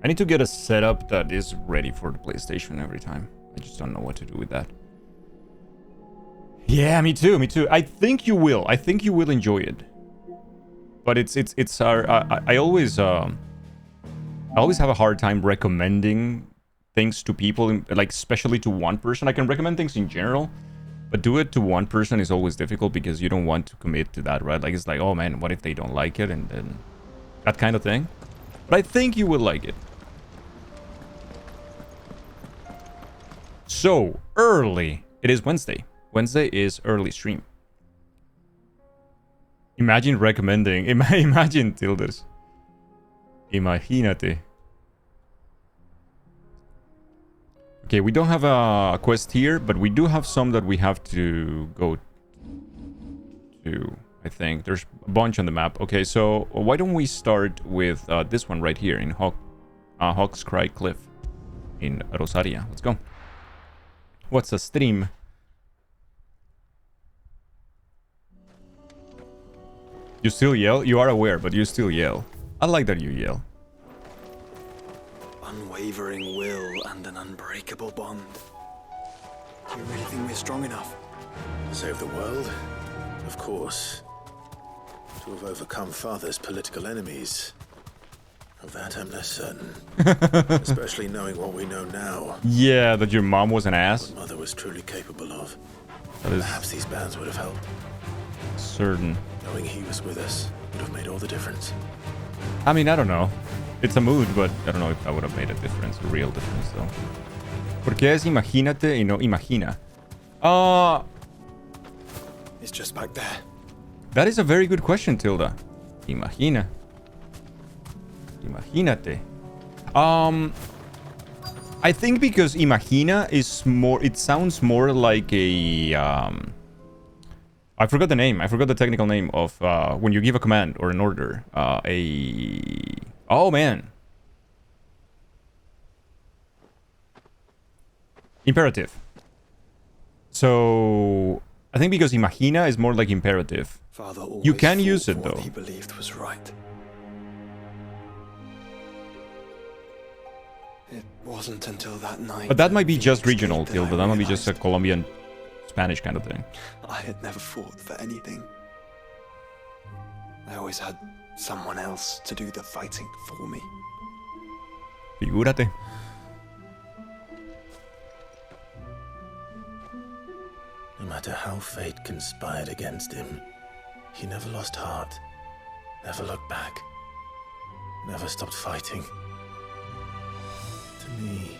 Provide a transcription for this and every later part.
I need to get a setup that is ready for the PlayStation every time. I just don't know what to do with that. Yeah, me too, me too. I think you will. I think you will enjoy it. But it's our I always have a hard time recommending things to people, like especially to one person. I can recommend things in general, but do it to one person is always difficult because you don't want to commit to that, right? Like it's like, oh man, what if they don't like it, and then that kind of thing. But I think you will like it. So early. It is Wednesday. Wednesday is early stream. Imagine recommending. Imagine Tildes. Imagínate. Okay, we don't have a quest here, but we do have some that we have to go to. I think there's a bunch on the map. Okay, so why don't we start with this one right here in Hawk's Cry Cliff in Rosaria. Let's go. What's a stream? You still yell? You are aware, but you still yell. I like that you yell. Unwavering will and an unbreakable bond. Do you really think we're strong enough? To save the world? Of course. To have overcome Father's political enemies. Of that I'm less certain. Especially knowing what we know now. Yeah, that your mom was an ass. What Mother was truly capable of. That is Perhaps these bands would have helped. certain. Knowing he was with us would have made all the difference. I mean, I don't know. It's a mood, but I don't know if that would have made a difference, a real difference, though. ¿Por qué es imagínate y no imagina? It's just back there. That is a very good question, Tilda. Imagina. Imagínate. I think because imagina is more, it sounds more like a, I forgot the name. I forgot the technical name of when you give a command or an order. Oh man. Imperative. So I think because imagina is more like imperative. Father always You can fought use for it, what though. he believed was right. It wasn't until that night. But that might be Phoenix just gave regional, that Tilda. I That might be just a realized Colombian Spanish kind of thing. I had never fought for anything. I always had someone else to do the fighting for me. Figúrate. No matter how fate conspired against him, he never lost heart. Never looked back. Never stopped fighting. To me,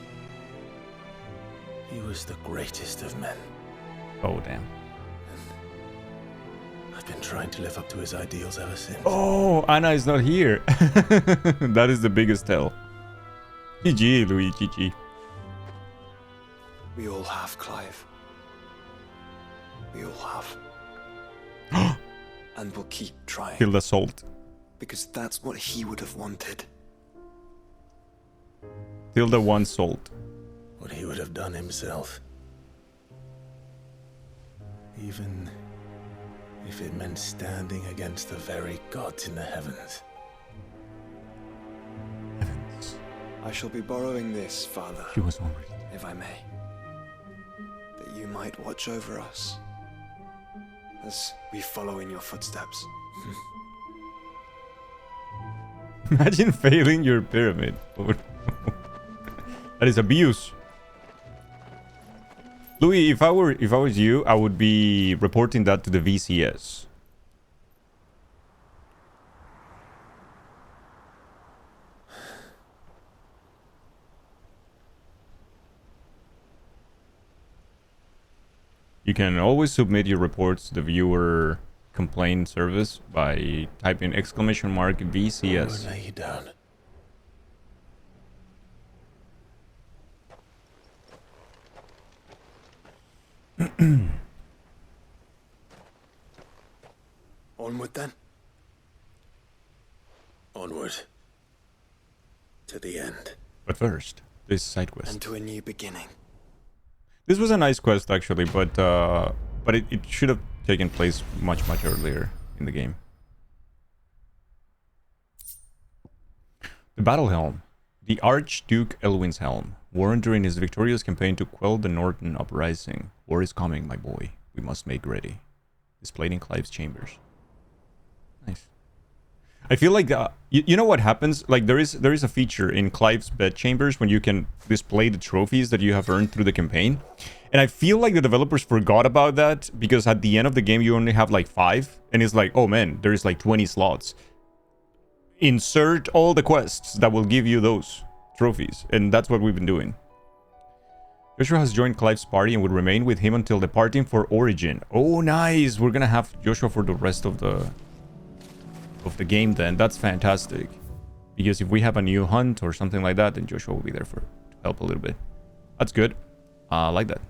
he was the greatest of men. Oh, damn. I've been trying to live up to his ideals ever since. Oh, Anna is not here. That is the biggest tell. GG, Louis, GG. We all have, Clive. We all have. And we'll keep trying. Tilda Salt. Because that's what he would have wanted. Tilda one Salt. What he would have done himself. Even if it meant standing against the very gods in the heavens. I shall be borrowing this, Father, She was already. if I may. That you might watch over us. As we follow in your footsteps. Imagine failing your pyramid. That is abuse. Louis, if I was you, I would be reporting that to the VCS. You can always submit your reports to the viewer complaint service by typing !VCS. I'll lay you down. Onward then. Onward. To the end. But first, this side quest. And to a new beginning. This was a nice quest actually, but it should have taken place much earlier in the game. The battle helm. The Archduke Elwin's helm, worn during his victorious campaign to quell the Northern uprising. War is coming, my boy. We must make ready. Displayed in Clive's chambers. Nice. I feel like you know what happens? Like there is a feature in Clive's bed chambers when you can display the trophies that you have earned through the campaign. And I feel like the developers forgot about that because at the end of the game you only have like 5 and it's like, oh man, there's like 20 slots. Insert all the quests that will give you those trophies, and that's what we've been doing. Joshua has joined Clive's party and will remain with him until departing for Origin. Oh, nice! We're gonna have Joshua for the rest of the game then. That's fantastic. Because if we have a new hunt or something like that, then Joshua will be there to help a little bit. That's good. I like that.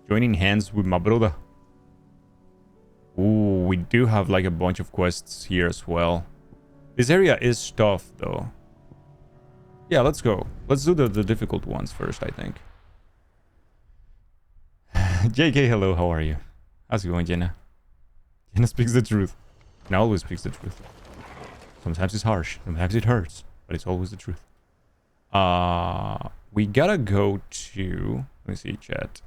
Joining hands with my brother. Ooh, we do have like a bunch of quests here as well. This area is tough though. Yeah, let's go. Let's do the difficult ones first, I think. JK, hello, how are you? How's it going, Jenna? Jenna speaks the truth. And always speaks the truth. Sometimes it's harsh, sometimes it hurts, but it's always the truth. We gotta go to... Let me see, chat.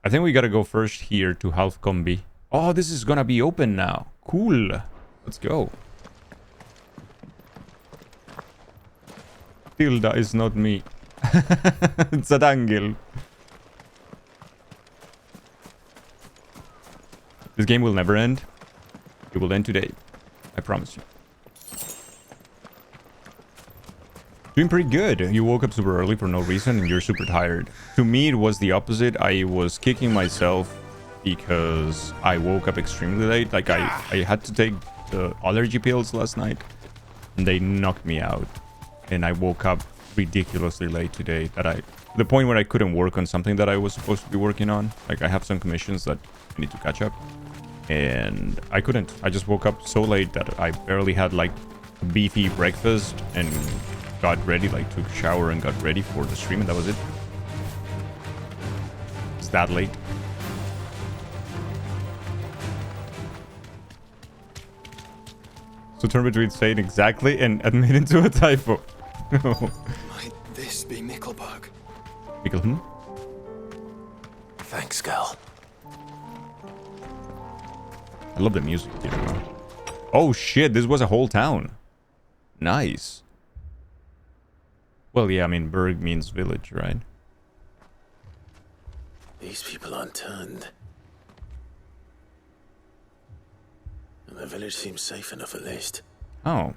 I think we gotta go first here to Half Combi. Oh, this is gonna be open now. Cool. Let's go. Tilda is not me. It's an angle. This game will never end. It will end today. I promise you. Doing pretty good. You woke up super early for no reason and you're super tired. To me, it was the opposite. I was kicking myself because I woke up extremely late. Like I had to take the allergy pills last night and they knocked me out. And I woke up ridiculously late today. The point where I couldn't work on something that I was supposed to be working on. Like I have some commissions that I need to catch up. And I couldn't. I just woke up so late that I barely had like a beefy breakfast and got ready, like took a shower and got ready for the stream, and that was it. It's that late. So turn between saying exactly and admitting to a typo. Might this be Mickelberg? Mikkel, hmm? Thanks, Gal. I love the music here, man. Oh shit, this was a whole town. Nice. Well, yeah, I mean, Berg means village, right? These people aren't turned. And the village seems safe enough at least. Oh.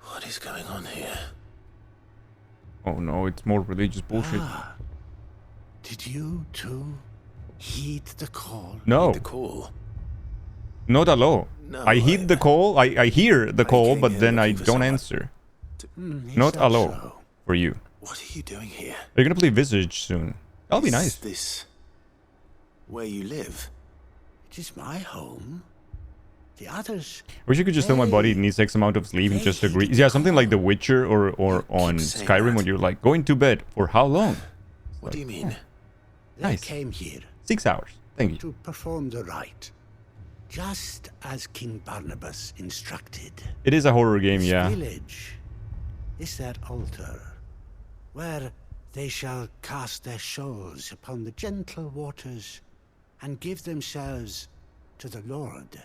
What is going on here? Oh no, it's more religious bullshit. Ah, did you too heed the call? No, The call. not at all. No, I heed the call, I hear the call, came but here then I looking for don't someone. answer. Is Not that allo so? for you. What are you doing here? Are you gonna play Visage soon? That'll be Is nice. this where you live? It is my home. The others. Wish you could just tell my body it needs X amount of sleep and just agree. Yeah, something like The Witcher or on saying Skyrim that. when you're like, going to bed for how long? What do you mean? They Nice. came here 6 hours. Thank you. to perform the rite, just as King Barnabas instructed. It is a horror game, This yeah. village is their altar, where they shall cast their souls upon the gentle waters and give themselves to the Lord.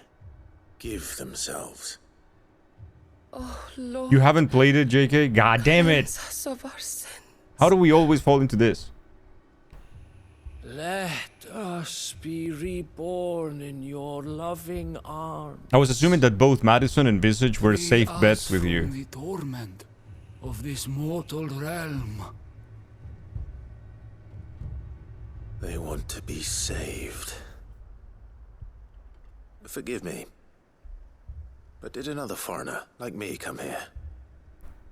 Give themselves. Oh, Lord. You haven't played it, JK? God damn it. cleanse us of our sin. How do we always fall into this? Let us be reborn in your loving arms. I was assuming that both Madison and Visage were Free safe us bets with from you. the torment of this mortal realm. They want to be saved. Forgive me. But did another foreigner like me come here?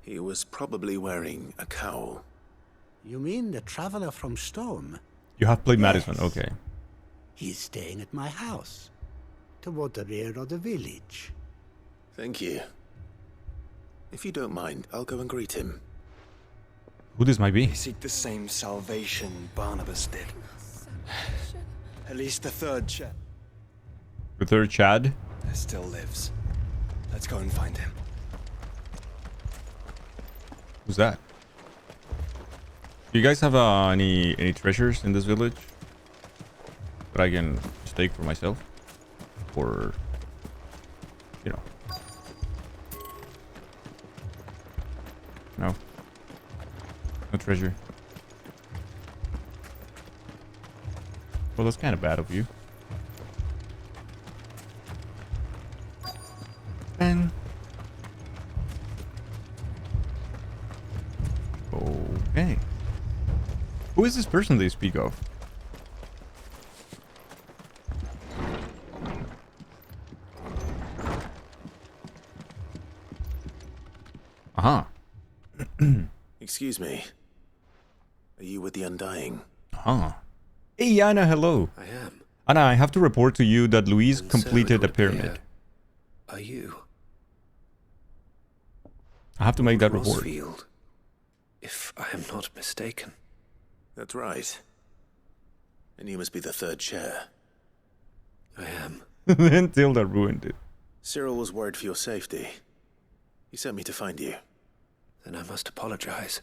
He was probably wearing a cowl. You mean the traveler from Stone? You have played Madison, Yes. okay. He's staying at my house, toward the rear of the village. Thank you. If you don't mind, I'll go and greet him. Who this might be? They seek the same salvation Barnabas did. At least the third Chad. The third Chad? Still lives. Let's go and find him. Who's that? Do you guys have any treasures in this village that I can stake for myself? Or, you know. No. No treasure. Well, that's kind of bad of you. And okay. Who is this person they speak of? Uh-huh. Excuse me. Are you with the Undying? Uh-huh. Hey, Anna, hello. I am. Anna, I have to report to you that Louise And so it completed a would appear- pyramid. Are you? I have to make that report. Rosfield, if I am not mistaken. That's right. And you must be the third chair. I am. Until that ruined it. Cyril was worried for your safety. He sent me to find you. Then I must apologize.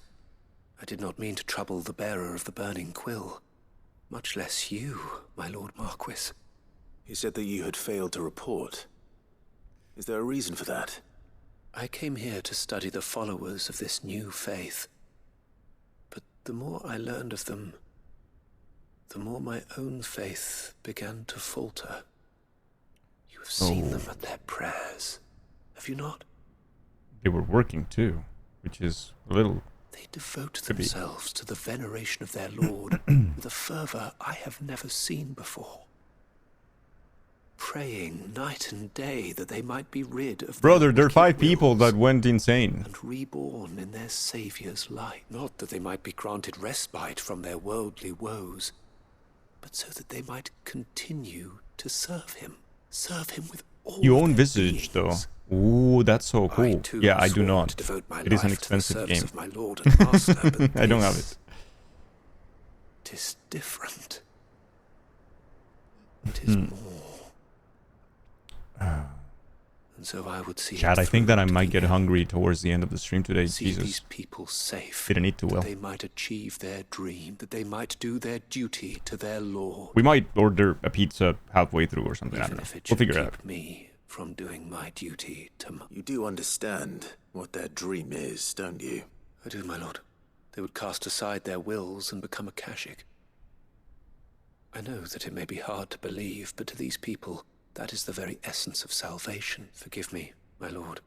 I did not mean to trouble the bearer of the burning quill. Much less you, my Lord Marquis. He said that you had failed to report. Is there a reason for that? I came here to study the followers of this new faith. But the more I learned of them, the more my own faith began to falter. You have seen them at their prayers, have you not? They were working too, which is a little... They devote Could be. themselves to the veneration of their Lord with a fervor I have never seen before. Praying night and day that they might be rid of Brother, their there are wicked 5 people wills that went insane. and reborn in their Saviour's light. Not that they might be granted respite from their worldly woes, but so that they might continue to serve him with all You own their Visage, though. beings. Ooh, that's so I, cool. too, Yeah, I do swore not. to devote my It is an life to the expensive service game. of my Lord and Master, but I don't have this- it. 'Tis different. It is more. And so I would see. Chad, it I think that I through might to get the end. hungry towards the end of the stream today. See Jesus. these people safe. Didn't eat too well. That they might achieve their dream. That they might do their duty to their Lord. We might order a pizza halfway through or something. I don't Even know. if it We'll should figure keep it out. me from doing my duty to my... You do understand what their dream is, don't you? I do, my lord. They would cast aside their wills and become a Kashik. I know that it may be hard to believe, but to these people, that is the very essence of salvation. Forgive me, my lord.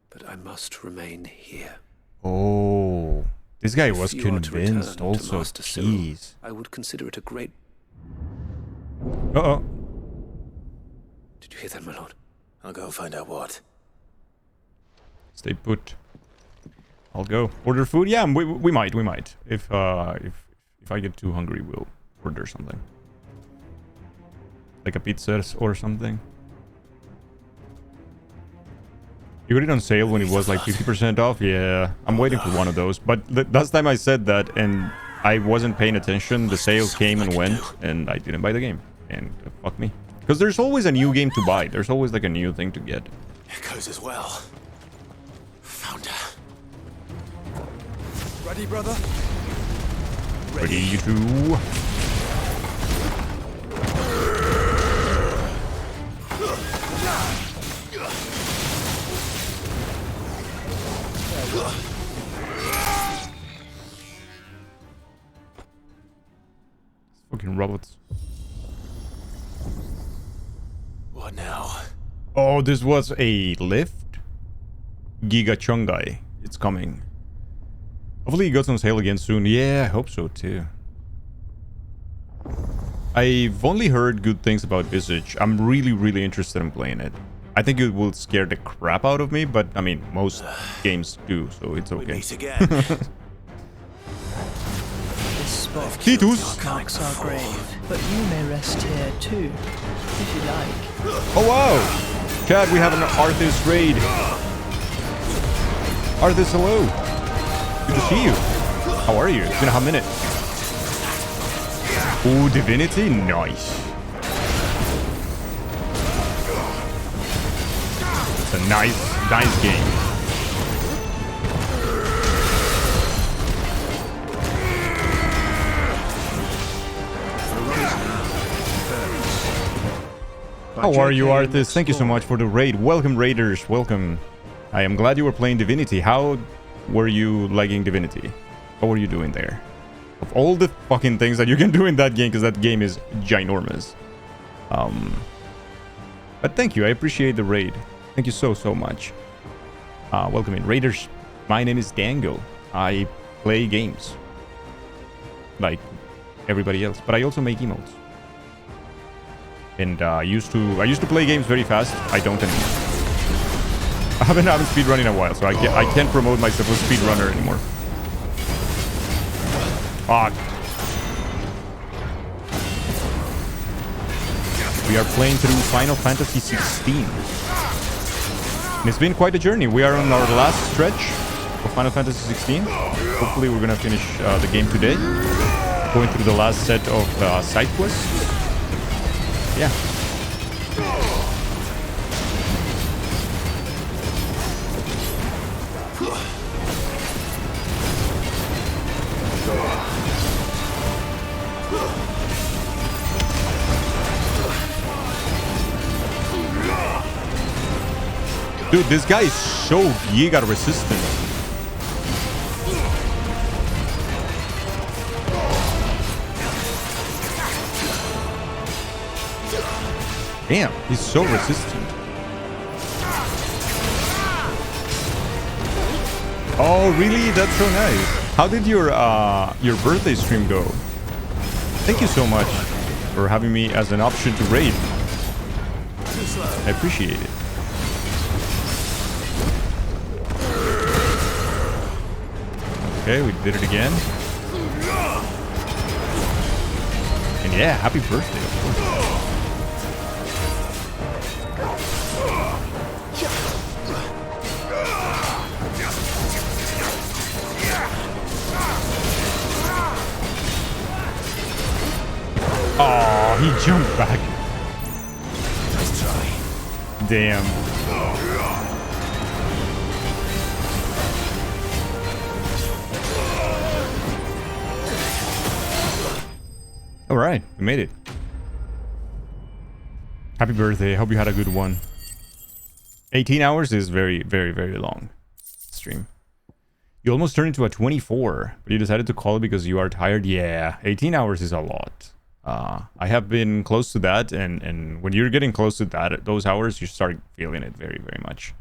But I must remain here. Oh, this guy If was you are to return convinced to also. Master Cyril, Jeez. I would consider it a great... Uh-oh. Did you hear that, my lord? I'll go and find out what. Stay put. I'll go. Order food? Yeah, we might. If I get too hungry, we'll order something. Like a pizza or something. You got it on sale when it was like 50% off? Yeah, I'm waiting for one of those. But last time I said that and I wasn't paying attention, the sale came and went and I didn't buy the game. And fuck me. Because there's always a new game to buy. There's always like a new thing to get. Echoes as well. Found her. Ready, brother? Ready to... Fucking robots. What now? Oh, this was a lift? Giga Chungai. It's coming. Hopefully it goes on sale again soon. Yeah, I hope so too. I've only heard good things about Visage. I'm really interested in playing it. I think it will scare the crap out of me, but I mean, most games do, so it's We okay. meet again. This spot Titus! marks our grave, but you may rest here too, if you like. Oh wow! Chad, we have an Arthas raid. Arthas, hello! Good to see you. How are you? It's been a hot minute. Ooh, Divinity? Nice. It's a nice game. How are you, Arthas? Thank you so much for the raid. Welcome, raiders. Welcome. I am glad you were playing Divinity. How were you liking Divinity? What were you doing there? Of all the fucking things that you can do in that game, because that game is ginormous. But thank you. I appreciate the raid. Thank you so much. Welcome in, raiders. My name is Dango. I play games like everybody else, but I also make emotes. And I used to play games very fast. I don't anymore. I haven't speedrun in a while, so I can't promote myself as speedrunner anymore. Fuck. We are playing through Final Fantasy XVI. And it's been quite a journey. We are on our last stretch of Final Fantasy XVI. Hopefully we're gonna finish the game today. Going through the last set of side quests. Yeah. Dude, this guy is so Giga resistant. Damn, he's so resistant. Oh, really? That's so nice. How did your birthday stream go? Thank you so much for having me as an option to raid. I appreciate it. Okay, we did it again. And yeah, happy birthday, of course. Oh, he jumped back. Nice try. Damn. All right, we made it. Happy birthday. Hope you had a good one. 18 hours is very long stream. You almost turned into a 24, but you decided to call it because you are tired. Yeah, 18 hours is a lot. I have been close to that, and when you're getting close to that, those hours, you start feeling it very much.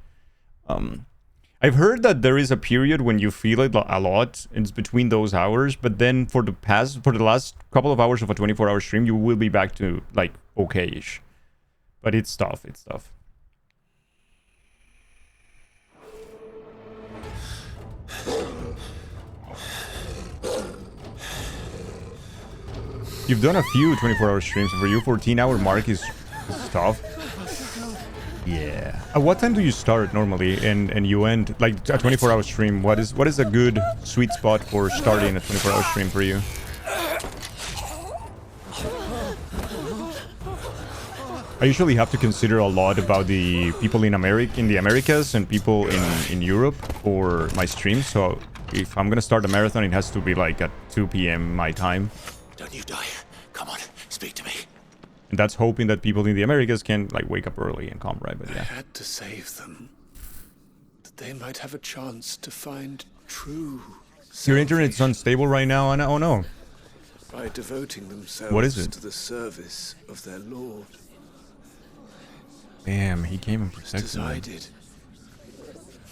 I've heard that there is a period when you feel it a lot, and it's between those hours, but then for the last couple of hours of a 24-hour stream, you will be back to like okay-ish. But it's tough. It's tough. You've done a few 24-hour streams. For you, 14-hour mark is tough. Yeah. At what time do you start normally and you end like a 24-hour stream? What is a good sweet spot for starting a 24-hour stream for you? I usually have to consider a lot about the people in the Americas and people in Europe for my streams. So if I'm gonna start a marathon, it has to be like at 2 p.m. my time. Don't you die. Come on, speak to me. And that's hoping that people in the Americas can like wake up early and come, right? But yeah. I had to save them. That they might have a chance to find true Your internet's unstable right now, Anna? Oh no. By devoting themselves What is it? to the service of their lord. Damn, he came and Just as protected I me. did.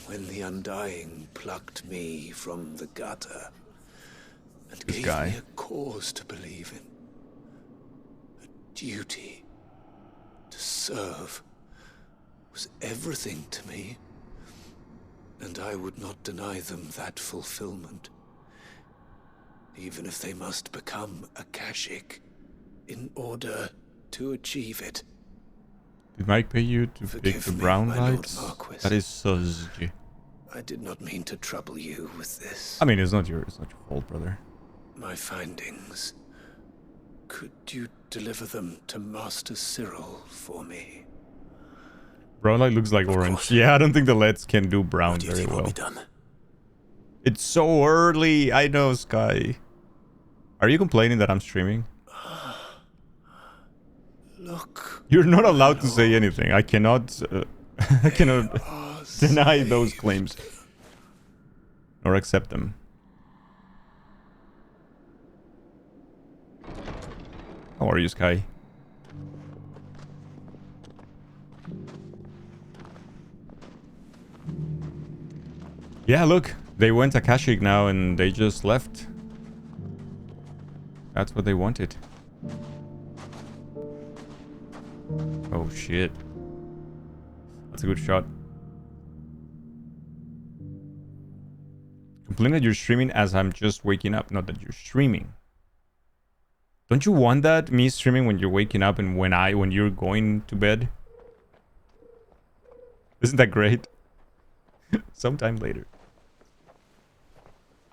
When the Undying plucked me from the gutter and This gave guy. me a cause to believe in. A duty to serve was everything to me. And I would not deny them that fulfillment. Even if they must become a Kashik in order to achieve it. Did Mike pay you to Forgive pick the me, brown my Lord lights? Marquis. That is sus. I did not mean to trouble you with this. I mean, it's not your fault, brother. My findings Could you deliver them to Master Cyril for me? Brown light looks like orange. course. Yeah, I don't think the LEDs can do brown What do you very think will well. be done? It's so early. I know, Sky. Are you complaining that I'm streaming? Look. You're not allowed to say anything. I cannot. I cannot deny those claims or accept them. How are you, Sky? Yeah, look. They went Akashic now and they just left. That's what they wanted. Oh, shit. That's a good shot. Complain that you're streaming as I'm just waking up, not that you're streaming. Don't you want that? Me streaming when you're waking up and when you're going to bed? Isn't that great? Sometime later.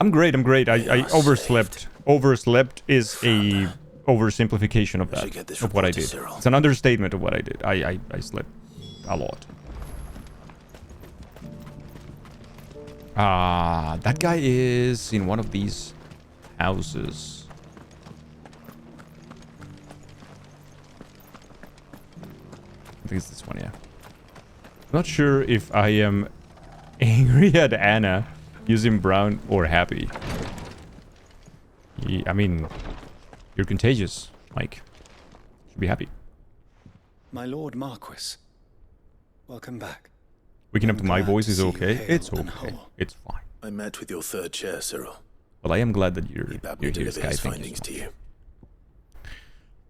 I'm great, I'm great. I overslept. Overslept is a oversimplification of that, of what I did. It's an understatement of what I did. I slept a lot. That guy is in one of these houses. I think it's this one, yeah. I'm not sure if I am angry at Anna using brown or happy. I mean, you're contagious, Mike. Should be happy. My Lord Marquis, welcome back. Waking up to my glad voice to is see you okay. hale It's and okay. whole. It's fine. I met with your third chair, Cyril. Well, I am glad that you're He bade here, me deliver Sky. his Thank you findings so to much. you.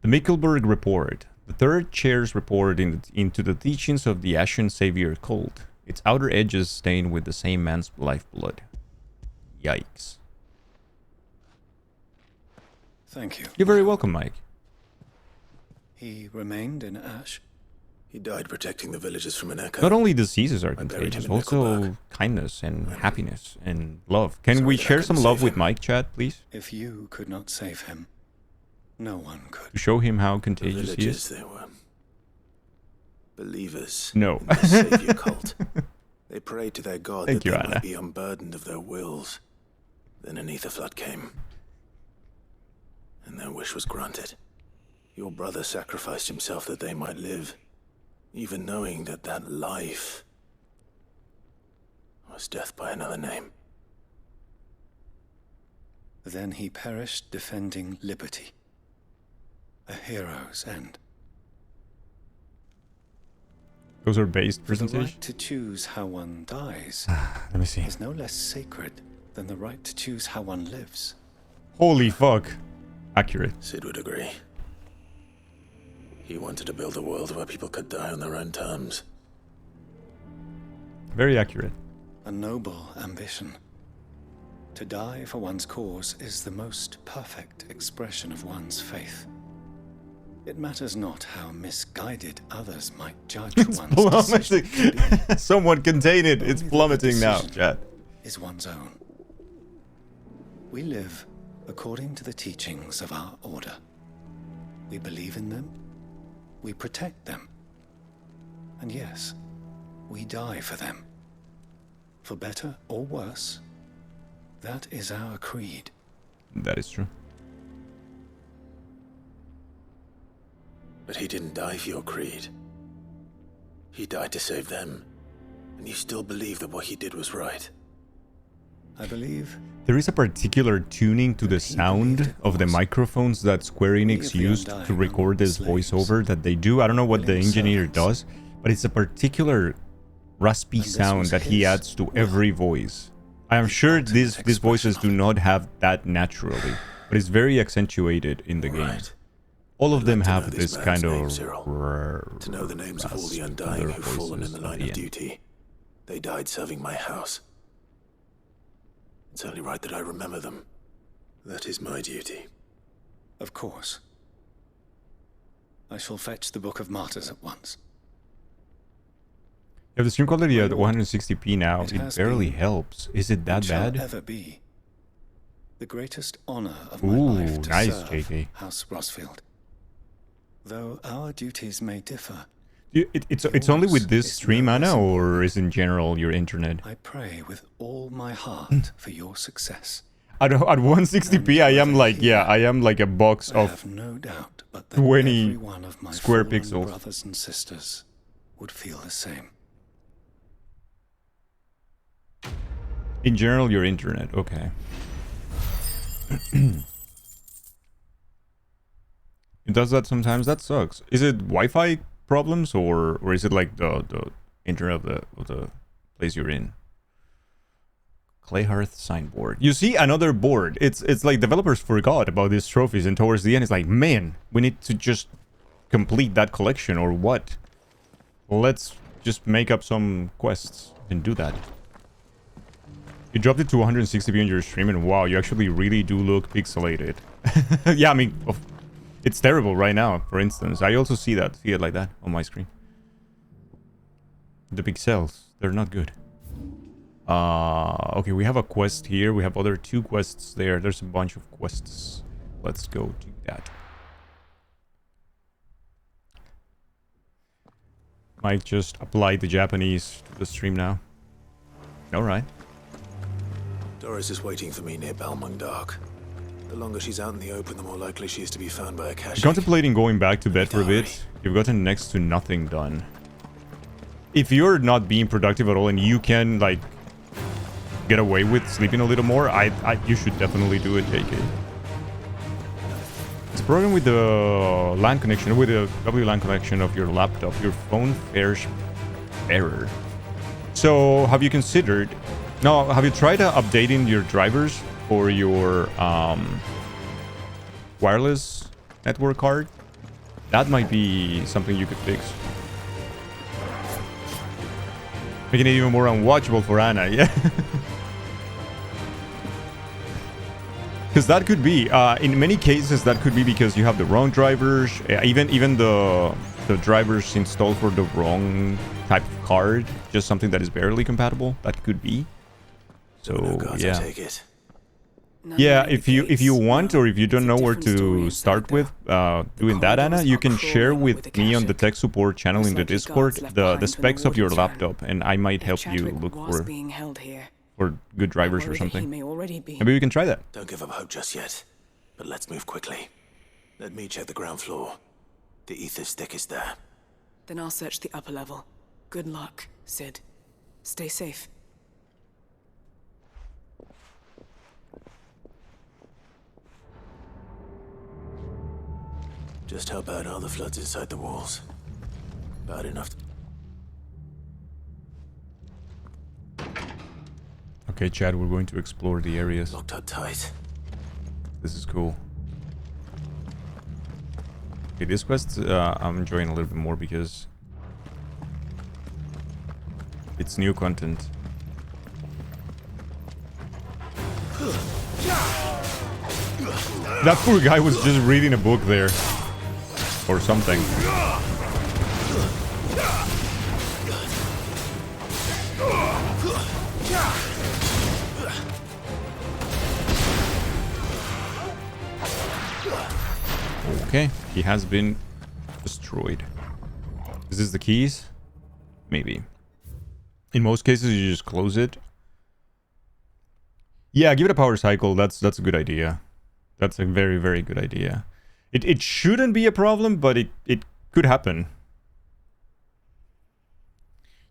The Mickelberg Report. The third chair's report into the teachings of the Ashen Savior cult. Its outer edges stained with the same man's lifeblood. Yikes. Thank you. You're very welcome, Mike. He remained in Ash. He died protecting the villagers from an echo. Not only diseases are I buried contagious, him in also Nickelback. kindness and happiness and love. Can Sorry we that I share some couldn't love save with him. Mike, chat, please? If you could not save him, no one could. To show him how The contagious he is? villagers, they were believers No. in the savior cult. They prayed to their god Thank that you, they Anna. might be unburdened of their wills. Then an ether flood came, and their wish was granted. Your brother sacrificed himself that they might live, even knowing that that life was death by another name. Then he perished defending liberty. A hero's end. Those are based For the percentage? right to choose how one dies Let me see. is no less sacred than the right to choose how one lives. Holy fuck. Accurate. Sid would agree. He wanted to build a world where people could die on their own terms. Very accurate. A noble ambition. To die for one's cause is the most perfect expression of one's faith. It matters not how misguided others might judge one's decision to be. Someone contain it. It's Only the plummeting now, decision chat. is one's own. We live according to the teachings of our order. We believe in them. We protect them. And yes, we die for them. For better or worse, that is our creed. That is true. But he didn't die for your creed. He died to save them. And you still believe that what he did was right. I believe There is a particular tuning to the He sound believed it of the was. microphones that Square We Enix of the used Undying to record were this slaves, voiceover that they do. I don't know what the willing engineer servants. does, but it's a particular raspy And this sound was that he his adds to will. every voice. I am sure ultimate these voices expression do of it. not have that naturally, but it's very accentuated in the game. Right. All of I'd them like to have know this this kind man's of name, Cyril. To know the names of all the rasp in Undying their who've fallen in voices the at line the of end. duty. They died serving my house. It's only right that I remember them. That is my duty. Of course. I shall fetch the Book of Martyrs at once. You have the stream quality My at lord, 160p now. it It has barely been helps. Is it that and shall bad? ever be the greatest honor of my life to nice, serve JK. House Rosfield. Though our duties may differ, It's only with this is stream, no Anna, less or important. is in general your internet? I pray with all my heart for your success. At 160p, I am like, yeah, I am like a box I of have no doubt but that 20 every one of my square fallen pixels. brothers and sisters would feel the same. In general, your internet. Okay. It does that sometimes. That sucks. Is it Wi-Fi problems or is it like the internet of the place you're in? Clayhearth signboard. You see another board. It's like developers forgot about these trophies, and towards the end, it's like, man, we need to just complete that collection or what? Let's just make up some quests and do that. You dropped it to 160p on your stream, and wow, you actually really do look pixelated. Yeah, I mean, it's terrible right now, for instance. I also see it like that on my screen. The pixels, they're not good. Okay, we have a quest here. We have other 2 quests there. There's a bunch of quests. Let's go do that. Might just apply the Japanese to the stream now. Alright. Doris is waiting for me near Balmung Dark. The longer she's out in the open, the more likely she is to be found by a cache. Contemplating going back to bed for a bit. You've gotten next to nothing done. If you're not being productive at all and you can, like, get away with sleeping a little more, you should definitely do it, JK. It's a program with the LAN connection, with the WLAN connection of your laptop. Your phone fares error. So, have you considered... No, have you tried updating your drivers for your wireless network card? That might be something you could fix. Making it even more unwatchable for Anna, yeah. Because that could be, in many cases, that could be because you have the wrong drivers, even the drivers installed for the wrong type of card, just something that is barely compatible. That could be. So yeah, yeah. If you want, or if you don't know where to start with doing that, Anna, you can share with me on the tech support channel in the Discord the specs of your laptop, and I might help you look for good drivers or something. Maybe we can try that. Don't give up hope just yet, but let's move quickly. Let me check the ground floor. The ether stick is there. Then I'll search the upper level. Good luck, Sid. Stay safe. Just how bad are the floods inside the walls? Bad enough. Okay, Chad, we're going to explore the areas. Locked up tight. This is cool. Okay, this quest I'm enjoying a little bit more because it's new content. That poor guy was just reading a book there. Or something. Okay, he has been destroyed. Is this the keys? Maybe. In most cases, you just close it. Yeah, give it a power cycle. That's a good idea. That's a very, very good idea. It shouldn't be a problem, but it could happen.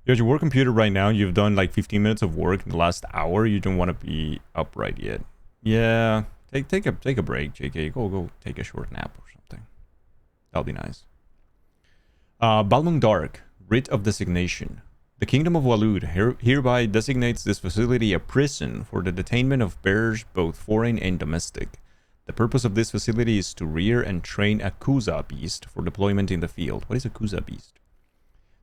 You're at your work computer right now. You've done like 15 minutes of work in the last hour. You don't want to be upright yet. Yeah, take a break, JK. Go take a short nap or something. That'll be nice. Balmung Dark, Writ of Designation. The Kingdom of Waloed hereby designates this facility a prison for the detainment of bearers, both foreign and domestic. The purpose of this facility is to rear and train a Kuza beast for deployment in the field. What is a Kuza beast?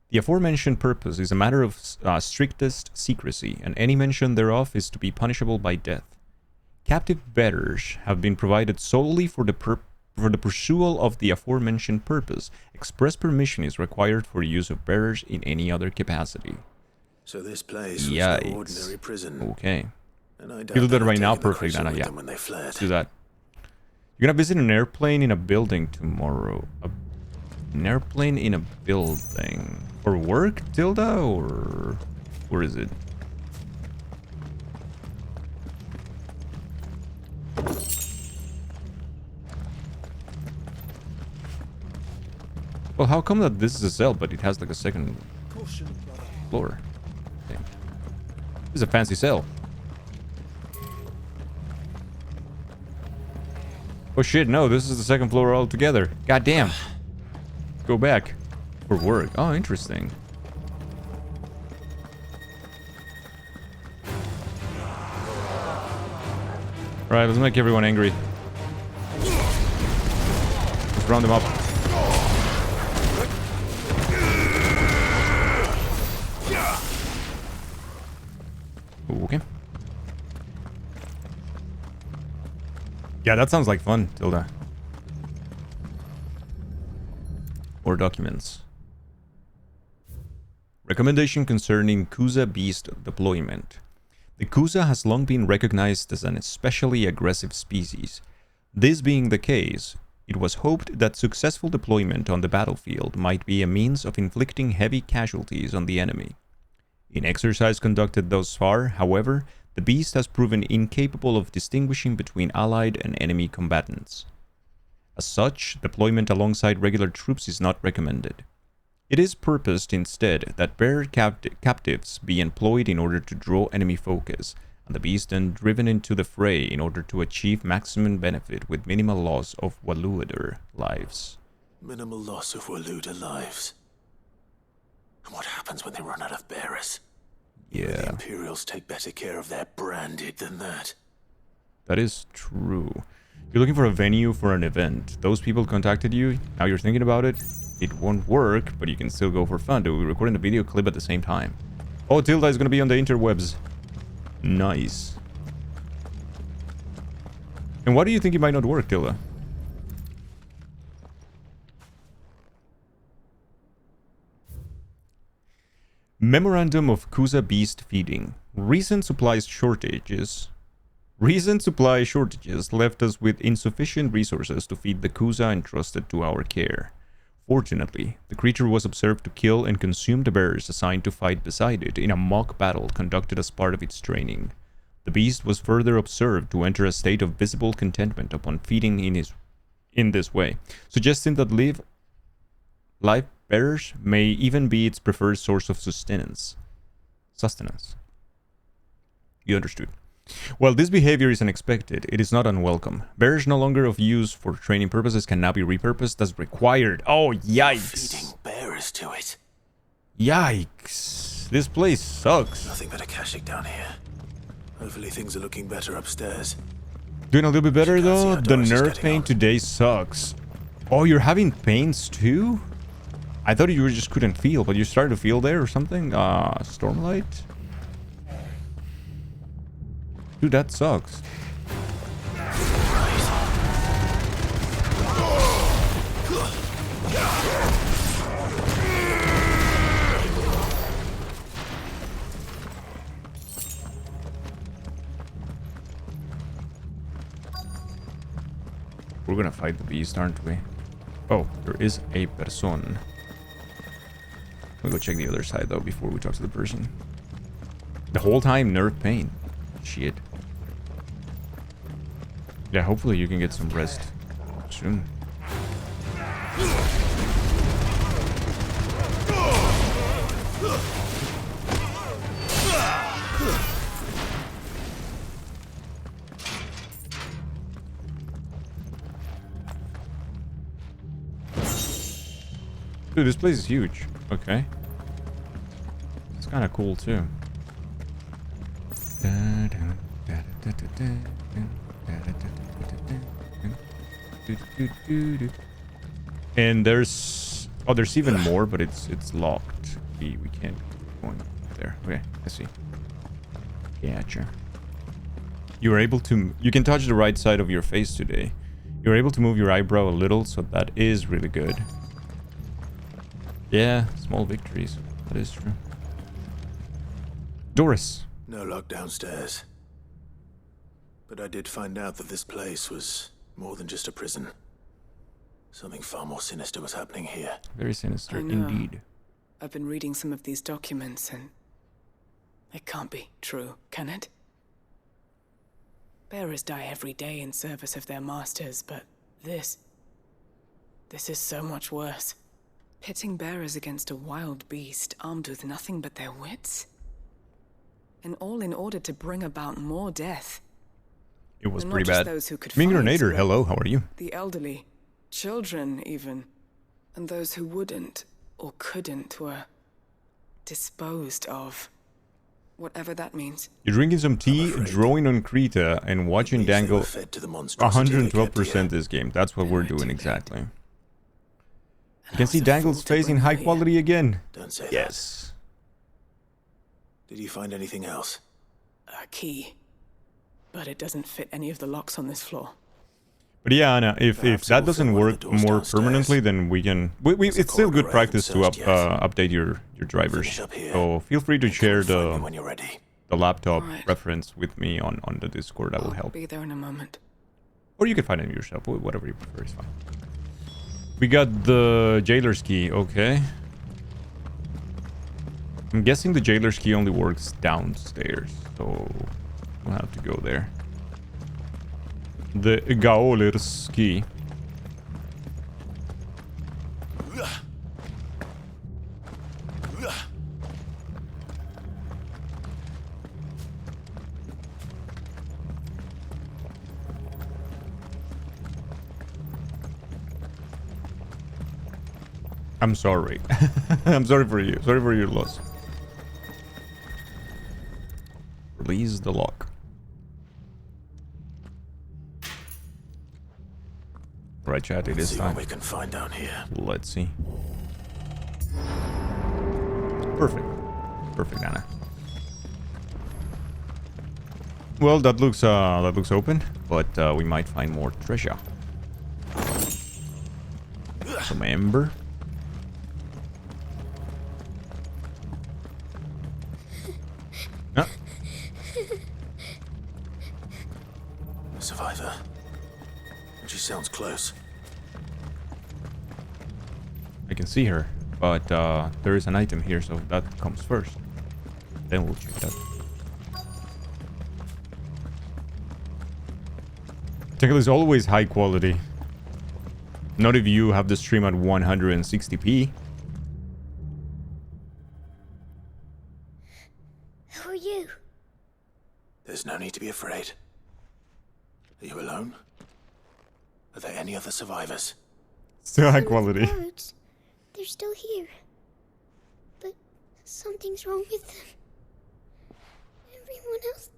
The aforementioned purpose is a matter of strictest secrecy, and any mention thereof is to be punishable by death. Captive bearers have been provided solely for the pursual of the aforementioned purpose. Express permission is required for use of bearers in any other capacity. So this place was no ordinary prison. Okay. And I doubt You do that they'll right have now, taken the perfect, creature Anna, with yeah. them when they fled. Let's do that. You're gonna visit an airplane in a building tomorrow. An airplane in a building. For work, Tilda, or... Where is it? Well, how come that this is a cell, but it has like a second floor? Thing. This is a fancy cell. Oh shit, no, this is the second floor altogether. God damn. Go back. For work. Oh, interesting. Alright, let's make everyone angry. Let's round them up. Okay. Yeah, that sounds like fun, Tilda. Or documents. Recommendation concerning Kuza beast deployment. The Kuza has long been recognized as an especially aggressive species. This being the case, it was hoped that successful deployment on the battlefield might be a means of inflicting heavy casualties on the enemy. In exercise conducted thus far, however, the beast has proven incapable of distinguishing between allied and enemy combatants. As such, deployment alongside regular troops is not recommended. It is purposed instead that bearer captives be employed in order to draw enemy focus, and the beast then driven into the fray in order to achieve maximum benefit with minimal loss of Waluader lives. Minimal loss of Waluader lives. And what happens when they run out of bearers? Yeah. The Imperials take better care of their branded than that. That is true. You're looking for a venue for an event. Those people contacted you. Now you're thinking about it. It won't work, but you can still go for fun. We're recording the video clip at the same time. Oh, Tilda is going to be on the interwebs. Nice. And why do you think it might not work, Tilda? Memorandum of Kuza Beast Feeding. Recent supply shortages left us with insufficient resources to feed the Kuza entrusted to our care. Fortunately, the creature was observed to kill and consume the bears assigned to fight beside it in a mock battle conducted as part of its training. The beast was further observed to enter a state of visible contentment upon feeding in this way, suggesting that live bearers may even be its preferred source of sustenance. You understood. While this behavior is unexpected, it is not unwelcome. Bearers no longer of use for training purposes can now be repurposed as required. Oh, yikes. Feeding bearers to it. Yikes. This place sucks. Nothing but a Kashyyyk down here. Hopefully things are looking better upstairs. Doing a little bit better though? The Doris is nerve getting pain on. today sucks. Oh, you're having pains too? I thought you just couldn't feel, but you started to feel there or something? Stormlight? Dude, that sucks. We're gonna fight the beast, aren't we? Oh, there is a person. We'll go check the other side though before we talk to the person. The whole time, nerve pain. Shit. Yeah, hopefully you can get some rest soon. Dude, this place is huge. Okay. It's kind of cool too. And there's even more, but it's locked. We can't go in there. Okay, I see. Gotcha. You can touch the right side of your face today. You're able to move your eyebrow a little, so that is really good. Yeah, small victories. That is true. Doris. No luck downstairs. But I did find out that this place was more than just a prison. Something far more sinister was happening here. Very sinister I know. indeed. I've been reading some of these documents and it can't be true, can it? Bearers die every day in service of their masters, but this is so much worse. Pitting bearers against a wild beast armed with nothing but their wits? And all in order to bring about more death. It was And pretty not just bad. those who could Mingranator, fight, hello, how are you? the elderly, children even, and those who wouldn't or couldn't were disposed of. Whatever that means. You're drinking some tea, afraid. drawing on Krita, and watching Means they Dangle were fed to the monstrosity they kept 112% here. this game. That's what we're doing exactly. You And can I see was a Dangle's fool to face in bring high her here. quality again. Don't say Yes. that. Did you find anything else? A key. But it doesn't fit any of the locks on this floor. But yeah, Anna, if Perhaps that we'll doesn't find one of work the doors more downstairs. permanently, then we can... There's a it's still good corridor I practice to haven't searched yet. update your drivers. Finish up here. So feel free to And come share and find me the when you're ready. laptop Alright. reference with me on the Discord. That will I'll help. be there in a moment. Or you can find it yourself. Whatever you prefer is fine. We got the jailer's key. Okay. I'm guessing the jailer's key only works downstairs. So we'll have to go there. The Gaoler's key. I'm sorry. I'm sorry for you. Sorry for your loss. Release the lock. Right, chat, it Let's is see time. what we can find down here. Let's see. Perfect. Perfect, Anna. Well, that looks open, but we might find more treasure. Some ember. Ah, A survivor. And she sounds close. I can see her, but there is an item here, so that comes first. Then we'll check that. Technically, is always high quality. Not if you have the stream at 160p. Who are you? There's no need to be afraid. Are you alone? Are there any other survivors? Still high Some of the quality. birds, they're still here. But something's wrong with them. Everyone else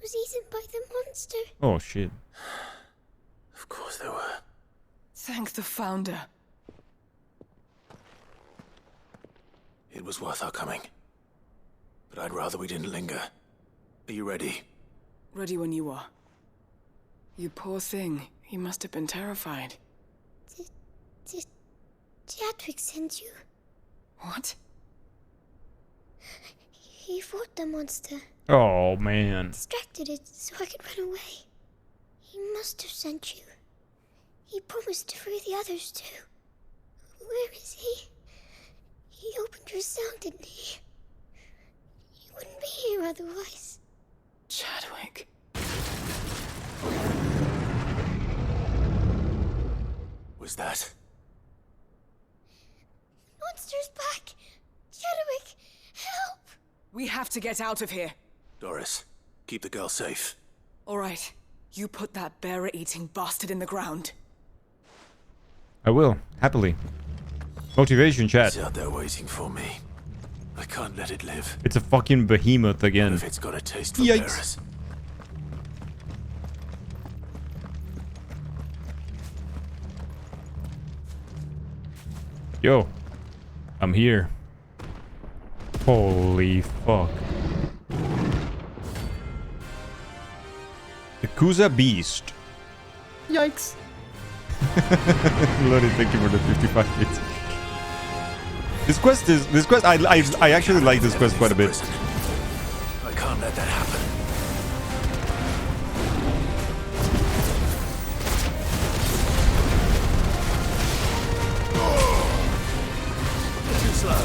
was eaten by the monster. Oh shit. Of course there were. Thank the Founder. It was worth our coming. But I'd rather we didn't linger. Are you ready? Ready when you are. You poor thing. You must have been terrified. Did Chadwick send you? What? He fought the monster, Oh man. distracted it so I could run away. He must have sent you. He promised to free the others too. Where is he? He opened your cell, didn't he? He wouldn't be here otherwise. Chadwick. Was that? Monster's back! Chadwick, help! We have to get out of here. Doris, keep the girl safe. All right. You put that bearer-eating bastard in the ground. I will, happily. Motivation chat. It's out there waiting for me. I can't let it live. It's a fucking behemoth What again. if it's got a taste for Yikes. bearers? Yo, I'm here. Holy fuck. The Kuza Beast. Yikes. Lodi, thank you for the 55 bits. This quest, I actually like this quest quite a bit. I can't let that happen. slow.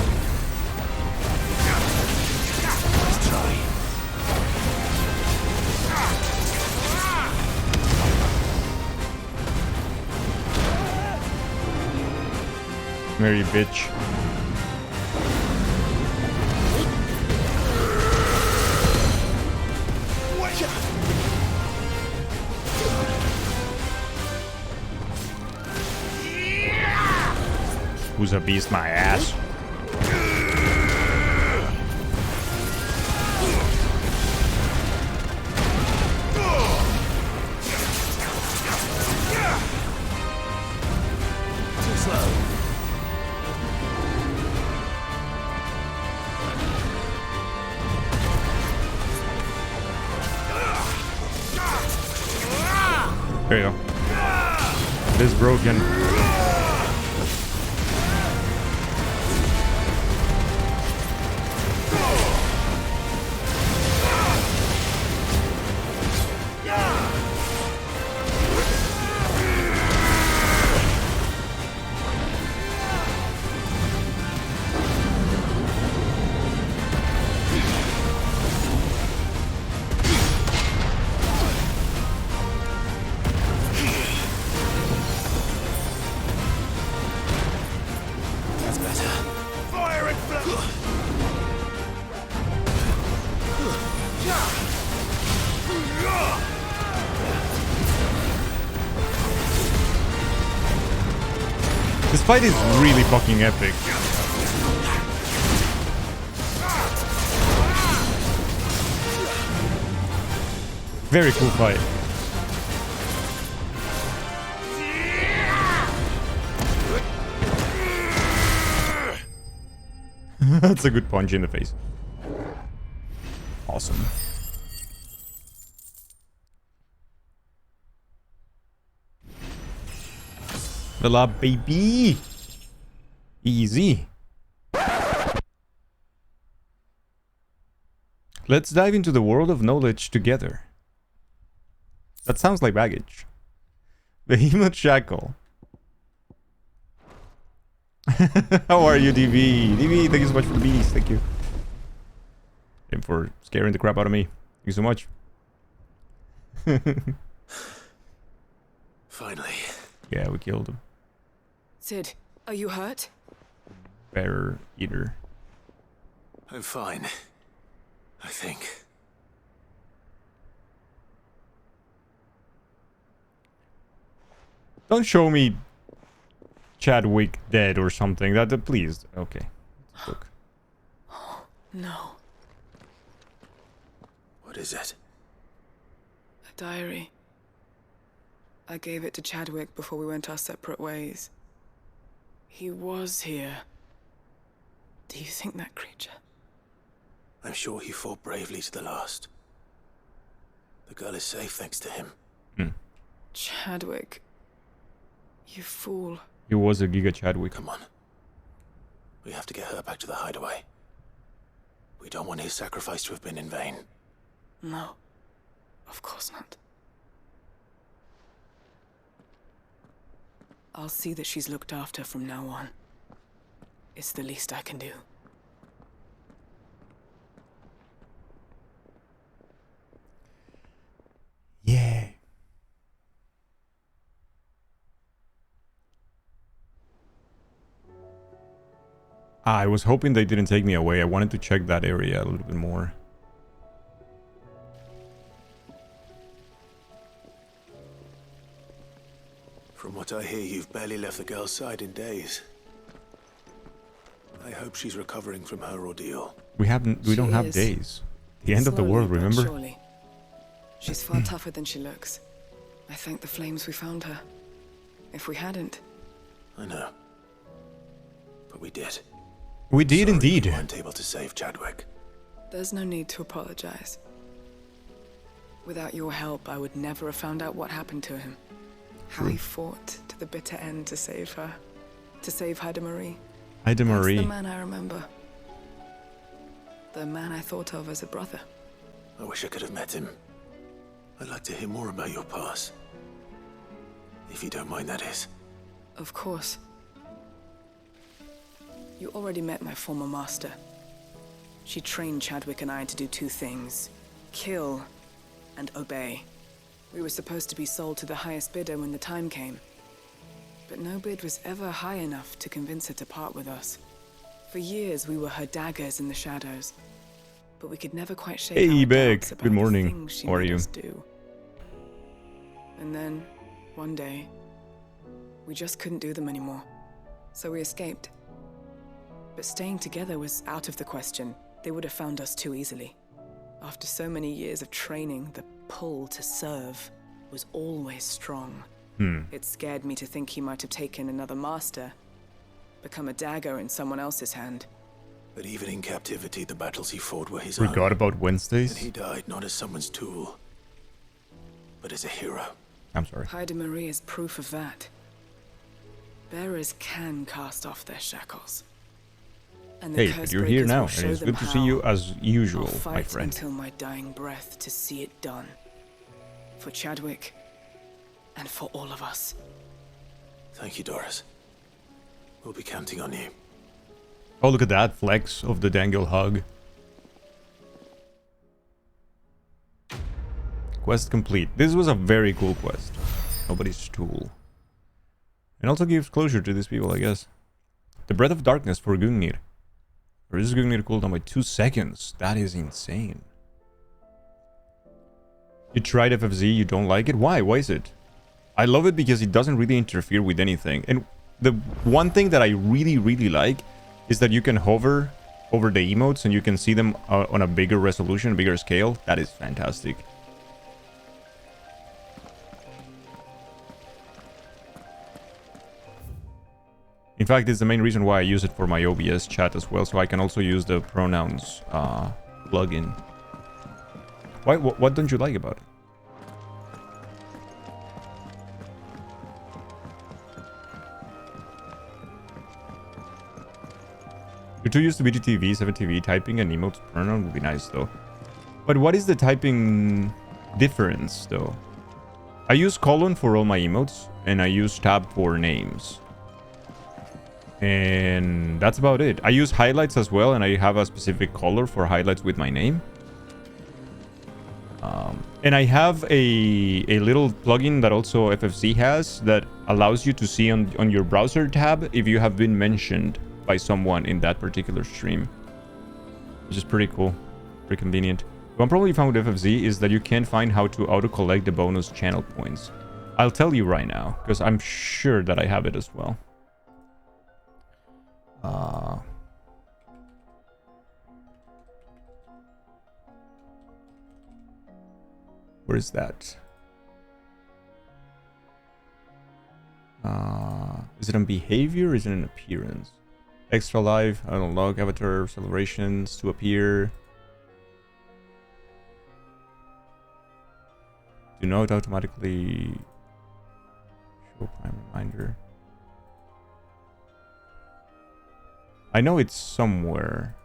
Let's try. Mary bitch. Who's a beast my ass? Too slow. There you go. It is broken. That's better. Fire and flow. This fight is really fucking epic. Very cool fight. That's a good punch in the face. Awesome. Level up, baby. Easy. Let's dive into the world of knowledge together. That sounds like baggage. Behemoth Shackle. How are you, DV? DV, thank you so much for the bees. Thank you. And for scaring the crap out of me. Thank you so much. Finally. Yeah, we killed him. Sid, are you hurt? Bear eater. I'm fine. I think. Don't show me Chadwick dead or something. That please. Okay. Look. No. What is it? A diary. I gave it to Chadwick before we went our separate ways. He was here. Do you think that creature? I'm sure he fought bravely to the last. The girl is safe thanks to him. Chadwick. You fool. He was a Giga Chadwick. Come on. We have to get her back to the hideaway. We don't want his sacrifice to have been in vain. No. Of course not. I'll see that she's looked after from now on. It's the least I can do. Yeah. I was hoping they didn't take me away. I wanted to check that area a little bit more. From what I hear, you've barely left the girl's side in days. I hope she's recovering from her ordeal. We don't have days. The end of the world, Slowly but remember? surely. She's far tougher than she looks. I thank the flames we found her. If we hadn't... I know. But we did. We did Sorry indeed. we weren't able to save Chadwick. There's no need to apologize. Without your help, I would never have found out what happened to him. How he fought to the bitter end to save her. To save Haida Marie. Haida Marie. That's the man I remember. The man I thought of as a brother. I wish I could have met him. I'd like to hear more about your past. If you don't mind, that is. Of course. You already met my former master. She trained Chadwick and I to do two things: kill and obey. We were supposed to be sold to the highest bidder when the time came. But no bid was ever high enough to convince her to part with us. For years, we were her daggers in the shadows. But we could never quite shake Hey, our Beck. doubts about Good the morning. things she How are made you? us do. And then, one day, we just couldn't do them anymore. So we escaped. But staying together was out of the question. They would have found us too easily. After so many years of training, the pull to serve was always strong. It scared me to think he might have taken another master, become a dagger in someone else's hand. But even in captivity, the battles he fought were his Forgot own. about And Wednesdays. he died not as someone's tool, but as a hero. I'm sorry. Pyre de Marie is proof of that. Bearers can cast off their shackles. And the Hey, but curse you're here breakers now, will and show it's them good to see you how. as usual, I'll my fight friend. until my dying breath to see it done. For Chadwick, and for all of us. Thank you, Doris. We'll be counting on you. Oh, look at that flex of the dangle hug. Quest complete. This was a very cool quest. Nobody's tool. And also gives closure to these people, I guess. The Breath of Darkness for Gungnir. Reduces Gungnir cooldown by 2 seconds. That is insane. You tried FFZ, you don't like it? Why? Why is it? I love it because it doesn't really interfere with anything. And the one thing that I really, really like is that you can hover over the emotes and you can see them on a bigger resolution, bigger scale. That is fantastic. In fact, it's the main reason why I use it for my OBS chat as well, so I can also use the pronouns plugin. Why? What don't you like about it? You're too used to BGTV, 7TV, typing an emote pronoun would be nice though. But what is the typing difference though? I use colon for all my emotes, and I use tab for names. And that's about it. I use highlights as well, and I have a specific color for highlights with my name. And I have a little plugin that also FFC has that allows you to see on your browser tab if you have been mentioned by someone in that particular stream. Which is pretty cool. Pretty convenient. One problem you found with FFZ is that you can't find how to auto-collect the bonus channel points. I'll tell you right now, because I'm sure that I have it as well. Where is that? Is it on behavior or is it an appearance? Extra life, unlock avatar celebrations to appear. Do not automatically show prime reminder. I know it's somewhere.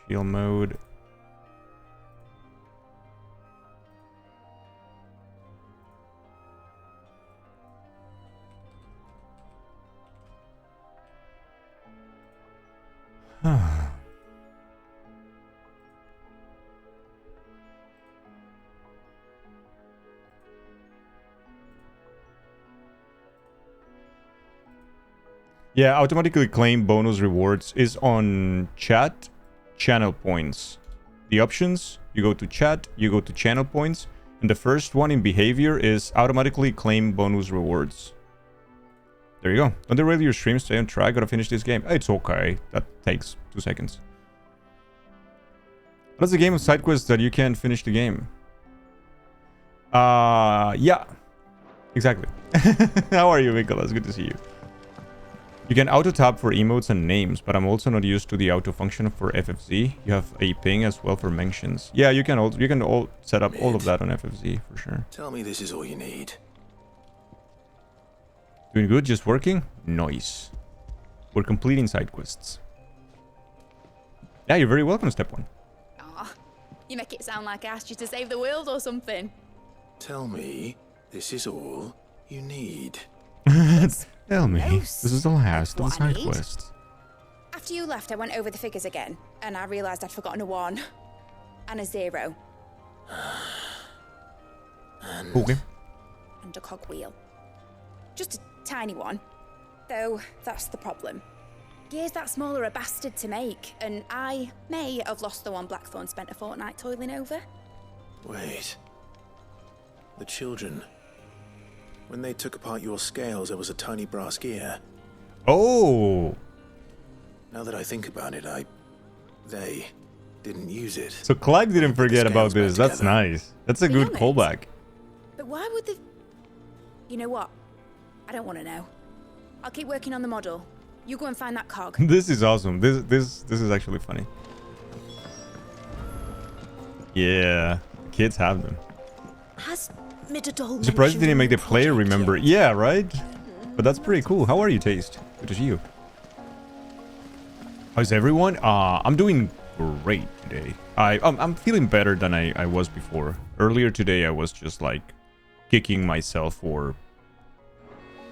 Shield mode. Yeah, automatically claim bonus rewards is on chat, channel points. The options, you go to chat, you go to channel points, and the first one in behavior is automatically claim bonus rewards. There you go. Don't derail your stream, stay on track, gotta finish this game. It's okay, that takes 2 seconds. What's the game of side quests that you can't finish the game? Yeah. Exactly. How are you, Nicholas? Good to see you. You can auto-tab for emotes and names, but I'm also not used to the auto function for FFZ. You have a ping as well for mentions. Yeah, you can all set up all of that on FFZ for sure. Tell me this is all you need. Doing good, just working? Nice. We're completing side quests. Yeah, you're very welcome, Step 1. Aw, you make it sound like I asked you to save the world or something. Tell me this is all you need. Tell me, No, this is the last of the what I side need. quests. After you left, I went over the figures again, and I realised I'd forgotten a 1 and a 0 Okay. and a cogwheel. Just a tiny one, though that's the problem. Gears that small are a bastard to make, and I may have lost the one Blackthorn spent a fortnight toiling over. Wait. The children. When they took apart your scales, there was a tiny brass gear. Oh, Now that I think about it, they didn't use it. so Clive didn't Put the forget about scales back this. That's together. nice. That's a Be good honest. callback. But why would they... You know what? I don't want to know. I'll keep working on the model. You go and find that cog. This is awesome. This is actually funny. Yeah, kids have them. Has Midadol Surprised mentioned they didn't make the the player project remember. yet? Yeah, right? But that's pretty cool. How are you, Taste? Good to see you. How's everyone? I'm doing great today. I'm feeling better than I was before. Earlier today, I was just like kicking myself for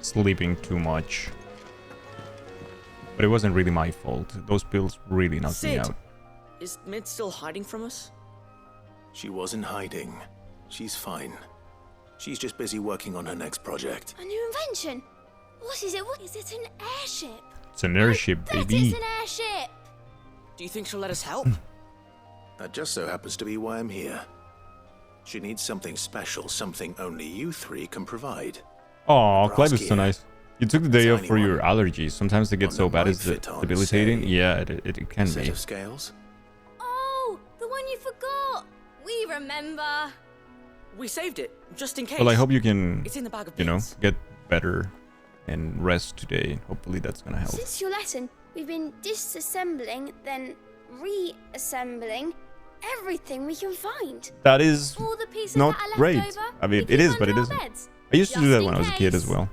sleeping too much. But it wasn't really my fault. Those pills really knocked me Sid, out. is Mid still hiding from us? She wasn't hiding. She's fine. She's just busy working on her next project. A new invention. What is it? What is it? An airship? It's an airship, That is baby. an airship. Do you think she'll let us help? That just so happens to be why I'm here. She needs something special, something only you three can provide. Aw, Clive is so Gear. nice. You took the day off Tiny for your one. allergies. Sometimes they get One so that bad might it's fit on, debilitating. say, Yeah, it can Set be. of scales? Oh, the one you forgot. We remember. We saved it, just in case. Well, I hope you can, It's in the bag of you know, beans. get better and rest today. Hopefully that's gonna help. Since your lesson, we've been disassembling, then reassembling everything we can find. That is All the pieces not that are left great. over. I mean, we it keep is, but under it our isn't. beds. I used to do Just that in when I was a kid as case. well.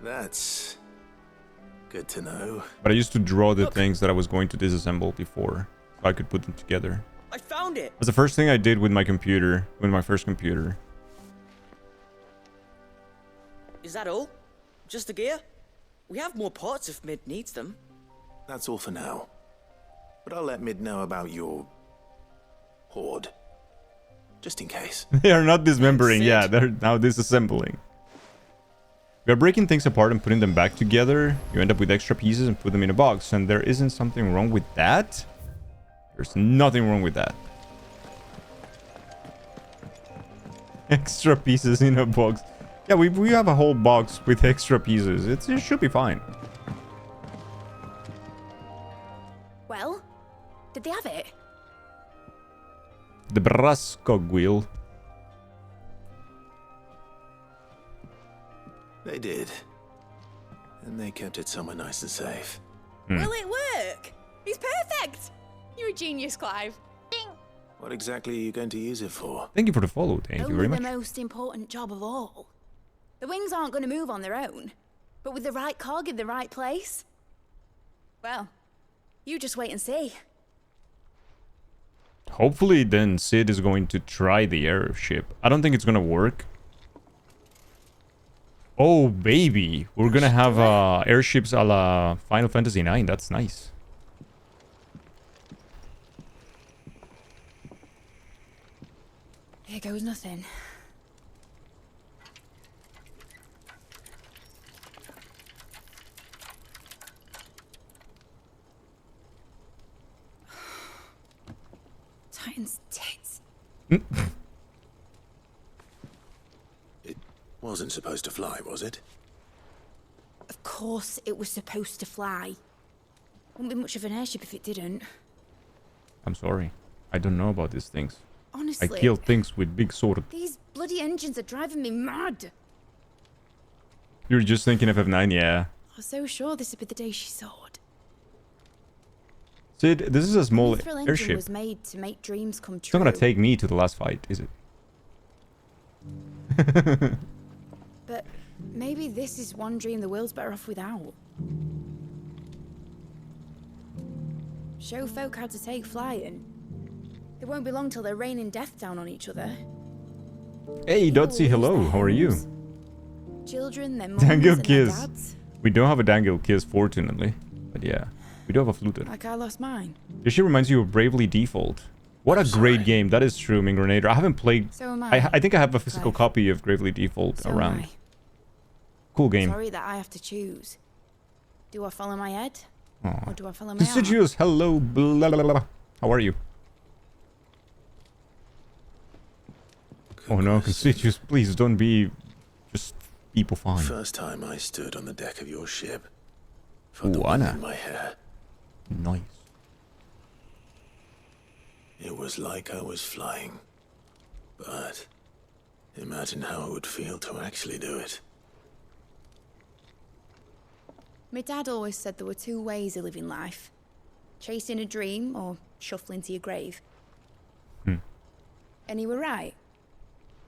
That's good to know. But I used to draw the Look. things that I was going to disassemble before, so I could put them together. I found it. That's the first thing I did with my computer, with my first computer. Is that all? Just the gear? We have more parts if Mid needs them. That's all for now. But I'll let Mid know about your hoard. Just in case. They are not dismembering, Sid. yeah, they're now disassembling. We are breaking things apart and putting them back together. You end up with extra pieces and put them in a box, and there isn't something wrong with that? There's nothing wrong with that. Extra pieces in a box. Yeah, we have a whole box with extra pieces. It should be fine. Well, did they have it? The brass cogwheel. They did. And they kept it somewhere nice and safe. Will it work? He's perfect. You're a genius, Clive. What exactly are you going to use it for? Thank you for the follow. Thank you Only very the much. most important job of all. The wings aren't going to move on their own, but with the right cog in the right place, well, you just wait and see. Hopefully then Sid is going to try the airship. I don't think it's gonna work. Oh baby, we're gonna have airships a la Final Fantasy IX. That's nice. Here goes nothing. Titan's tits. It wasn't supposed to fly, was it? Of course it was supposed to fly. Wouldn't be much of an airship if it didn't. I'm sorry. I don't know about these things. I Honestly, kill things with big sword. these bloody engines are driving me mad. You're just thinking FF9, yeah. I was so sure this would be the day she soared. Sid, this is a small The Mithril engine airship. was made to make dreams come It's true. not gonna take me to the last fight, is it? But maybe this is one dream the world's better off without. Show folk how to take flying. It won't be long till they're raining death down on each other. Hey, People Dotsie, will lose hello. their How are you? homes. Children, their mums Thank you, and their kiss. dads. We don't have a Dangle Kiss, fortunately. But yeah, we do have a Fluted. Like I lost mine. This shit reminds you of Bravely Default. What a great game. That is true, Mingrenator. I haven't played... So am I. I think I have a physical copy of Bravely Default So around. am I. Cool game. Sorry that I have to choose. Do I follow my head? Aw. Or do I follow my heart? Constituous, hello, blah, blah, blah, blah. How are you? Oh no, Constituous, please don't be just people fine. First time I stood on the deck of your ship, Ooh, felt the wind Anna. in my hair. Nice. It was like I was flying. But imagine how it would feel to actually do it. My dad always said there were two ways of living life. Chasing a dream or shuffling to your grave. And he were right.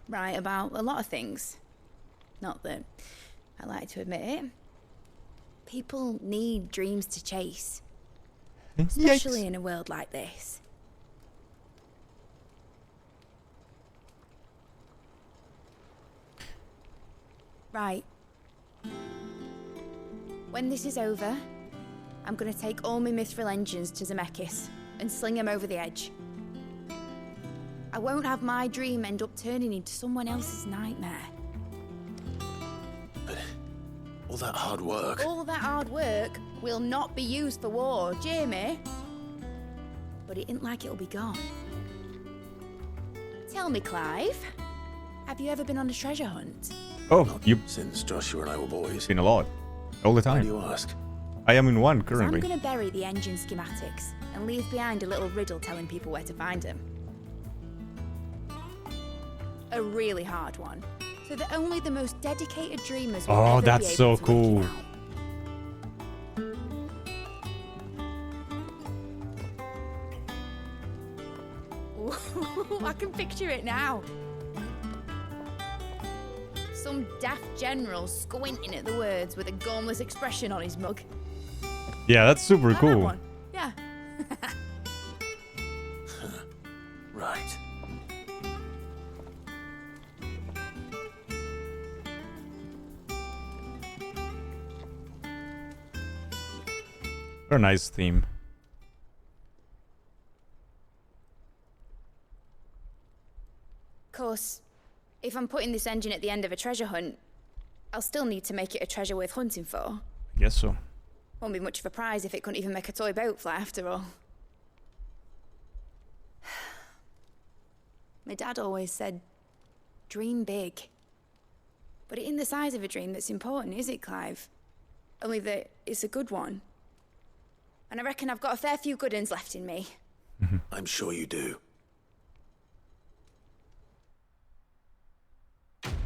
Right about a lot of things. Not that I like to admit it. People need dreams to chase. Especially in a world like this. Right. When this is over, I'm gonna take all my mithril engines to Zemeckis and sling them over the edge. I won't have my dream end up turning into someone else's nightmare. But all that hard work... All that hard work will not be used for war, Jamie. But it ain't like it'll be gone. Tell me, Clive, have you ever been on a treasure hunt? Oh, you... Since Joshua and I were boys. Been a lot. All the Why time. do you ask? I am in one 'Cause currently. I'm gonna bury the engine schematics and leave behind a little riddle telling people where to find them. A really hard one, so that only the most dedicated dreamers will Oh, ever that's be so able to cool. work it out. I can picture it now. Some daft general squinting at the words with a gormless expression on his mug. Yeah, that's super Like that cool. one. Yeah. Right. What a nice theme. Of course, if I'm putting this engine at the end of a treasure hunt, I'll still need to make it a treasure worth hunting for. I guess so. Won't be much of a prize if it couldn't even make a toy boat fly after all. My dad always said, dream big. But it ain't the size of a dream that's important, is it, Clive? Only that it's a good one. And I reckon I've got a fair few good uns left in me. I'm sure you do.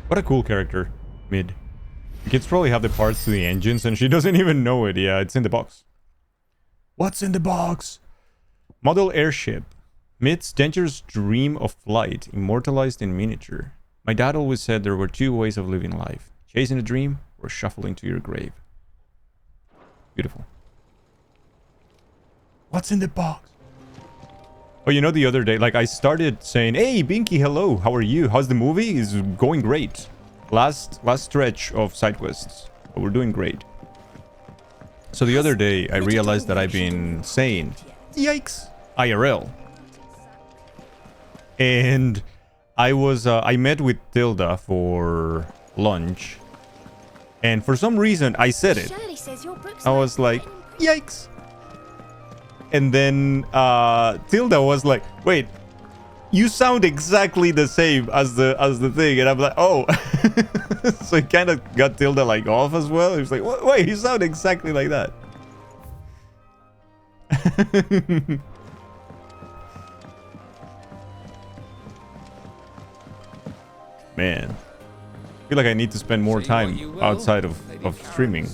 What a cool character, Mid. The kids probably have the parts to the engines and she doesn't even know it. Yeah, it's in the box. What's in the box? Model airship. Mid's dangerous dream of flight, immortalized in miniature. My dad always said there were two ways of living life. Chasing a dream or shuffling to your grave. Beautiful. What's in the box? Oh, you know, the other day, like, I started saying, hey, Binky, hello, how are you? How's the movie? It's going great. Last stretch of side quests. But we're doing great. So the other day, I realized that I've been saying, yikes, IRL. And I was, I met with Tilda for lunch. And for some reason, I said it. I was like, yikes. And then Tilda was like, wait, you sound exactly the same as the thing. And I'm like, oh. So it kind of got Tilda like off as well. He was like, wait, you sound exactly like that. Man. I feel like I need to spend more time outside of streaming.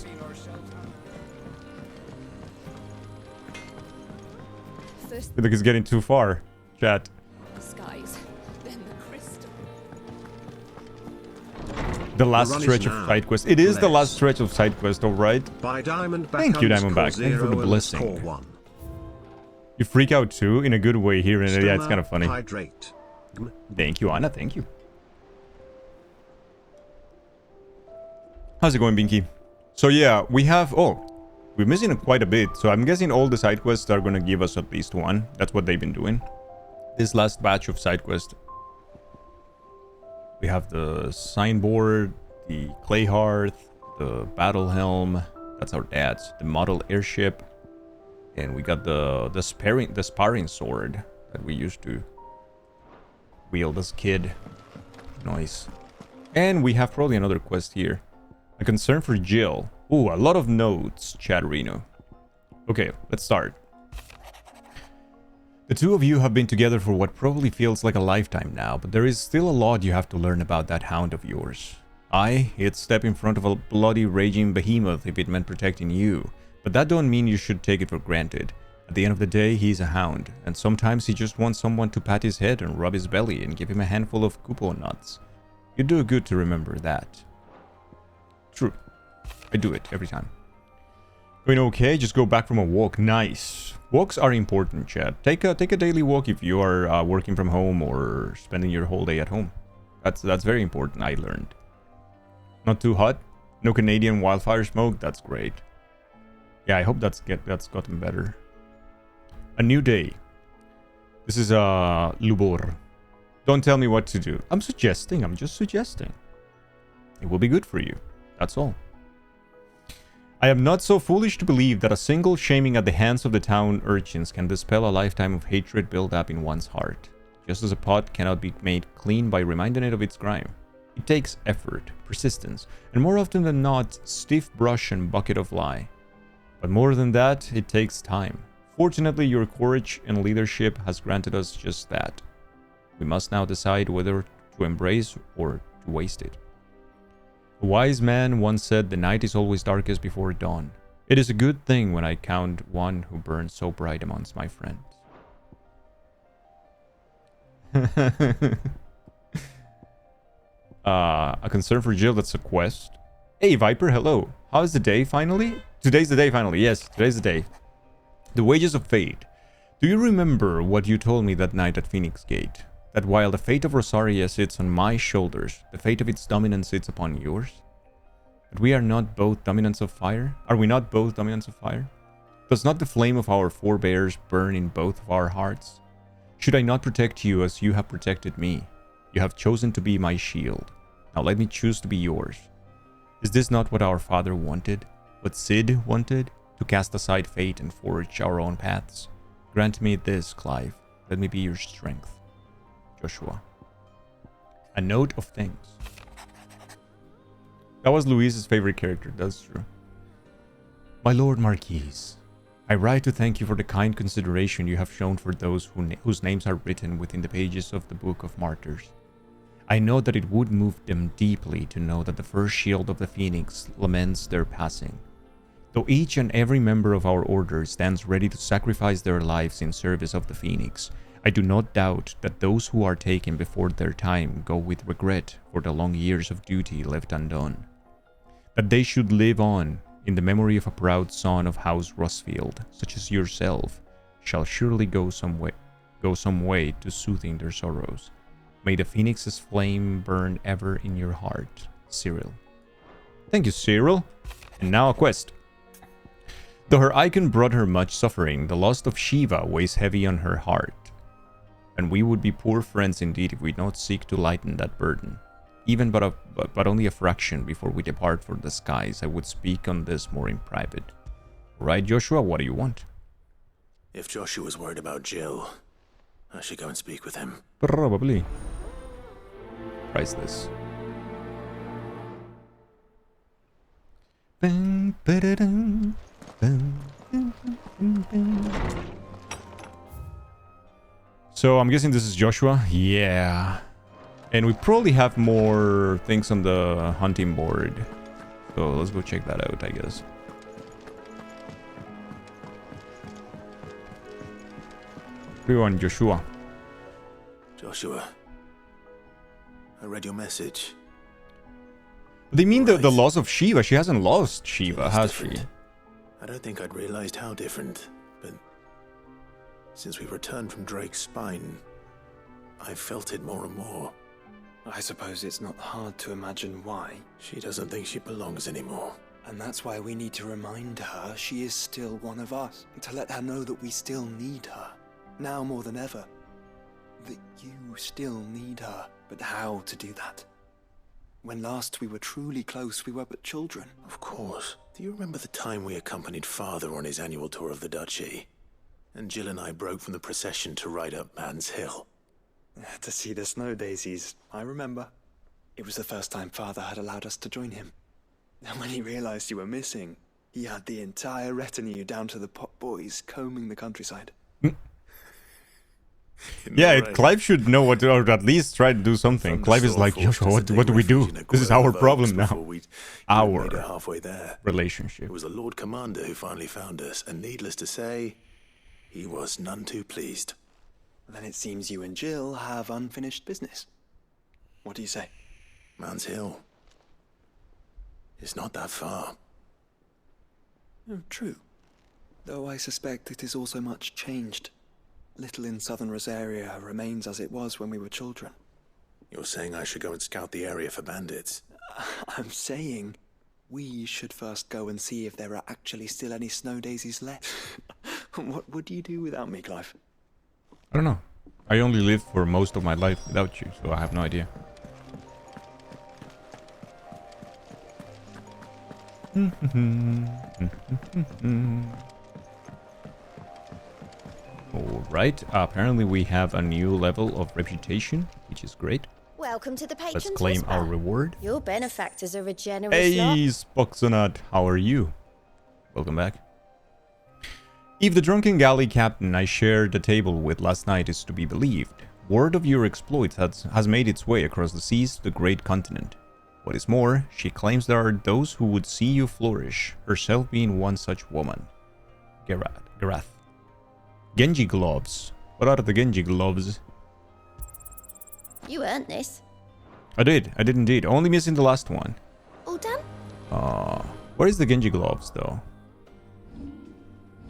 I feel like it's getting too far, chat. Skies, then the crystal. The last stretch of side quest. It is the last stretch of side quest, alright? Thank you, Diamondback. Thank you for the blessing. You freak out too, in a good way here, and yeah, it's kind of funny. Thank you, Anna. Thank you. How's it going, Binky? So yeah, we have... Oh, we're missing quite a bit. So I'm guessing all the side quests are going to give us at least one. That's what they've been doing. This last batch of side quests. We have the signboard, the clay hearth, the battle helm. That's our dad's. The model airship. And we got the sparring sword that we used to wield as a kid. Nice. And we have probably another quest here. A concern for Jill. Ooh, a lot of notes, Chatterino. Okay, let's start. The two of you have been together for what probably feels like a lifetime now, but there is still a lot you have to learn about that hound of yours. He'd step in front of a bloody raging behemoth if it meant protecting you, but that don't mean you should take it for granted. At the end of the day, he's a hound, and sometimes he just wants someone to pat his head and rub his belly and give him a handful of coupon nuts. You do good to remember that. True. I do it every time. Going okay, just go back from a walk. Nice. Walks are important, Chad. Take a daily walk if you are working from home or spending your whole day at home. That's very important, I learned. Not too hot. No Canadian wildfire smoke. That's great. Yeah, I hope that's gotten better. A new day. This is Lubor. Don't tell me what to do. I'm just suggesting. It will be good for you. That's all. I am not so foolish to believe that a single shaming at the hands of the town urchins can dispel a lifetime of hatred built up in one's heart. Just as a pot cannot be made clean by reminding it of its crime. It takes effort, persistence, and more often than not, stiff brush and bucket of lye. But more than that, it takes time. Fortunately, your courage and leadership has granted us just that. We must now decide whether to embrace or to waste it. A wise man once said the night is always darkest before dawn. It is a good thing when I count one who burns so bright amongst my friends. A concern for Jill, that's a quest. Hey Viper, hello. How's the day finally? Today's the day finally. Yes, today's the day. The wages of fate. Do you remember what you told me that night at Phoenix Gate? That while the fate of Rosaria sits on my shoulders, the fate of its dominance sits upon yours? That we are not both dominants of fire? Are we not both dominants of fire? Does not the flame of our forebears burn in both of our hearts? Should I not protect you as you have protected me? You have chosen to be my shield. Now let me choose to be yours. Is this not what our father wanted? What Sid wanted? To cast aside fate and forge our own paths? Grant me this, Clive. Let me be your strength. Joshua. A note of thanks. That was Louise's favorite character, that's true. My Lord Marquise, I write to thank you for the kind consideration you have shown for those whose names are written within the pages of the Book of Martyrs. I know that it would move them deeply to know that the first shield of the Phoenix laments their passing. Though each and every member of our order stands ready to sacrifice their lives in service of the Phoenix, I do not doubt that those who are taken before their time go with regret for the long years of duty left undone. That they should live on in the memory of a proud son of House Rusfield, such as yourself, shall surely go some way to soothing their sorrows. May the Phoenix's flame burn ever in your heart, Cyril. Thank you, Cyril. And now a quest. Though her icon brought her much suffering, the loss of Shiva weighs heavy on her heart. And we would be poor friends indeed if we not seek to lighten that burden. Even but only a fraction before we depart for the skies, I would speak on this more in private. Right, Joshua, what do you want? If Joshua's worried about Jill, I should go and speak with him. Probably. Priceless. So I'm guessing this is Joshua. Yeah. And we probably have more things on the hunting board. So let's go check that out, I guess. Everyone, Joshua. Joshua, I read your message. They mean the loss of Shiva. She hasn't lost Shiva, has she? I don't think I'd realized how different, but since we returned from Drake's spine, I've felt it more and more. I suppose it's not hard to imagine why. She doesn't think she belongs anymore. And that's why we need to remind her she is still one of us. To let her know that we still need her. Now more than ever. That you still need her. But how to do that? When last we were truly close, we were but children. Of course. Do you remember the time we accompanied Father on his annual tour of the Duchy? And Jill and I broke from the procession to ride up Man's Hill. To see the snow daisies, I remember. It was the first time Father had allowed us to join him. And when he realized you were missing, he had the entire retinue down to the pot boys combing the countryside. Yeah, Clive should know what to, or at least try to do something. Clive is like, Joshua, what do we do? This is our problem now. Our halfway there. Relationship. It was the Lord Commander who finally found us, and needless to say, he was none too pleased. Then it seems you and Jill have unfinished business. What do you say? Man's Hill. It's not that far. Oh, true. Though I suspect it is also much changed. Little in southern Rosaria remains as it was when we were children. You're saying I should go and scout the area for bandits? I'm saying we should first go and see if there are actually still any snow daisies left. What would you do without me, Clive? I don't know. I only lived for most of my life without you, so I have no idea. Alright, apparently we have a new level of reputation, which is great. Welcome to the Patrons Let's claim Whisper. our reward. Your benefactors are a generous lot. Hey, Spoxonut, how are you? Welcome back. If the drunken galley captain I shared the table with last night is to be believed, word of your exploits has made its way across the seas to the great continent. What is more, she claims there are those who would see you flourish, herself being one such woman. Garath. Genji gloves. What are the Genji gloves? You earned this. I did indeed. Only missing the last one. All done? Where is the Genji gloves though?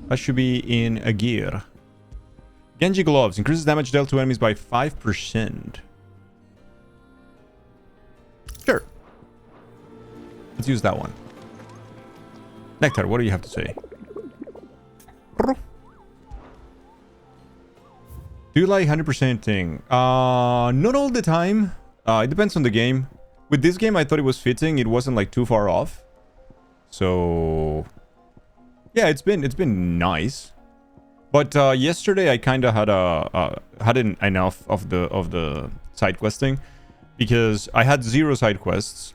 That should be in a gear. Genji gloves increases damage dealt to enemies by 5%. Sure. Let's use that one. Nectar, what do you have to say? Do you like 100%ing? Not all the time. It depends on the game. With this game, I thought it was fitting. It wasn't like too far off. So yeah, it's been nice. But yesterday I kind of had enough of the side questing because I had 0 side quests.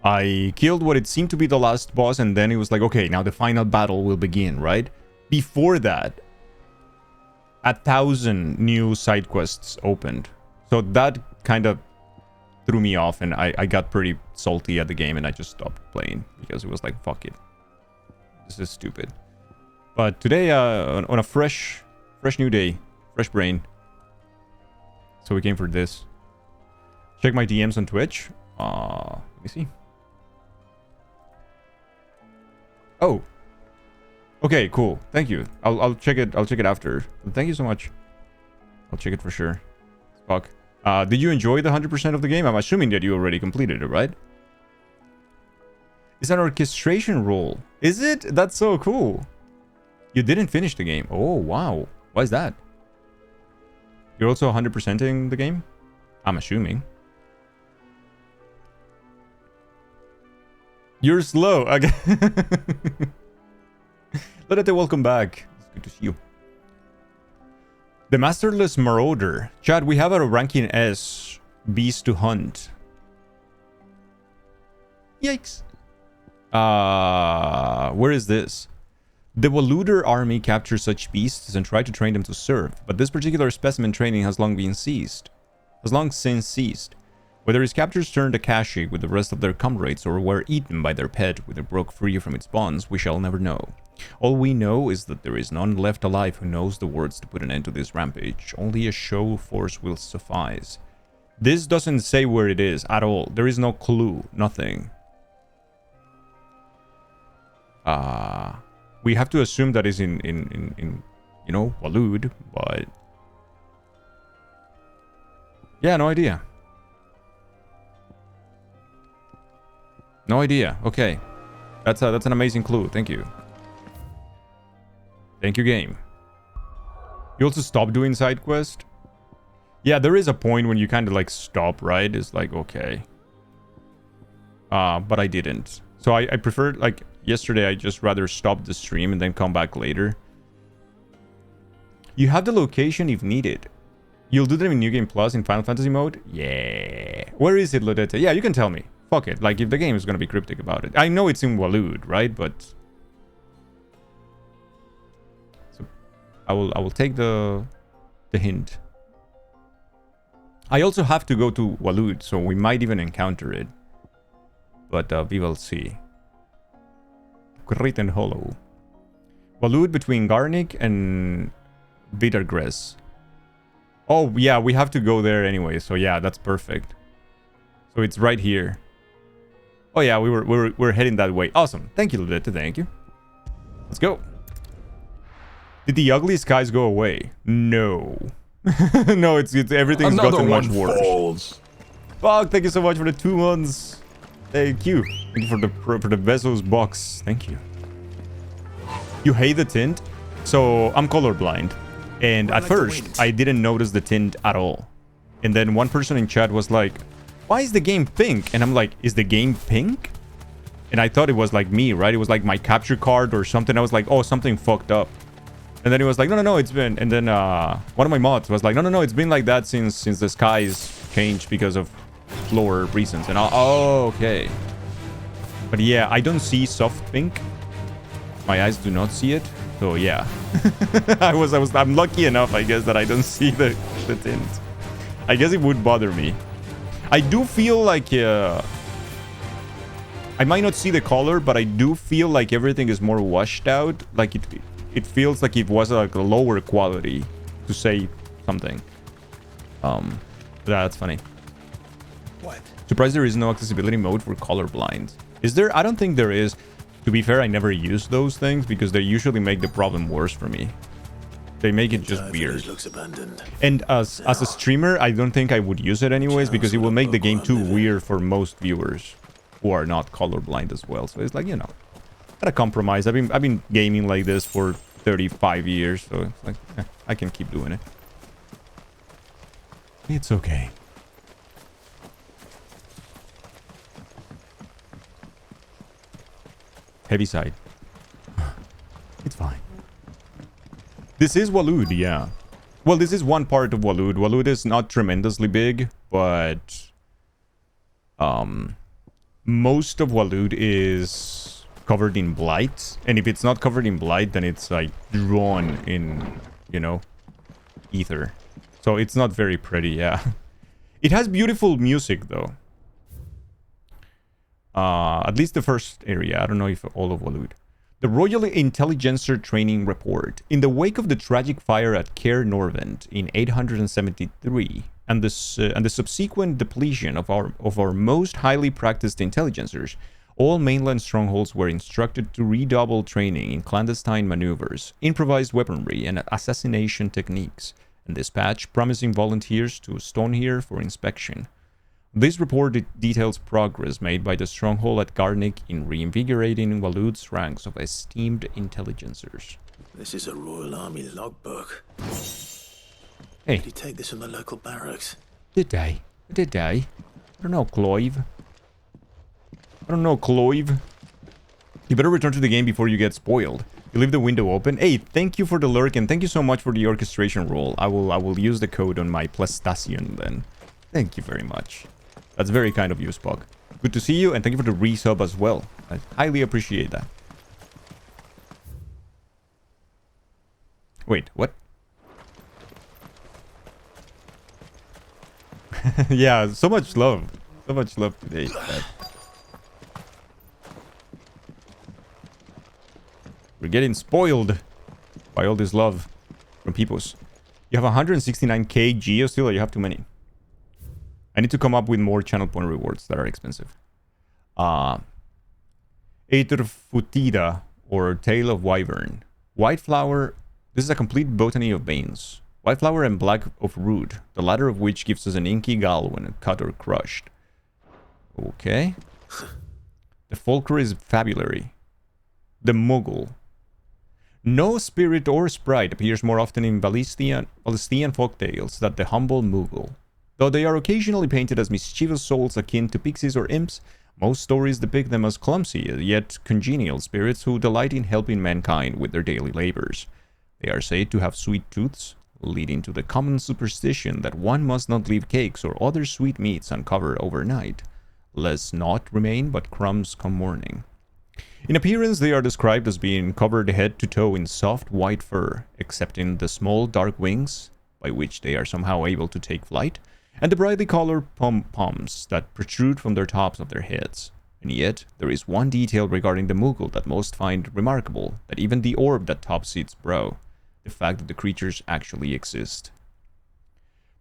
I killed what it seemed to be the last boss, and then it was like, okay, now the final battle will begin, right? Before that, 1,000 new side quests opened. So that kind of threw me off, and I got pretty salty at the game, and I just stopped playing because it was like, fuck it. This is stupid. But today, on a fresh new day, fresh brain. So we came for this. Check my DMs on Twitch. Let me see. Oh. Okay, cool. Thank you. I'll check it. I'll check it after. Thank you so much. I'll check it for sure. Fuck. Did you enjoy the 100% of the game? I'm assuming that you already completed it, right? It's an orchestration role. Is it? That's so cool. You didn't finish the game. Oh, wow. Why is that? You're also 100%ing the game? I'm assuming. You're slow. Okay. Let it welcome back. It's good to see you. The Masterless Marauder. Chad, we have a ranking S beast to hunt. Yikes. Where is this? The Waluder army captures such beasts and try to train them to serve, but this particular specimen training has long since ceased. Whether his captors turned Akashi with the rest of their comrades or were eaten by their pet when it broke free from its bonds, we shall never know. All we know is that there is none left alive who knows the words to put an end to this rampage. Only a show force will suffice. This doesn't say where it is at all. There is no clue. Nothing. We have to assume that is in you know, Walud, but yeah, no idea. No idea. Okay. That's an amazing clue. Thank you. Thank you, game. You also stop doing side quest? Yeah, there is a point when you kind of like stop, right? It's like, okay. But I didn't. So I preferred, like, yesterday I just rather stop the stream and then come back later. You have the location if needed. You'll do them in New Game Plus in Final Fantasy mode? Yeah. Where is it, Lodete? Yeah, you can tell me. Fuck it. Like, if the game is gonna be cryptic about it. I know it's in Waloed, right? But... so I will take the hint. I also have to go to Waloed, so we might even encounter it. But we will see. Great and Hollow. Waloed between Garnick and Bittergress. Oh, yeah, we have to go there anyway. So yeah, that's perfect. So it's right here. Oh yeah, we're heading that way. Awesome. Thank you, Ludette. Thank you. Let's go. Did the ugly skies go away? No. No, it's everything's gotten much worse. Falls. Fuck, thank you so much for the 2 months. Thank you. Thank you for the Bezos box. Thank you. You hate the tint? So I'm colorblind. And at first, I didn't notice the tint at all. And then one person in chat was like, why is the game pink? And I'm like, is the game pink? And I thought it was like me, right? It was like my capture card or something. I was like, oh, something fucked up. And then he was like, no, it's been... And then one of my mods was like, no, it's been like that since the skies changed because of floor reasons. And oh, okay. But yeah, I don't see soft pink. My eyes do not see it. So yeah. I'm lucky enough, I guess, that I don't see the tint. I guess it would bother me. I do feel like... I might not see the color, but I do feel like everything is more washed out. Like it feels like it was like a lower quality, to say something. That's funny. What? Surprised there is no accessibility mode for colorblind. Is there? I don't think there is. To be fair, I never use those things because they usually make the problem worse for me. They make it just weird. Looks abandoned. And as a streamer, I don't think I would use it anyways because it will make the game too weird for most viewers who are not colorblind as well. So it's like, you know, gotta compromise. I've been gaming like this for 35 years, so it's like I can keep doing it. It's okay. Heavy side. It's fine. This is Waloed, yeah. Well, this is one part of Waloed. Waloed is not tremendously big, but most of Waloed is covered in blight. And if it's not covered in blight, then it's like drawn in, you know, ether. So it's not very pretty, yeah. It has beautiful music, though. At least the first area. I don't know if all of Waloed. The Royal Intelligencer Training Report. In the wake of the tragic fire at Caer Norvent in 873 and the subsequent depletion of our most highly practiced intelligencers, all mainland strongholds were instructed to redouble training in clandestine maneuvers, improvised weaponry, and assassination techniques, and dispatch promising volunteers to Stonehere for inspection. This report details progress made by the stronghold at Garnick in reinvigorating Waloed's ranks of esteemed intelligencers. This is a Royal Army logbook. Hey. Did he take this from the local barracks? Did they? Did they? I don't know, Cloyve. I don't know, Cloyve. You better return to the game before you get spoiled. You leave the window open. Hey, thank you for the lurk and thank you so much for the orchestration role. I will use the code on my Plestation then. Thank you very much. That's very kind of you, Spock. Good to see you, and thank you for the resub as well. I highly appreciate that. Wait, what? Yeah, so much love. So much love today. We're getting spoiled by all this love from peoples. You have 169k Geo still, or you have too many? I need to come up with more channel point rewards that are expensive. Aetherfutida, or Tail of Wyvern. White flower. This is a complete botany of veins. White flower and black of root, the latter of which gives us an inky gall when cut or crushed. Okay. The fulcrum is fabulary. The Moogle. No spirit or sprite appears more often in Palestinian folktales than the humble Moogle. Though they are occasionally painted as mischievous souls akin to pixies or imps, most stories depict them as clumsy yet congenial spirits who delight in helping mankind with their daily labors. They are said to have sweet tooths, leading to the common superstition that one must not leave cakes or other sweet meats uncovered overnight, lest naught remain but crumbs come morning. In appearance, they are described as being covered head to toe in soft white fur, excepting the small dark wings, by which they are somehow able to take flight, and the brightly colored pom-poms that protrude from the tops of their heads. And yet, there is one detail regarding the Moogle that most find remarkable, that even the orb that tops its brow, the fact that the creatures actually exist.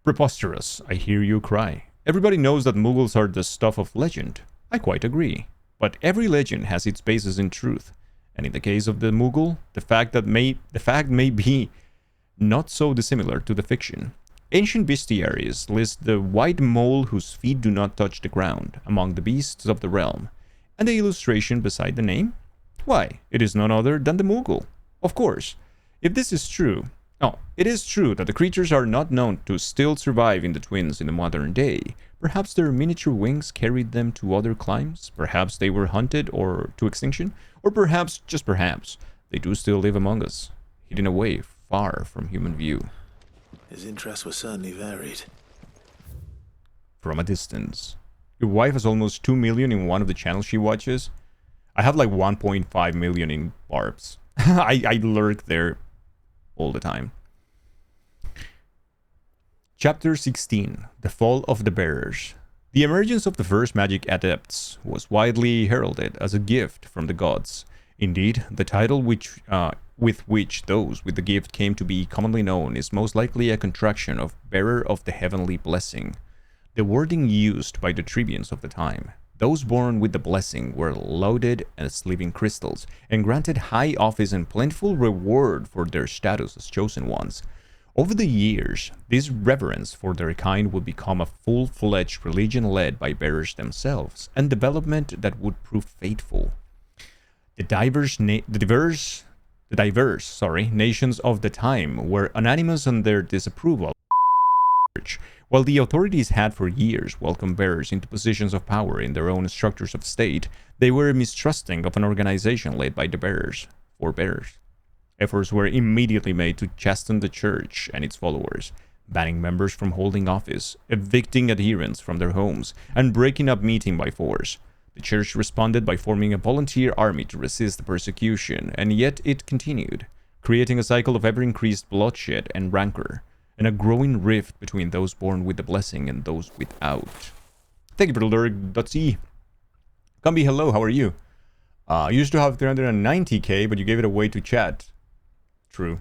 Preposterous, I hear you cry. Everybody knows that Moogles are the stuff of legend. I quite agree. But every legend has its basis in truth, and in the case of the Moogle, the fact may be not so dissimilar to the fiction. Ancient bestiaries list the white mole whose feet do not touch the ground among the beasts of the realm, and the illustration beside the name? Why, it is none other than the Moogle. Of course, if this is true, it is true that the creatures are not known to still survive in the Twins in the modern day. Perhaps their miniature wings carried them to other climes, perhaps they were hunted or to extinction, or perhaps, just perhaps, they do still live among us, hidden away far from human view. His interests were certainly varied. From a distance. Your wife has almost 2 million in one of the channels she watches. I have like 1.5 million in Barb's. I lurk there all the time. Chapter 16. The Fall of the Bearers. The emergence of the first magic adepts was widely heralded as a gift from the gods. Indeed, the title with which those with the gift came to be commonly known is most likely a contraction of Bearer of the Heavenly Blessing, the wording used by the tribunes of the time. Those born with the blessing were lauded as living crystals and granted high office and plentiful reward for their status as chosen ones. Over the years, this reverence for their kind would become a full-fledged religion led by bearers themselves, and development that would prove faithful. The diverse nations of the time were unanimous in their disapproval of the church. While the authorities had for years welcomed bearers into positions of power in their own structures of state, they were mistrusting of an organization led by the bearers, for bearers. Efforts were immediately made to chasten the church and its followers, banning members from holding office, evicting adherents from their homes, and breaking up meeting by force. The church responded by forming a volunteer army to resist the persecution, and yet it continued, creating a cycle of ever-increased bloodshed and rancor, and a growing rift between those born with the blessing and those without. Thank you for Lurg.c. Gumby, hello, how are you? You used to have 390k, but you gave it away to chat. True.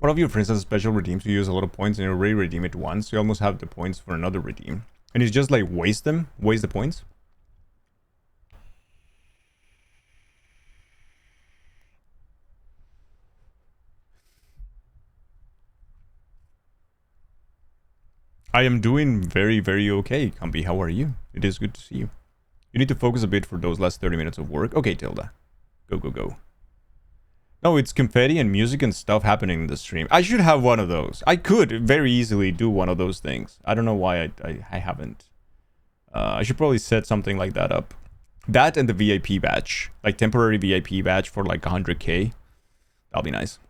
One of your friends has a special redeem, so you use a lot of points and you already redeem it once. You almost have the points for another redeem. And it's just like waste the points. I am doing very, very okay, Kambi. How are you? It is good to see you. You need to focus a bit for those last 30 minutes of work. Okay, Tilda. Go, go, go. No, it's confetti and music and stuff happening in the stream. I should have one of those. I could very easily do one of those things. I don't know why I haven't. I should probably set something like that up. That and the VIP badge. Like temporary VIP badge for like 100k. That'll be nice.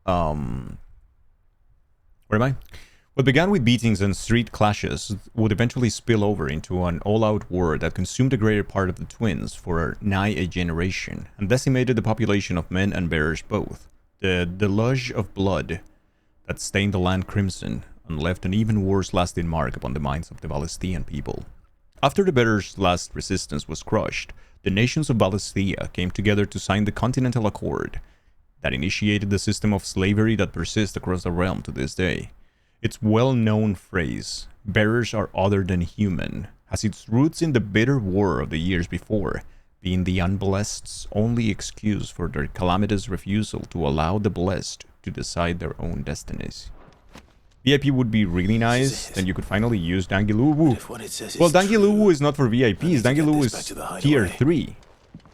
Where am I? What began with beatings and street clashes would eventually spill over into an all-out war that consumed a greater part of the Twins for nigh a generation, and decimated the population of men and bearers both. The deluge of blood that stained the land crimson and left an even worse lasting mark upon the minds of the Valestian people. After the bearers' last resistance was crushed, the nations of Valestia came together to sign the Continental Accord that initiated the system of slavery that persists across the realm to this day. Its well-known phrase, bearers are other than human, has its roots in the bitter war of the years before, being the unblessed's only excuse for their calamitous refusal to allow the blessed to decide their own destinies. VIP would be really nice. Then you could finally use Dangiluwu. If what it says Well, is true, Dangiluwu is not for VIPs. I need to get Dangiluwu this is back to the hideaway. tier 3.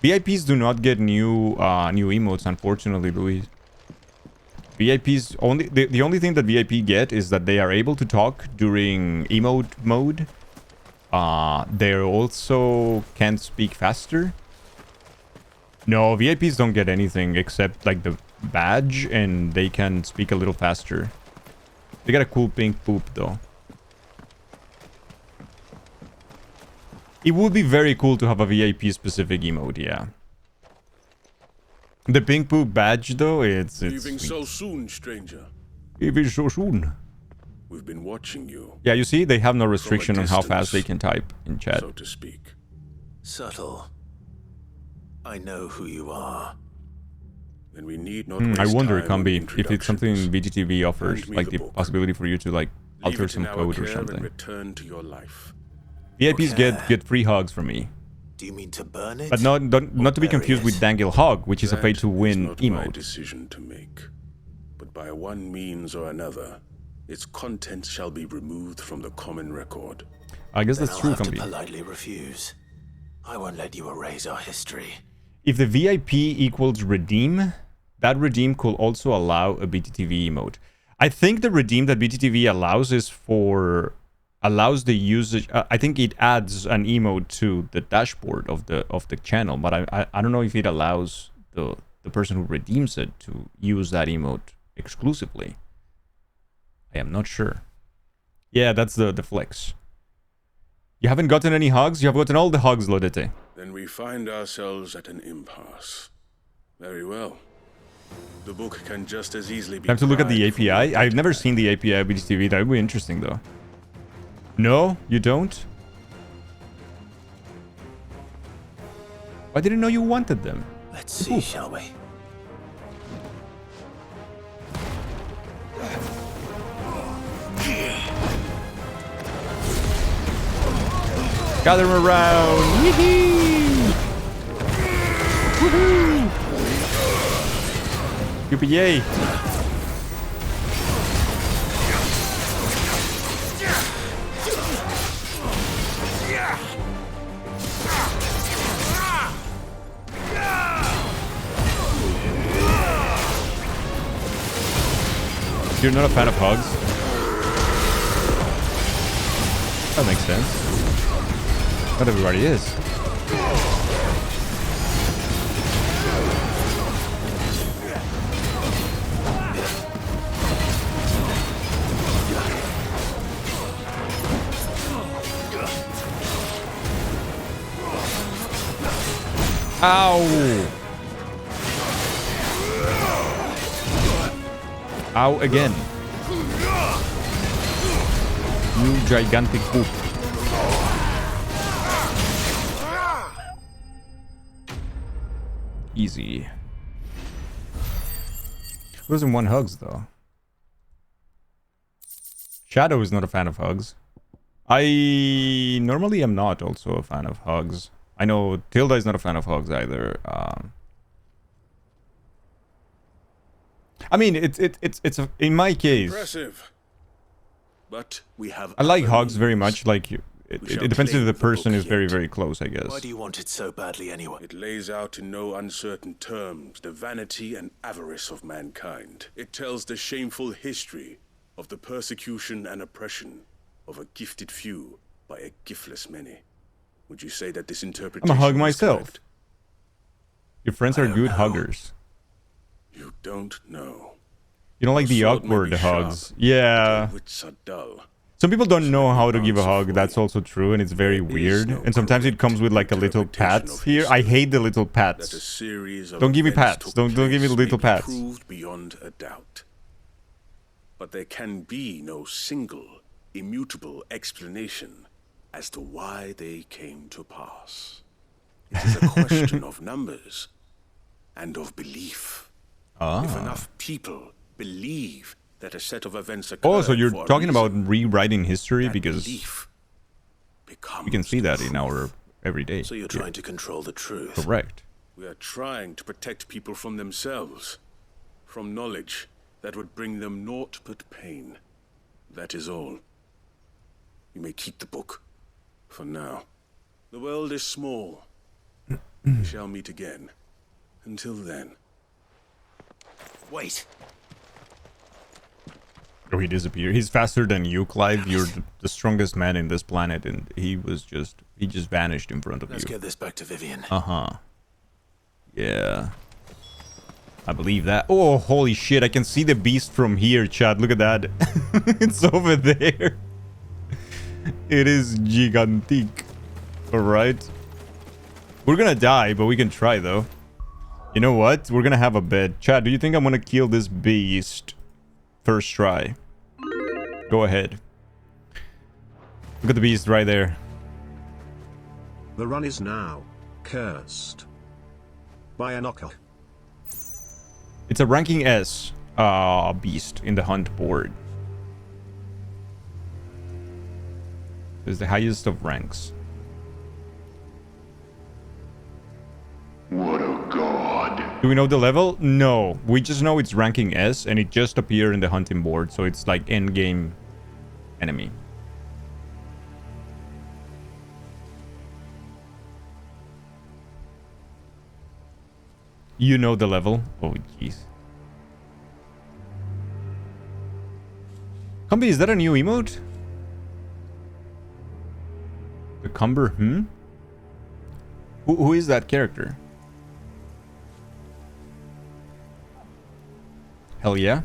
VIPs do not get new emotes, unfortunately, Louis. VIPs only the only thing that VIP get is that they are able to talk during emote mode. They also can speak faster. No, VIPs don't get anything except like the badge, and they can speak a little faster. They got a cool pink poop though. It would be very cool to have a VIP specific emote, yeah. The pink poop badge though, it's Leaving sweet. so soon, stranger. Leaving so soon. We've been watching you. Yeah, you see, they have no From a restriction on how fast they distance, can type in chat. so to speak. Subtle. I know who you are. Then we need not I waste wonder, time on Kambi, if it's something VGTV offers, Hand me like the the book. possibility for you to like Leave alter it some in our code or care and something. return to your life. VIPs Okay. get free hugs from me. Do you mean to burn it? But not to be bury confused it? with Dangil Hog, which is a That pay to is win not my emote. decision to make. But by one means or another, its content shall be removed from the common record. I guess Then that's I'll true, have to Kambi. politely refuse. I won't let you erase our history. If the VIP equals redeem, that redeem could also allow a BTTV emote. I think the redeem that BTTV allows is allows the usage. I think it adds an emote to the dashboard of the channel, but I don't know if it allows the person who redeems it to use that emote exclusively. I am not sure. Yeah, that's the flex. You haven't gotten any hugs? You have gotten all the hugs, Lodete. Then we find ourselves at an impasse. Very well. The book can just as easily be Time to look at the pried from API. the I've never internet. seen the API of BTTV. That would be interesting, though. No, you don't? I didn't know you wanted them. Let's see, shall we? Gather around. Yee-hee! Woohoo! UPA. You're not a fan of hugs? That makes sense. Not everybody is. Ow! Ow again. You gigantic poop. Easy. Who doesn't want hugs, though? Shadow is not a fan of hugs. I normally am not also a fan of hugs. I know Tilda is not a fan of hugs either. I mean, it's in my case. Impressive. But we have I like other hugs very means. much. Like it shall depends claim if the the person book is very yet. very close, I Why guess. do you want it so badly anyway? It lays out in no uncertain terms the vanity and avarice of mankind. It tells the shameful history of the persecution and oppression of a gifted few by a giftless many. Would you say that this interpretation I'm a hug is myself. correct? Your friends I are don't good know. huggers. You don't know. You don't like the Your sword may awkward be sharp, hugs. but Yeah. your wits are dull. Some people don't know how to Answer give a for hug. you. That's also true, and it's very There is weird. no And sometimes it correct comes with like a little interpretation pat of here. I history. hate the little That a pats. series of Don't give me events pats. took Don't give me place little may be pats. Proved beyond a doubt. But there can be no single, immutable explanation as to why they came to pass. It is a question of numbers and of belief. If enough people believe that a set of events occurred Oh, so you're for a talking about reason, rewriting history that because belief becomes we can see the that in truth. our everyday. So you're trying to control the truth. Correct. We are trying to protect people from themselves, from knowledge that would bring them naught but pain. That is all. You may keep the book. For now. The world is small. We shall meet again. Until then. Wait. Oh, he disappeared. He's faster than you, Clive. You're the strongest man in this planet, and he just vanished in front of Let's you. get this back to Vivian. Uh-huh. Yeah. I believe that. Oh, holy shit. I can see the beast from here, Chad. Look at that. It's over there. It is gigantic. Alright. We're gonna die, but we can try, though. You know what? We're gonna have a bet. Chad, do you think I'm gonna kill this beast first try? Go ahead. Look at the beast right there. The run is now cursed by a knocker. It's a ranking S beast in the hunt board. It's the highest of ranks. What a god. Do we know the level? No. We just know it's ranking S and it just appeared in the hunting board. So it's like end game enemy. You know the level. Oh, jeez. Cumby, is that a new emote? The Cumber, Who is that character? Hell yeah.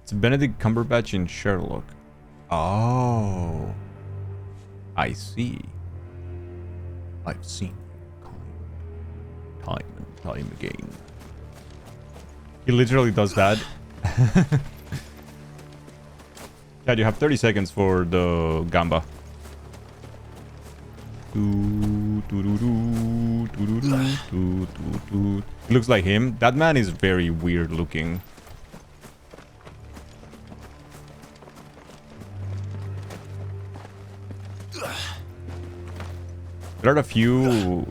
It's Benedict Cumberbatch in Sherlock. Oh. I see. I've seen time and time again. He literally does that. Chad, you have 30 seconds for the Gamba. It looks like him. That man is very weird looking. There are a few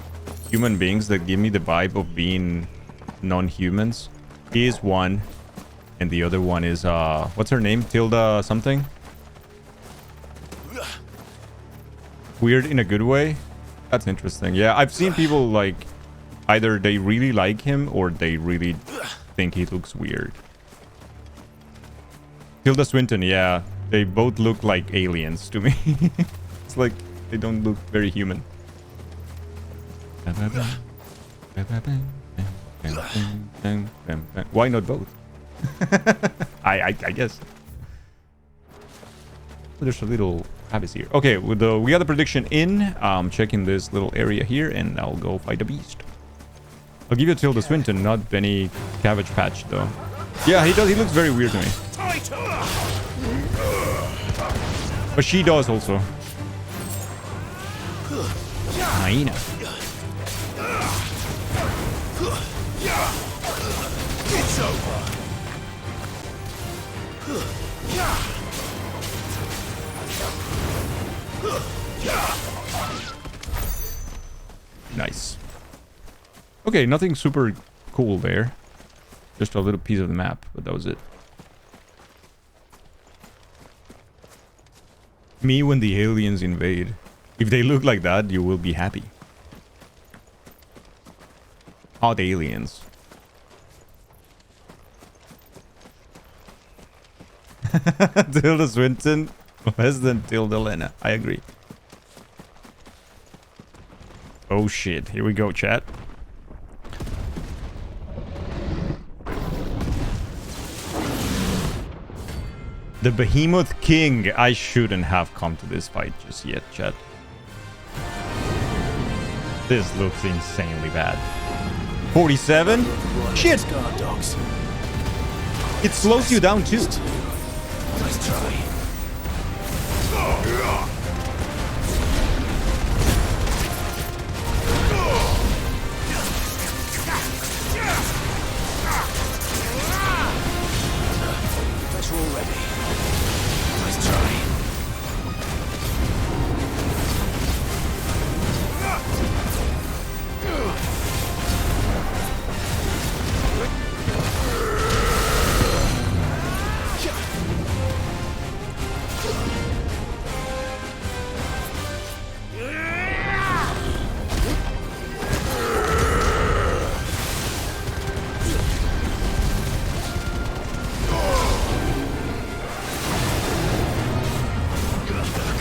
human beings that give me the vibe of being non-humans. He is one. And the other one is, what's her name? Tilda something? Weird in a good way? That's interesting. Yeah, I've seen people like, either they really like him or they really think he looks weird. Tilda Swinton, yeah. They both look like aliens to me. It's like, they don't look very human. Why not both? I guess. There's a little habits here. Okay, we got the prediction in. Checking this little area here, and I'll go fight the beast. I'll give you Tilda Swinton, not Benny Cabbage Patch, though. Yeah, he does. He looks very weird to me. But she does also. Hyena. It's over. Nice. Okay, nothing super cool there. Just a little piece of the map, but that was it. Me when the aliens invade. If they look like that, you will be happy. Hot aliens. Tilda Swinton less than Tilda Lena. I agree. Oh shit. Here we go, chat. The Behemoth King. I shouldn't have come to this fight just yet, chat. This looks insanely bad. 47? Shit! It slows you down too. Nice try. That's all ready. Nice try.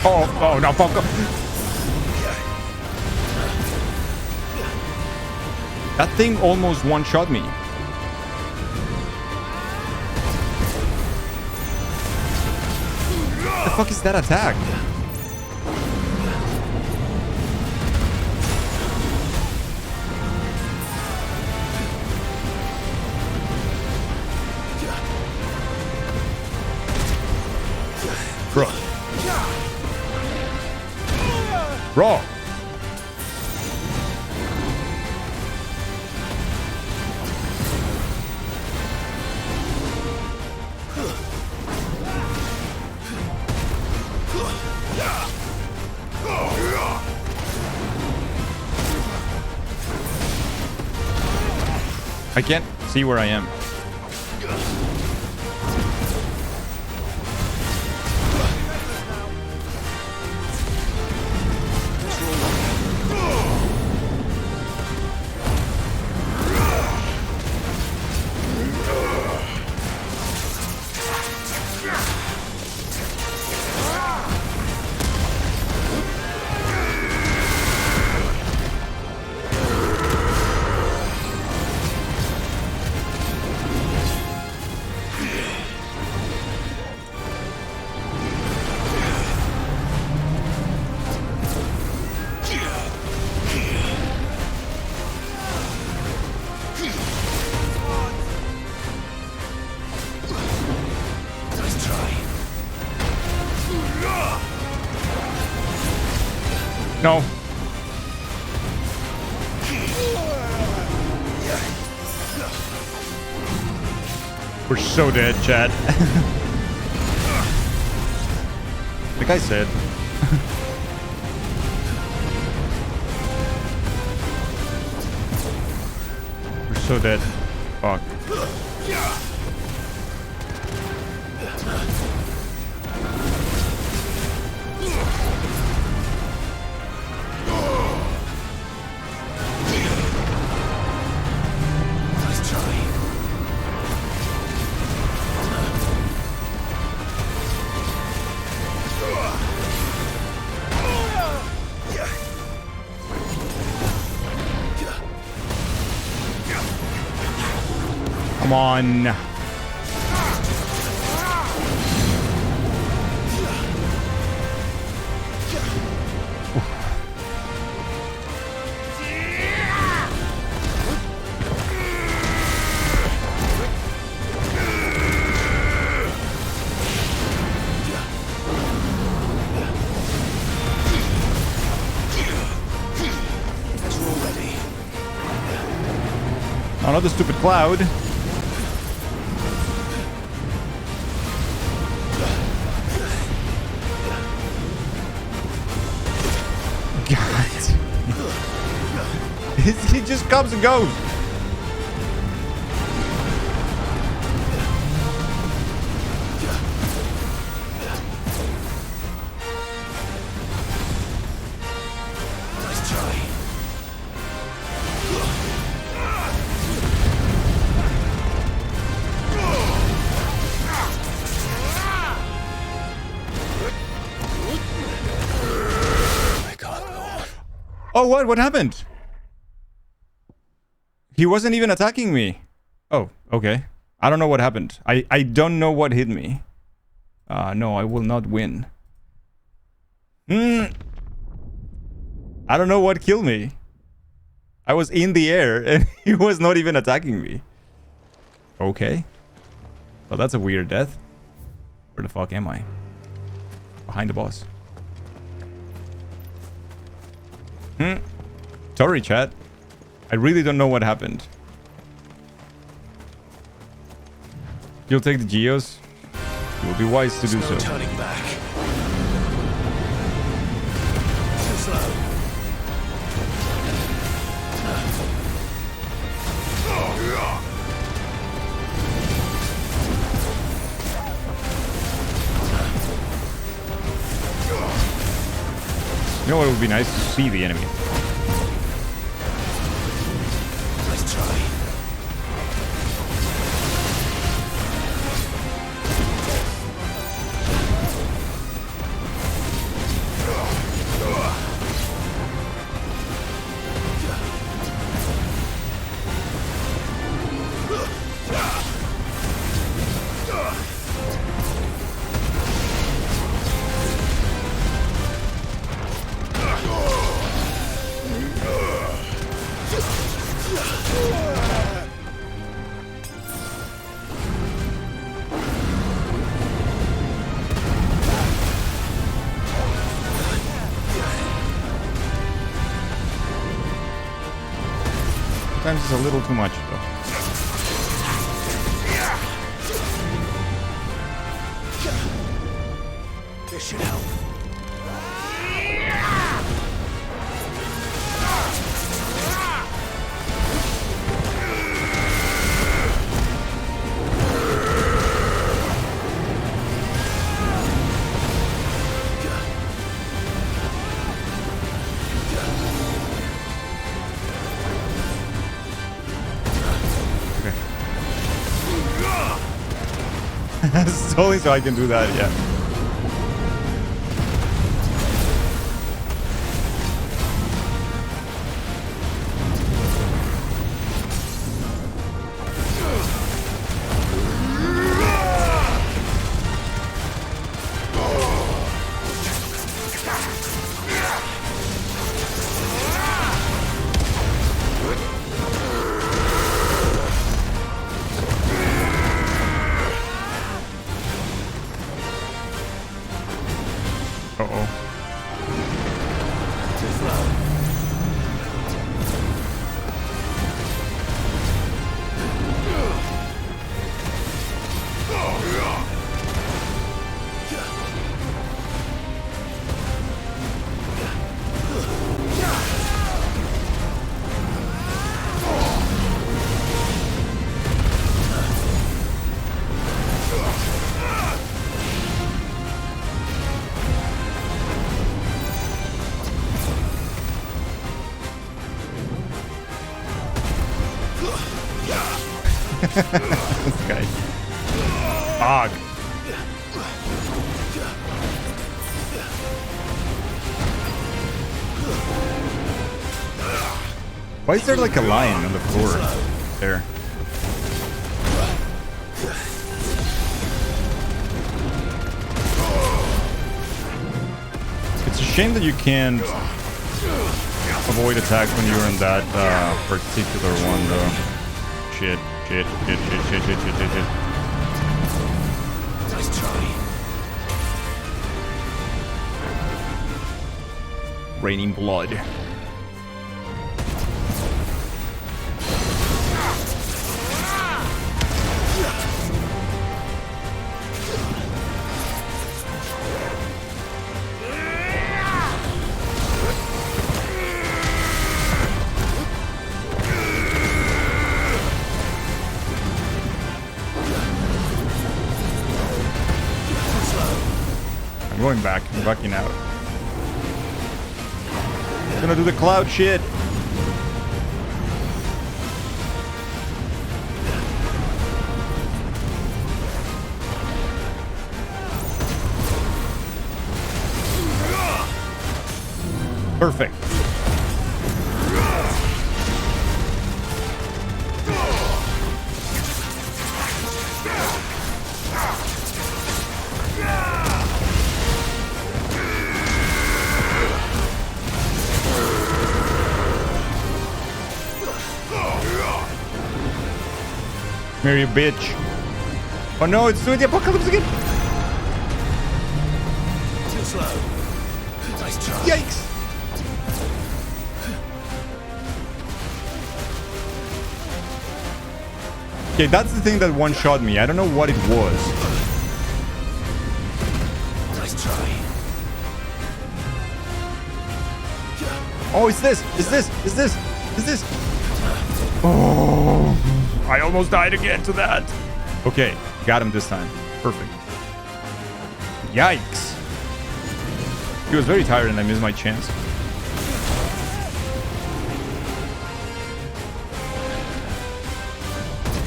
Oh, no, fuck. That thing almost one-shot me. What the fuck is that attack? Bro. Bro. I can't see where I am. No. We're so dead, chat. Like I said. We're so dead. Fuck. Come on. Another stupid cloud. God. He just comes and goes. Oh, what? What happened? He wasn't even attacking me. Oh, okay. I don't know what happened. I don't know what hit me. No, I will not win. I don't know what killed me. I was in the air and he was not even attacking me. Okay. Well, that's a weird death. Where the fuck am I? Behind the boss. Sorry, chat. I really don't know what happened. You'll take the Geos? You will be wise to do so. Turning back. Too slow. You know what would be nice to see the enemy. Let's try. sometimes it's a little too much, though. This should help. It's only so I can do that, yeah. This guy. Fuck. Why is there like a lion on the floor there? It's a shame that you can't avoid attacks when you're in that particular one, though. Shit. Nice try. Raining blood. I'm going back. I'm backing out. I'm gonna do the cloud shit. Perfect. Mary, you bitch. Oh no, it's doing the apocalypse again. Too slow. Nice try. Yikes. Okay, that's the thing that one-shot me. I don't know what it was. Nice try. Oh, it's this. It's this. It's this. It's this. Oh, I almost died again to that. Okay, got him this time. Perfect. Yikes. He was very tired and I missed my chance.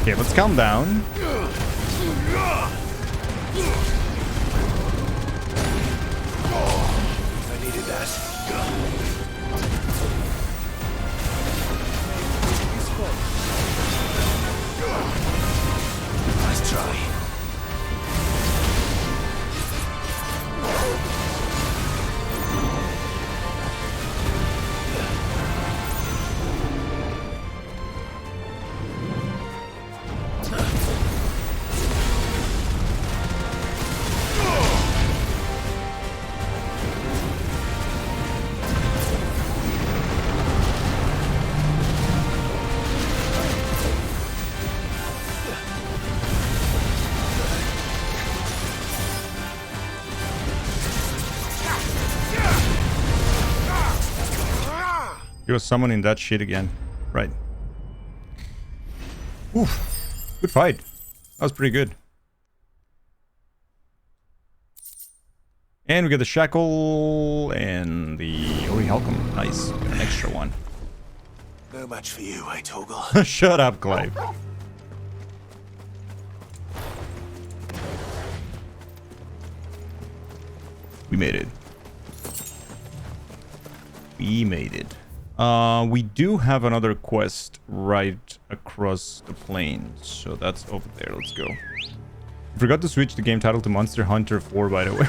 Okay, let's calm down. I needed that. Nice try. He was summoning that shit again. Right. Oof. Good fight. That was pretty good. And we get the shackle and the orichalcum. Nice. Got an extra one. No match for you, eh, Torgal? Shut up, Clive. We made it. We made it. We do have another quest right across the plain, so that's over there. Let's go. I forgot to switch the game title to Monster Hunter 4, by the way.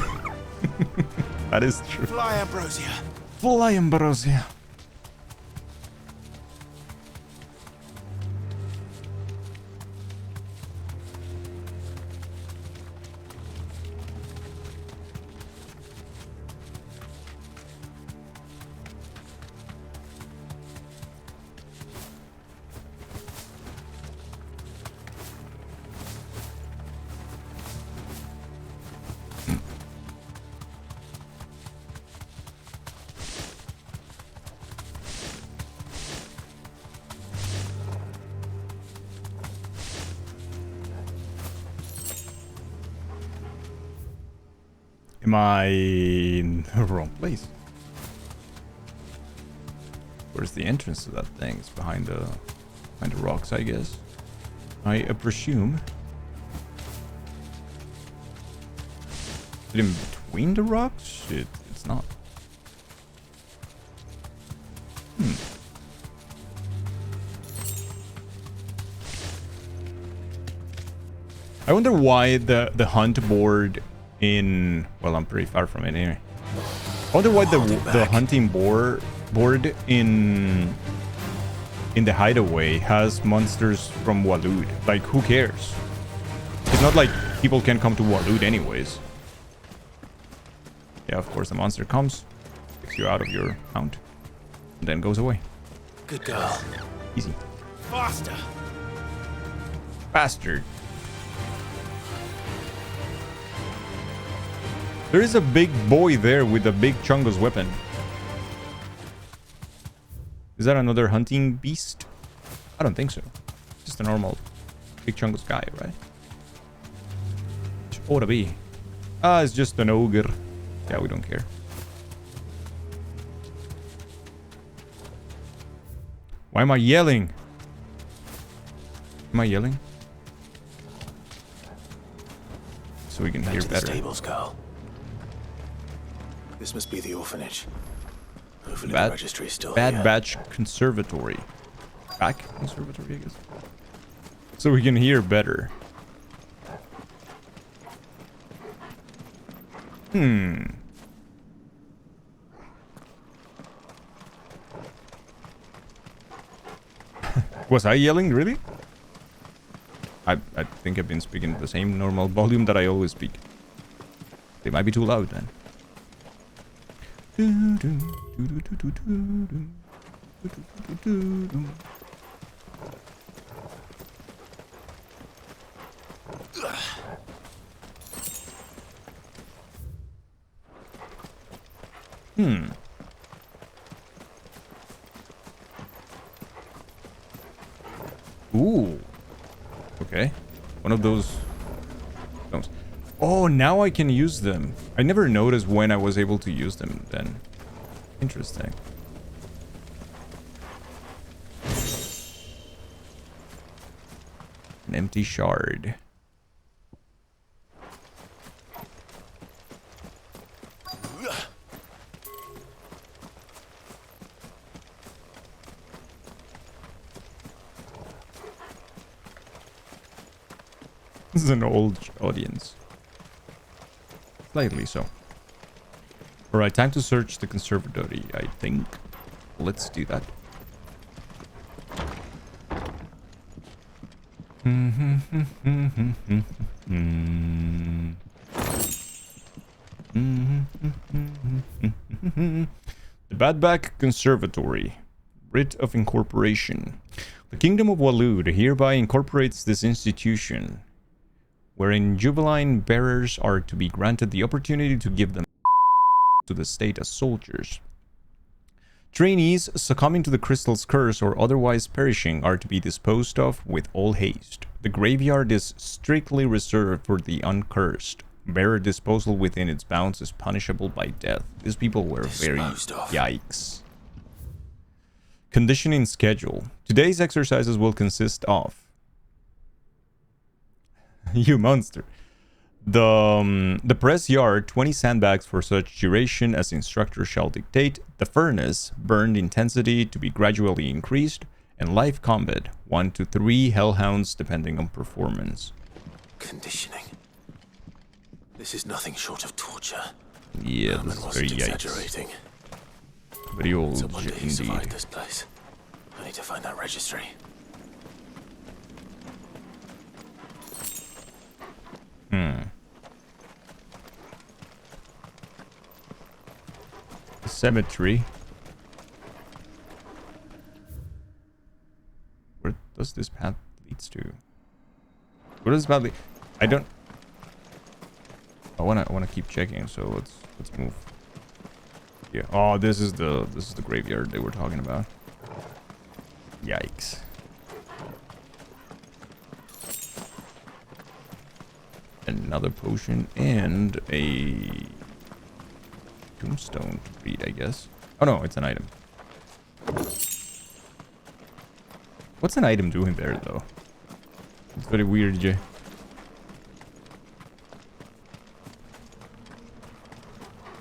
That is true. Fly, Ambrosia. Fly, Ambrosia. Am I in the wrong place? Where's the entrance to that thing? It's behind the rocks, I guess. I presume. Is it in between the rocks? It's not. I wonder why the hunt board in... Well, I'm pretty far from it anyway. I wonder why the hunting board in the hideaway has monsters from Waloed. Like, who cares? It's not like people can come to Waloed anyways. Yeah, of course the monster comes, takes you out of your mount, and then goes away. Good girl. Easy. Faster. Faster. There is a big boy there with a big Chungus weapon. Is that another hunting beast? I don't think so. Just a normal big Chungus guy, right? It ought to be. Ah, it's just an ogre. Yeah, we don't care. Why am I yelling? Am I yelling? So we can hear to the better. stables, girl. This must be the orphanage. Hopefully the registry is still Bad here. Batch Conservatory. Back Conservatory, I guess. So we can hear better. Was I yelling, really? I think I've been speaking at the same normal volume that I always speak. They might be too loud then. Ooh. Okay. One of those stones. Oh, now I can use them. I never noticed when I was able to use them then. Interesting. An empty shard. This is an old audience. Slightly so. Alright, time to search the conservatory, I think. Let's do that. The Badback Conservatory. Writ of Incorporation. The Kingdom of Waloed hereby incorporates this institution, wherein Jubiline bearers are to be granted the opportunity to give them to the state as soldiers. Trainees succumbing to the crystal's curse or otherwise perishing are to be disposed of with all haste. The graveyard is strictly reserved for the uncursed. Bearer disposal within its bounds is punishable by death. These people were very... Yikes. Conditioning schedule. Today's exercises will consist of... You monster. The press yard, 20 sandbags for such duration as instructor shall dictate. The furnace, burned intensity to be gradually increased. And live combat, 1 to 3 hellhounds depending on performance. Conditioning. This is nothing short of torture. Yeah, Herman this is wasn't very exaggerating. Very old, So one day he survived indeed. this place. I need to find that registry. Cemetery. Where does this path leads to? Where does this path lead? I don't. I wanna keep checking. So let's move. Yeah. Oh, this is the graveyard they were talking about. Yikes. Another potion and a tombstone to read, I guess. Oh no, it's an item. What's an item doing there, though? It's very weird, Jay.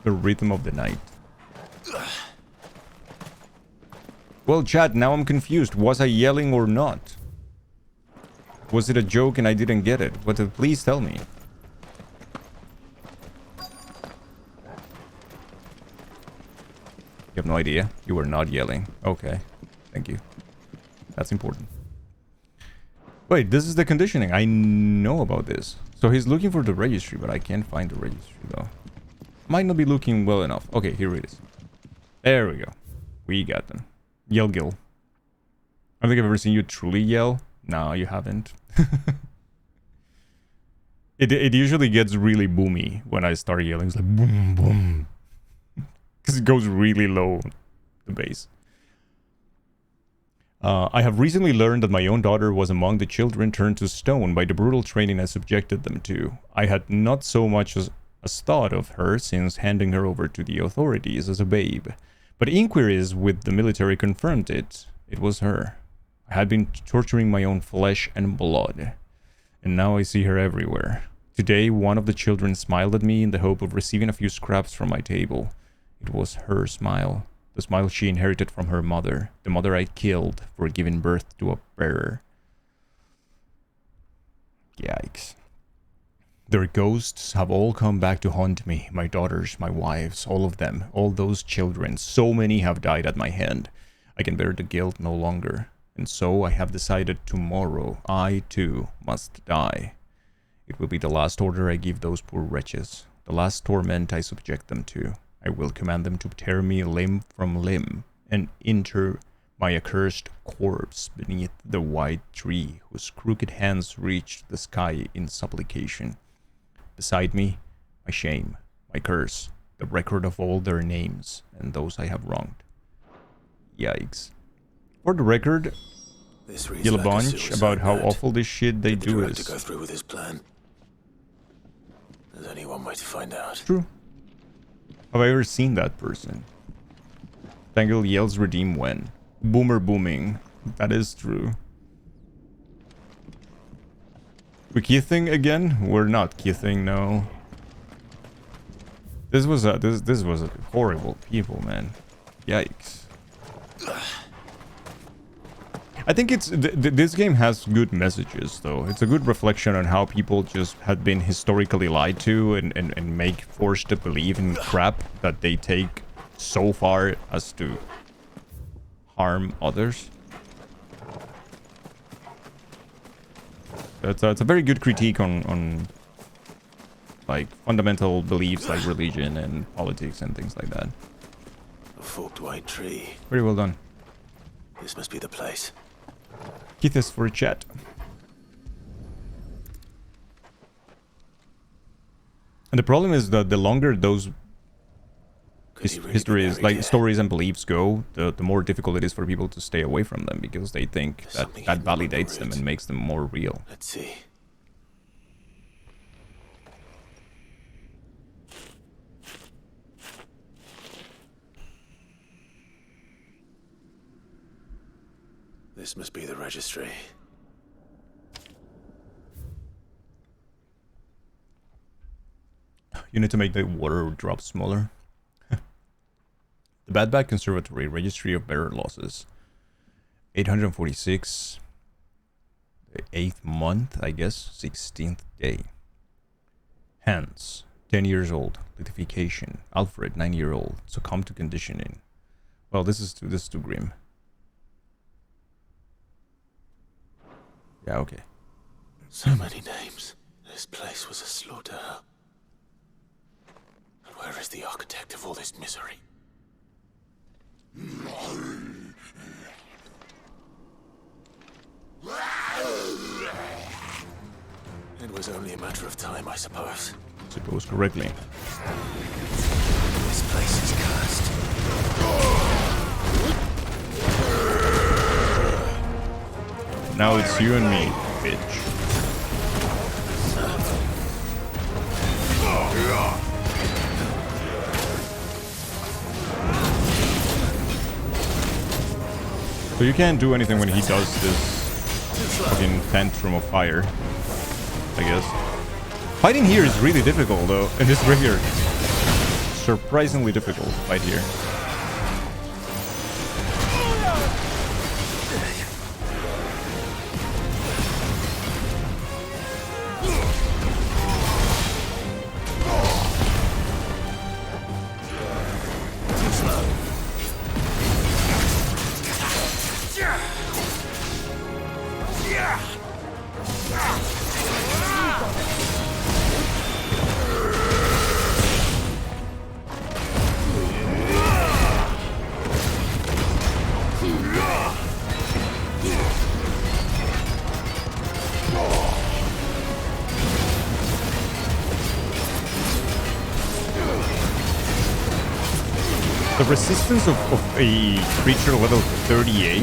The rhythm of the night. Well, chat, now I'm confused. Was I yelling or not? Was it a joke and I didn't get it? But please tell me. You have no idea? You were not yelling. Okay. Thank you. That's important. Wait, this is the conditioning. I know about this. So he's looking for the registry, but I can't find the registry, though. Might not be looking well enough. Okay, here it is. There we go. We got them. Yell Gil. I don't think I've ever seen you truly yell. No, you haven't. It usually gets really boomy when I start yelling. It's like boom, boom. Because it goes really low, the bass. I have recently learned that my own daughter was among the children turned to stone by the brutal training I subjected them to. I had not so much as thought of her since handing her over to the authorities as a babe. But inquiries with the military confirmed it. It was her. I had been torturing my own flesh and blood. And now I see her everywhere. Today, one of the children smiled at me in the hope of receiving a few scraps from my table. It was her smile. The smile she inherited from her mother. The mother I killed for giving birth to a bearer. Yikes. Their ghosts have all come back to haunt me. My daughters, my wives, all of them. All those children. So many have died at my hand. I can bear the guilt no longer. And so I have decided tomorrow, I too must die. It will be the last order I give those poor wretches. The last torment I subject them to. I will command them to tear me limb from limb and inter my accursed corpse beneath the white tree whose crooked hands reached the sky in supplication. Beside me, my shame, my curse, the record of all their names and those I have wronged. Yikes. For the record, yell a bunch about how awful this shit they do is. To go through with his plan. There's only one way to find out. True. Have I ever seen that person? Tangle yells redeem when. Boomer booming. That is true. We kithing again? We're not kithing, no. This was a horrible people, man. Yikes. I think it's this game has good messages, though. It's a good reflection on how people just had been historically lied to and make forced to believe in crap that they take so far as to harm others. It's a very good critique on like fundamental beliefs like religion and politics and things like that. A forked white tree. Very well done. This must be the place. Keith is for a chat. And the problem is that the longer those history is like stories and beliefs go, the more difficult it is for people to stay away from them because they think that validates them and makes them more real. Let's see. This must be the registry. You need to make the water drop smaller. The Bad Bad Conservatory, Registry of Bearer Losses. 846. The 8th month, I guess. 16th day. Hans, 10 years old. Litification. Alfred, 9-year-old. Succumb to conditioning. Well, this is too grim. Yeah, okay. So many names. This place was a slaughterhouse. And where is the architect of all this misery? It was only a matter of time, I suppose. Suppose correctly. This place is cursed. Now it's you and me, bitch. So you can't do anything when he does this fucking tantrum of fire, I guess. Fighting here is really difficult though, in this graveyard. Surprisingly difficult to fight here. The resistance of a creature level 38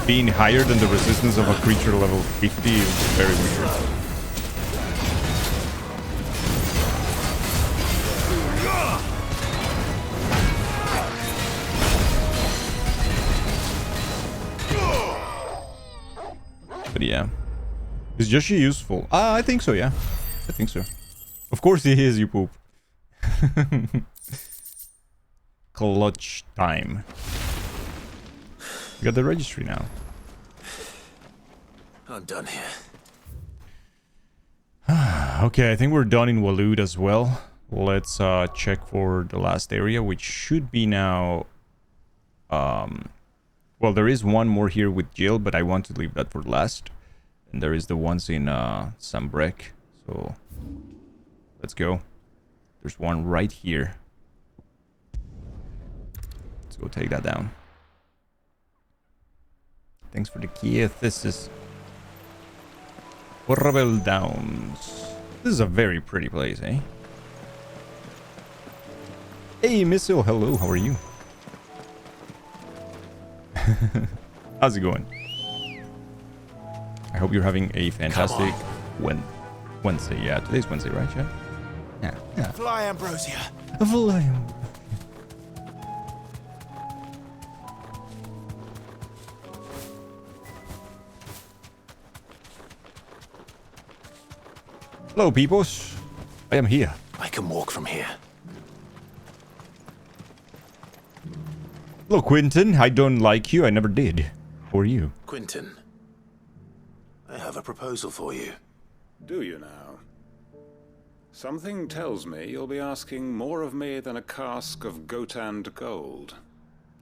being higher than the resistance of a creature level 50 is very weird. But yeah. Is Yoshi useful? I think so, yeah. I think so. Of course he is, you poop. Clutch time. We got the registry now. I'm done here. Okay, I think we're done in Waloed as well. Let's check for the last area, which should be now... well, there is one more here with Jill, but I want to leave that for last. And there is the ones in Sambrek. So, let's go. There's one right here. Let's go take that down. Thanks for the key. This is Rebel Downs. This is a very pretty place, eh? Hey, Missile. Hello. How are you? How's it going? I hope you're having a fantastic Wednesday. Yeah, today's Wednesday, right, chat? Yeah. Fly, Ambrosia. Fly. Hello, peoples. I am here. I can walk from here. Hello, Quentin. I don't like you. I never did. Who are you? Quentin, I have a proposal for you. Do you now? Something tells me you'll be asking more of me than a cask of Gotand gold.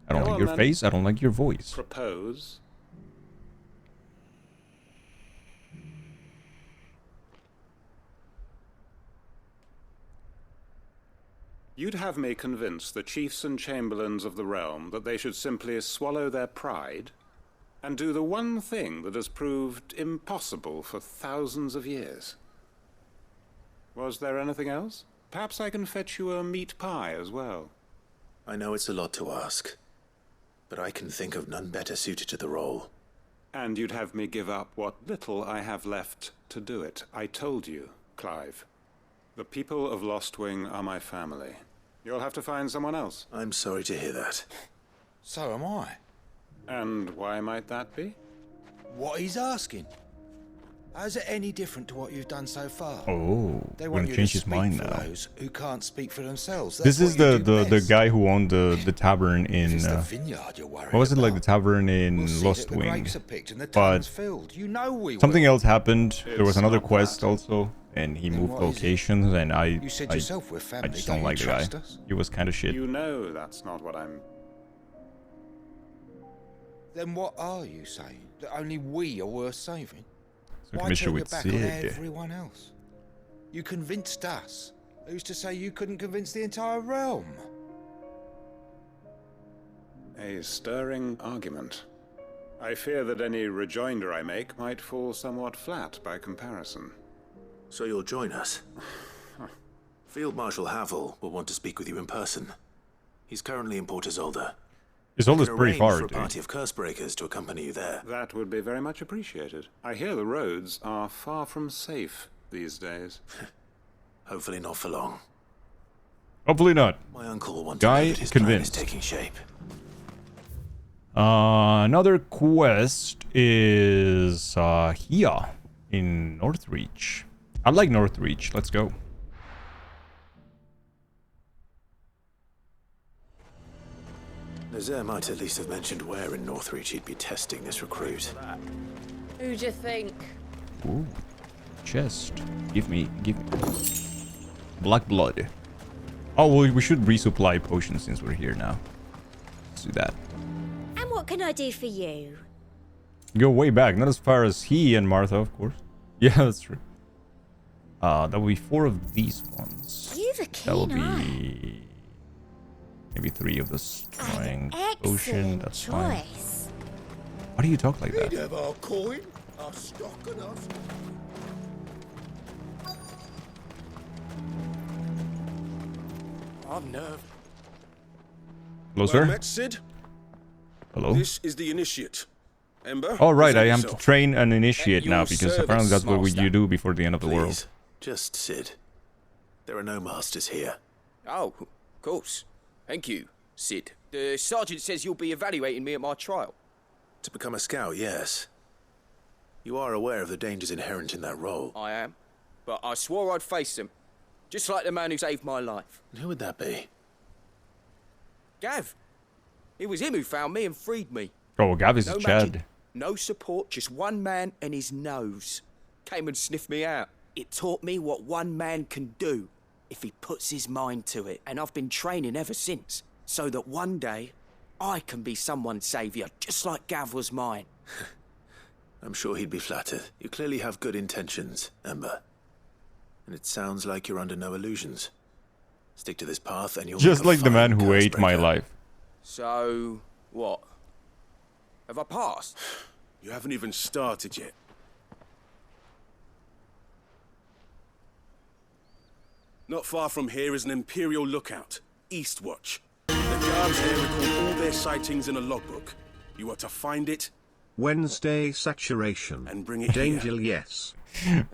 I don't like your face. I don't like your voice. Propose. You'd have me convince the chiefs and chamberlains of the realm that they should simply swallow their pride and do the one thing that has proved impossible for thousands of years. Was there anything else? Perhaps I can fetch you a meat pie as well. I know it's a lot to ask, but I can think of none better suited to the role. And you'd have me give up what little I have left to do it. I told you, Clive. The people of Lostwing are my family. You'll have to find someone else. I'm sorry to hear that. So am I. And why might that be? What he's asking. How's it any different to what you've done so far? Oh, They we're want gonna you change to his speak mind for now. those who can't speak for themselves. This That's is what you do the best. guy who owned the tavern in. It's the vineyard you're worried What was it like? The about. tavern in We'll see Lost that the Wing. grapes are picked and the But towns filled. You know we something will. else happened. There was It's another not quest that. also, and he moved what is it? locations, and You said yourself we're family. I just Don't don't you like the guy. trust us? He was kind of shit. You know that's not what I'm... Then what are you saying? That only we are worth saving? So Why commission turn your with back on Sid. everyone else? You convinced us. Who's to say you couldn't convince the entire realm? A stirring argument. I fear that any rejoinder I make might fall somewhat flat by comparison. So you'll join us? Field Marshal Havel will want to speak with you in person. He's currently in Port Isolde. Isolde's We can pretty arrange far, for a dude. party of Cursebreakers to accompany you there. That would be very much appreciated. I hear the roads are far from safe these days. Hopefully not for long. Hopefully not. My uncle will want Guy to know that his plan is convinced. taking shape. Another quest is here in Northreach. I like Northreach. Let's go. Nazaire might at least have mentioned where in Northreach he'd be testing this recruit. Who'd you think? Ooh, chest. Give me. Black blood. Oh, well, we should resupply potions since we're here now. Let's do that. And what can I do for you? Go way back, not as far as he and Martha, of course. Yeah, that's true. That will be 4 of these ones. You've a That will keen eye. be maybe 3 of the strength potion. Excellent That's fine. choice. Why do you talk like that? have our coin, our stock and us. I'm nervous. Hello, Well sir. met, Sid. Hello. This is the initiate. Ember. All right, I present am to yourself. train an initiate At now your because service, apparently that's what Master. you do before the end of the Please, world. just Sid. There are no masters here. Oh, of course. Thank you, Sid. The sergeant says you'll be evaluating me at my trial. To become a scout, yes. You are aware of the dangers inherent in that role. I am. But I swore I'd face them. Just like the man who saved my life. And who would that be? Gav. It was him who found me and freed me. Oh, Gav is No a Chad. magic, no support, just one man and his nose. Came and sniffed me out. It taught me what one man can do if he puts his mind to it. And I've been training ever since, so that one day I can be someone's saviour, just like Gav was mine. I'm sure he'd be flattered. You clearly have good intentions, Ember. And it sounds like you're under no illusions. Stick to this path and you'll Just make a like the man fine who ate my Cursebreaker. life. So, what? Have I passed? You haven't even started yet. Not far from here is an Imperial lookout, Eastwatch. The guards there record all their sightings in a logbook. You are to find it Wednesday saturation. and bring it Danger, here. yes.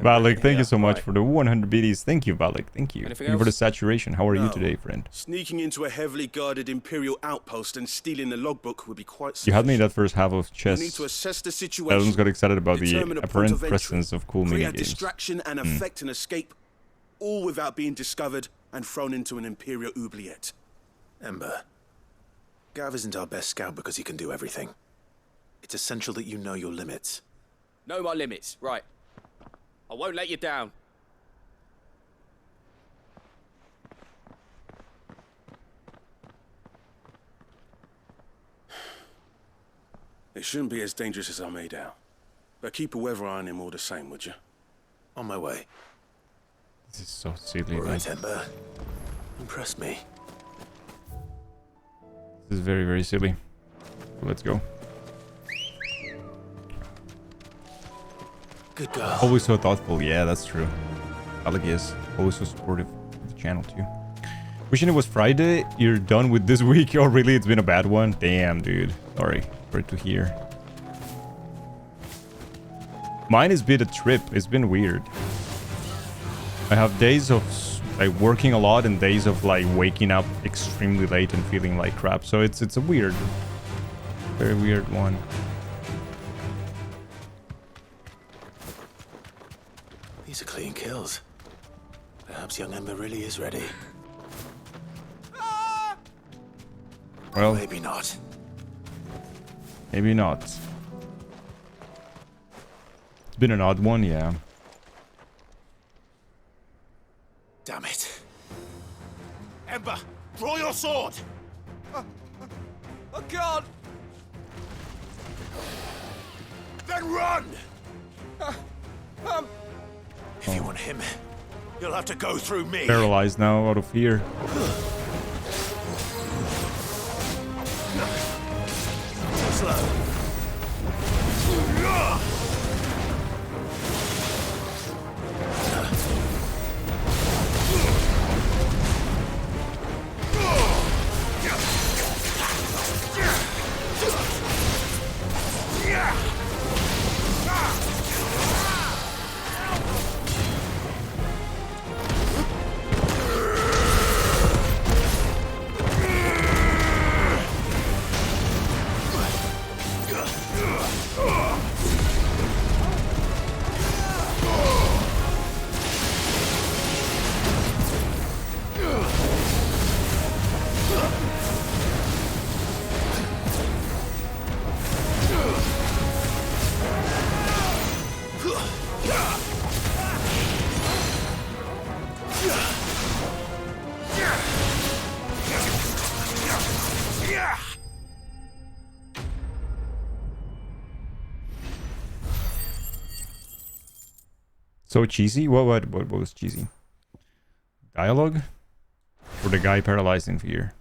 Valak, thank you so much for the 100 biddies. Thank you, Valak. Thank you. Anything And for the else? saturation. How are you No. today, friend? Sneaking into a heavily guarded Imperial outpost and stealing the logbook would be quite You had me in selfish. that first half of You need chess. to assess the situation. Everyone's got excited about the determine a point apparent of entry, presence of cool create a minigames. distraction and effect an escape, all without being discovered and thrown into an Imperial oubliette. Ember, Gav isn't our best scout because he can do everything. It's essential that you know your limits. Know my limits, right. I won't let you down. It shouldn't be as dangerous as I made out. But keep a weather eye on him all the same, would you? On my way. This is so silly. All man. right, Ember. Impress me. This is very, very silly. So let's go. Good girl. Always so thoughtful. Yeah, that's true. Alec is always so supportive of the channel too. Wishing it was Friday. You're done with this week. Oh, really? It's been a bad one? Damn, dude. Sorry to hear. Mine has been a trip. It's been weird. I have days of like working a lot and days of like waking up extremely late and feeling like crap. So it's a weird, very weird one. These are clean kills. Perhaps young Ember really is ready. Well, maybe not. Maybe not. It's been an odd one, yeah. Damn it. Ember, draw your sword! I can't! Then run! If you want him, you'll have to go through me. Paralyzed now out of fear. Slow. So cheesy? What was cheesy? Dialogue? Or the guy paralyzed in fear?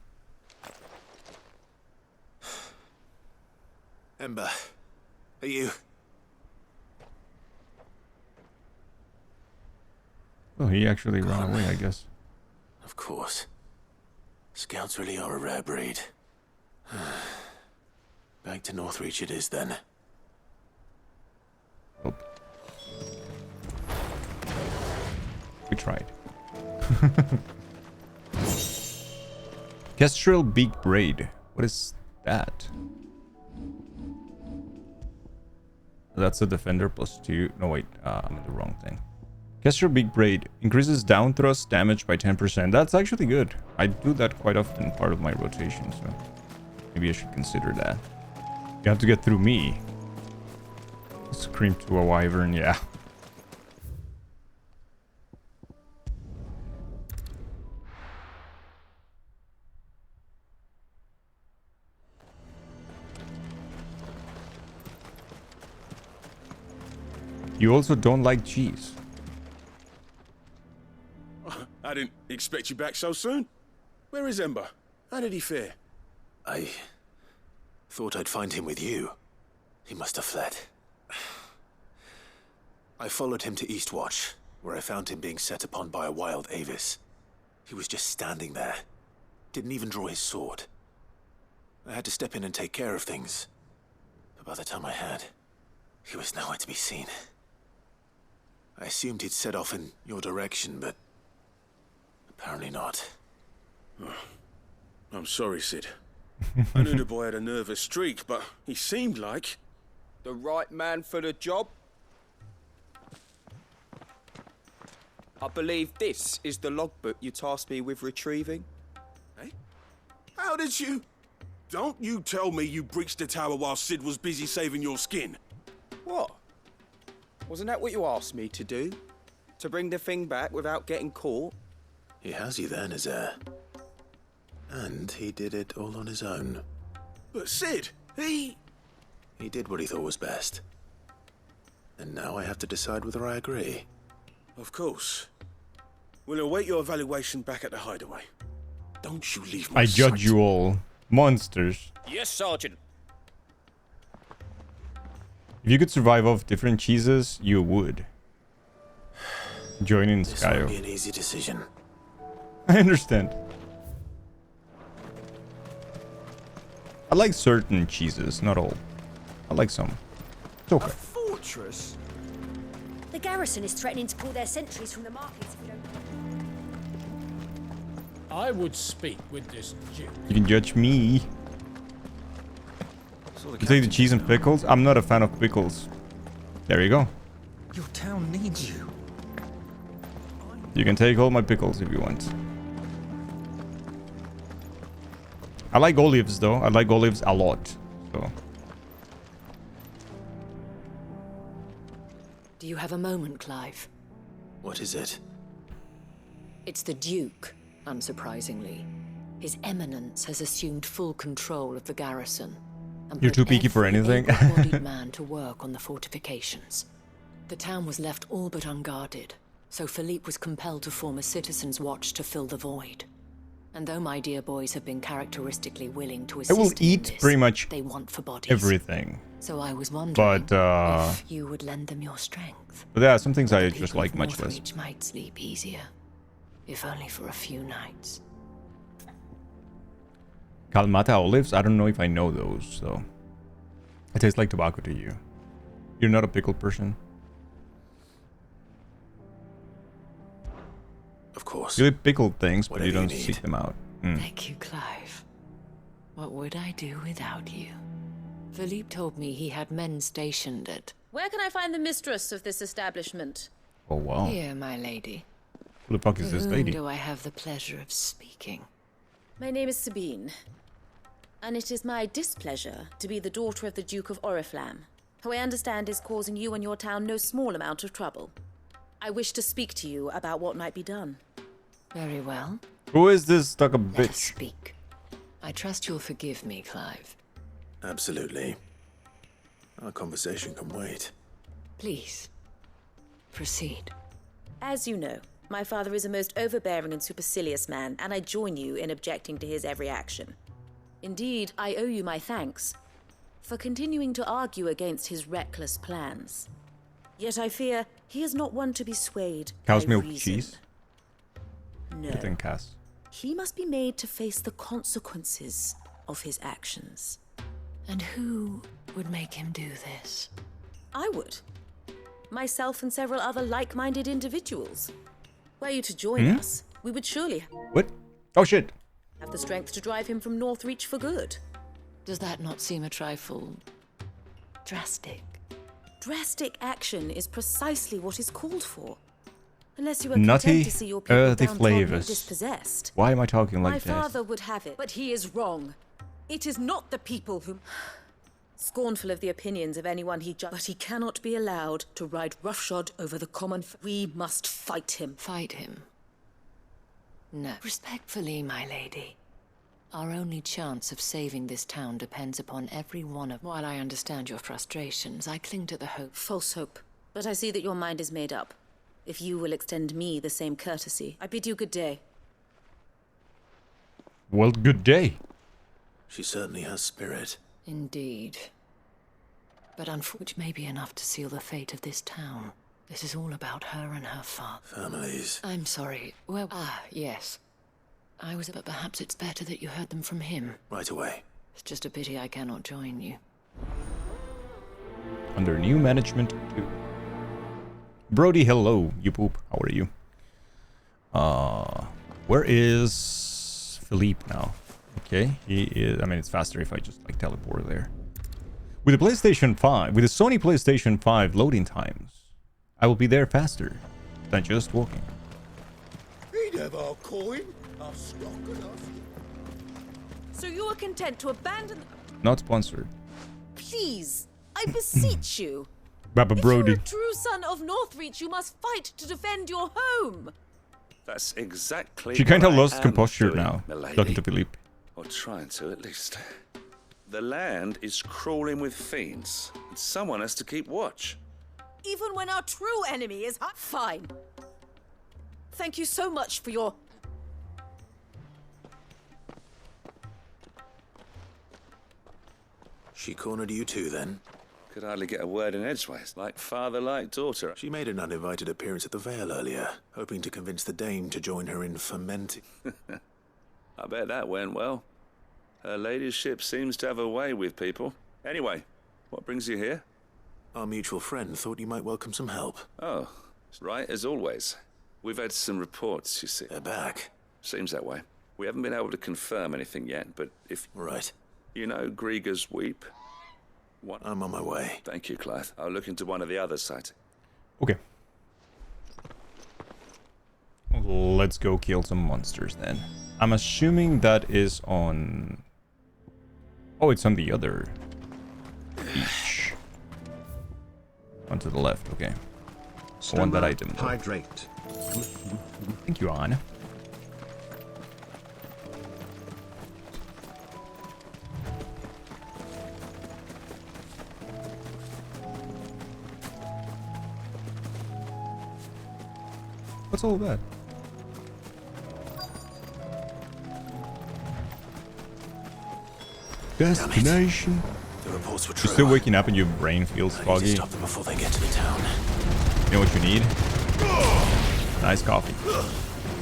Ember, are you? Oh, he actually ran away, I guess. Of course. Scouts really are a rare breed. Back to Northreach it is then. Oh. We tried. Kestrel Beak Braid. What is that? That's a defender +2. No, wait. I'm in the wrong thing. Kestrel Beak Braid increases down thrust damage by 10%. That's actually good. I do that quite often, part of my rotation, so maybe I should consider that. You have to get through me. Scream to a wyvern, yeah. You also don't like cheese. I didn't expect you back so soon. Where is Ember? How did he fare? I thought I'd find him with you. He must have fled. I followed him to Eastwatch, where I found him being set upon by a wild Avis. He was just standing there. Didn't even draw his sword. I had to step in and take care of things. But by the time I had, he was nowhere to be seen. I assumed he'd set off in your direction, but apparently not. Oh, I'm sorry, Sid. I knew the boy had a nervous streak, but he seemed like... The right man for the job? I believe this is the logbook you tasked me with retrieving. Eh? How did you... Don't you tell me you breached the tower while Sid was busy saving your skin. What? Wasn't that what you asked me to do? To bring the thing back without getting caught? He has you there, Nazaire. And he did it all on his own. But Sid, he did what he thought was best. And now I have to decide whether I agree. Of course. We'll await your evaluation back at the hideaway. Don't you leave my I judge sight. you all. Monsters. Yes, Sergeant. If you could survive off different cheeses, you would. Join in This won't be Skyo. an easy decision. I understand. I like certain cheeses, not all. I like some. It's okay. A fortress? The garrison is threatening to pull their sentries from the markets if we don't... I would speak with this Duke. You can judge me. You take the cheese and pickles? I'm not a fan of pickles. There you go. Your town needs you. You can take all my pickles if you want. I like olives though. I like olives a lot. So. Do you have a moment, Clive? What is it? It's the Duke, unsurprisingly. His Eminence has assumed full control of the garrison. And You're put too picky for every anything. able-bodied man to work on the fortifications. The town was left all but unguarded, so Philippe was compelled to form a citizens' watch to fill the void. And though my dear boys have been characteristically willing to I assist will in eat this, pretty much they want for bodies. everything. So I was wondering But if you would lend them your strength. But yeah, some things I The just people like of much less. Northreach might sleep easier, if only for a few nights. Kalmata olives? I don't know if I know those, so. It tastes like tobacco to you. You're not a pickle person? Of course. You like pickled things, but you Whatever you don't need. seek them out. Mm. Thank you, Clive. What would I do without you? Philippe told me he had men stationed at... Where can I find the mistress of this establishment? Oh, wow. Here, my lady. Who the fuck is To this whom lady? do I have the pleasure of speaking? My name is Sabine, and it is my displeasure to be the daughter of the Duke of Oriflamme, who I understand is causing you and your town no small amount of trouble. I wish to speak to you about what might be done. Very well. Who is this stuck a Let us bitch? speak. I trust you'll forgive me, Clive. Absolutely. Our conversation can wait. Please, proceed. As you know, my father is a most overbearing and supercilious man, and I join you in objecting to his every action. Indeed, I owe you my thanks for continuing to argue against his reckless plans. Yet I fear he is not one to be swayed Cow's by milk reason. cheese? No. It didn't cast. He must be made to face the consequences of his actions. And who would make him do this? I would. Myself and several other like-minded individuals. Were you to join us, we would surely What? Oh shit. have the strength to drive him from Northreach for good. Does that not seem a trifle... drastic? Drastic action is precisely what is called for. Unless you are Nutty, content to see your people earthy downtrodden and flavors. dispossessed. Why am I talking like My this? father would have it, but he is wrong. It is not the people who... Scornful of the opinions of anyone he judges, but he cannot be allowed to ride roughshod over the common... We must fight him. Fight him? No. Respectfully, my lady. Our only chance of saving this town depends upon every one of... While I understand your frustrations, I cling to the hope... False hope. But I see that your mind is made up. If you will extend me the same courtesy, I bid you good day. Well, good day. She certainly has spirit. Indeed. But which may be enough to seal the fate of this town. This is all about her and her father. Families. I'm sorry. Well, yes. I was... But perhaps it's better that you heard them from him. Right away. It's just a pity I cannot join you. Under new management too. Brody, hello, you poop. How are you? Where is Philippe now? Okay, he is... I mean, it's faster if I just, like, teleport there. With the PlayStation 5, with the Sony PlayStation 5 loading times, I will be there faster than just walking. He'd have our coin, our stock and our... So you are content to abandon... Not sponsored. Please, I beseech you. Baba Brody. If you're a true son of Northreach, you must fight to defend your home. That's exactly. She kind of what I lost am composure doing, now, milady. talking to Philippe. Or trying to, at least. The land is crawling with fiends, and someone has to keep watch. Even when our true enemy is... Fine. Thank you so much for your... She cornered you too, then? Could hardly get a word in edgeways. Like father, like daughter. She made an uninvited appearance at the Vale earlier, hoping to convince the Dame to join her in fermenting. I bet that went well. Her ladyship seems to have a way with people. Anyway, what brings you here? Our mutual friend thought you might welcome some help. Oh, right, as always. We've had some reports, you see. They're back. Seems that way. We haven't been able to confirm anything yet, but if... Right. You know Grieger's Weep? What? I'm on my way. Thank you, Clive. I'll look into one of the other sites. Okay. Let's go kill some monsters then. I'm assuming that is on... Oh, it's on the other beach. On to the left, okay. The one that I didn't know. Hydrate. Thank you, Anna. What's all that? Destination. The reports were true. You're still waking up and your brain feels foggy. I need to stop them before they get to the town. You know what you need? Nice coffee.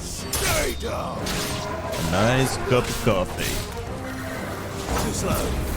Stay down. A nice cup of coffee. Too slow.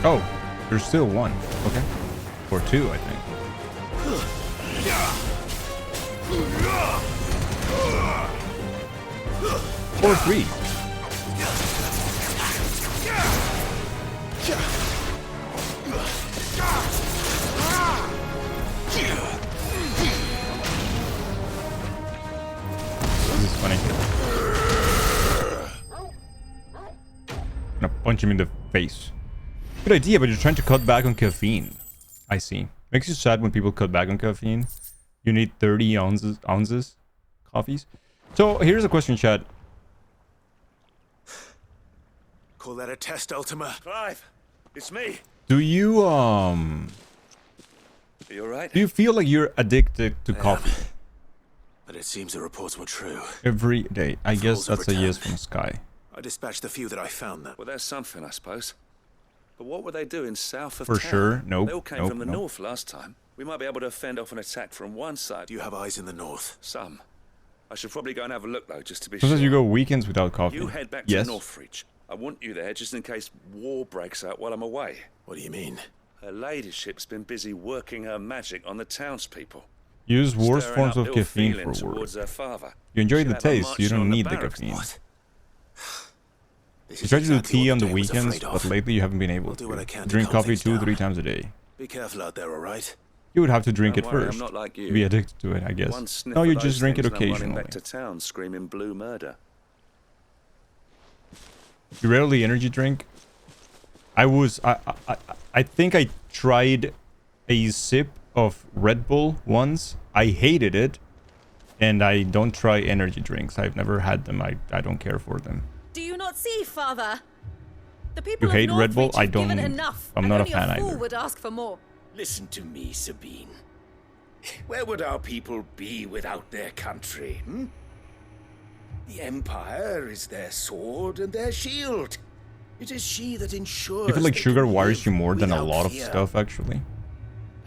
Oh, there's still one. Okay. Or two, I think. Or three. This is funny. I'm gonna punch him in the face. Good idea, but you're trying to cut back on caffeine. I see. Makes you sad when people cut back on caffeine. You need 30 ounces coffees. So here's a question, chat. Call that a test, Ultima? Clive, it's me. Do you Are you alright? do you feel like you're addicted to coffee But it seems the reports were true. every day? I guess Fools of that's a yes return. from Sky. I dispatched the few that I found there. Well, there's something, I suppose. But what were they doing south of For town? sure. Nope. They all came Nope, from the nope. north last time. We might be able to fend off an attack from one side. Do you have eyes in the north? Some. I should probably go and have a look, though, just to be Sometimes sure. you go weekends without coffee. You head back Yes. to Northreach. I want you there just in case war breaks out while I'm away. What do you mean? Her ladyship's been busy working her magic on the townspeople. Use worse Stirring forms up of ill caffeine feeling for work. towards her father. You enjoy She'll the have a taste, you march don't on the need the barracks. caffeine. What? This You is try to do exactly tea what on the Dame was weekends, afraid but of. lately you haven't been able I'll do what I can to drink calm coffee things 2-3 down. times a day. Be careful out there, alright? You would have to drink Don't it worry, I'm first. not like you. To be addicted to it, I guess. One sniff No, of you those just drink it things and I'm running occasionally. back to town screaming blue murder. You rarely energy drink? I think I tried a sip of Red Bull once. I hated it. And I don't try energy drinks. I've never had them. I don't care for them. Do you not see, Father? The people You hate of Red Bull? Northreach I have given don't. enough, I'm and not a only fan a fool either. would ask for more. Listen to me, Sabine. Where would our people be without their country, hmm? The Empire is their sword and their shield. It is she that ensures. I feel like they sugar can wires live you more than a without lot of fear. stuff, actually.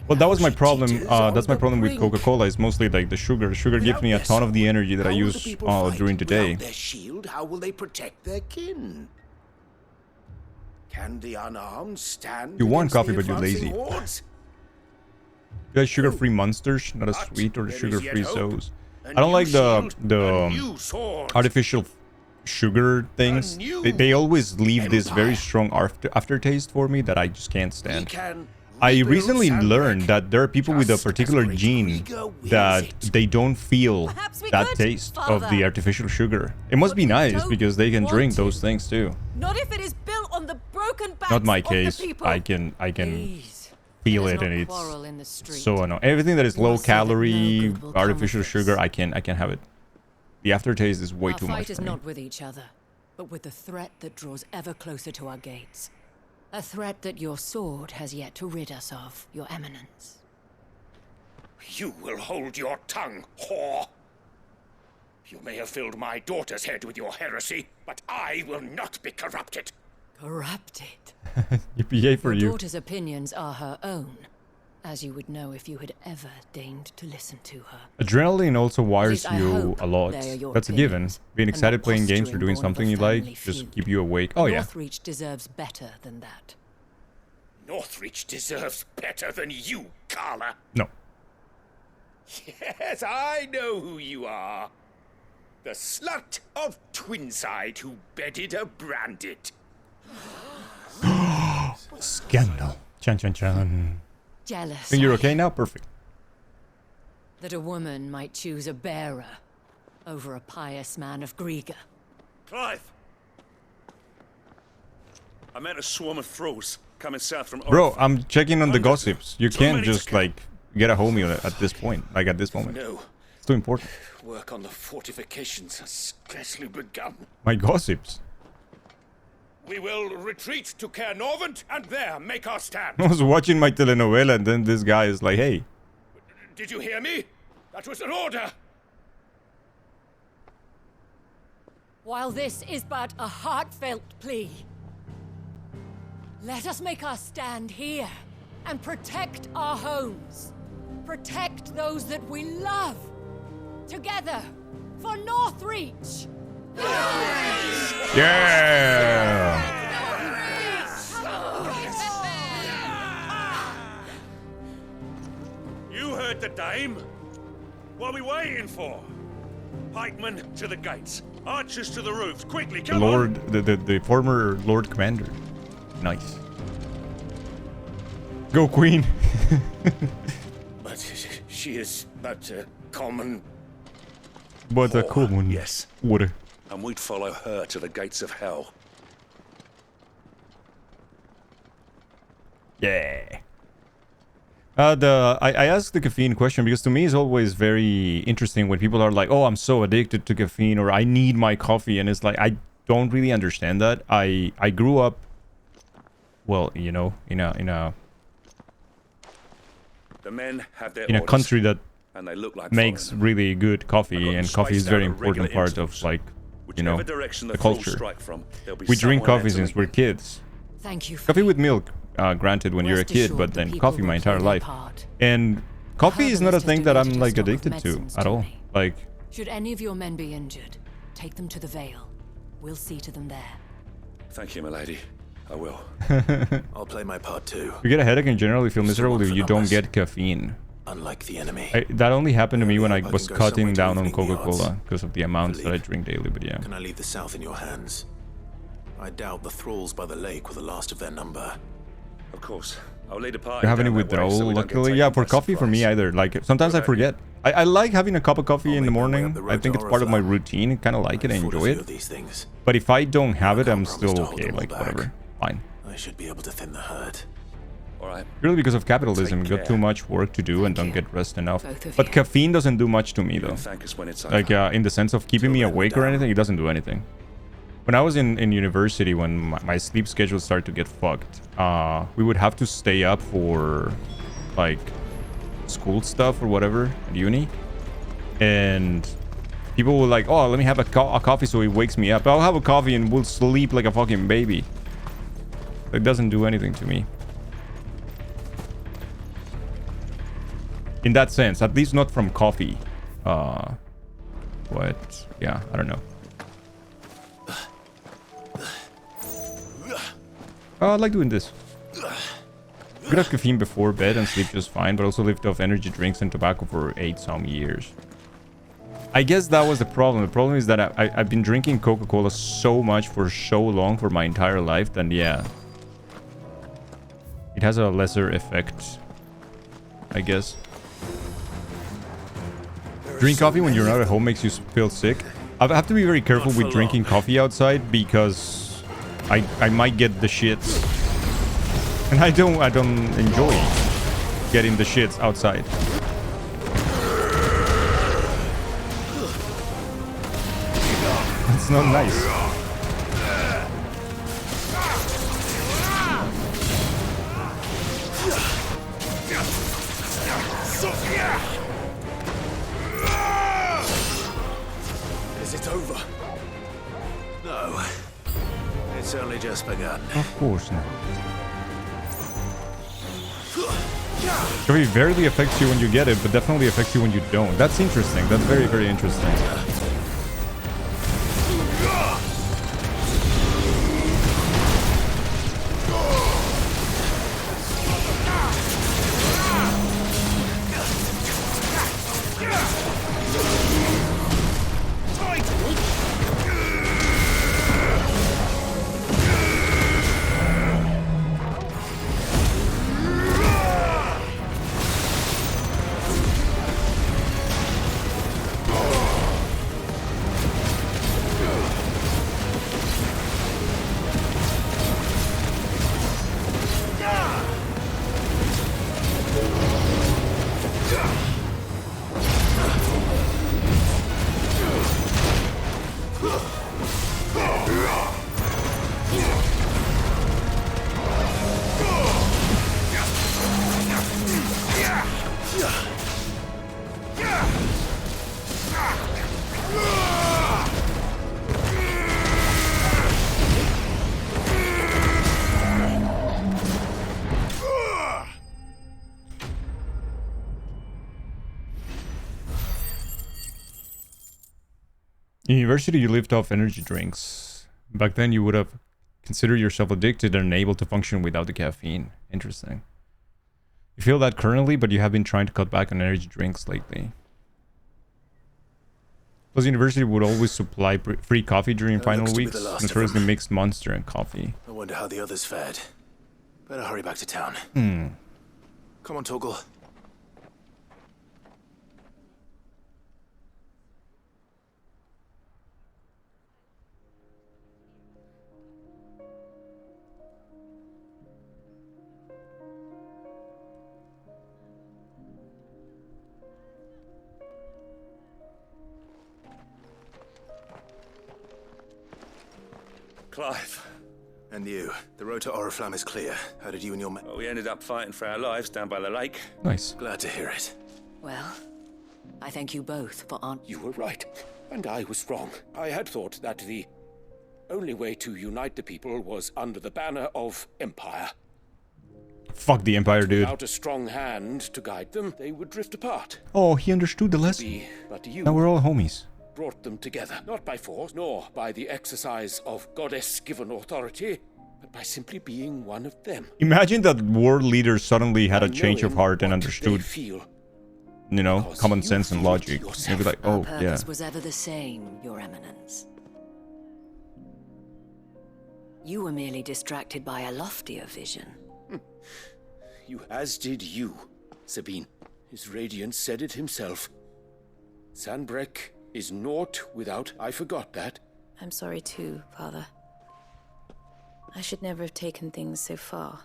Well, that was my problem. That's my problem with Coca-Cola. Is mostly like the sugar. Sugar gives me a ton of the energy that I How will the use people fight during the day. without their shield, how will they protect their kin? Can the unarmed stand? You want against coffee, the but you're advancing lazy. hordes? You guys sugar-free monsters, not a sweet or There is sugar-free yet hope. Zoes. A I don't new like shield, the a new sword. artificial sugar things. new They always leave this very empire. strong aftertaste for me that I just can't stand. can I rebuild recently Sandbreak learned that there are people with a just as particular Great gene Krieger wills that it. they don't feel we that could, taste of Father. the artificial sugar. It must be nice don't because they can want drink to. those things too. Not if it is built on the broken backs Not my of case. the people. I can Please, feel let it us and not it's quarrel in the street. so annoying. Everything that is You low must see that no calorie good will come artificial of sugar, this. I can't have it. The aftertaste is way too Our much fight is for me. not with each other, but with the threat that draws ever closer to our gates. A threat that your sword has yet to rid us of, Your Eminence. You will hold your tongue, whore! You may have filled my daughter's head with your heresy, but I will not be corrupted. Corrupted? Yippee for Your you. daughter's opinions are her own, as you would know if you had ever deigned to listen to her. Adrenaline also wires At least I you hope a lot. they are your That's a given. opinions, Being and excited not playing games or posturing doing born of a something you family like just feud. keep you awake. Oh yeah. Northreach deserves better than that. Northreach deserves better than you, Carla. No. Yes, I know who you are. The slut of Twinside who bedded a Branded. Scandal. Chan chan chan. Jealous. Think you're okay now? Perfect. That a woman might choose a bearer over a pious man of Griega. Clive! I met a swarm of thralls coming south from Bro, Orif. I'm checking on the gossips. You Too can't many to just like get a homie at this point. Like at this moment. No. It's too important. Work on the fortifications has scarcely begun. My gossips. We will retreat to Caer Norvent and there make our stand. I was watching my telenovela and then this guy is like, hey. Did you hear me? That was an order. While this is but a heartfelt plea, let us make our stand here and protect our homes. Protect those that we love. Together for Northreach. Yeah. You heard the dame. What are we waiting for? Pikemen to the gates. Archers to the roofs. Quickly, come Lord, on. the former Lord Commander. Nice. Go Queen. But she is but a common... But a common. Yes. Water. And we'd follow her to the gates of hell. Yeah. I asked the caffeine question because to me it's always very interesting when people are like, oh, I'm so addicted to caffeine or I need my coffee, and it's like I don't really understand that. I grew up, well, you know, in a The men have their in a orders, country that and they look like makes following really good coffee, and coffee is spaced very out at important regular part of like, you know, Whichever direction the thralls culture. strike from, there'll be We drink someone coffee entering. since we're kids. Thank you for Coffee with milk, granted, when you're a Rest kid, assured but the then people coffee my will entire play their life. part. And coffee is not a herbalist has thing that I'm donated a like stock of addicted to medicines at to all. me. Like, Should any of your men be injured, take them to the Vale. We'll see to them there. Thank you, my lady. I will. I'll play my part too. you get a headache and generally feel Still miserable one if for you don't numbers. get caffeine. Unlike the enemy. That only happened to me when I hope I was can go cutting somewhere to down on evening the odds. Coca-Cola because of the amounts that I drink daily, but yeah. Can I leave the south in your hands? I doubt the thralls by the lake were the last of their number. Of course. I'll lead a party. Do you have any down that way withdrawal? so we don't get Luckily, taken yeah, for by coffee for me surprise. either. Like sometimes I forget. I like having a cup of coffee in the morning. I think it's part of my routine. I kind of like it. I enjoy it. These things. But if I don't have it, I'm promise still to hold okay. them all Like back. whatever, fine. I should be able to thin the herd. All right. Purely because of capitalism, you Take got too care. much work to do and don't get rest enough. Both of But you. caffeine doesn't do much to me though. Thank us when it's Like in the sense of keeping me awake or anything, it doesn't do anything. When I was in university, when my sleep schedule started to get fucked, we would have to stay up for like school stuff or whatever at uni, and people were like, oh, let me have a coffee so it wakes me up. I'll have a coffee and we'll sleep like a fucking baby. It doesn't do anything to me in that sense, at least not from coffee. But yeah, I don't know. I like doing this. Good at caffeine before bed and sleep just fine, but also lived off energy drinks and tobacco for 8 some years. I guess that was the problem. The problem is that I've been drinking Coca-Cola so much for so long, for my entire life, that yeah, it has a lesser effect, I guess. Drink coffee when you're not at home makes you feel sick. I have to be very careful with drinking coffee outside because I might get the shits. And I don't enjoy getting the shits outside. That's not nice. Is it over? No. It's only just begun. Of course not. It barely affects you when you get it, but definitely affects you when you don't. That's interesting. That's very, very interesting. In university, you lived off energy drinks. Back then, you would have considered yourself addicted and unable to function without the caffeine. Interesting. You feel that currently, but you have been trying to cut back on energy drinks lately. Plus, university would always supply free coffee during final weeks, notoriously mixed Monster and coffee. I wonder how the others fared. Better hurry back to town. Come on, Torgal. Clive. And you. The road to Oriflamme is clear. How did you and your men... Well, we ended up fighting for our lives down by the lake. Nice. Glad to hear it. Well, I thank you both for You were right, and I was wrong. I had thought that the only way to unite the people was under the banner of Empire. Fuck the Empire, dude. Without a strong hand to guide them, they would drift apart. Oh, he understood the lesson. But you Now we're all homies. Brought them together, not by force, nor by the exercise of goddess-given authority, but by simply being one of them. Imagine that world leaders suddenly had a change of heart and understood, you know, common sense and logic. They'd be like, oh, Our yeah. purpose was ever the same, Your Eminence. You were merely distracted by a loftier vision. As did you, Sabine. His radiance said it himself. Sanbreque is naught without... I forgot that. I'm sorry too, Father. I should never have taken things so far.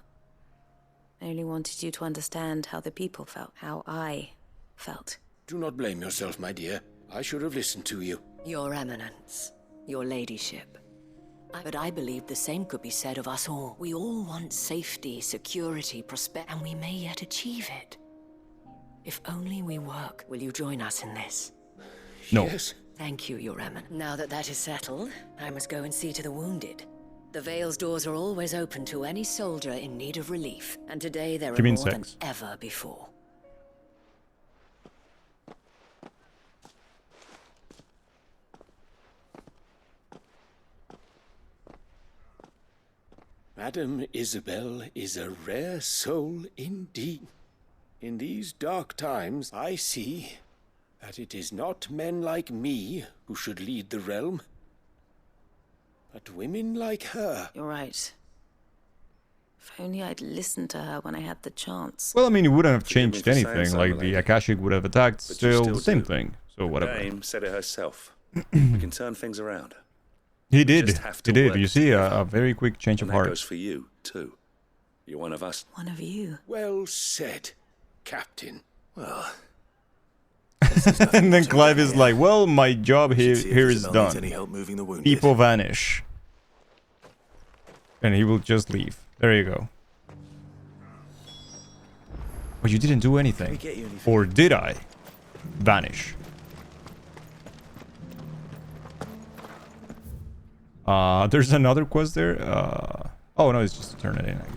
I only wanted you to understand how the people felt, how I felt. Do not blame yourself, my dear. I should have listened to you. Your Eminence, your ladyship. But I believe the same could be said of us all. We all want safety, security, prosperity, and we may yet achieve it. If only we work. Will you join us in this? No. Yes. Thank you, Your Eminence. Now that that is settled, I must go and see to the wounded. The Vale's doors are always open to any soldier in need of relief, and today there are more than ever before. Madame Isabel is a rare soul indeed. In these dark times, I see that it is not men like me who should lead the realm, but women like her. You're right. If only I'd listened to her when I had the chance. Well, I mean, it wouldn't have changed anything. Like, the Akashic would have attacked, still the same thing. So, whatever. Dame said it herself. We can turn things around. He did. He did. You see, a very quick change of And that heart. goes for you, too. You're one of us. One of you. Well said, Captain. Well, And then Clive is like, well, my job here is Isabel done. needs any help moving the wounded. People vanish. And he will just leave. There you go. But you didn't do anything. Or did I? Vanish. There's another quest there. Oh no, it's just to turn it in, I guess.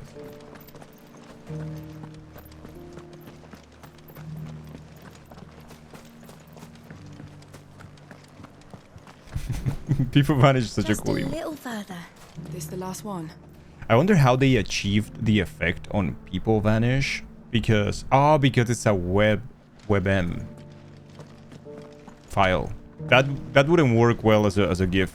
People vanish such a cool emote. little further. This the last one. I wonder how they achieved the effect on people vanish, because because it's a WebM file. That wouldn't work well as a GIF.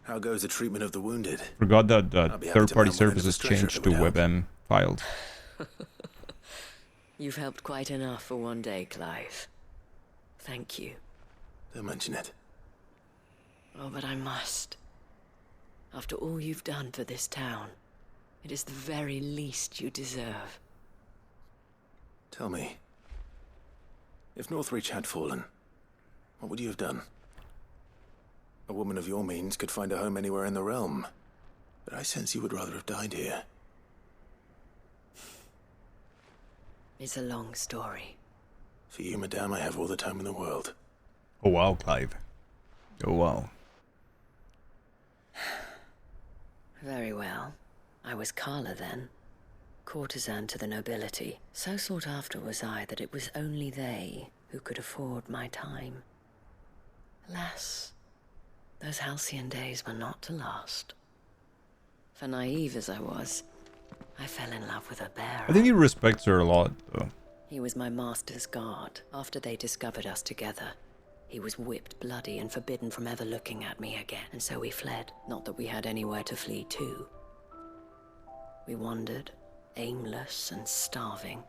How goes the treatment of the wounded? Forgot that I'll be happy to third-party mount one into the services stretcher changed if to it would help. WebM files. You've helped quite enough for one day, Clive. Thank you. Don't mention it. Oh, but I must. After all you've done for this town, it is the very least you deserve. Tell me, if Northreach had fallen, what would you have done? A woman of your means could find a home anywhere in the realm, but I sense you would rather have died here. It's a long story. For you, madame, I have all the time in the world. Oh wow, Clive. Oh wow. Very well. I was Carla then. Courtesan to the nobility. So sought after was I that it was only they who could afford my time. Alas, those halcyon days were not to last. For naive as I was, I fell in love with a bearer. I think he respects her a lot, though. He was my master's guard. After they discovered us together, he was whipped bloody and forbidden from ever looking at me again. And so we fled. Not that we had anywhere to flee to. We wandered, aimless and starving.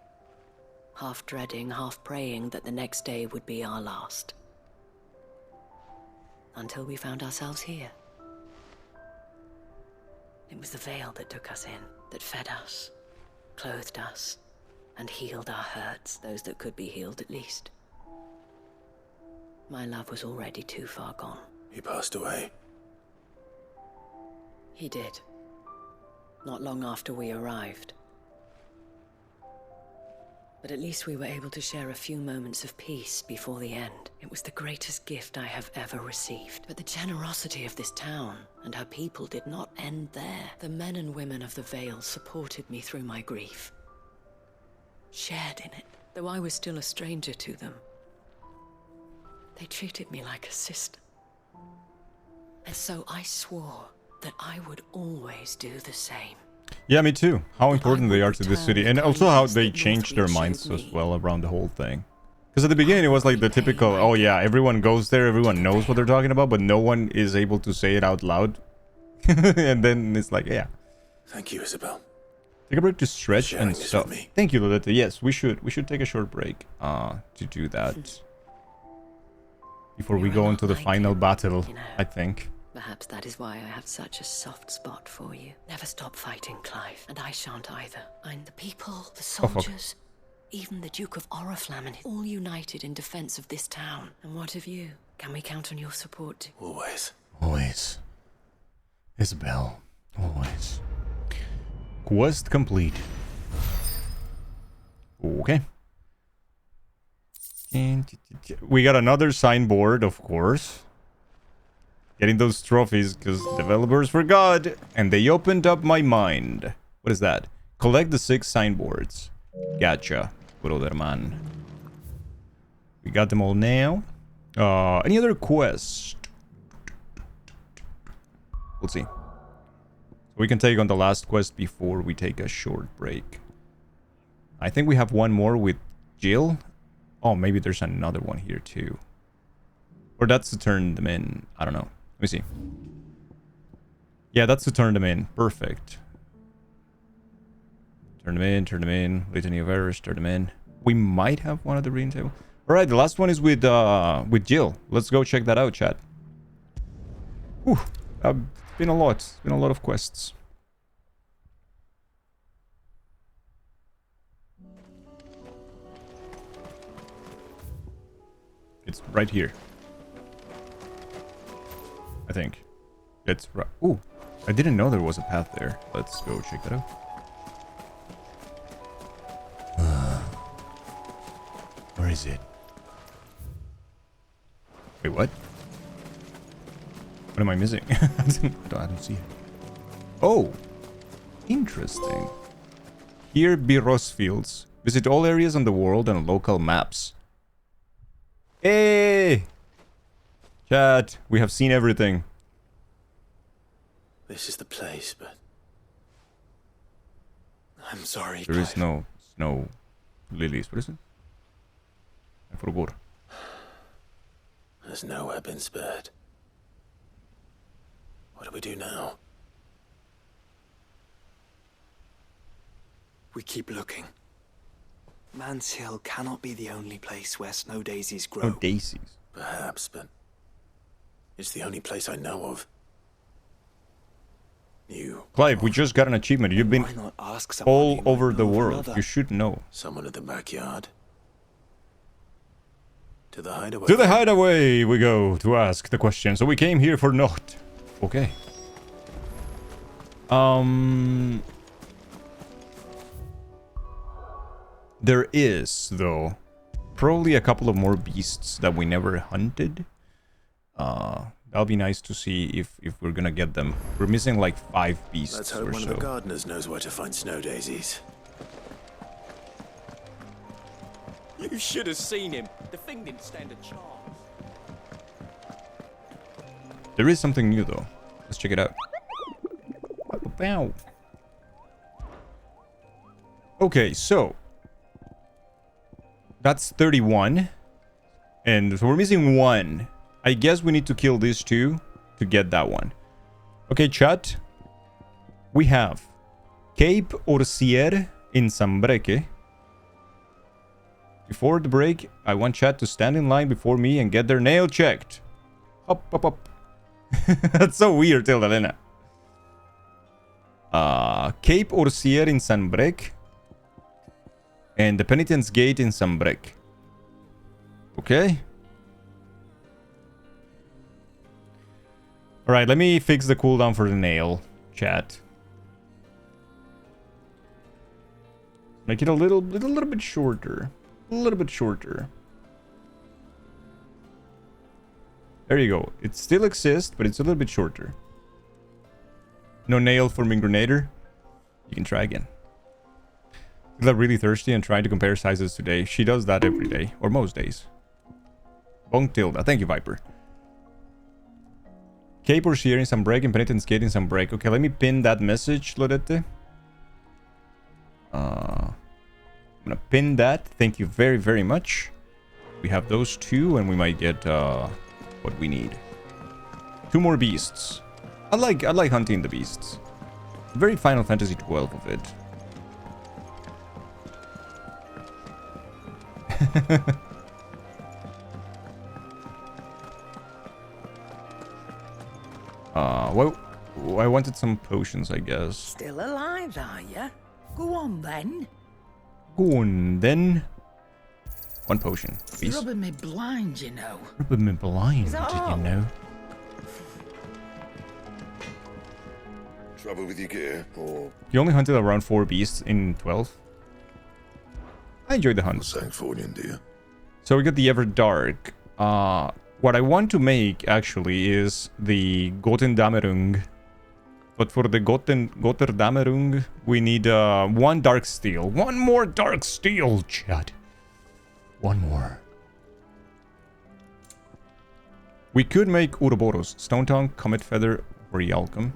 Half dreading, half praying that the next day would be our last. Until we found ourselves here. It was the veil that took us in, that fed us, clothed us, and healed our hurts, those that could be healed at least. My love was already too far gone. He passed away. He did. Not long after we arrived. But at least we were able to share a few moments of peace before the end. It was the greatest gift I have ever received. But the generosity of this town and her people did not end there. The men and women of the Vale supported me through my grief. Shared in it, though I was still a stranger to them. They treated me like a sister. And so I swore that I would always do the same. Yeah, me too. How important they are to this city. And also how they changed their minds as well around the whole thing. Because at the beginning it was like the typical, oh yeah, everyone goes there, everyone knows what they're talking about, but no one is able to say it out loud. And then it's like, yeah. Thank you, Isabel. Take a break to stretch Sharing and this stuff. with me. Thank you, Loletta. Yes, we should take a short break to do that. Before we go into the final battle, I think. Perhaps that is why I have such a soft spot for you. Never stop fighting, Clive, and I shan't either. And the people, the soldiers, even the Duke of Oriflamme, all united in defense of this town. And what of you? Can we count on your support too? Always. Always. Isabel. Always. Quest complete. Okay. And we got another signboard, of course. Getting those trophies because developers forgot and they opened up my mind. What is that? Collect the 6 signboards. Gotcha, brother man. We got them all now. Any other quests? We'll see. We can take on the last quest before we take a short break. I think we have one more with Jill. Oh, maybe there's another one here too. Or that's to turn them in. I don't know. Let me see. Yeah, that's to turn them in. Perfect. Turn them in, turn them in. Litany of Errors, turn them in. We might have one at the reading table. Alright, the last one is with Jill. Let's go check that out, chat. Whew. It's been a lot. It's been a lot of quests. It's right here. I think. It's right. Ooh, I didn't know there was a path there. Let's go check that out. Where is it? Wait, what? What am I missing? I don't see it. Oh, interesting. Here be Rossfields. Visit all areas on the world and local maps. Hey! Chat, we have seen everything. This is the place, but... I'm sorry, There is Clive. no snow lilies. What is it? I forgot. There's nowhere been spared. What do we do now? We keep looking. Man's Hill cannot be the only place where snow daisies grow. Oh, daisies. Perhaps, but... it's the only place I know of. You... Clive, we just got an achievement. You've been Why not ask someone all who might over the know of world. another? You should know. Someone at the backyard. To the hideaway. To the hideaway we go to ask the question. So we came here for naught. Okay. There is, though, probably a couple of more beasts that we never hunted. That'll be nice to see if we're gonna get them. We're missing like 5 beasts Let's hope or one so. of the gardeners knows where to find snow daisies. You should have seen him. The thing didn't stand a chance. There is something new, though. Let's check it out. Bow. Okay, so that's 31, and so we're missing 1. I guess we need to kill these 2 to get that one. Okay, chat. We have Cape Orsier in Sambreke. Before the break, I want chat to stand in line before me and get their nail checked. Hop, hop, hop. That's so weird, Tildalena. Cape Orsier in Sambrek. And the Penitence Gate in Sambrek. Okay. Alright, let me fix the cooldown for the nail, chat. Make it a little bit shorter. A little bit shorter. There you go. It still exists, but it's a little bit shorter. No nail for Mingranator. You can try again. Feel like really thirsty and trying to compare sizes today. She does that every day, or most days. Bonk Tilda. Thank you, Viper. Cape or sharing some break and Penitence Gate in some break. Okay, let me pin that message, Lorette. I'm gonna pin that. Thank you very, very much. We have those 2, and we might get what we need. 2 more beasts. I like hunting the beasts. Very Final Fantasy 12 of it. Well, I wanted some potions, I guess. Still alive, are you? Go on then. Go on then. 1 potion, please. Rubbing me blind, you know. Rubbing me blind, Is that did you all? know? Trouble with your gear, or You only hunted around 4 beasts in 12. I enjoyed the hunt. Sancthornian deer? So we got the Everdark. What I want to make, actually, is the Gotendamerung. But for the Gotterdamerung, we need 1 Dark Steel. 1 more Dark Steel, chat. 1 more. We could make Ouroboros, Stone Tongue, Comet Feather, or Yalcum.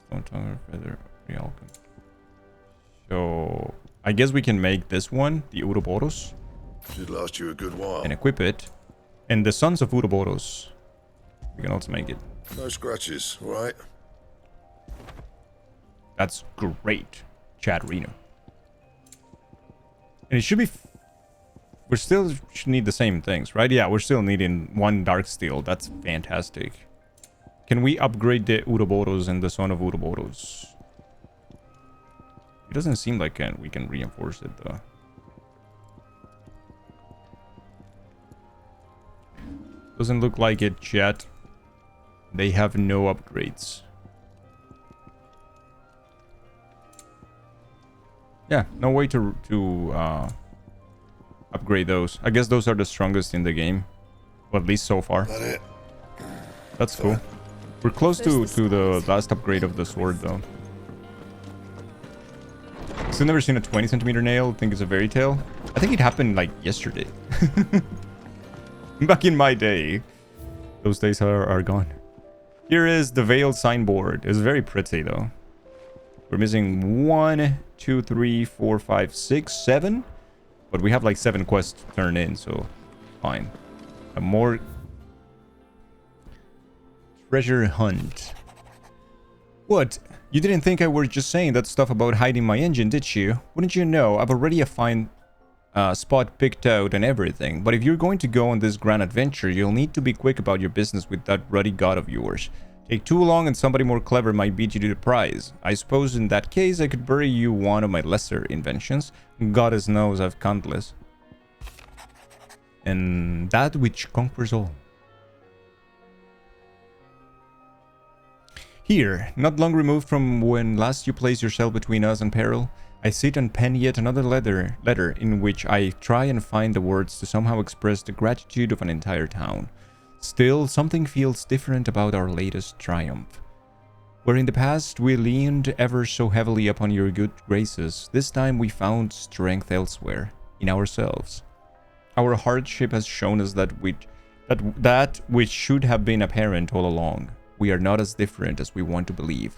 Stone Tongue or Feather, or Yalcum. So I guess we can make this one, the Ouroboros. Should last you a good while. And equip it. And the Sons of Ouroboros. We can also make it. No scratches, right? That's great, Chad Reno. And it should be... we still should need the same things, right? Yeah, we're still needing 1 Dark Steel. That's fantastic. Can we upgrade the Ouroboros and the Son of Ouroboros? It doesn't seem like we can reinforce it, though. Doesn't look like it, chat. They have no upgrades. Yeah, no way to upgrade those. I guess those are the strongest in the game. Well, at least so far. That's cool. We're close to the last upgrade of the sword, though. Still never seen a 20 centimeter nail. Think it's a fairy tale. I think it happened like yesterday. Back in my day. Those days are gone. Here is the Veiled signboard. It's very pretty, though. We're missing 1, 2, 3, 4, 5, 6, 7. But we have like 7 quests to turn in, so fine. A more treasure hunt. What? You didn't think I were just saying that stuff about hiding my engine, did you? Wouldn't you know? I've already a fine spot picked out and everything. But if you're going to go on this grand adventure, you'll need to be quick about your business with that ruddy god of yours. Take too long and somebody more clever might beat you to the prize. I suppose in that case I could bury you one of my lesser inventions. Goddess knows I've countless. And that which conquers all. Here, not long removed from when last you placed yourself between us and peril, I sit and pen yet another letter in which I try and find the words to somehow express the gratitude of an entire town. Still, something feels different about our latest triumph. Where in the past we leaned ever so heavily upon your good graces, this time we found strength elsewhere, in ourselves. Our hardship has shown us that which should have been apparent all along. We are not as different as we want to believe.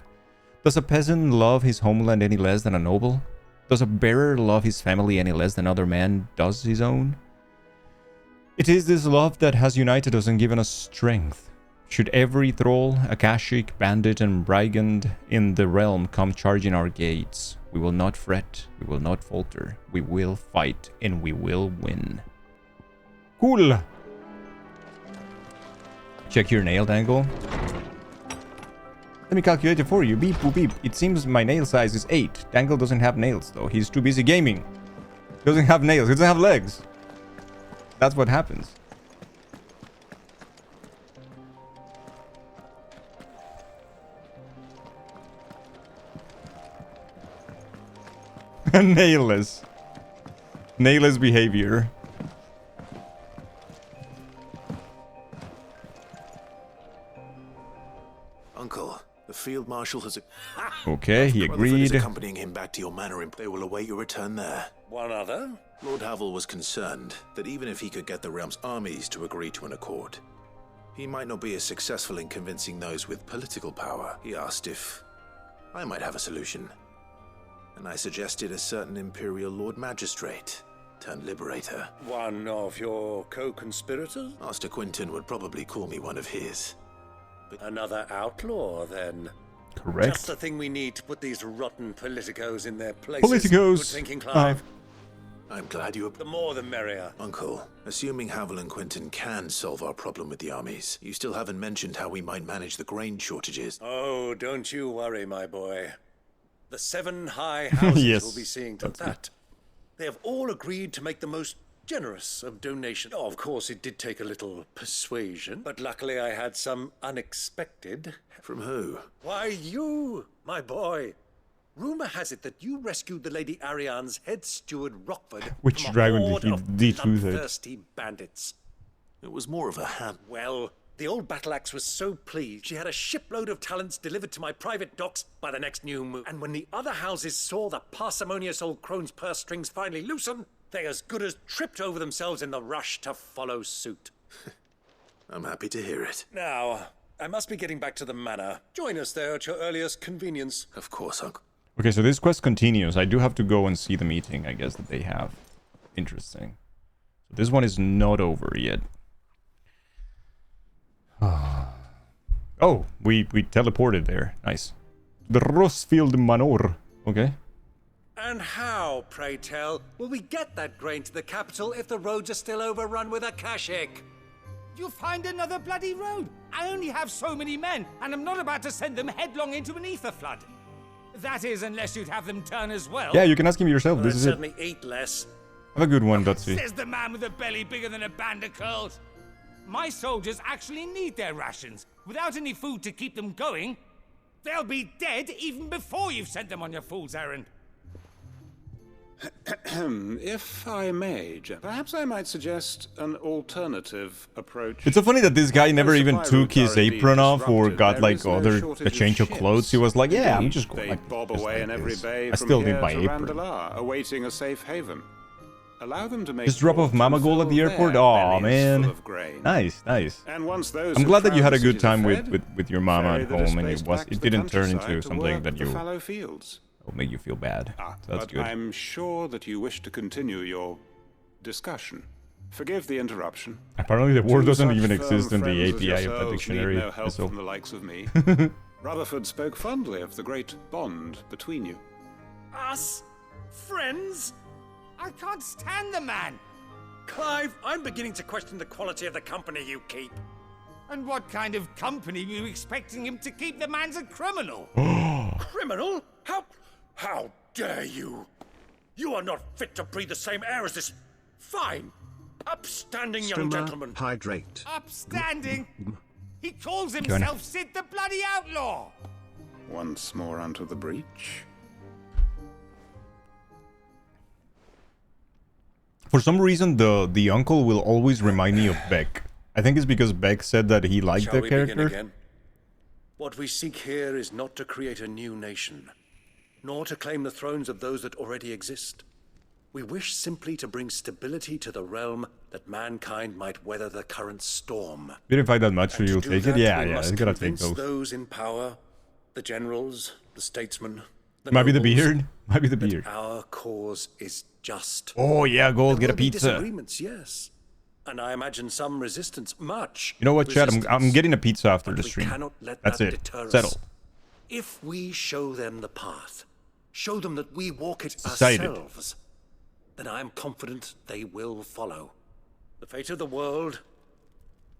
Does a peasant love his homeland any less than a noble? Does a bearer love his family any less than other man does his own? It is this love that has united us and given us strength. Should every thrall, akashic, bandit, and brigand in the realm come charging our gates, we will not fret, we will not falter, we will fight, and we will win. Cool! Check your nail angle. Let me calculate it for you. Beep, boop, beep. It seems my nail size is 8. Dangle doesn't have nails, though. He's too busy gaming. He doesn't have nails. He doesn't have legs. That's what happens. Nailless. Nailless behavior. Uncle, the field marshal has... Okay, he agreed. Accompanying him back to your manor, they will await your return there. One other? Lord Havel was concerned that even if he could get the realm's armies to agree to an accord, he might not be as successful in convincing those with political power. He asked if I might have a solution, and I suggested a certain Imperial Lord Magistrate turned Liberator. One of your co-conspirators? Master Quinton would probably call me one of his. But another outlaw, then. Correct. Just the thing we need to put these rotten politicos in their places. Politicos! Good thinking, Clive. I'm glad you... The more the merrier. Uncle, assuming Havel and Quinton can solve our problem with the armies, you still haven't mentioned how we might manage the grain shortages. Oh, don't you worry, my boy. The 7 high houses yes, will be seeing to that. They have all agreed to make the most generous of donations. Oh, of course, it did take a little persuasion, but luckily I had some unexpected. From who? Why, you, my boy. Rumor has it that you rescued the Lady Ariane's head steward Rockford Which from dragon a horde did of he choose? bloodthirsty bandits. It was more of a hand. Well, the old battle axe was so pleased she had a shipload of talents delivered to my private docks by the next new moon. And when the other houses saw the parsimonious old crone's purse strings finally loosen, they as good as tripped over themselves in the rush to follow suit. I'm happy to hear it. Now, I must be getting back to the manor. Join us there at your earliest convenience. Of course, Uncle. Okay, so this quest continues. I do have to go and see the meeting, I guess, that they have. Interesting. So this one is not over yet. Oh, we teleported there. Nice. The Rossfield Manor. Okay. And how, pray tell, will we get that grain to the capital if the roads are still overrun with akashic? You'll find another bloody road. I only have so many men, and I'm not about to send them headlong into an ether flood. That is, unless you'd have them turn as well. Yeah, you can ask him yourself. Well, this is certainly it. eat less. Have a good one, Dotsie. Says the man with a belly bigger than a band of curls. My soldiers actually need their rations. Without any food to keep them going, they'll be dead even before you've sent them on your fool's errand. If I may, perhaps I might suggest an alternative approach. It's so funny that this guy never even took his apron off or got like a change of clothes. He was like, yeah, I'm just going like, bob just away like in every this. bay I still from need here my to apron. Randalar, awaiting a safe haven. Allow them to make Just drop off Mama Gold at the airport? Oh man. Nice, nice. And once those I'm who glad that you crowd had a the good cities are time fed, with your mama ferry at the home and displaced back to it the didn't turn countryside into to something work that the you fallow fields. will make you feel bad. So that's But good. I'm sure that you wish to continue your discussion. Forgive the interruption. Apparently the word Two doesn't such even firm exist in the friends as API of the yourselves dictionary. need no help so. from the likes of me. Rutherford spoke fondly of the great bond between you. Us? Friends? I can't stand the man. Clive, I'm beginning to question the quality of the company you keep. And what kind of company were you expecting him to keep? The man's a criminal. Criminal? How dare you? You are not fit to breathe the same air as this fine, upstanding young gentleman. Hydrate. Upstanding? He calls himself Sid the Bloody Outlaw. Once more onto the breach. For some reason, the uncle will always remind me of Beck. I think it's because Beck said that he liked Shall the we character. begin again? What we seek here is not to create a new nation, nor to claim the thrones of those that already exist. We wish simply to bring stability to the realm that mankind might weather the current storm. You didn't fight that much, so And to you'll do take that, it? Yeah, we yeah, must it's gotta take convince those. those in power, the generals, the statesmen, the Might be the nobles, beard. Might be the that beard. our cause is just. Oh yeah, Gold, There get a will be pizza. disagreements, yes. And I imagine some resistance, much. You know what, Chad? I'm resistance. getting a pizza after But the we stream. cannot let That's that it. deter us. Settle. If we show them the path, show them that we walk it Decided. ourselves, then I am confident they will follow. The fate of the world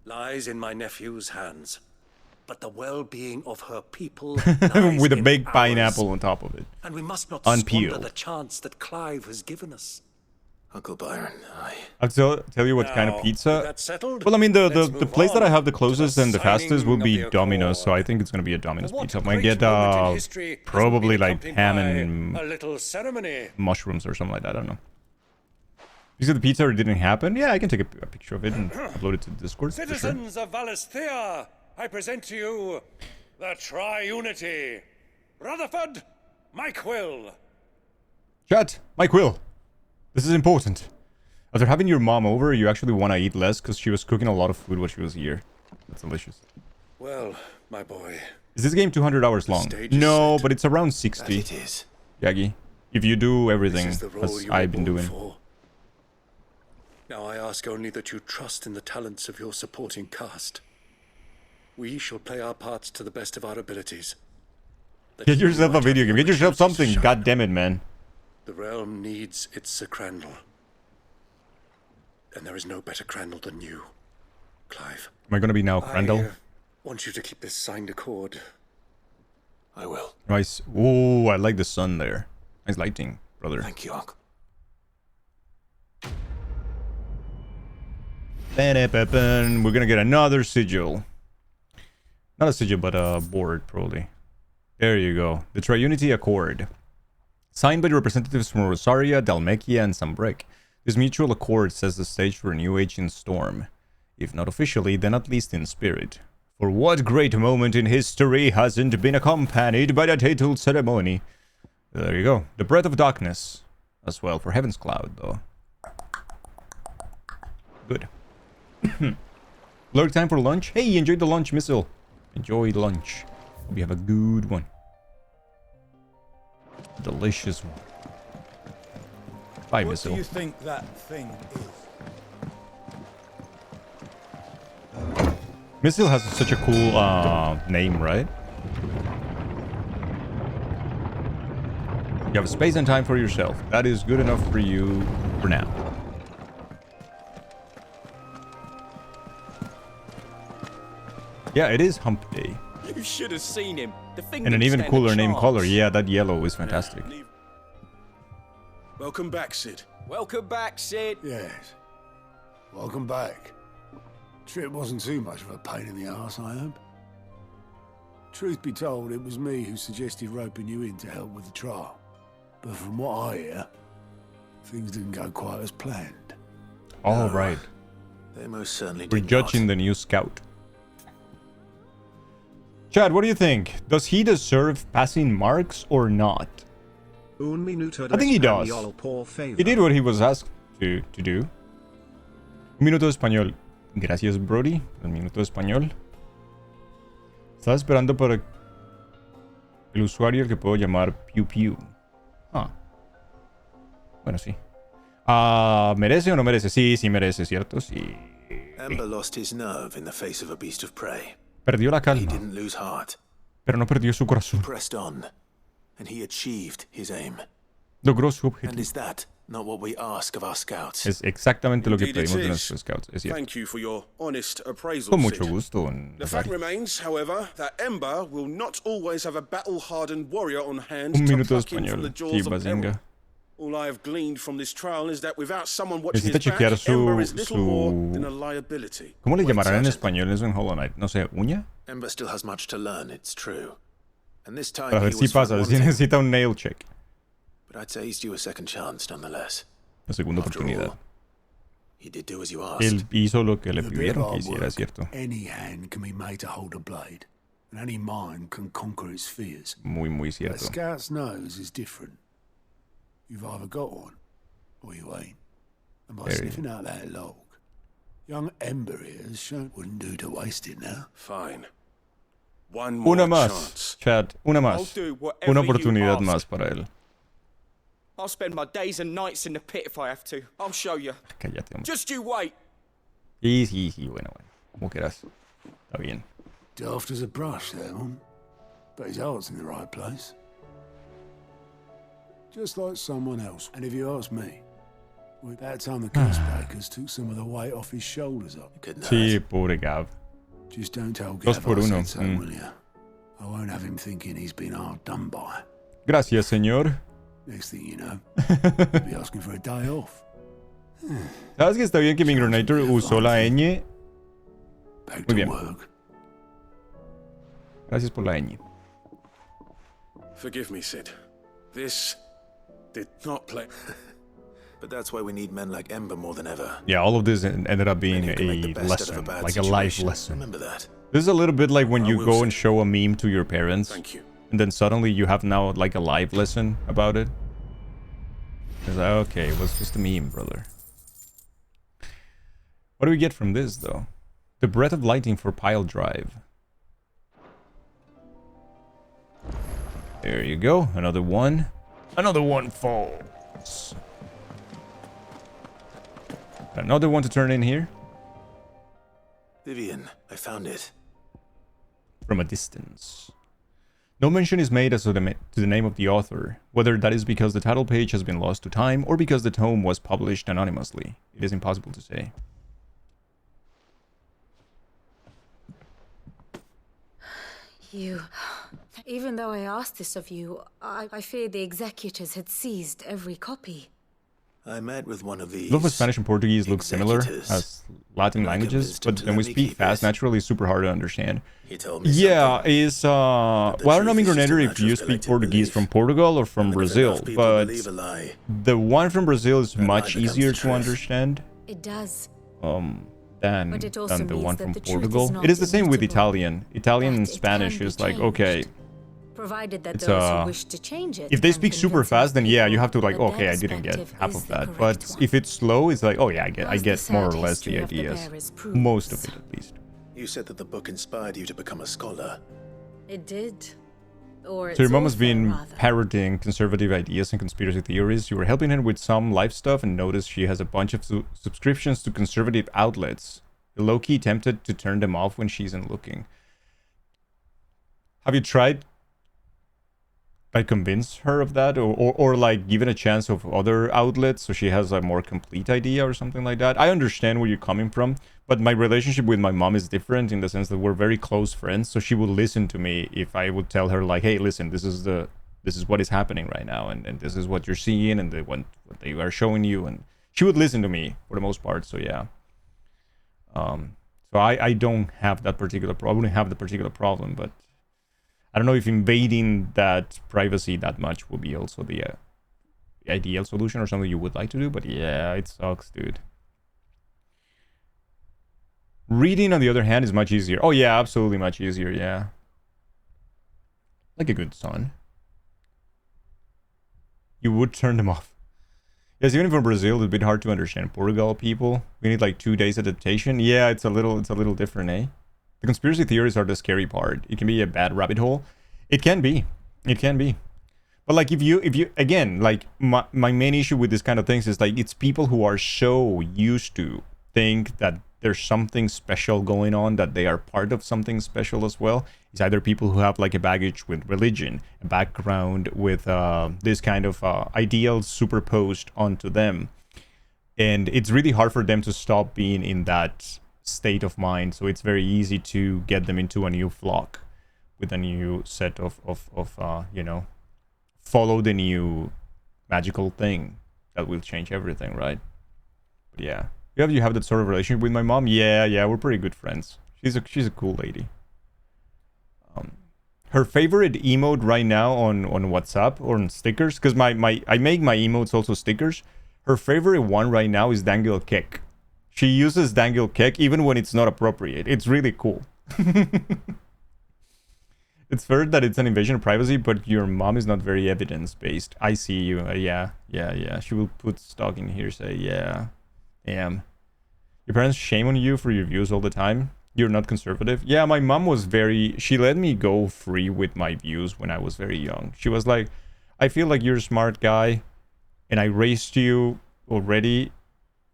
lies in my nephew's hands, but the well-being of her people lies With a in big ours. pineapple on top of it. And we must not Unpeeled. squander the chance that Clive has given us. Uncle Byron, I'll tell you what kind of pizza. that settled? Well, I mean, the Let's place move that I on have the closest and the signing fastest will of be the Domino's, so I think it's gonna be a Domino's What pizza. I might great get moment in history hasn't probably been like accompanied ham by and a little ceremony. mushrooms or something like that. I don't know. You said the pizza didn't happen? Yeah, I can take a picture of it and upload it to Discord. For sure. Citizens of Valisthea, I present to you the Triunity. Rutherford, Mike Will. Chat, Mike Will. This is important. After having your mom over, you actually want to eat less because she was cooking a lot of food while she was here. That's delicious. Well, my boy. Is this game 200 hours long? No, but it's around 60. That it is. Yagi, if you do everything This is the role as you were I've been born doing. for. Now I ask only that you trust in the talents of your supporting cast. We shall play our parts to the best of our abilities. That Get you yourself a might video have game. Get yourself opportunities to something. shine. God damn it, man. The realm needs its Sir Crandall. And there is no better Crandall than you, Clive. Am I gonna be now Crandall? I want you to keep this signed accord. I will. Nice. Oh, I like the sun there. Nice lighting, brother. Thank you, Uncle. We're gonna get another sigil. Not a sigil, but a board, probably. There you go. The Triunity Accord. Signed by the representatives from Rosaria, Dalmekia, and Sambrek. This mutual accord sets the stage for a new age in Storm. If not officially, then at least in spirit. For what great moment in history hasn't been accompanied by the title ceremony? There you go. The Breath of Darkness. As well, for Heaven's Cloud, though. Good. Lurk time for lunch? Hey, enjoy the lunch, Missile. Enjoy lunch. Hope you have a good one. Delicious one. Bye, What Missile. do you think that thing is? Missile has such a cool name, right? You have space and time for yourself. That is good enough for you for now. Yeah, it is Hump Day. You should have seen him. The thing And an didn't even stand a cooler name chance. color. Yeah, that yellow is fantastic. Welcome back, Sid. Welcome back, Sid. Yes. Welcome back. Trip wasn't too much of a pain in the arse, I hope. Truth be told, it was me who suggested roping you in to help with the trial. But from what I hear, things didn't go quite as planned. All right. They most certainly We're did judging the new scout. Chad, what do you think? Does he deserve passing marks or not? I think he does. He did what he was asked to do. Un minuto de español. Gracias, Brody. Un minuto de español. Estaba esperando para el usuario al que puedo llamar Pew Pew. Ah. Bueno, sí. ¿Merece o no merece? Sí, sí merece, ¿cierto? Sí. Ember lost his nerve in the face of a beast of prey. Perdió la He calma, didn't lose heart. pero no perdió su He corazón. pressed on, and he achieved his aim. Logró su And objetivo. is that not what we ask of our scouts? Es exactamente lo que Indeed it pedimos de is. nuestros scouts. Es cierto. Thank you for your honest appraisal, Con mucho Sid. gusto. The fact remains, however, that Ember will not always have a battle-hardened warrior on hand Un to minuto de pluck him from the español. jaws Sí, of peril. Bazinga. All I have gleaned from this trial is that without someone watching Necesita his back, chequear Ember is little su... more than a liability. ¿Cómo le Wait, llamarán en Sergeant. español eso en Hollow Knight? No sé, ¿uña? Ember still has much to learn, it's true. And this time Para he ver si was pasa, a ver si wanting, necesita un nail check. but I'd say he's due a second chance nonetheless. La segunda After oportunidad. all, he did do as you asked. Él hizo lo que le With a bit of pidieron que hard hiciera, work, ¿cierto? any hand can be made to hold a blade, and any mind can conquer its fears. Muy, muy But a cierto. scout's nose is different. You've either got one, or you ain't. And by There you sniffing out that log, young Ember here has shown wouldn't do to waste it now. Fine. One more Una más, chance. Chad. Una I'll más. do whatever Una you oportunidad ask. más para él. I'll spend my days and nights in the pit if I have to. I'll show you. Cállate, hombre. Just you wait. Sí, sí, sí, bueno. Como quieras. Está bien. Daft as a brush, that one. But his heart's in the right place. Just like someone else. And if you ask me, well, that time the curse breakers took some of the weight off his shoulders up. Sí, pobre Gav. Just don't tell Dos Gav por I uno. said so, will ya? I won't have him thinking he's been hard done by. Gracias, señor. Next thing you know, he'll be asking for a day off. ¿Sabes que está bien que Migronator usó la ñ? Muy bien. Gracias por la ñ. Forgive me, Sid. This did not play. But that's why we need men like Ember more than ever. Yeah, all of this ended up being Men who can make the a best out of a lesson, bad like a life situation. lesson. Remember that. This is a little bit like when I you will, go sir. and show a meme to your parents. Thank you. And then suddenly you have now like a live lesson about it. It's like, okay, it was just a meme, brother. What do we get from this, though? The breath of lightning for pile drive. There you go. Another one. Another one falls. Another one to turn in here. Vivian, I found it. From a distance. No mention is made as to the name of the author, whether that is because the title page has been lost to time or because the tome was published anonymously. It is impossible to say. You... Even though I asked this of you, I fear the executors had seized every copy. I met with one of these. Both Spanish and Portuguese look similar executors, as Latin and I languages, convinced him but to when let we me speak keep fast, it. naturally, it's super hard to understand. He told me Yeah, something. is well, I don't know, truth is just a Migronator, if matter you of speak collective Portuguese belief. from Portugal or from And if Brazil, enough people but believe a lie, the one from Brazil is then much lie becomes easier the to truth. understand. It does. Than But it also the means one that from the truth is Portugal. not It is the same with immutable. Italian. Italian and That it Spanish can be is like, changed. okay, Provided that it's those who wish to change it if they can speak super convince fast, then yeah, you people have to like, that okay, their I didn't get perspective half is of the that. correct But one. if it's slow, it's like, oh yeah, I As the get more or sad less the history of the ideas. bearers proves. Most of it, at least. You said that the book inspired you to become a scholar. It did. Or So your mom has author, been rather. parroting conservative ideas and conspiracy theories. You were helping her with some life stuff and noticed she has a bunch of subscriptions to conservative outlets. You're low-key tempted to turn them off when she isn't looking. Have you tried like convince her of that, or like give it a chance of other outlets so she has a more complete idea or something like that? I understand where you're coming from, but my relationship with my mom is different in the sense that we're very close friends, so she would listen to me if I would tell her like, hey, listen, this is what is happening right now, and this is what you're seeing, and what they are showing you, and she would listen to me for the most part. So yeah, so So I don't have that particular problem. I wouldn't have the particular problem, but I don't know if invading that privacy that much will be also the ideal solution or something you would like to do. But yeah, it sucks, dude. Reading, on the other hand, is much easier. Oh yeah, absolutely much easier, yeah. Like a good son. You would turn them off. Yes, even for Brazil, it's a bit hard to understand Portugal people. We need like 2 days adaptation. Yeah, it's a little different, eh? The conspiracy theories are the scary part. It can be a bad rabbit hole. It can be. It can be. But like if you again, like my main issue with this kind of things is like it's people who are so used to think that there's something special going on, that they are part of something special as well. It's either people who have like a baggage with religion, a background with this kind of ideals superposed onto them. And it's really hard for them to stop being in that state of mind. So it's very easy to get them into a new flock with a new set of you know, follow the new magical thing that will change everything, right? But yeah. You have that sort of relationship with my mom? Yeah, we're pretty good friends. She's a cool lady. Her favorite emote right now on WhatsApp or on stickers, because I make my emotes also stickers. Her favorite one right now is Dangle Kek. She uses Dangle Kek even when it's not appropriate. It's really cool. It's fair that it's an invasion of privacy, but your mom is not very evidence-based. I see you. Yeah. She will put stock in here, say, yeah. Damn. Your parents shame on you for your views all the time? You're not conservative? Yeah, my mom was very... She let me go free with my views when I was very young. She was like, I feel like you're a smart guy, and I raised you already.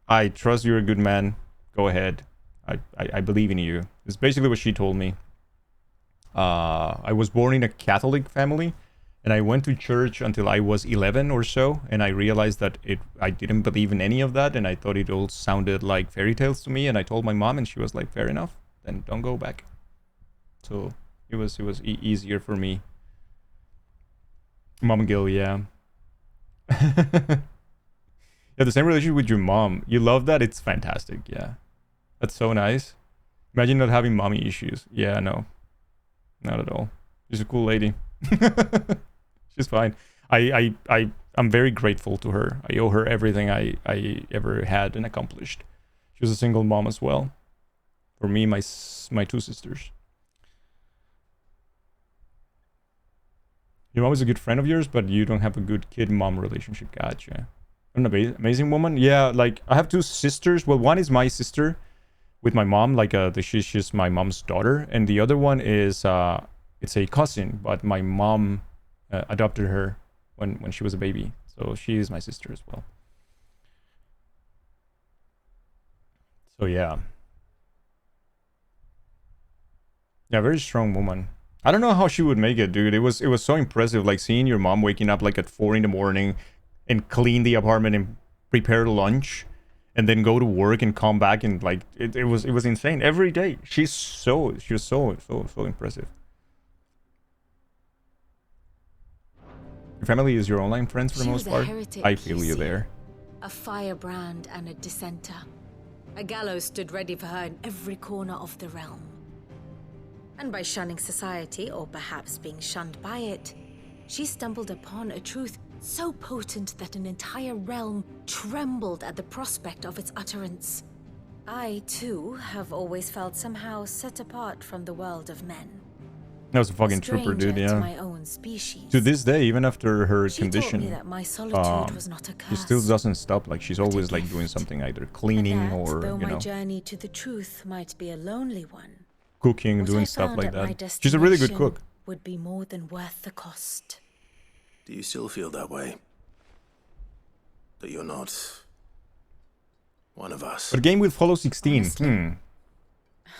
I trust you're a good man. Go ahead. I believe in you. It's basically what she told me. I was born in a Catholic family, and I went to church until I was 11 or so, and I realized that I didn't believe in any of that, and I thought it all sounded like fairy tales to me, and I told my mom, and she was like, fair enough, then don't go back. So it was easier for me. Mom Gil, yeah. Yeah, the same relationship with your mom. You love that? It's fantastic, yeah. That's so nice. Imagine not having mommy issues. Yeah, no. Not at all. She's a cool lady. She's fine. I'm very grateful to her. I owe her everything I ever had and accomplished. She was a single mom as well. For me, my 2 sisters. Your mom is a good friend of yours, but you don't have a good kid-mom relationship. Gotcha. An amazing woman. Yeah, like I have 2 sisters. Well, one is my sister with my mom, like she's my mom's daughter, and the other one is it's a cousin, but my mom adopted her when she was a baby, so she is my sister as well. So yeah, very strong woman. I don't know how she would make it, dude. It was so impressive, like seeing your mom waking up like at 4 in the morning and clean the apartment and prepare lunch and then go to work and come back, and like it was insane every day. She was so impressive. Your family is your online friends for the most part? I feel you there. A firebrand and a dissenter. A gallows stood ready for her in every corner of the realm. And by shunning society, or perhaps being shunned by it, she stumbled upon a truth so potent that an entire realm trembled at the prospect of its utterance. I, too, have always felt somehow set apart from the world of men. That was a fucking trooper, dude, yeah. To my own species. To this day, even after her condition, taught me that my solitude was not a curse. She still doesn't stop. Like, she's always like doing something, either cleaning and that, or, though you my know, journey to the truth might be a lonely one, cooking, doing stuff like that. She's a really good cook. Would be more than worth the cost. Do you still feel that way? That you're not one of us? But game will follow 16. Honestly,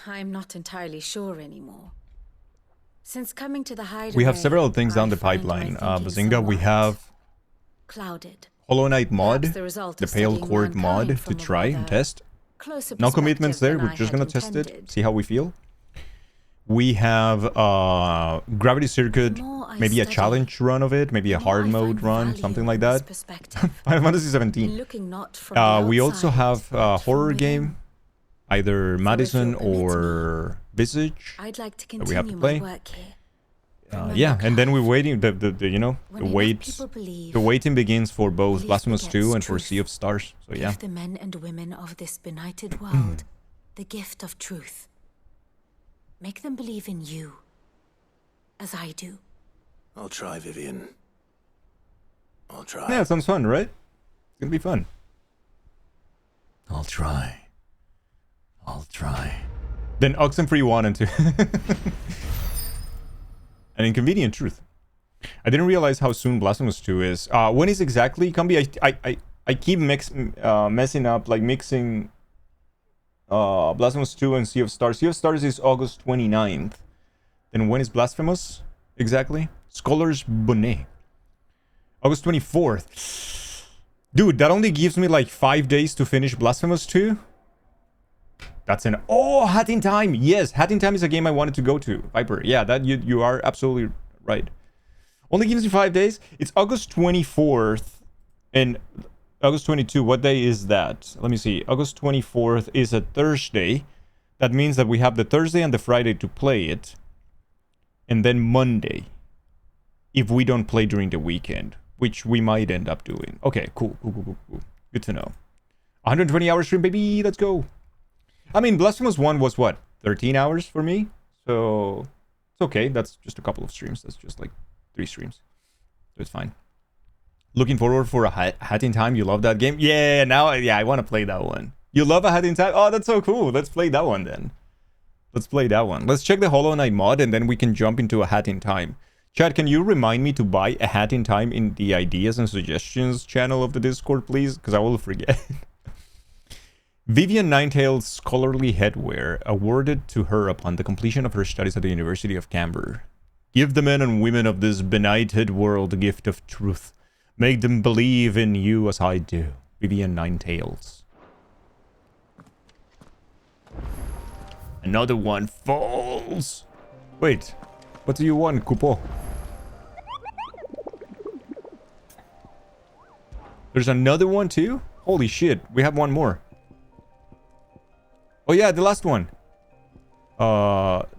I'm not entirely sure anymore. Since coming to the hideaway, we have several things down the pipeline. Bazinga, we have clouded. Hollow Knight mod, the Pale Court mod to try and test. No commitments there, we're just gonna test it, see how we feel. We have Gravity Circuit, maybe a challenge run of it, maybe a hard mode run, something like that. Final Fantasy 17. We also have a horror game, either Madison or Visage I'd like to that we have to continue my play. work here. Yeah, and then we're waiting. The you know When the enough wait people believe, the waiting begins for both belief Blasphemous 2 begets and for truth. Sea of Stars. So yeah. Give the men and women of this benighted world the gift of truth. Make them believe in you, as I do. I'll try, Vivian. I'll try. Yeah, it sounds fun, right? It's gonna be fun. I'll try. I'll try. Then Oxenfree 1 and 2. An inconvenient truth. I didn't realize how soon Blasphemous 2 is. When is exactly, Combi? I keep messing up, like mixing Blasphemous 2 and Sea of Stars. Sea of Stars is August 29th. Then when is Blasphemous exactly? Scholars Bonnet. August 24th. Dude, that only gives me like 5 days to finish Blasphemous 2. That's an... Oh, Hat in Time. Yes, Hat in Time is a game I wanted to go to. Viper. Yeah, that you are absolutely right. Only gives you 5 days. It's August 24th and August 22. What day is that? Let me see. August 24th is a Thursday. That means that we have the Thursday and the Friday to play it. And then Monday. If we don't play during the weekend. Which we might end up doing. Okay, cool. Good to know. 120 hour stream, baby. Let's go. I mean, Blasphemous 1 was what? 13 hours for me? So, it's okay. That's just a couple of streams. That's just like 3 streams. So it's fine. Looking forward for a Hat in Time. You love that game? Yeah, now, yeah, I want to play that one. You love a Hat in Time? Oh, that's so cool. Let's play that one then. Let's play that one. Let's check the Hollow Knight mod and then we can jump into a Hat in Time. Chad, can you remind me to buy a Hat in Time in the ideas and suggestions channel of the Discord, please? Because I will forget. Vivian Ninetail's scholarly headwear awarded to her upon the completion of her studies at the University of Camber. Give the men and women of this benighted world the gift of truth. Make them believe in you as I do. Vivian Ninetails. Another one falls. Wait, what do you want, Kupo? There's another one too? Holy shit, we have one more. Oh yeah, the last one.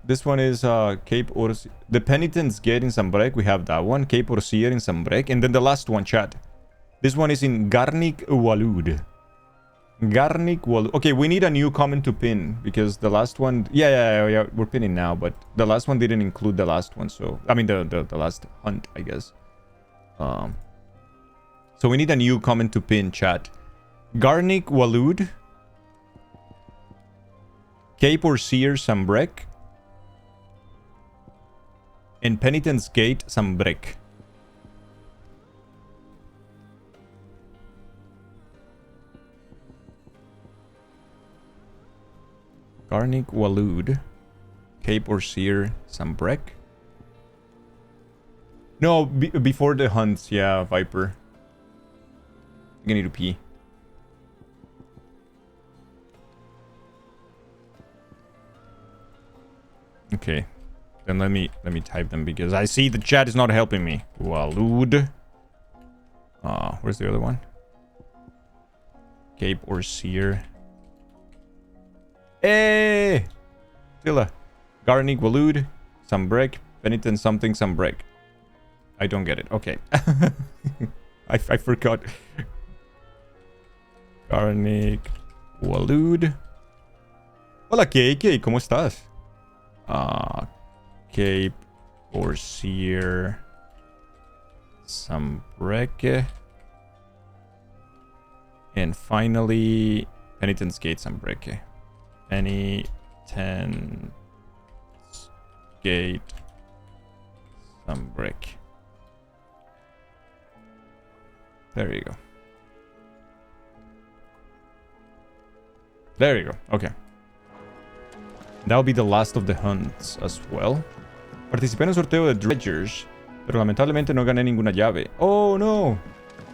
This one is Cape Orsier. The Penitent's Gate in Sambrek. We have that one. Cape Orsier in Sambrek. And then the last one, chat. This one is in Garnik Walud. Garnik Walud. Okay, we need a new comment to pin. Because the last one... Yeah, we're pinning now. But the last one didn't include the last one. So, I mean, the last hunt, I guess. So we need a new comment to pin, chat. Garnik Walud. Cape Orsier Sambrek. And Penitent's Gate Sambrek. Garnik Walud. Cape Orsier Sambrek. No, before the hunts, yeah, Viper. I'm gonna need to pee. Okay, then let me type them because I see the chat is not helping me. Walud. Where's the other one? Cape Orsier. Hey, Tilla. Garnik Walud. Sambrek. Penitent something Sambrek. I don't get it. Okay. I forgot. Garnik Walud. Hola, KK. ¿Cómo estás? Cape Orsier Sambrek. And finally, Penitent's Gate Sambrek. Penitent's Gate Sambrek. There you go. There you go. Okay. That'll be the last of the hunts as well. Participé en un sorteo de Dredgers, pero lamentablemente no gané ninguna llave. Oh no.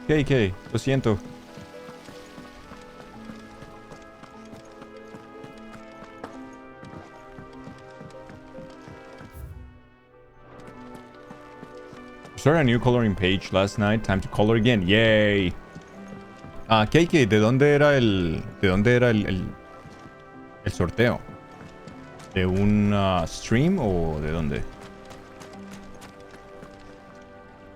KK, lo siento. Started a new coloring page last night. Time to color again. Yay. KK, ¿de dónde era el El sorteo. ¿De un stream o de dónde?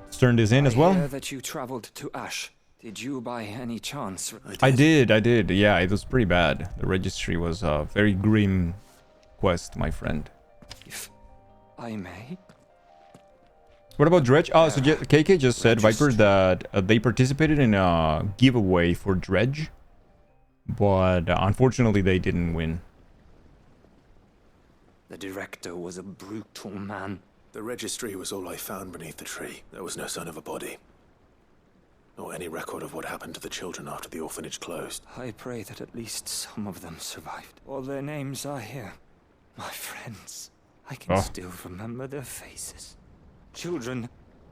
Let's turn this in as I well. hear that you traveled to Ash. Did you by any chance? I did. Yeah, it was pretty bad. The registry was a very grim quest, my friend. If I may. What about Dredge? Oh, so KK just said, Viper, that they participated in a giveaway for Dredge. But unfortunately, they didn't win. The director was a brutal man. The registry was all I found beneath the tree. There was no sign of a body. Or any record of what happened to the children after the orphanage closed. I pray that at least some of them survived. All their names are here. My friends. I can still remember their faces. Children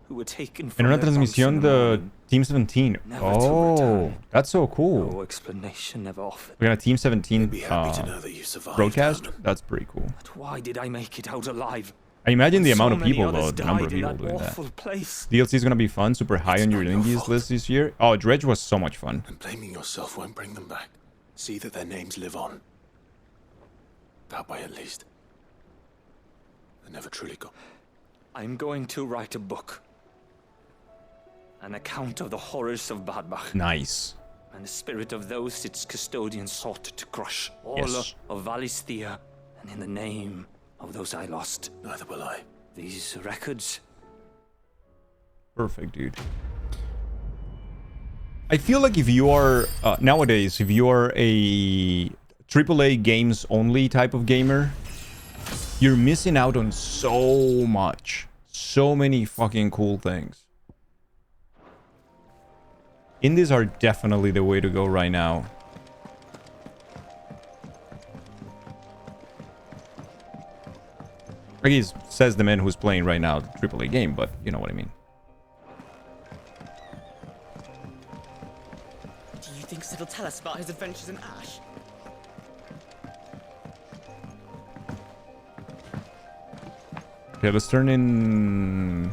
who were taken from En una their bunks transmisión in the de morning, Team 17. never to Oh, return. that's so cool. No explanation ever offered. We got a Team 17 They'd be happy to know that you survived, broadcast. That's pretty cool. But why did I make it out alive? I imagine the When amount so of many people, others though, the number of died in people that doing that. awful place? DLC is gonna be fun, super high on your indies list this year. Oh, Dredge was so much fun. And blaming yourself won't bring them back. See that their names live on. That way at least. They never truly got. I'm going to write a book. An account of the horrors of Badbach. Nice. And the spirit of those its custodians sought to crush. All Yes. of Valisthea, and in the name of those I lost. Neither will I. These records. Perfect, dude. I feel like if you are nowadays, if you are a AAA games only type of gamer, you're missing out on so much, so many fucking cool things. Indies are definitely the way to go right now. I guess says the man who's playing right now AAA game, but you know what I mean. Do you think Sid will tell us about his adventures in Ash? Okay, let's turn in...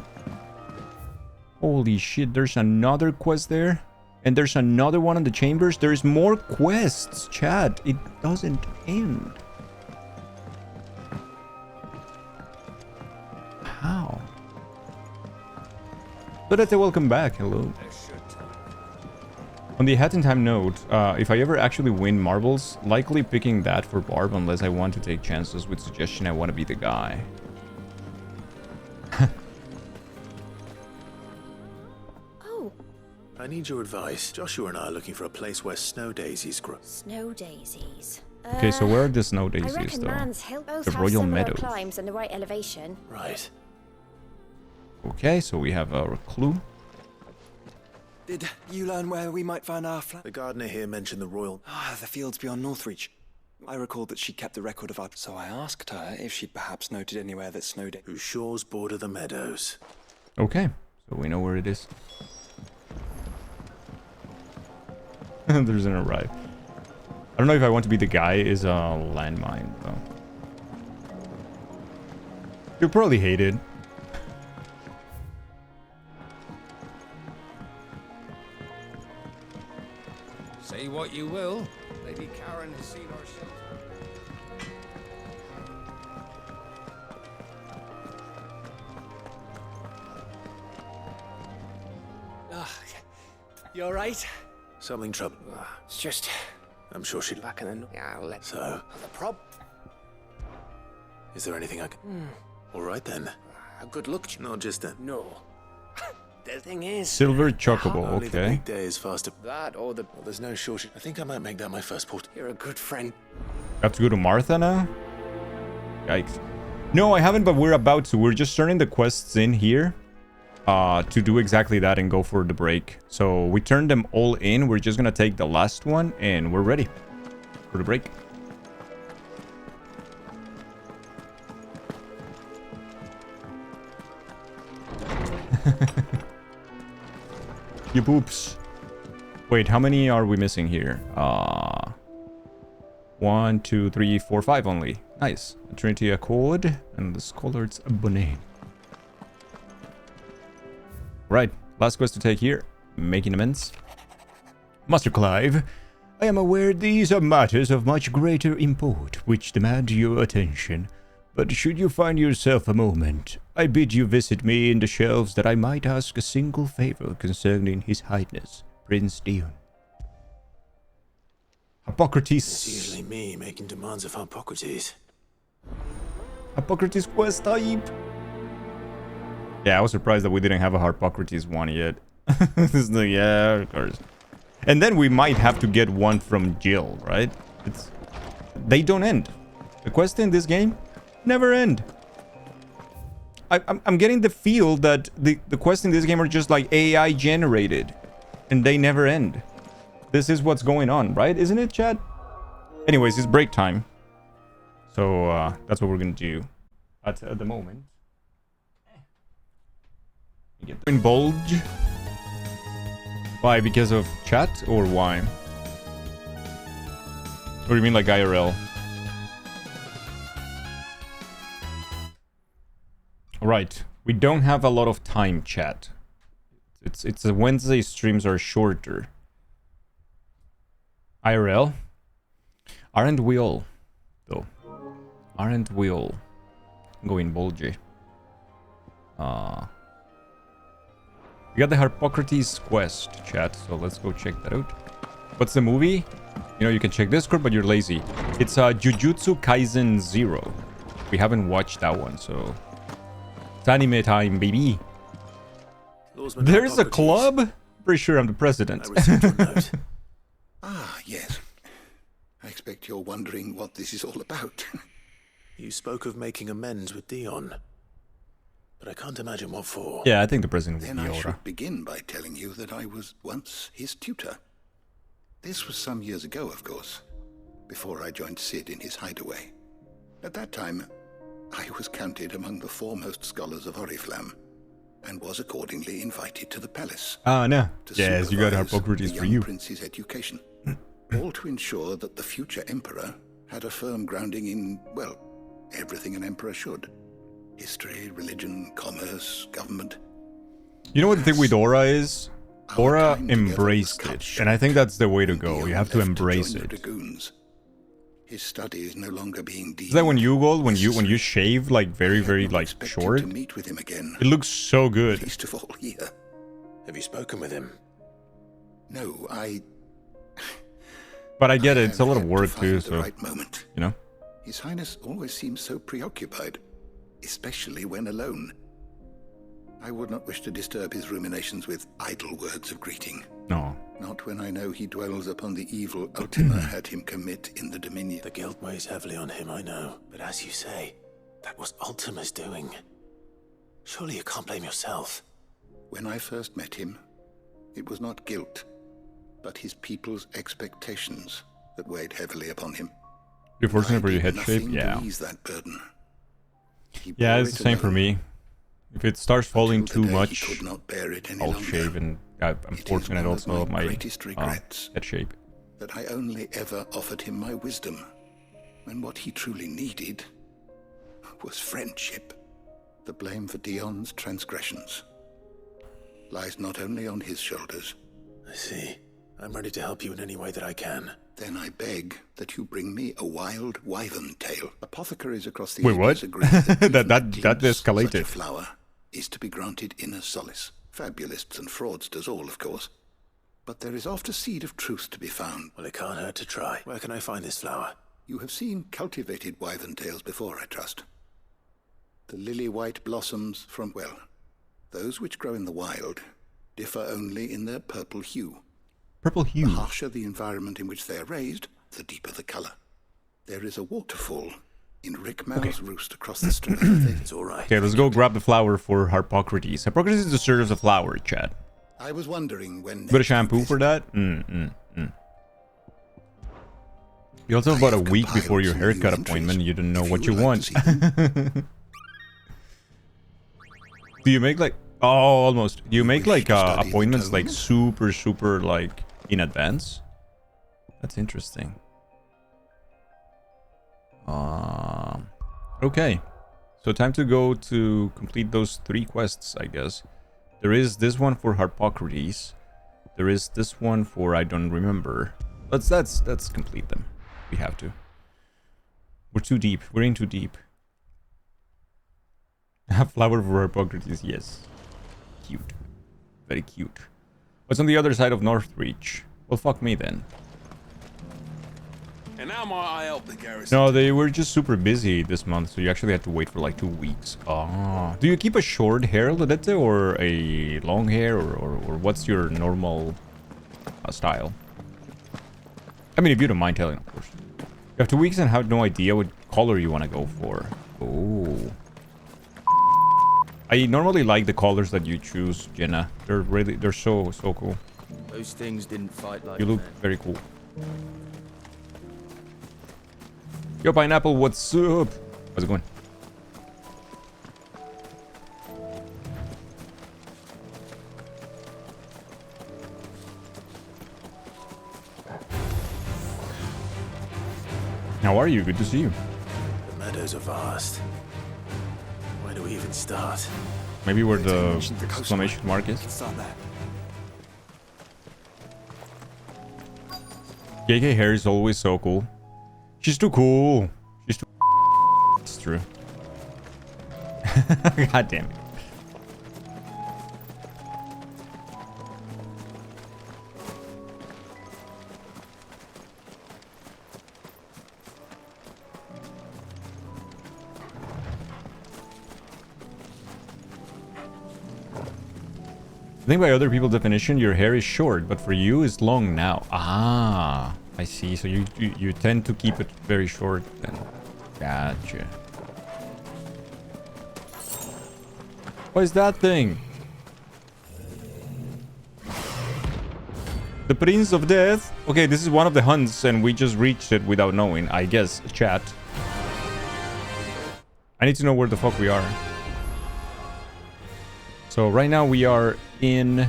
Holy shit, there's another quest there. And there's another one in the chambers. There's more quests, chat. It doesn't end. How? But welcome back. Hello. On the Hat in Time note, if I ever actually win marbles, likely picking that for Barb unless I want to take chances with suggestion I want to be the guy. I need your advice. Joshua and I are looking for a place where snow daisies grow. Snow daisies. Okay, so where are the snow I daisies, reckon though? Man's Hill both The have Royal similar Meadows. climbs and the right elevation. Right. Okay, so we have our clue. Did you learn where we might find our flat? The gardener here mentioned the royal... The fields beyond Northreach. I recalled that she kept a record of our... So I asked her if she'd perhaps noted anywhere that snowed... Whose shores border the meadows. Okay, so we know where it is. There's an arrive. I don't know if I want to be the guy is a landmine, though. You'll probably hate it. Say what you will, Lady Karen has seen our shelter. You alright? Something trouble. It's just... I'm sure she'd... back in the... Yeah, I'll let... So, The prob... is there anything I can... All right, then. A good look. Not just then. No. The thing is... Silver Chocobo, Only the okay. weekday is faster. That or the... Well, there's no shortage. I think I might make that my first port. You're a good friend. I have to go to Martha now? Yikes. No, I haven't, but we're about to. We're just turning the quests in here to do exactly that and go for the break. So we turned them all in. We're just going to take the last one and we're ready for the break. You poops. Wait, how many are we missing here? 1, 2, 3, 4, 5 only. Nice. Trinity Accord and the Scholar's Bonnet. Right, last quest to take here. Making amends. Master Clive. I am aware these are matters of much greater import, which demand your attention. But should you find yourself a moment, I bid you visit me in the shelves that I might ask a single favor concerning His Highness, Prince Dion. Hippocrates. It's usually me making demands of Hippocrates. Hippocrates quest type. Yeah, I was surprised that we didn't have a Hippocrates one yet. This is the, yeah, of course. And then we might have to get one from Jill, right? They don't end. The quests in this game never end. I'm getting the feel that the quests in this game are just like AI generated, and they never end. This is what's going on, right? Isn't it, chat? Anyways, it's break time. So that's what we're gonna do at the moment. Get in bulge. Why? Because of chat or why? Or do you mean like IRL? Alright, we don't have a lot of time, chat. It's a Wednesday streams are shorter. IRL? Aren't we all? Though. Aren't we all? Going bulgy. We got the Hippocrates quest, chat, so let's go check that out. What's the movie? You know, you can check Discord, but you're lazy. It's Jujutsu Kaisen 0. We haven't watched that one, so... It's anime time, baby. There's a club? Pretty sure I'm the president. Ah, yes. I expect you're wondering what this is all about. You spoke of making amends with Dion. But I can't imagine what for. Yeah, I think the president would Then be I Aura. should begin by telling you that I was once his tutor. This was some years ago, of course, before I joined Sid in his hideaway. At that time, I was counted among the foremost scholars of Oriflamme, and was accordingly invited to the palace. Ah, no. To Yes, you got supervise Hippocrates the for young you. prince's education, all to ensure that the future emperor had a firm grounding in, well, everything an emperor should. History, religion, commerce, government. You know what the thing with Aura is? Aura embraced it, and I think that's the way to go. You have to embrace it. Dragoons. His study is no longer being deemed. Is that when you go, when you shave like very like short? To meet with him again. It looks so good. Least of all here. Have you spoken with him? No, I. But I get it. It's a lot of work too, The so right moment. you know. His Highness always seems so preoccupied, especially when alone. I would not wish to disturb his ruminations with idle words of greeting. No. Not when I know he dwells upon the evil Ultima had him commit in the Dominion. The guilt weighs heavily on him, I know. But as you say, that was Ultima's doing. Surely you can't blame yourself. When I first met him, it was not guilt, but his people's expectations that weighed heavily upon him. You're fortunate for your head Nothing shape, to yeah. ease that burden. He Yeah, bore it's the it same for alone. me. If it starts falling Until too the day much, he could not bear it any I'll longer. shave, and I'm fortunate one of also of my my greatest regrets. head shape. That I only ever offered him my wisdom, when what he truly needed was friendship. The blame for Dion's transgressions lies not only on his shoulders. I see. I'm ready to help you in any way that I can. Then I beg that you bring me a wild wyvern tail. Apothecaries across the Wait, ages what? agree that even that a glimpse escalated. Such a flower is to be granted inner solace. Fabulists and fraudsters all, of course. But there is oft a seed of truth to be found. Well, it can't hurt to try. Where can I find this flower? You have seen cultivated wyvern tails before, I trust. The lily-white blossoms from, well, those which grow in the wild differ only in their purple hue. Purple hue. The harsher the environment in which they are raised, the deeper the color. There is a waterfall in Rick Mal's roost across the street. It's all right. Okay, let's go grab the flower for Hippocrates. Hippocrates deserves a flower, chat. I was wondering when... Got a shampoo for that? You also have about a week before your haircut appointment. You don't know what you want. Do you make like... Oh, almost. Do you make like appointments like super like in advance? That's interesting. Okay. So time to go to complete those 3 quests, I guess. There is this one for Hippocrates. There is this one for I don't remember. Let's complete them. We have to. We're too deep. We're in too deep. Flower for Hippocrates, yes. Cute. Very cute. What's on the other side of Northreach? Well, fuck me then. And now I help the garrison. No, they were just super busy this month, so you actually had to wait for like 2 weeks. Ah. Do you keep a short hair, Ledette, or a long hair, or what's your normal style? I mean, if you don't mind telling, of course. You have 2 weeks and have no idea what color you want to go for. Oh. I normally like the colors that you choose, Jenna. They're so cool. Those things didn't fight like You look men. very cool. Yo, Pineapple, what's up? How's it going? How are you? Good to see you. The meadows are vast. Where do we even start? Maybe where the exclamation mark is. Start there. KK hair is always so cool. She's too cool. She's too. It's true. God damn it. I think by other people's definition, your hair is short, but for you, it's long now. Ah, I see. So you tend to keep it very short then. Gotcha. What is that thing? The Prince of Death? Okay, this is one of the hunts, and we just reached it without knowing, I guess, chat. I need to know where the fuck we are. So right now we are in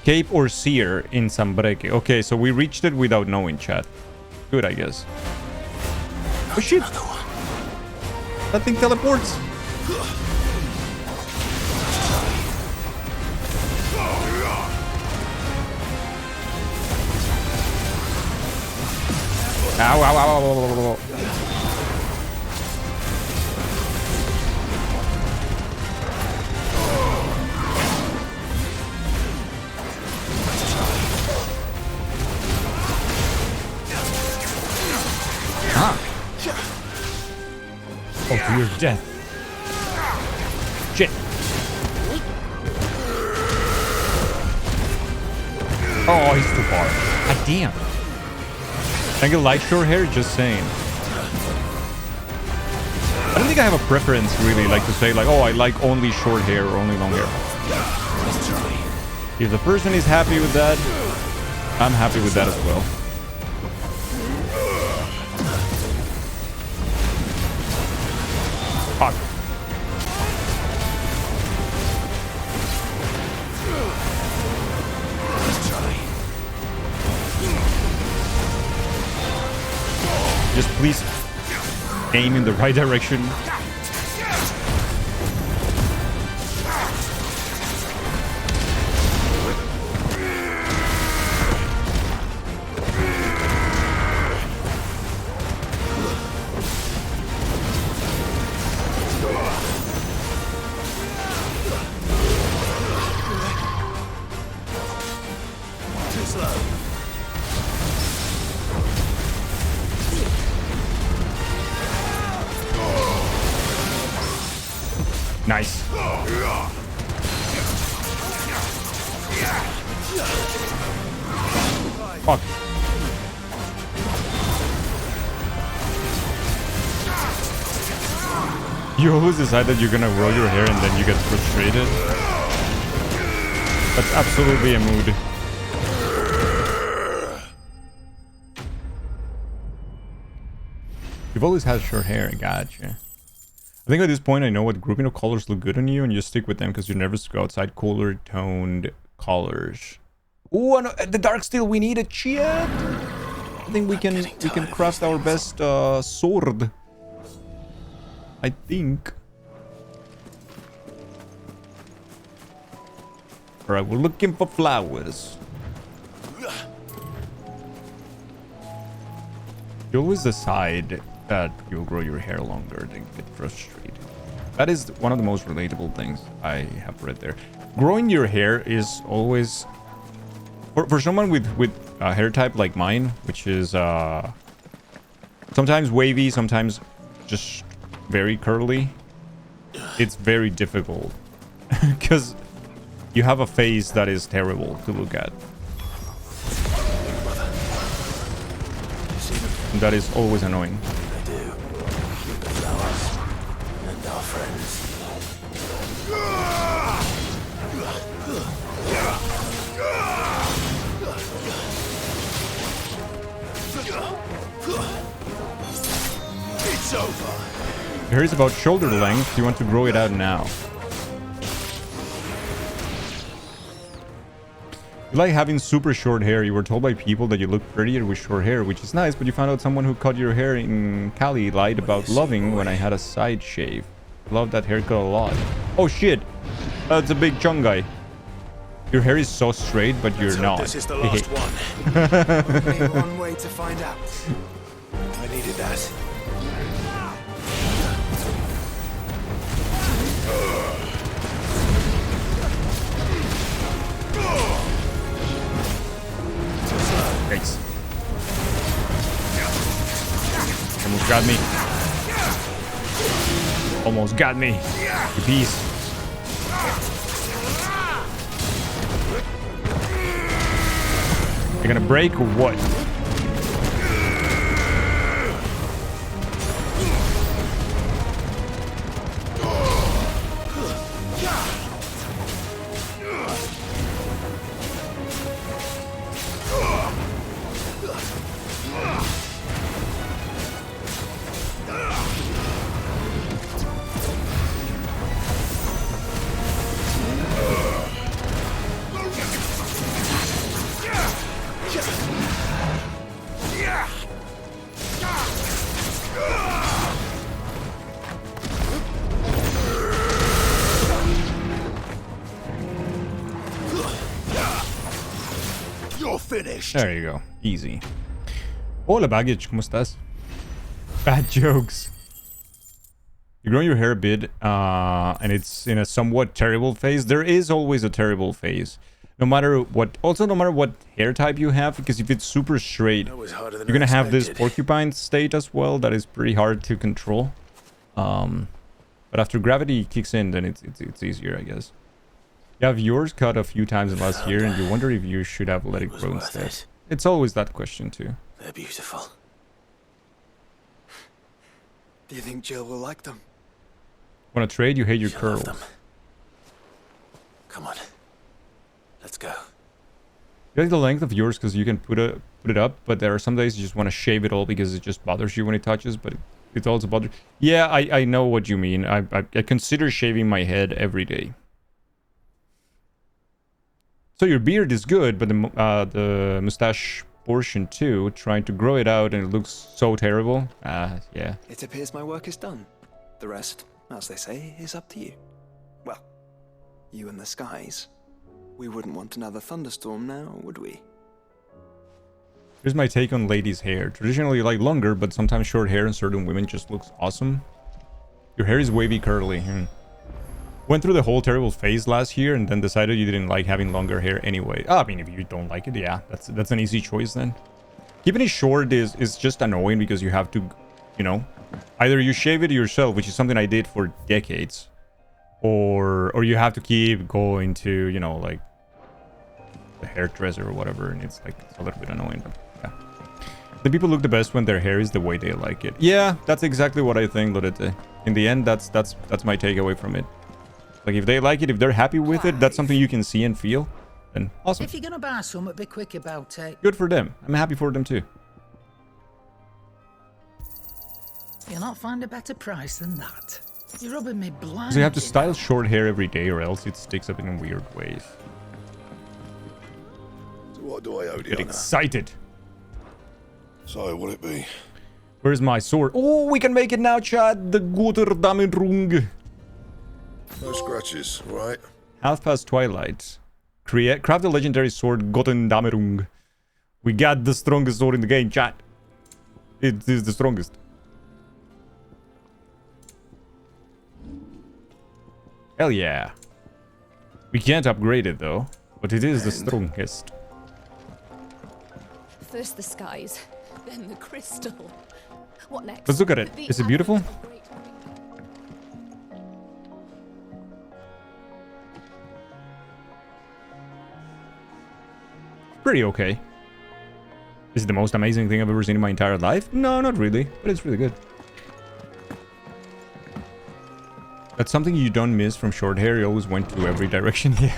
Cape or Seer in Sambreque. Okay, so we reached it without knowing, chat. Good, I guess. Oh shit! That thing teleports! Ow, ow, ow, ow, ow, ow. Oh, to your death. Shit. Oh, he's too far. God damn. I can like short hair, just saying. I don't think I have a preference, really, like to say, like, oh, I like only short hair or only long hair. If the person is happy with that, I'm happy with that as well. Fuck. Just please aim in the right direction. Nice. Fuck. You always decide that you're gonna roll your hair and then you get frustrated. That's absolutely a mood. You've always had short hair, gotcha. I think at this point I know what grouping of colors look good on you and you stick with them because you're nervous to go outside cooler toned colors. Ooh, the dark steel, we need a shit. I think we can craft our best sword. I think. Alright, we're looking for flowers. You always decide that you'll grow your hair longer, then get frustrated. That is one of the most relatable things I have read there. Growing your hair is always... For someone with a hair type like mine, which is sometimes wavy, sometimes just very curly, it's very difficult. Because you have a face that is terrible to look at. And that is always annoying. I do. The flowers and our friends. It's over. Your hair is about shoulder length. You want to grow it out now. You like having super short hair. You were told by people that you look prettier with short hair, which is nice, but you found out someone who cut your hair in Cali lied about loving when I had a side shave. Love that haircut a lot. Oh shit! That's a big chunk guy. Your hair is so straight, but you're not. This is the last one. Only one way to find out. I needed that. Thanks. Almost got me. Almost got me. You piece. You're gonna break or what? You're finished. There you go. Easy. Hola, baggage. ¿Cómo estás? Bad jokes. You're growing your hair a bit, and it's in a somewhat terrible phase. There is always a terrible phase. No matter what... Also, no matter what hair type you have, because if it's super straight, you're gonna have this porcupine state as well. That is pretty hard to control. But after gravity kicks in, then it's easier, I guess. You have yours cut a few times in the last year, and you wonder if you should have let it grow instead. It's always that question, too. They're beautiful. Do you think Jill will like them? Want to trade? You hate your curls. Come on. Let's go. You like the length of yours because you can put it up, but there are some days you just want to shave it all because it just bothers you when it touches, but it also bothers... Yeah, I know what you mean. I consider shaving my head every day. So your beard is good, but the mustache portion too, trying to grow it out and it looks so terrible. Yeah. It appears my work is done. The rest, as they say, is up to you. Well, you and the skies. We wouldn't want another thunderstorm now, would we? Here's my take on ladies' hair. Traditionally, you like longer, but sometimes short hair in certain women just looks awesome. Your hair is wavy curly. Went through the whole terrible phase last year and then decided you didn't like having longer hair anyway. I mean, if you don't like it, yeah, that's an easy choice then. Keeping it short is just annoying because you have to, you know, either you shave it yourself, which is something I did for decades, or you have to keep going to, you know, like the hairdresser or whatever, and it's like it's a little bit annoying, but yeah. The people look the best when their hair is the way they like it. Yeah, that's exactly what I think, Lorette. In the end, that's my takeaway from it. Like, if they like it, if they're happy with it, that's something you can see and feel, then awesome. If you're gonna buy some, be quick about it. Good for them. I'm happy for them too. You'll not find a better price than that. You're rubbing me blind. So you have to style short hair every day or else it sticks up in weird ways. So what do I owe you? Get excited. So, will it be? Where's my sword? Oh, we can make it now, Chad. The Guter Damenrung. No scratches, right? Half past twilight. Craft a legendary sword, Goten Damerung. We got the strongest sword in the game, chat. It is the strongest. Hell yeah. We can't upgrade it though, but it is the strongest. First the skies, then the crystal. What next? Let's look at it. Is it beautiful? Pretty okay. Is it the most amazing thing I've ever seen in my entire life? No, not really, but it's really good. That's something you don't miss from short hair. He always went to every direction. Yeah.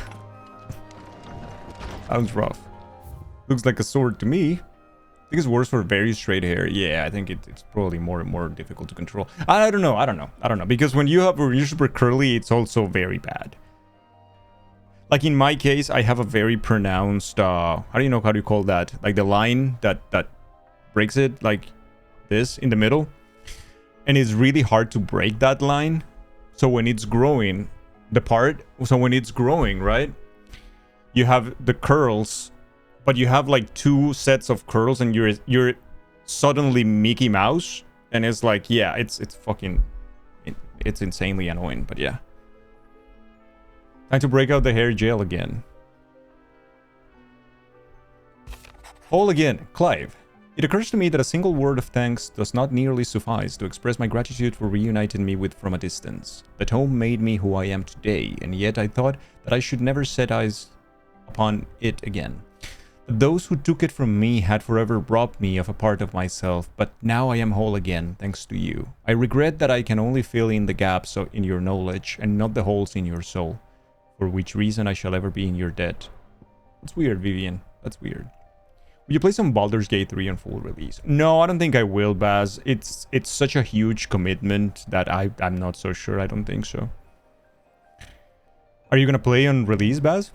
Sounds rough. Looks like a sword to me. I think it's worse for very straight hair. Yeah, I think it's probably more difficult to control. I don't know. Because when you're super curly, it's also very bad. Like in my case, I have a very pronounced, how do you call that? Like the line that breaks it, like this in the middle. And it's really hard to break that line. So when it's growing, right? You have the curls, but you have like two sets of curls and you're suddenly Mickey Mouse. And it's like, yeah, it's insanely annoying, but yeah. Time to break out the hair gel again. Whole again, Clive. It occurs to me that a single word of thanks does not nearly suffice to express my gratitude for reuniting me with from a distance. That home made me who I am today, and yet I thought that I should never set eyes upon it again. Those who took it from me had forever robbed me of a part of myself, but now I am whole again, thanks to you. I regret that I can only fill in the gaps in your knowledge, and not the holes in your soul, for which reason I shall ever be in your debt. That's weird, Vivian. That's weird. Will you play some Baldur's Gate 3 on full release? No, I don't think I will, Baz. It's such a huge commitment that I'm not so sure. I don't think so. Are you gonna play on release, Baz?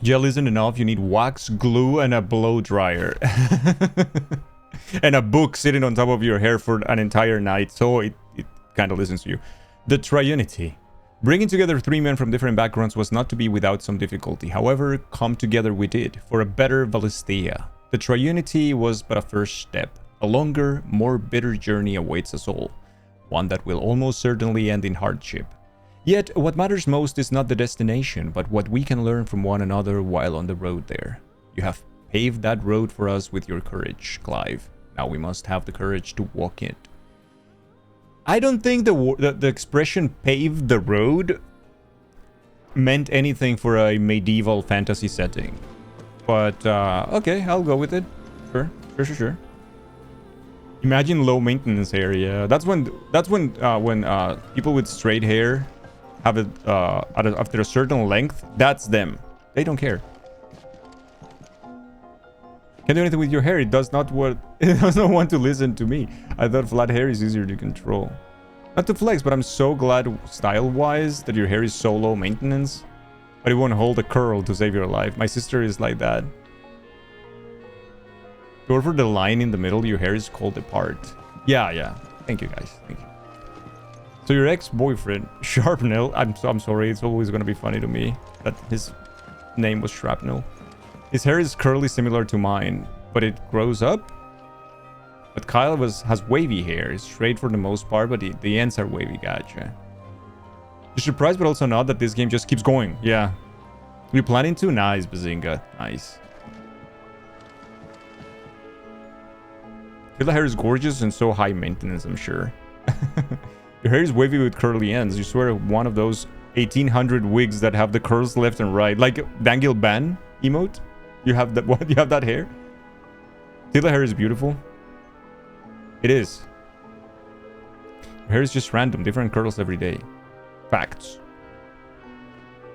Gel isn't enough. You need wax, glue, and a blow dryer. And a book sitting on top of your hair for an entire night, so it kind of listens to you. The Triunity. Bringing together three men from different backgrounds was not to be without some difficulty. However, come together we did, for a better Valisthea. The Triunity was but a first step. A longer, more bitter journey awaits us all. One that will almost certainly end in hardship. Yet, what matters most is not the destination, but what we can learn from one another while on the road there. You have paved that road for us with your courage, Clive. Now we must have the courage to walk it. I don't think the expression paved the road meant anything for a medieval fantasy setting. But, okay, I'll go with it. Sure. Imagine low maintenance area. That's when people with straight hair have it after a certain length. That's them. They don't care. Can't do anything with your hair. It does not want to listen to me. I thought flat hair is easier to control. Not to flex, but I'm so glad style-wise that your hair is so low maintenance. But it won't hold a curl to save your life. My sister is like that. Go for the line in the middle. Your hair is called apart. Yeah. Thank you, guys. Thank you. So your ex-boyfriend, Sharpnel. I'm sorry. It's always gonna be funny to me that his name was Shrapnel. His hair is curly, similar to mine, but it grows up. But Kyle has wavy hair. It's straight for the most part, but the ends are wavy. Gotcha. You're surprised, but also not that this game just keeps going. Yeah. You planning to? Nice, Bazinga. Nice. Your hair is gorgeous and so high maintenance, I'm sure. Your hair is wavy with curly ends. You swear one of those 1800 wigs that have the curls left and right. Like Daniel Ban emote? You have that? What? You have that hair? Tila hair is beautiful. It is. Your hair is just random. Different curls every day. Facts.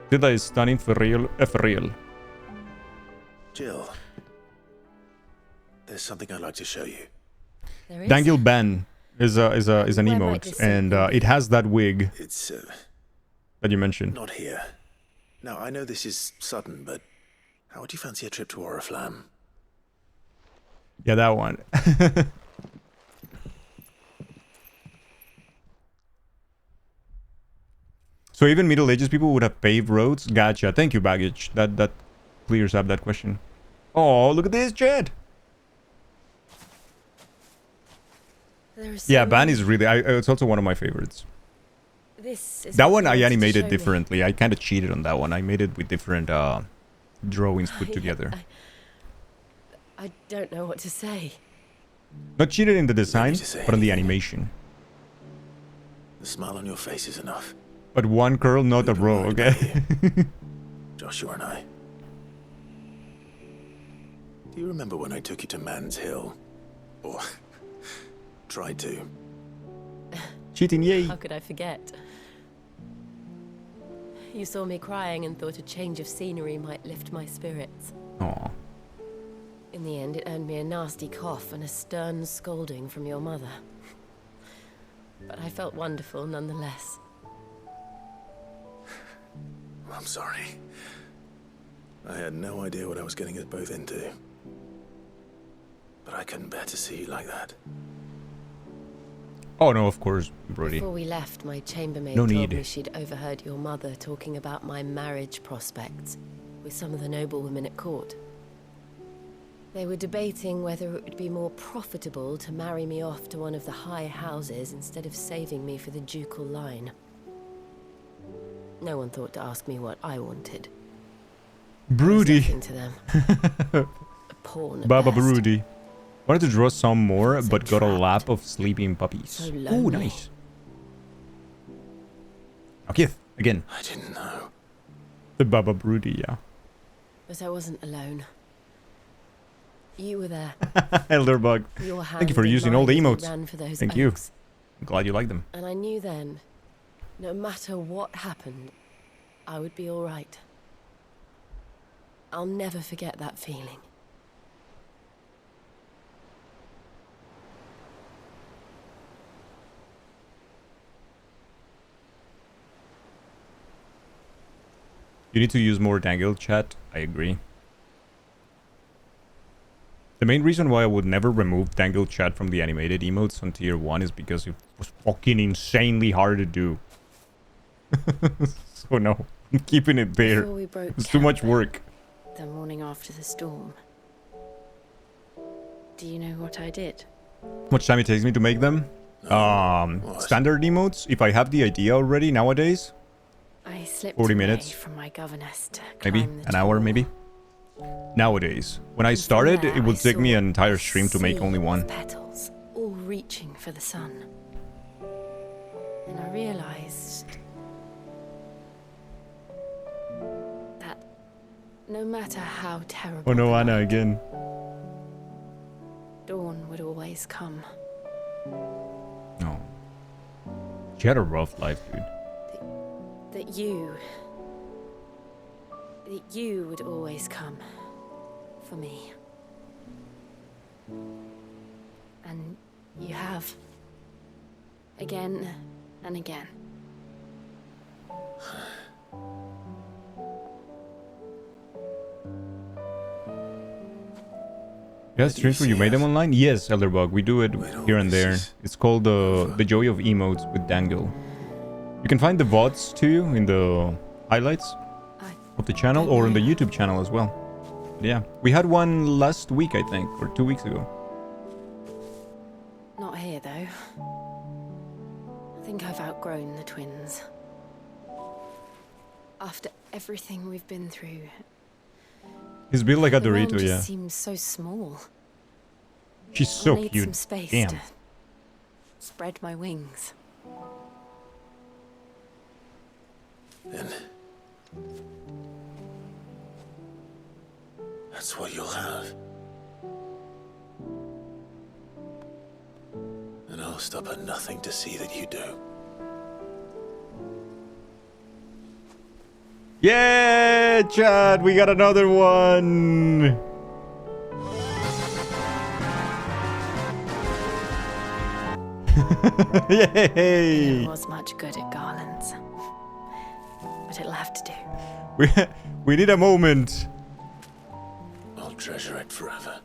Tila is stunning for real. For real. Jill, there's something I'd like to show you. Daniel Ban is an emote, and it has that wig. It's that you mentioned. Not here. Now I know this is sudden, but how would you fancy a trip to Oriflamme? Yeah, that one. So even Middle Ages people would have paved roads? Gotcha. Thank you, Baggage. That clears up that question. Oh, look at this, Jed. There are so Yeah, Ban many. is really... it's also one of my favorites. This is That what one you I wanted to animated show me. differently. I kind of cheated on that one. I made it with different drawings put together. I don't know what to say. Not cheated in the design, to say but on the anything. animation. The smile on your face is enough. But one curl, not a row, okay? Joshua and I. Do you remember when I took you to Man's Hill? Or tried to? Cheating, yay! How could I forget? You saw me crying and thought a change of scenery might lift my spirits. Aw. In the end, it earned me a nasty cough and a stern scolding from your mother. But I felt wonderful nonetheless. I'm sorry. I had no idea what I was getting us both into. But I couldn't bear to see you like that. Oh no, of course, Brody. Before we left, my chambermaid No told need. me she'd overheard your mother talking about my marriage prospects with some of the noblewomen at court. They were debating whether it would be more profitable to marry me off to one of the high houses instead of saving me for the ducal line. No one thought to ask me what I wanted. Broody. Nothing to them. A pawn at Baba best. Broody. Wanted to draw some more, but got a lap of sleeping puppies. So Ooh, lonely. nice. Okay, again. I didn't know. The Baba Broody, yeah. But I wasn't alone. You were there. Elderbug. Your Thank you hand for in using all the mine as we emotes. ran for those Thank you. oaks. I'm glad you like them. And I knew then, no matter what happened, I would be all right. I'll never forget that feeling. You need to use more Dangle chat. I agree. The main reason why I would never remove Dangle chat from the animated emotes on tier 1 is because it was fucking insanely hard to do. So no, I'm keeping it there. Before we broke It's too much work. The morning after the storm. Do you know what I did? How much time it takes me to make them? Standard emotes, if I have the idea already nowadays, I slipped 40 away minutes. from my governess to Maybe climb the an hour, tall maybe. Nowadays, when I started, it would take me an entire stream to make only one. petals, all reaching for the sun. And I realized that no matter how terrible Oh no, the Anna night, again. dawn would always come. No. She had a rough life, dude. That you would always come for me. And you have. Again and again. You have streams where you made them online? Yes, Elderbug, we do it here and there. It's called The Joy of Emotes with Dangle. You can find the VODs too in the highlights of the channel or on the YouTube channel as well. Yeah, we had one last week, I think, or 2 weeks ago. Not here, though. I think I've outgrown the twins. After everything we've been through, He's built like a the realm Dorito, just yeah. seems so small. She's so I need cute. some space Damn. to spread my wings. Then that's what you'll have. And I'll stop at nothing to see that you do. Yeah, Chad, we got another one. Yay! It was much good at garlands. But it'll have to do. We need a moment. I'll treasure it forever.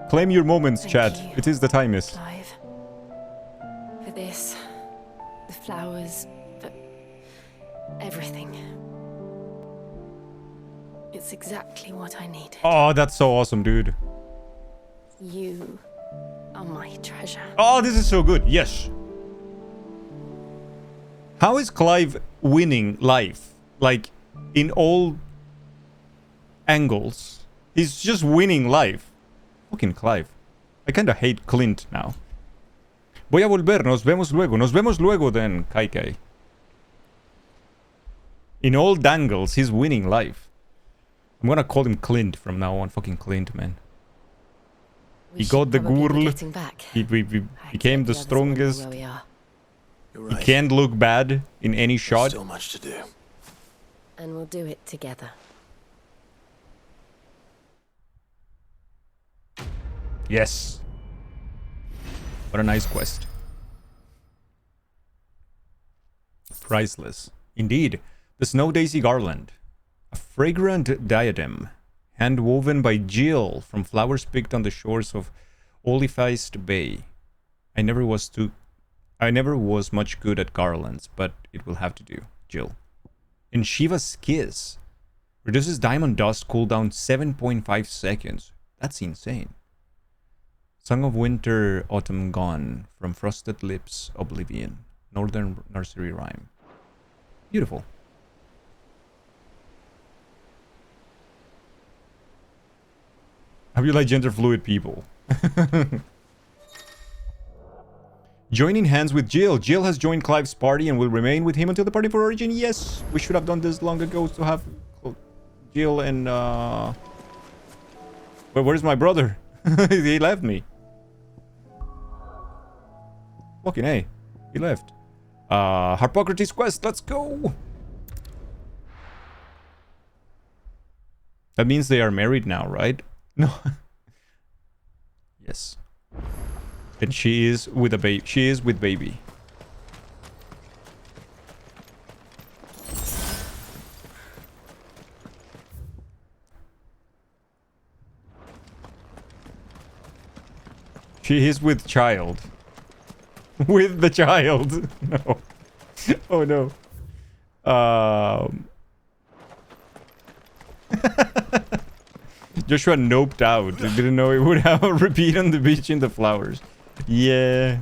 Claim your moments, Thank Chad. you, It is the time is. Clive. For this, the flowers, for everything. It's exactly what I needed. Oh, that's so awesome, dude. You Oh, my treasure. Oh, this is so good. Yes. How is Clive winning life? Like, in all angles. He's just winning life. Fucking Clive. I kinda hate Clint now. Voy a volver. Nos vemos luego. Nos vemos luego then, Kai Kai. In all dangles, he's winning life. I'm gonna call him Clint from now on. Fucking Clint, man. He got the girl. He became the strongest. He can't look bad in any shot. Still much to do. And we'll do it together. Yes. What a nice quest. Priceless. Indeed. The Snow Daisy Garland. A fragrant diadem. Hand-woven by Jill from flowers picked on the shores of Olifeist Bay. I never was much good at garlands, but it will have to do. Jill. And Shiva's Kiss. Reduces diamond dust cooldown 7.5 seconds. That's insane. Song of Winter, Autumn Gone from Frosted Lips, Oblivion. Northern Nursery Rhyme. Beautiful. How you like gender fluid people? Joining hands with Jill. Jill has joined Clive's party and will remain with him until the party for Origin. Yes, we should have done this long ago to have Jill and But where's my brother? He left me. Fucking A. He left. Harpocrates quest. Let's go. That means they are married now, right? No. Yes. And she is with a baby. She is with baby. She is with child. With the child. No. Oh no. Joshua noped out. He didn't know it would have a repeat on the beach in the flowers. Yeah.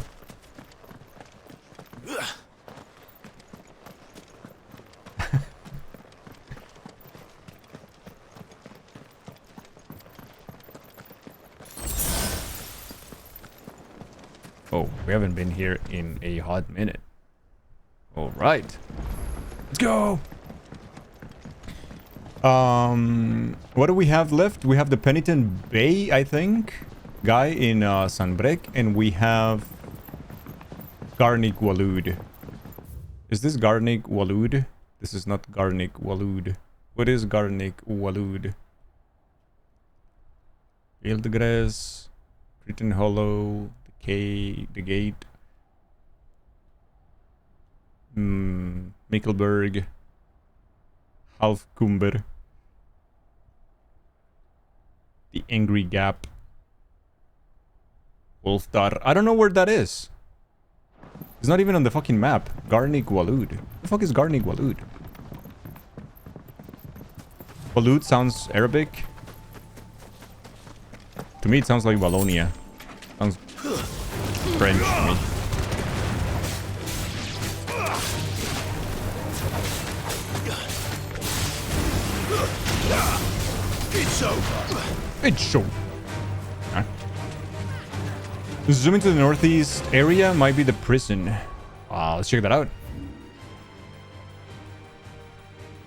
Oh, we haven't been here in a hot minute. All right. Let's go. What do we have left? We have the Penitent Bay, I think, guy in Sunbreak, and we have Garnik Walud. Is this Garnik Walud? This is not Garnik Walud. What is Garnik Walud? Fieldgrass, Crichton Hollow, the Gate, Mickelberg, Halfcumber, the Angry Gap, Wolfdar. I don't know where that is. It's not even on the fucking map. Garnik Walud. The fuck is Garnik Walud? Walud sounds Arabic. To me, it sounds like Wallonia. Sounds French to me. It's over. It's over. Huh? Zoom into the northeast area might be the prison. Let's check that out.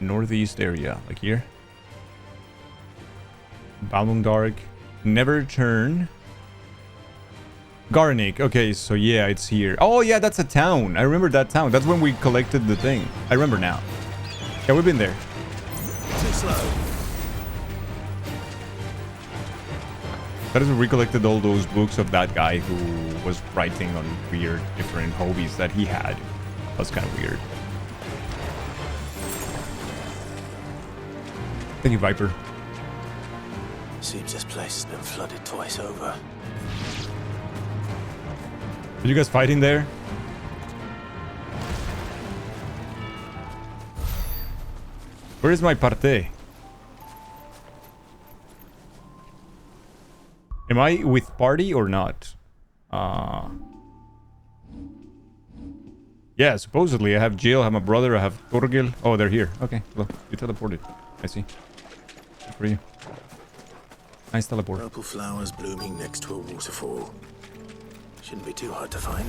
Northeast area, like here. Balmung Dark. Never turn. Garnik. Okay, so yeah, it's here. Oh yeah, that's a town. I remember that town. That's when we collected the thing. I remember now. Yeah, we've been there. Too slow. That is when we collected all those books of that guy who was writing on weird different hobbies that he had. That was kind of weird. Thank you, Viper. Seems this place has been flooded twice over. Did you guys fight in there? Where is my parte? Am I with party or not? Yeah, supposedly I have Jill, I have my brother, I have Torgil. Oh, they're here. Okay, look, you teleported. I see. Good for you. Nice teleport. Purple flowers blooming next to a waterfall. Shouldn't be too hard to find.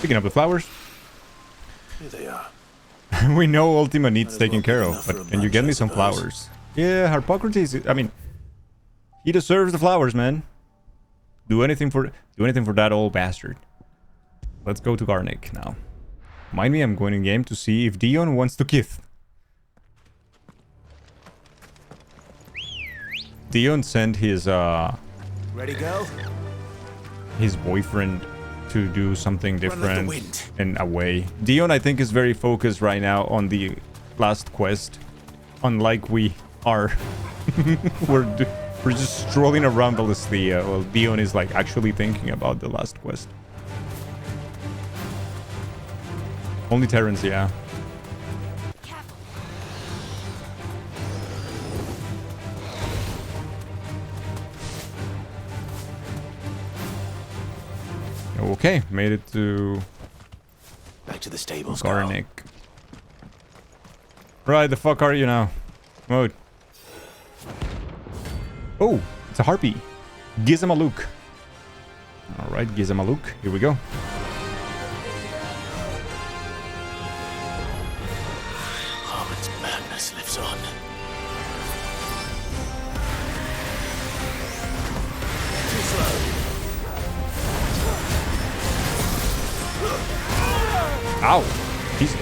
Picking up the flowers. Here they are. We know Ultima needs taking care of, but can you get me some flowers? Yeah, Harpocrates. I mean, he deserves the flowers, man. Do anything for that old bastard. Let's go to Garnick now. Mind me, I'm going in game to see if Dion wants to kiss. Dion sent his Ready go? his boyfriend to do something different and away. Dion, I think, is very focused right now on the last quest, unlike we are. we're just strolling around Valisthea while Dion is like actually thinking about the last quest. Only Terrence, yeah. Okay, made it to back to the stables. Garnick. Right, the fuck are you now? Mode. Oh, it's a harpy. Gizamalook. Alright, Gizamalook. Here we go. Harmon's madness lives on. Too slow. Ow! Jesus.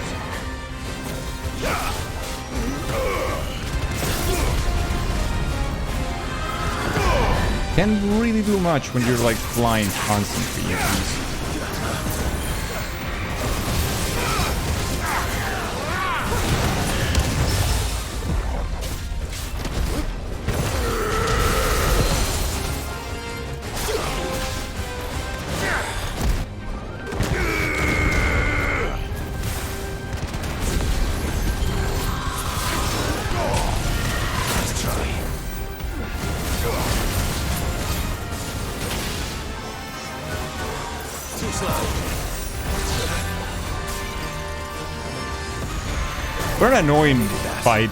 Can't really do much when you're like flying constantly. What an annoying fight.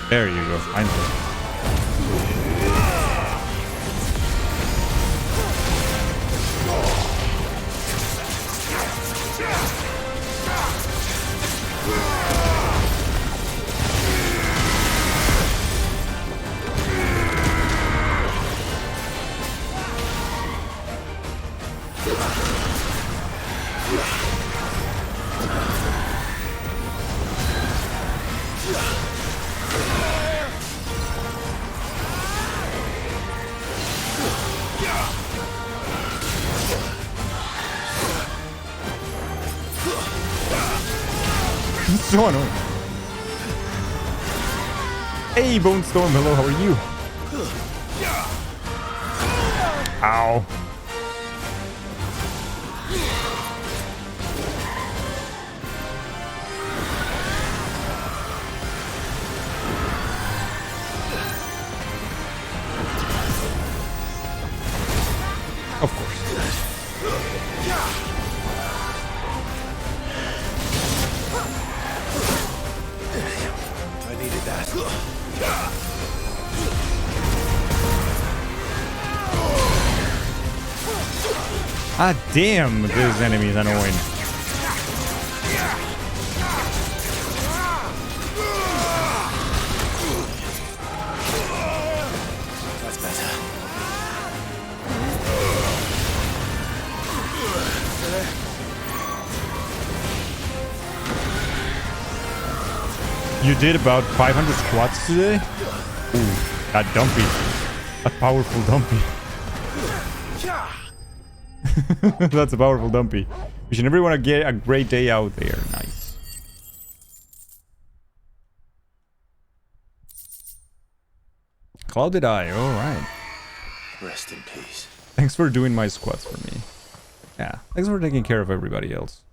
There you go, finally. So annoying. Hey, Bone Storm, hello, how are you? Ow. Of course. I needed that. Ah, damn, this enemy is annoying. You did about 500 squats today? Ooh, that dumpy. That powerful dumpy. That's a powerful dumpy. Wishing everyone a great day out there. Nice. Clouded Eye, alright. Rest in peace. Thanks for doing my squats for me. Yeah, thanks for taking care of everybody else.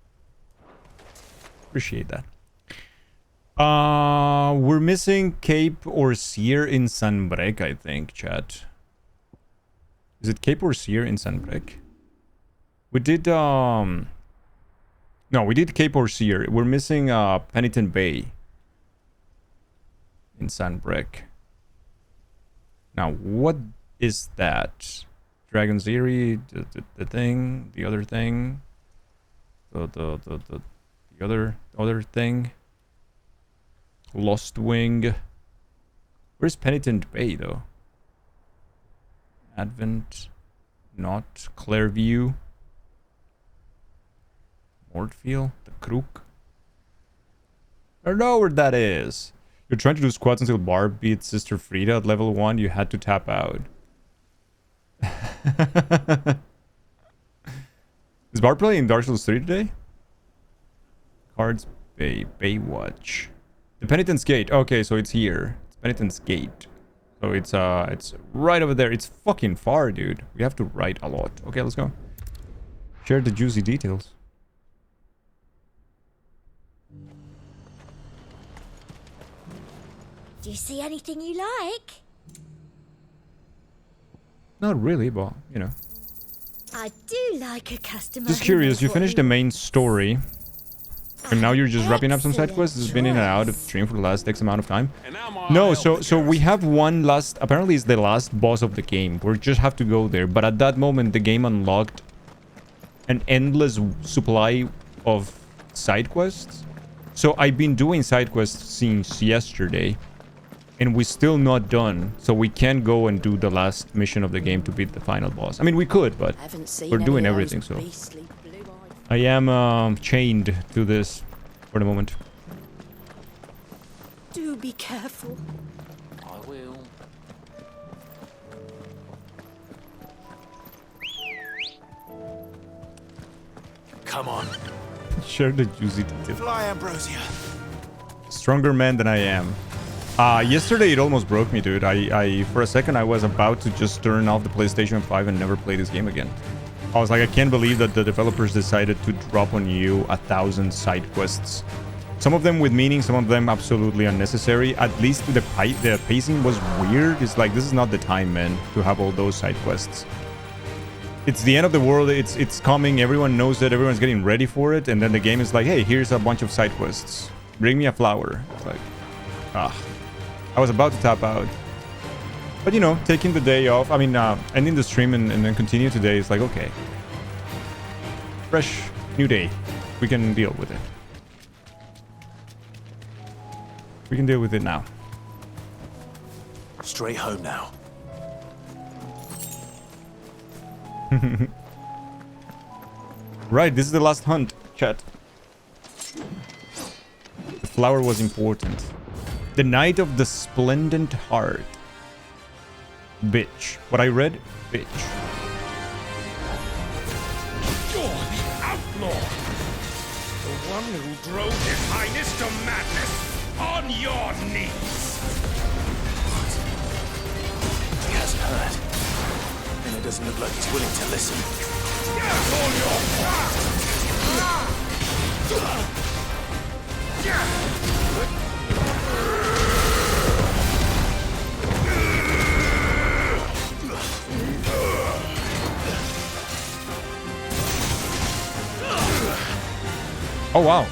Appreciate that. We're missing Cape or Seer in Sunbreak, I think, chat. Is it Cape or Seer in Sunbreak? We did, no, we did Cape or Seer. We're missing, Penitent Bay in Sunbreak. Now, what is that? Dragon's Eyrie, the thing, the other thing, the other thing. Lost Wing. Where's Penitent Bay, though? Advent. Not. Clairview. Mortfield. The Crook. I don't know where that is. You're trying to do squats until Barb beats Sister Frida at level 1. You had to tap out. Is Barb playing Dark Souls 3 today? Cards Bay. Baywatch. The Penitent's Gate. Okay, so it's here. It's Penitent's Gate. So it's right over there. It's fucking far, dude. We have to write a lot. Okay, let's go. Share the juicy details. Do you see anything you like? Not really, but, you know. I do like a customer. Just curious, you finished the main story. And now you're just wrapping up some side quests? It's been in and out of the stream for the last X amount of time. No, so we have one last... Apparently it's the last boss of the game. We just have to go there. But at that moment, the game unlocked an endless supply of side quests. So I've been doing side quests since yesterday. And we're still not done. So we can't go and do the last mission of the game to beat the final boss. I mean, we could, but we're doing everything, so... I am chained to this for the moment. Do be careful. I will. Come on. Share the juicy details. Fly, Ambrosia. Stronger man than I am. Yesterday it almost broke me, dude. I for a second I was about to just turn off the PlayStation 5 and never play this game again. I was like, I can't believe that the developers decided to drop on you 1,000 side quests. Some of them with meaning, some of them absolutely unnecessary. At least the pacing was weird. It's like, this is not the time, man, to have all those side quests. It's the end of the world. It's coming. Everyone knows that. Everyone's getting ready for it. And then the game is like, hey, here's a bunch of side quests. Bring me a flower. It's like, I was about to tap out. But, you know, taking the day off, I mean, ending the stream and then continue today is like, okay. Fresh, new day. We can deal with it. We can deal with it now. Straight home now. Right, this is the last hunt, chat. The flower was important. The Night of the Splendent Heart. Bitch. What I read? Bitch. You're the outlaw! The one who drove His Highness to madness! On your knees! He hasn't heard. And it doesn't look like he's willing to listen. Get on your Oh, wow.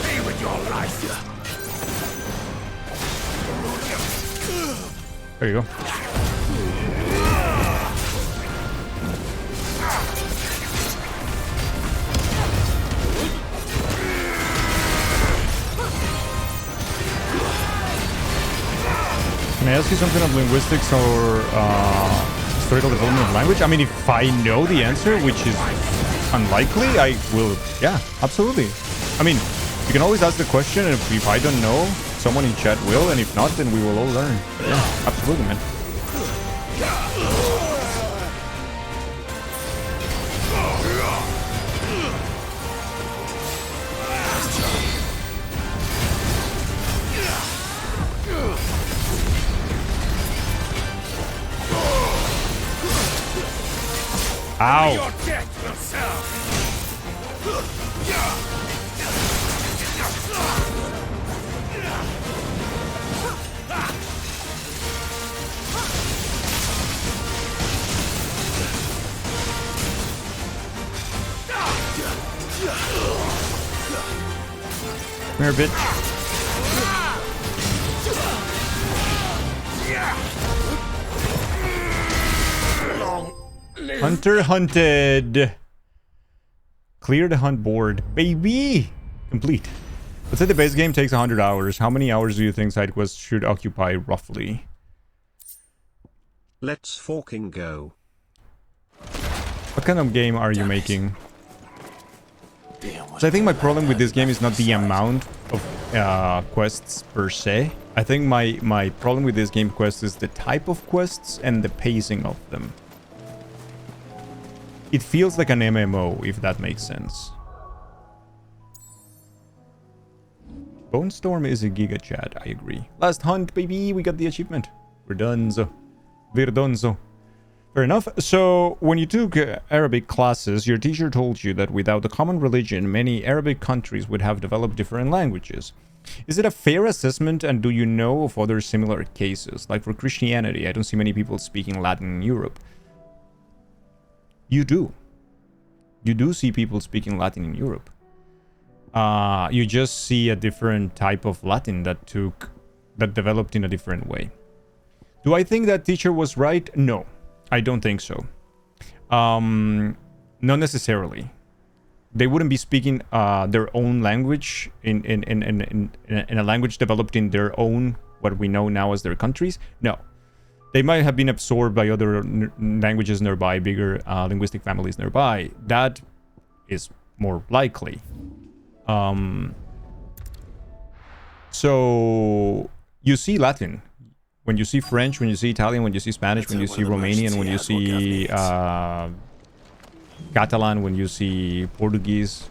Pay with your life. There you go. Can I ask you something of linguistics or historical development of language? I mean, if I know the answer, which is unlikely, I will, yeah, absolutely. I mean, you can always ask the question, and if I don't know, someone in chat will, and if not, then we will all learn. But yeah, absolutely, man. Ow! Your death will serve. Come here, bitch. Hunter hunted. Clear the hunt board. Baby! Complete. Let's say the base game takes 100 hours. How many hours do you think side quests should occupy roughly? Let's fucking go. What kind of game are you making? So I think my problem with this game is not the amount of quests per se. I think my problem with this game quest is the type of quests and the pacing of them. It feels like an MMO, if that makes sense. Bone Storm is a Giga Chat, I agree. Last hunt, baby, we got the achievement. We're donezo. We're donezo. Fair enough. So, when you took Arabic classes, your teacher told you that without the common religion, many Arabic countries would have developed different languages. Is it a fair assessment, and do you know of other similar cases? Like for Christianity, I don't see many people speaking Latin in Europe. You do. You do see people speaking Latin in Europe. You just see a different type of Latin that developed in a different way. Do I think that teacher was right? No, I don't think so. Not necessarily. They wouldn't be speaking their own language in a language developed in their own, what we know now as their countries. No. They might have been absorbed by other languages nearby, bigger linguistic families nearby. That is more likely. So you see Latin. When you see French, when you see Italian, when you see Spanish, when you see Romanian, when you see Catalan, when you see Portuguese,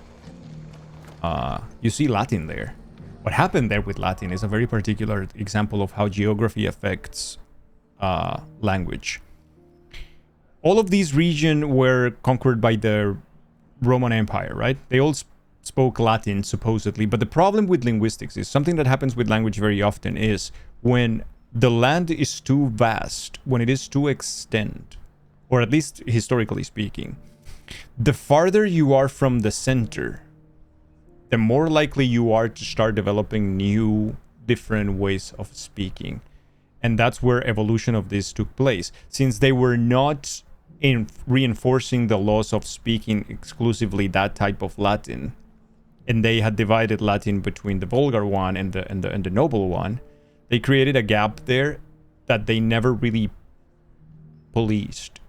you see Latin there. What happened there with Latin is a very particular example of how geography affects language. All of these regions were conquered by the Roman Empire, right? They all spoke Latin, supposedly. But the problem with linguistics is something that happens with language very often is when the land is too vast, when it is too extent, or at least historically speaking, the farther you are from the center, the more likely you are to start developing new, different ways of speaking. And that's where evolution of this took place. Since they were not reinforcing the laws of speaking exclusively that type of Latin, and they had divided Latin between the vulgar one and the noble one, they created a gap there that they never really policed.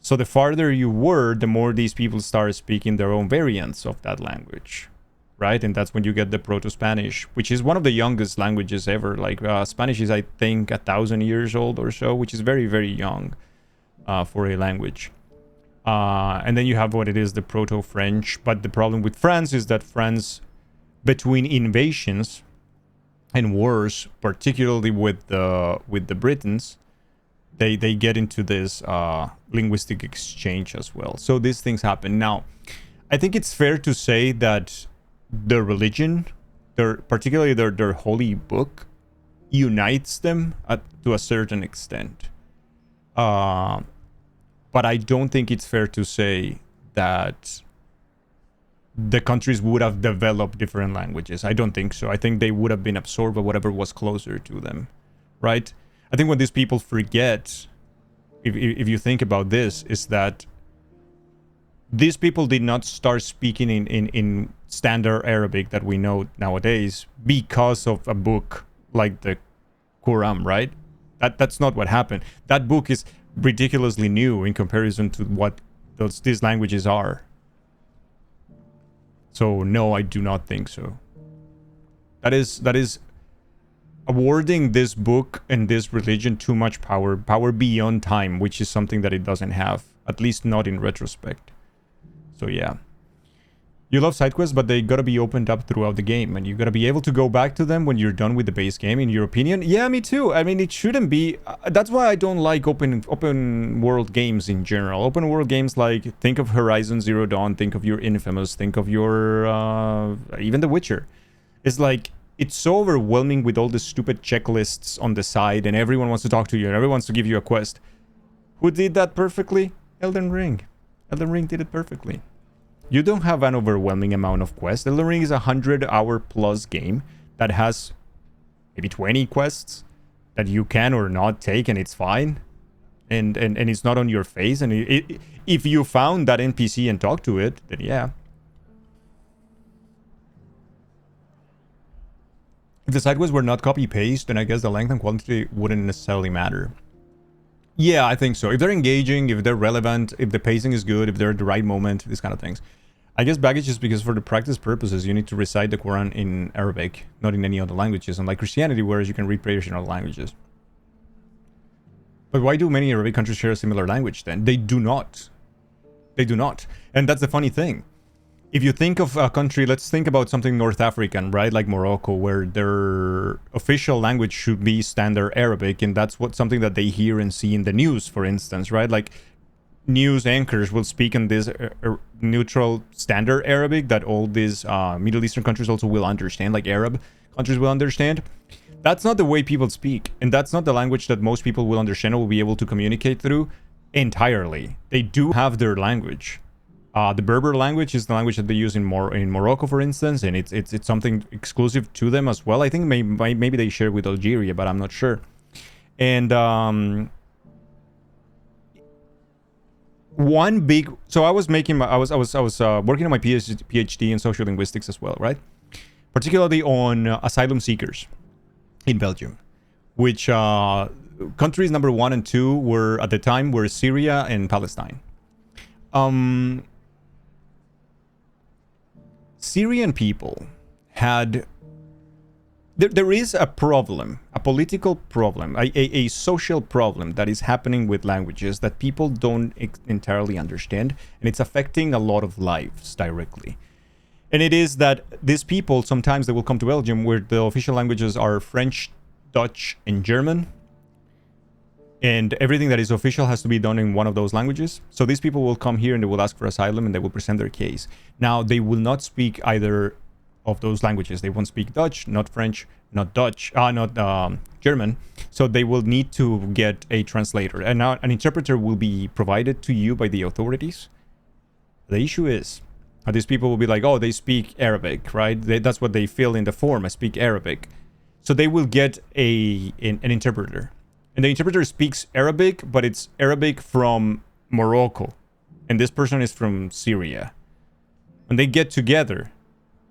So the farther you were, the more these people started speaking their own variants of that language, right? And that's when you get the Proto-Spanish, which is one of the youngest languages ever. Like Spanish is, I think, 1,000 years old or so, which is very, very young for a language. And then you have what it is, the Proto-French. But the problem with France is that France, between invasions and wars, particularly with the Britons, they get into this linguistic exchange as well. So these things happen. Now, I think it's fair to say that the religion, particularly their holy book, unites them to a certain extent. But I don't think it's fair to say that the countries would have developed different languages. I don't think so. I think they would have been absorbed by whatever was closer to them, right? I think what these people forget, if you think about this, is that these people did not start speaking in standard Arabic that we know nowadays because of a book like the Quran, right? That's not what happened. That book is ridiculously new in comparison to what these languages are. So no, I do not think so. That is awarding this book and this religion too much power beyond time, which is something that it doesn't have, at least not in retrospect. So yeah. You love side quests, but they gotta be opened up throughout the game, and you gotta be able to go back to them when you're done with the base game, in your opinion? Yeah, me too. I mean, it shouldn't be... that's why I don't like open world games in general. Open world games like, think of Horizon Zero Dawn, think of your Infamous, think of your... even The Witcher. It's like, it's so overwhelming with all the stupid checklists on the side, and everyone wants to talk to you, and everyone wants to give you a quest. Who did that perfectly? Elden Ring. Elden Ring did it perfectly. You don't have an overwhelming amount of quests. Elden Ring is a 100-hour plus game that has maybe 20 quests that you can or not take, and it's fine. And it's not on your face. And if you found that NPC and talked to it, then yeah. If the side quests were not copy-paste, then I guess the length and quality wouldn't necessarily matter. Yeah, I think so. If they're engaging, if they're relevant, if the pacing is good, if they're at the right moment, these kind of things. I guess baggage is because for the practice purposes, you need to recite the Quran in Arabic, not in any other languages, unlike Christianity, whereas you can read prayers in other languages. But why do many Arabic countries share a similar language then? They do not. They do not. And that's the funny thing. If you think of a country, let's think about something North African, right? Like Morocco, where their official language should be standard Arabic, and that's something that they hear and see in the news, for instance, right? Like news anchors will speak in this neutral standard Arabic that all these Middle Eastern countries also will understand, like Arab countries will understand. That's not the way people speak, and that's not the language that most people will understand or will be able to communicate through entirely. They do have their language. The Berber language is the language that they use in Morocco, for instance, and it's something exclusive to them as well. I think maybe they share with Algeria, but I'm not sure. And one big... So I was making I was working on my PhD in social linguistics as well, right? Particularly on asylum seekers in Belgium, which countries number 1 and 2 were at the time were Syria and Palestine. Syrian people had... There is a problem, a political problem, a social problem that is happening with languages that people don't entirely understand, and it's affecting a lot of lives directly. And it is that these people, sometimes they will come to Belgium where the official languages are French, Dutch, and German. And everything that is official has to be done in one of those languages. So these people will come here and they will ask for asylum and they will present their case. Now, they will not speak either of those languages. They won't speak Dutch, not French, not Dutch, not German. So they will need to get a translator. And now an interpreter will be provided to you by the authorities. The issue is, these people will be like, oh, they speak Arabic, right? That's what they fill in the form, I speak Arabic. So they will get an interpreter. And the interpreter speaks Arabic, but it's Arabic from Morocco. And this person is from Syria. When they get together,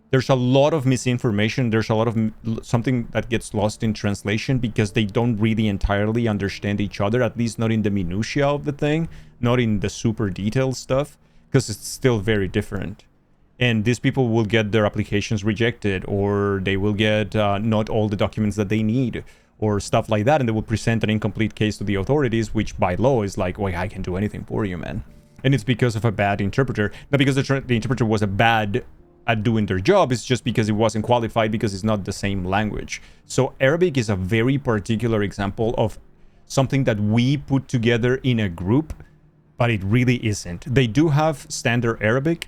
there's a lot of misinformation. There's a lot of something that gets lost in translation because they don't really entirely understand each other, at least not in the minutiae of the thing, not in the super detailed stuff, because it's still very different. And these people will get their applications rejected, or they will get not all the documents that they need, or stuff like that, and they will present an incomplete case to the authorities, which by law is like, well, I can do anything for you, man. And it's because of a bad interpreter. Not because the interpreter was bad at doing their job, it's just because it wasn't qualified, because it's not the same language. So Arabic is a very particular example of something that we put together in a group, but it really isn't. They do have standard Arabic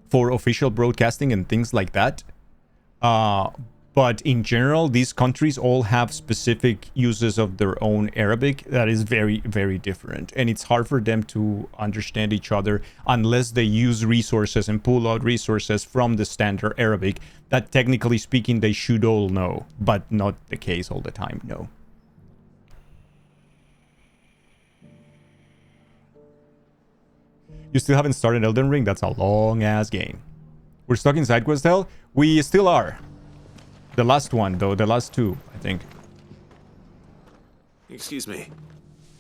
for official broadcasting and things like that. But in general, these countries all have specific uses of their own Arabic that is very, very different. And it's hard for them to understand each other unless they use resources and pull out resources from the standard Arabic that, technically speaking, they should all know. But not the case all the time, no. You still haven't started Elden Ring? That's a long-ass game. We're stuck in side quest hell? We still are. The last one, though. The last two, I think. Excuse me.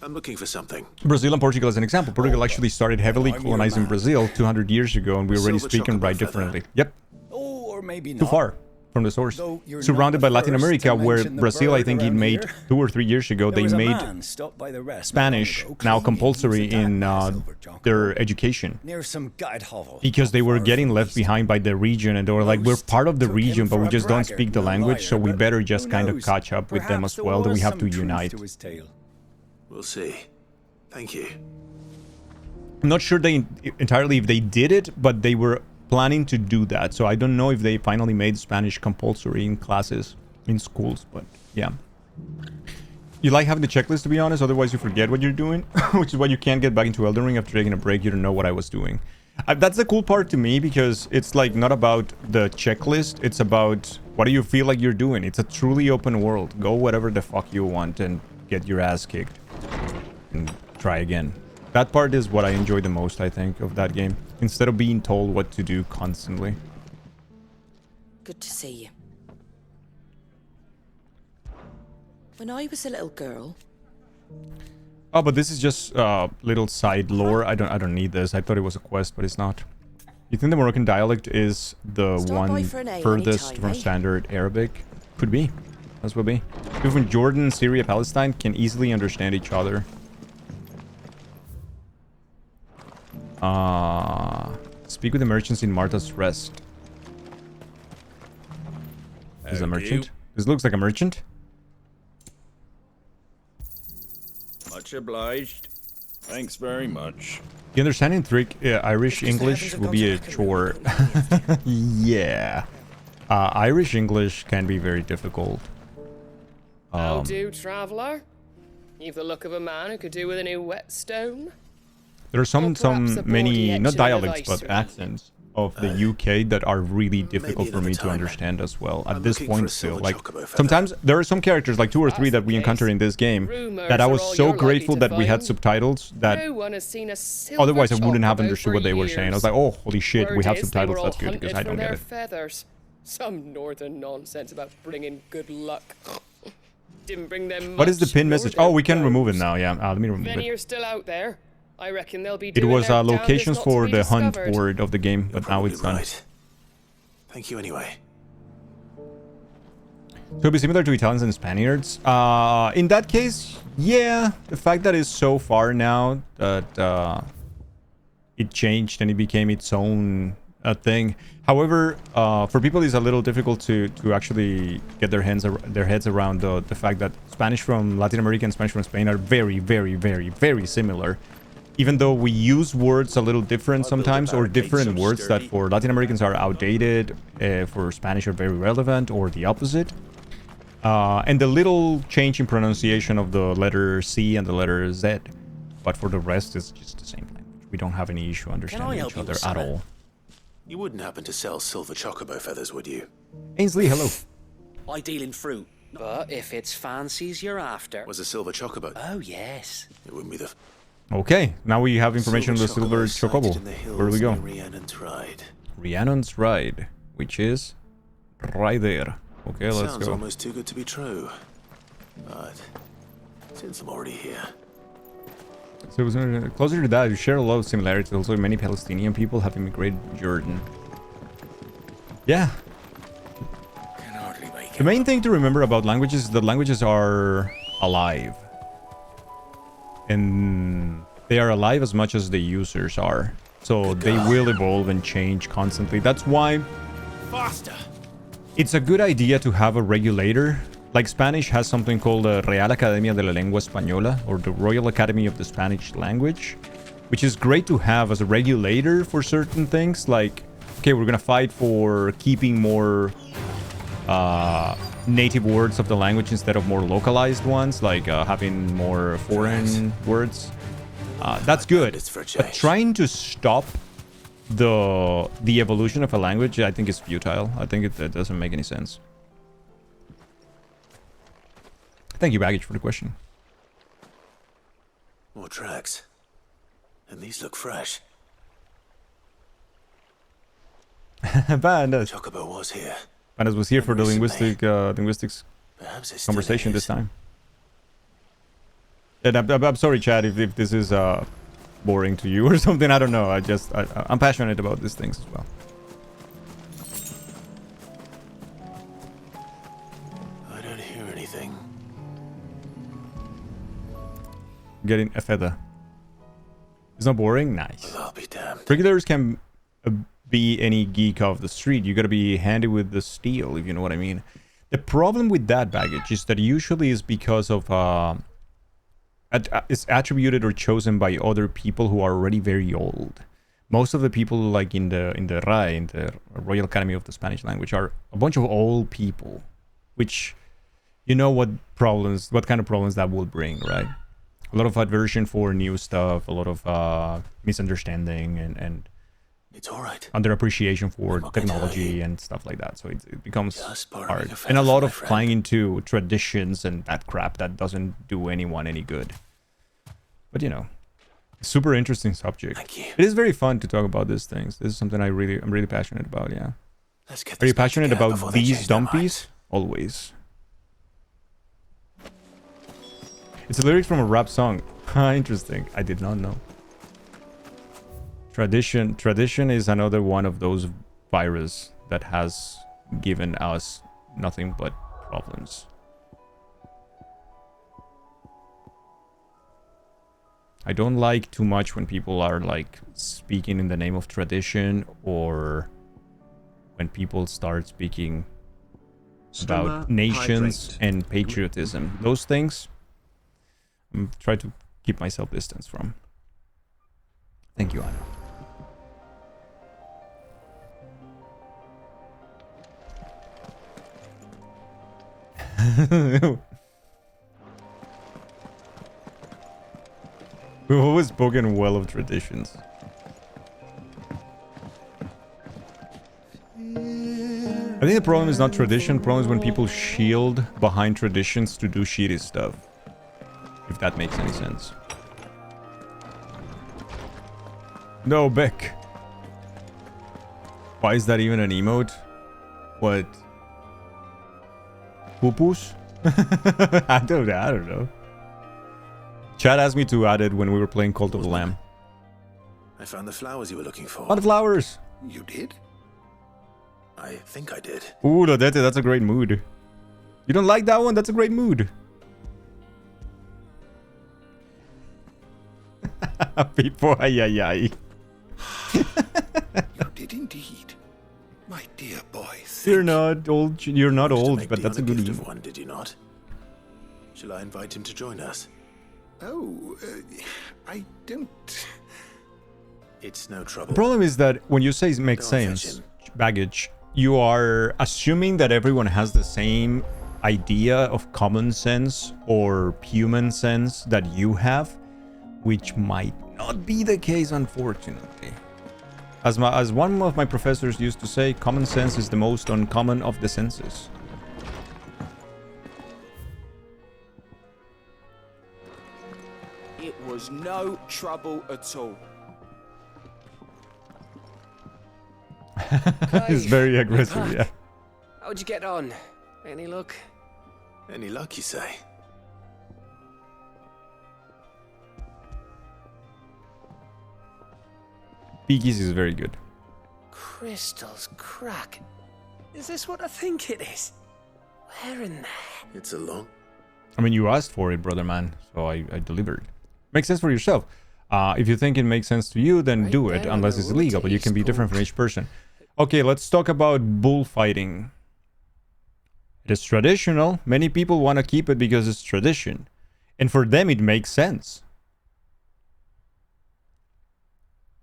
I'm looking for something. Brazil and Portugal as an example. Portugal actually started heavily colonizing Brazil 200 years ago, and we already speak and write differently. Yep. Oh, or maybe not. Too far from the source. Though you're Surrounded not by the Latin first America, to where mention the Brazil, I bird think, it around made here. 2 or 3 years ago, There they was a made man stopped by the rest not long Spanish ago, now claiming compulsory he was a in their education. near some guide hovel. Because they were getting left behind by the region, and they were like, we're part of the region, but we just don't speak the language, so we better just kind of catch up with them as well, that we have to unite. We'll see. Thank you. I'm not sure they entirely if they did it, but they were planning to do that. So I don't know if they finally made Spanish compulsory in classes, in schools, but yeah. You like having the checklist, to be honest, otherwise you forget what you're doing, which is why you can't get back into Elden Ring after taking a break. You don't know what I was doing. That's the cool part to me, because it's like not about the checklist, it's about what do you feel like you're doing. It's a truly open world. Go whatever the fuck you want and get your ass kicked and try again. That part is what I enjoy the most, I think, of that game, instead of being told what to do constantly. Good to see you. When I was a little girl... Oh, but this is just little side lore. I don't need this. I thought it was a quest, but it's not. You think the Moroccan dialect is the one furthest from standard Arabic? Could be. As will be. People from Jordan, Syria, Palestine can easily understand each other. Speak with the merchants in Martha's Rest. Is a merchant? This looks like a merchant. Much obliged. Thanks very much. The understanding trick, Irish English will be a chore. Yeah. Irish English can be very difficult. How do, traveller? You've the look of a man who could do with a new whetstone. There are many, not dialects, but accents of the UK that are really difficult for me to understand as well. At this point still, like, sometimes there are some characters, like 2 or 3 that we encounter in this game, that I was so grateful that we had subtitles that otherwise I wouldn't have understood what they were saying. I was like, oh, holy shit, we have subtitles, that's good, because I don't get it. Feathers. Some northern nonsense about bringing good luck. Didn't bring them. What is the pin message? Oh, we can remove it now, yeah. Let me remove Many it. are still out there. I reckon they'll be It doing was their locations damnedest not for to be the hunt discovered. word of the game, but now it's done. Thank you anyway. So it'll be similar to Italians and Spaniards. In that case, yeah. The fact that it's so far now that it changed and it became its own thing. However, for people, it's a little difficult to actually get their heads around the fact that Spanish from Latin America and Spanish from Spain are very, very, very, very similar. Even though we use words a little different sometimes, or different words that for Latin Americans are outdated, for Spanish are very relevant, or the opposite. And the little change in pronunciation of the letter C and the letter Z. But for the rest, it's just the same language. We don't have any issue understanding each other at all. You wouldn't happen to sell silver chocobo feathers, would you? Ainsley, hello. I deal in fruit, but if it's fancies you're after... Was a silver chocobo? Oh, yes. It wouldn't be the... Okay, now we have information on the silver chocobo. Where do we go? Rhiannon's Ride. Rhiannon's Ride, which is right there. Okay, let's Sounds go. almost too good to be true. But since I'm already here... So it was closer to that, you share a lot of similarities. Also, many Palestinian people have immigrated to Jordan. Yeah. The main thing to remember about languages is that languages are alive. And they are alive as much as the users are. So they will evolve and change constantly. That's why Faster. it's a good idea to have a regulator. Like Spanish has something called the Real Academia de la Lengua Española, or the Royal Academy of the Spanish Language, which is great to have as a regulator for certain things. Like, okay, we're gonna fight for keeping more native words of the language instead of more localized ones, like having more foreign words. That's good. But trying to stop the evolution of a language, I think is futile. I think it doesn't make any sense. Thank you, Baggage, for the question. More tracks. And these look fresh. Bandas. Chocobo was here. Bandas was here for the linguistics Perhaps it's conversation still this time. And I'm sorry, Chad, if this is boring to you or something. I don't know. I'm passionate about these things as well. I don't hear anything. Getting a feather. It's not boring? Nice. Well, I'll be damned. Regulars can be any geek off the street. You gotta be handy with the steel, if you know what I mean. The problem with that baggage is that usually is because of it's attributed or chosen by other people who are already very old. Most of the people, like in the RAE, in the Royal Academy of the Spanish Language, are a bunch of old people, which you know what kind of problems that will bring, right? A lot of aversion for new stuff, a lot of misunderstanding, and it's all right. Underappreciation for technology and stuff like that. So it becomes hard. And a lot of clinging to traditions and that crap that doesn't do anyone any good. But you know, super interesting subject. Thank you. It is very fun to talk about these things. This is something I'm really passionate about, yeah. Let's get Are you this back passionate together about before they these change their dumpies? minds. Always. It's a lyric from a rap song. Interesting. I did not know. Tradition is another one of those virus that has given us nothing but problems. I don't like too much when people are like speaking in the name of tradition, or when people start speaking about nations and patriotism. Those things try to keep myself distance from. Thank you, Anna. We've always spoken well of traditions. I think the problem is not tradition. The problem is when people shield behind traditions to do shitty stuff. If that makes any sense. No, Beck. Why is that even an emote? What? Pupus? I don't know. Chad asked me to add it when we were playing Cult of the Lamb. I found the flowers you were looking for. Oh, the flowers! You did? I think I did. Ooh, Lodete, that's a great mood. You don't like that one? That's a great mood. People, ay. You did indeed. My dear boy. You're not old. You're not old, but that's a good gift of one, did you not? Shall I invite him to join us? Oh, I don't... It's no trouble. The problem is that when you say it makes sense, baggage, you are assuming that everyone has the same idea of common sense or human sense that you have, which might not be the case, unfortunately. As one of my professors used to say, common sense is the most uncommon of the senses. It was no trouble at all. He's very aggressive, yeah. How'd you get on? Any luck? Any luck, you say? Piggies is very good. Crystals crack. Is this what I think it is? Where in there? It's a long... I mean, you asked for it, brother man, so I delivered. Makes sense for yourself. If you think it makes sense to you, then do it, unless it's illegal, but you can be different from each person. Okay, let's talk about bullfighting. It is traditional. Many people want to keep it because it's tradition. And for them, it makes sense.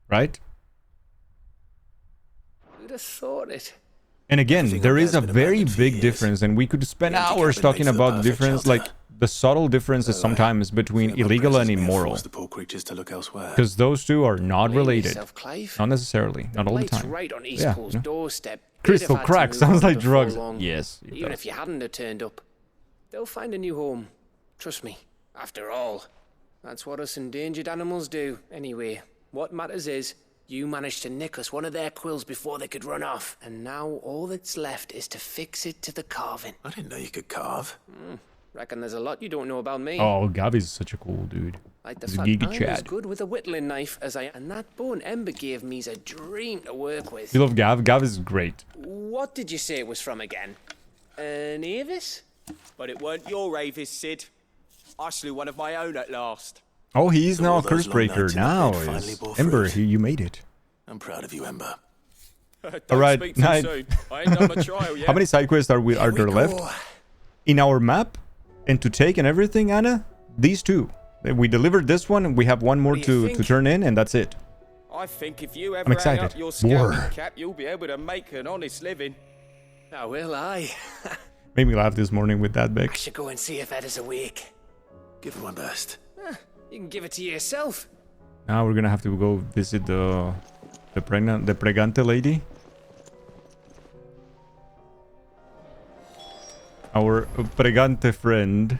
Right? Who'd have thought it? And again, there is a very big difference, and we could spend hours talking about the difference, like the subtle differences sometimes between illegal and immoral. Because those two are not related. Not necessarily. Not all the time. Right on Yeah, Eastpool's doorstep. Crystal You'd have had to crack move sounds on like before drugs. long. Yes. Even if you hadn't have turned up, they'll find a new home. Trust me. After all, that's what us endangered animals do. Anyway, what matters is you managed to nick us one of their quills before they could run off, and now all that's left is to fix it to the carving. I didn't know you could carve. Reckon there's a lot you don't know about me. Oh, Gavi's such a cool dude. Like the He's a fact geeky I'm as Chad. good with a whittling knife as I... And that bone Ember gave me's a dream to work with. You love Gav? Gav is great. What did you say it was from again? An Avis? But it weren't your Avis, Sid. I slew one of my own at last. Oh, he's So now all a those curse long breaker. nights in the Now pit finally is bore Ember. fruit. You made it. I'm proud of you, Ember. Don't All right, speak too night. soon. I ain't done my trial yet. How many side quests are there left in our map and to take and everything, Anna? These two. We delivered this one, and we have one more to turn in, and that's it. I think if you I'm ever hang excited. up your scouting War. cap, you'll be able to make an honest living. Now will I? Made me laugh this morning with that, I Beck. should go and see if Ed is awake. Give it one burst. You can give it to yourself. Now we're gonna have to go visit the pregante lady. Our pregante friend.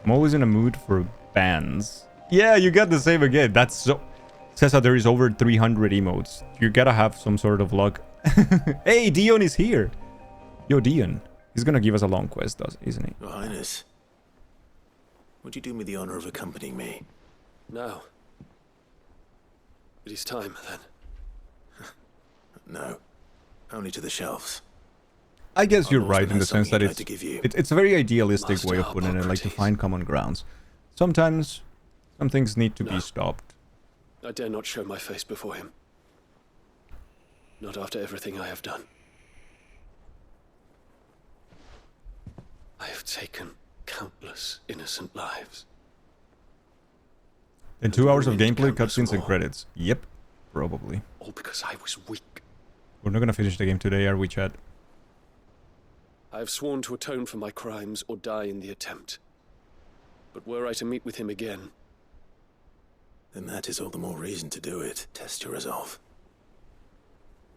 I'm always in a mood for bands. Yeah, you got the same again. That's so... Says that there is over 300 emotes. You gotta have some sort of luck. Hey, Dion is here. Yo, Dion. He's gonna give us a long quest, isn't he? Your Highness, would you do me the honor of accompanying me? No. It is time, then. No. Only to the shelves. I guess you're I've right also in the got sense that something it's I'd like to give you. it's a very idealistic way of Master putting it, like to Hippocrates. find common grounds. Sometimes some things need to be stopped. I dare not show my face before him. Not after everything I have done. I have taken countless innocent lives. Then 2 hours of ruined gameplay, countless cutscenes, and more. credits. Yep, probably. All because I was weak. We're not gonna finish the game today, are we, Chad? I have sworn to atone for my crimes or die in the attempt. But were I to meet with him again, Then that is all the more reason to do it. Test your resolve.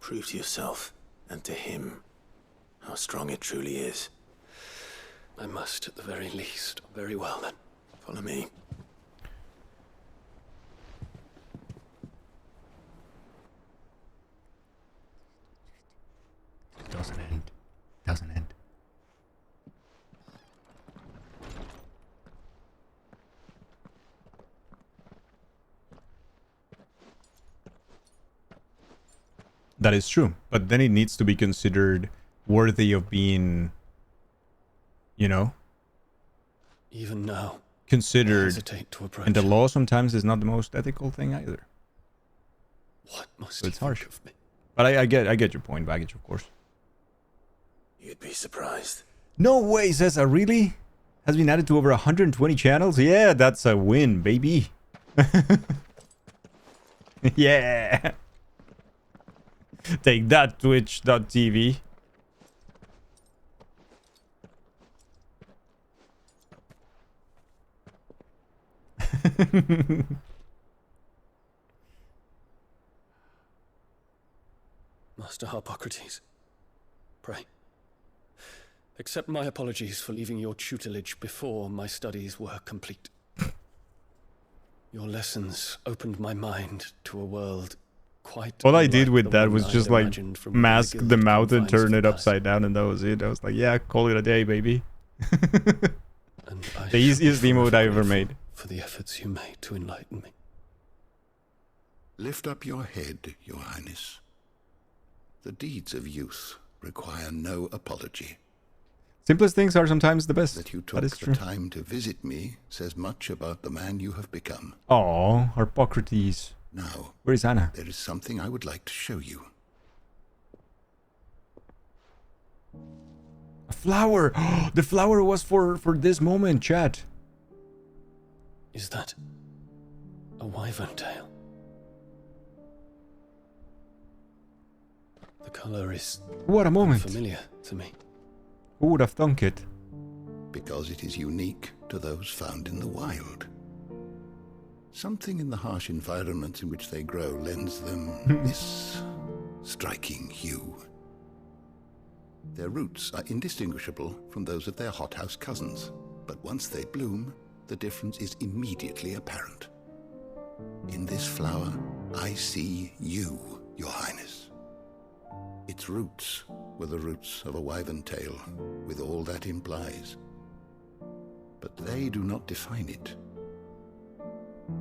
Prove to yourself and to him how strong it truly is. I must at the very least. Very well, then. Follow me. Doesn't end. Doesn't end. That is true, but then it needs to be considered worthy of being, you know, Even now, I considered. hesitate to approach. And the law sometimes is not the most ethical thing either. What must So he it's harsh. think of me? But I get your point, baggage, of course. You'd be surprised. No way, Cesar, really? Has been added to over 120 channels? Yeah, that's a win, baby. Yeah. Take that, Twitch.tv. Master Hippocrates, pray. Accept my apologies for leaving your tutelage before my studies were complete. Your lessons opened my mind to a world quite All I unlike did with the that one was I just had like imagined from within mask gilded the mouth and confines turn of it the upside down, and that was it. I was like, yeah, call it a day, baby. And I The easiest shall be emote I forever ever made. for the efforts you made to enlighten me. Lift up your head, Your Highness. The deeds of youth require no apology. Simplest things are sometimes the best. That you That took is the true. time to visit me says much about the man you have become. Aw, Hippocrates. Now, Where is Anna? there is something I would like to show you. A flower! The flower was for this moment, chat. Is that a wyvern tail? The color is What a moment. familiar to me. Who would have thunk it? Because it is unique to those found in the wild. Something in the harsh environments in which they grow lends them this striking hue. Their roots are indistinguishable from those of their hothouse cousins, but once they bloom, the difference is immediately apparent. In this flower, I see you, Your Highness. Its roots were the roots of a wyvern tale, with all that implies. But they do not define it,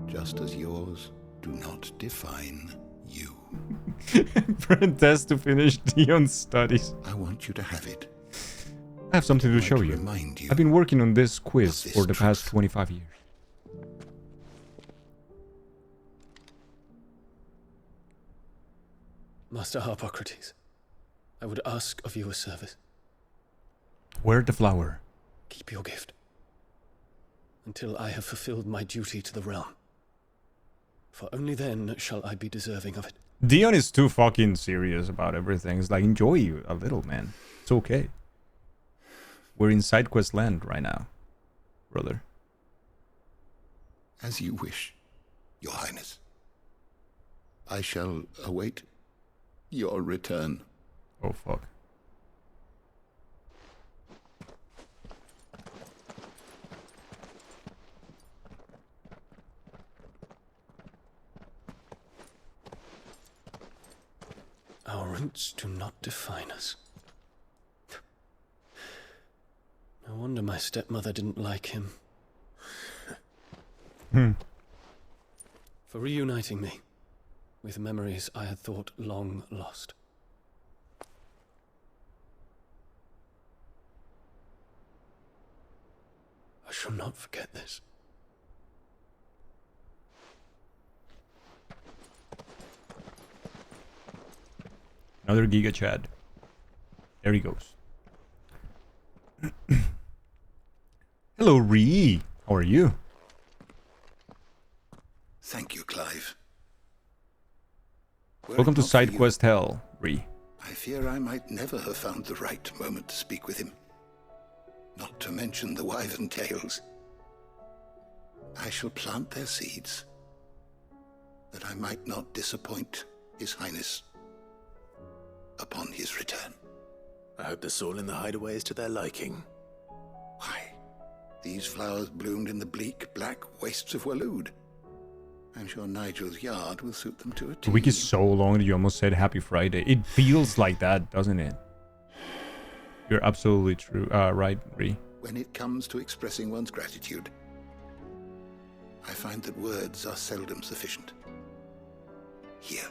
just as yours do not define you. Brent has to finish Dion's studies. I want you to have it. I have something to show you. I've been working on this quiz for the past 25 years. Master Harpocrates, I would ask of you a service. Wear the flower. Keep your gift until I have fulfilled my duty to the realm. For only then shall I be deserving of it. Dion is too fucking serious about everything. It's like, enjoy you a little, man. It's okay. We're in side quest land right now, brother. As you wish, Your Highness. I shall await your return. Oh, fuck. Our roots do not define us. No wonder my stepmother didn't like him. For reuniting me with memories I had thought long lost. I shall not forget this. Another Giga Chad. There he goes. Hello, Ree. How are you? Thank you, Clive. Welcome to Side Quest Hell, Ree. I fear I might never have found the right moment to speak with him. Not to mention the wyvern tales. I shall plant their seeds, that I might not disappoint His Highness upon his return. I hope the soul in the hideaway is to their liking. Why, these flowers bloomed in the bleak, black wastes of Waloed. I'm sure Nigel's yard will suit them to a T. The week is so long that you almost said Happy Friday. It feels like that, doesn't it? You're absolutely true. Right, Ree. When it comes to expressing one's gratitude, I find that words are seldom sufficient. Here.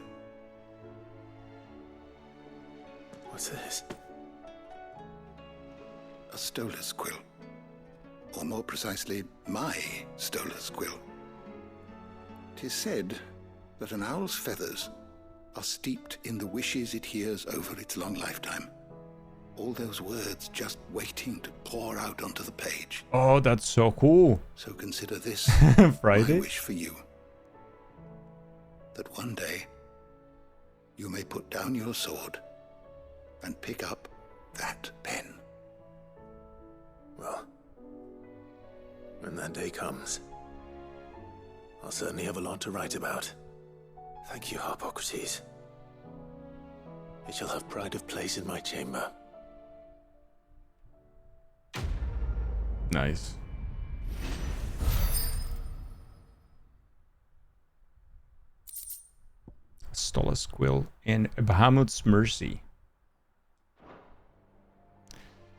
What's this? A stolas quill. Or more precisely, my stolas quill. 'Tis said that an owl's feathers are steeped in the wishes it hears over its long lifetime. All those words just waiting to pour out onto the page. Oh, that's so cool. So consider this Friday? my wish for you. That one day you may put down your sword and pick up that pen. Well, when that day comes, I'll certainly have a lot to write about. Thank you, Harpocrates. It shall have pride of place in my chamber. Nice. Stolas Quill and Bahamut's Mercy.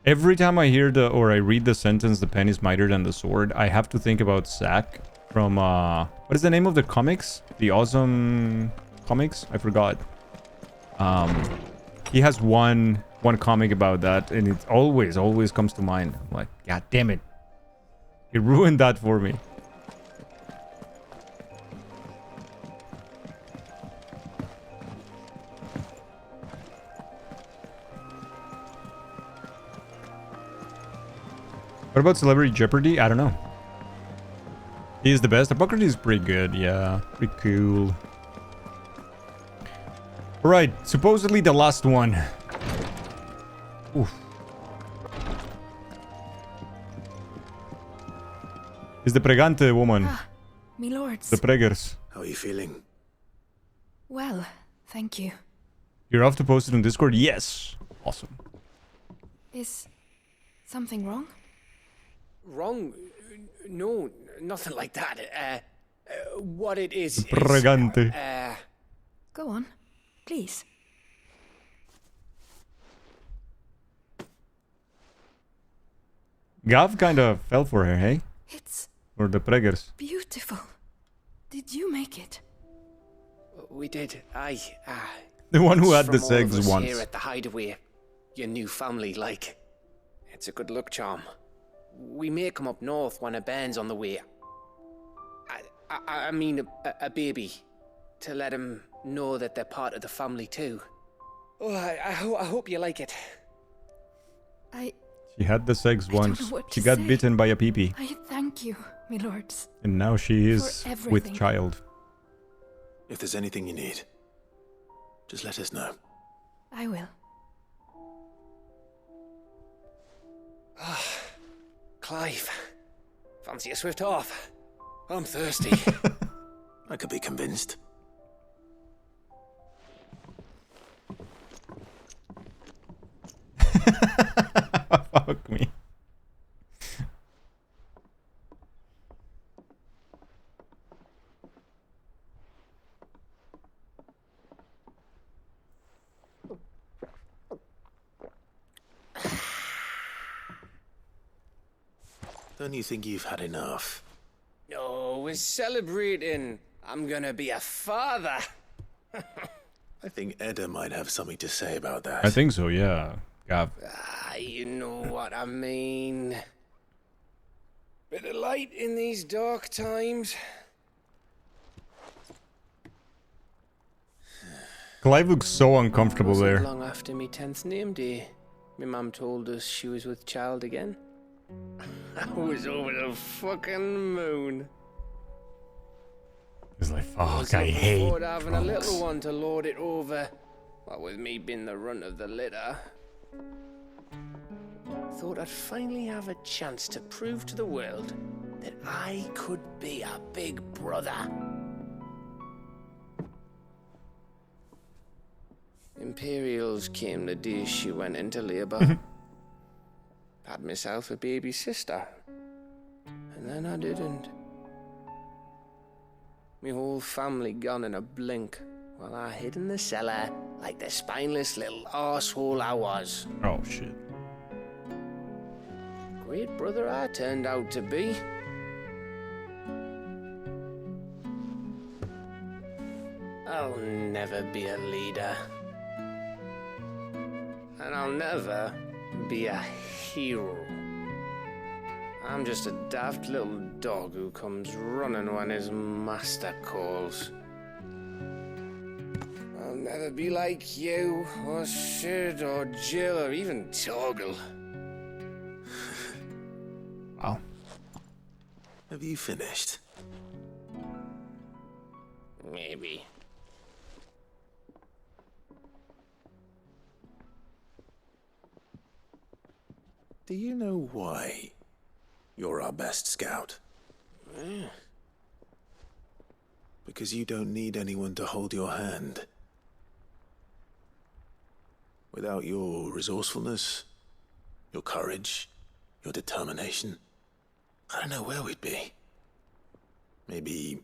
Every time I hear or I read the sentence, the pen is mightier than the sword, I have to think about Zack from, what is the name of the comics? The Awesome Comics? I forgot. He has one comic about that, and it always comes to mind. I'm like, God damn it. He ruined that for me. What about Celebrity Jeopardy? I don't know. He is the best. Harpocrates is pretty good. Yeah, pretty cool. Alright, supposedly the last one. Oof. Is the pregante woman. Me lords. The preggers. How are you feeling? Well, thank you. You're off to post it on Discord? Yes. Awesome. Is something wrong? Wrong? No, nothing like that. What it is... Pregante. Go on, please. Gav kind of fell for her, hey? It's Or the preggers. beautiful. Did you make it? We did. The one who had from the all of eggs us once. here at the hideaway. Your new family, like. It's a good luck charm. We may come up north when a band's on the way. I mean a baby. To let him know that they're part of the family too. Oh, I hope you like it. She had the eggs once. know what She to got say. bitten by a peepee. I thank you, my lords. And now she is For with everything. child. If there's anything you need, just let us know. I will. Clive, fancy a swift off? I'm thirsty. I could be convinced. Fuck me. Don't you think you've had enough? No, we're celebrating. I'm gonna be a father. I think Edda might have something to say about that. I think so, yeah. Gav. You know what I mean. Bit of light in these dark times. Clive looks so uncomfortable Wasn't there. long after me 10th name day, my mum told us she was with child again. I was over the fucking moon. He's like, I was fuck, I looking hate forward to having a drunks. little one to lord it over. What with me being the runt of the litter. Thought I'd finally have a chance to prove to the world that I could be a big brother. Imperials came the day she went into labour. Had myself a baby sister. And then I didn't. My whole family gone in a blink, while I hid in the cellar like the spineless little arsehole I was. Oh, shit. Great brother I turned out to be. I'll never be a leader. And I'll never be a hero. I'm just a daft little dog who comes running when his master calls. I'll never be like you, or Sid, or Jill, or even Torgal. Wow. Have you finished? Maybe. Do you know why you're our best scout? Yeah. Because you don't need anyone to hold your hand. Without your resourcefulness, your courage, your determination, I don't know where we'd be. Maybe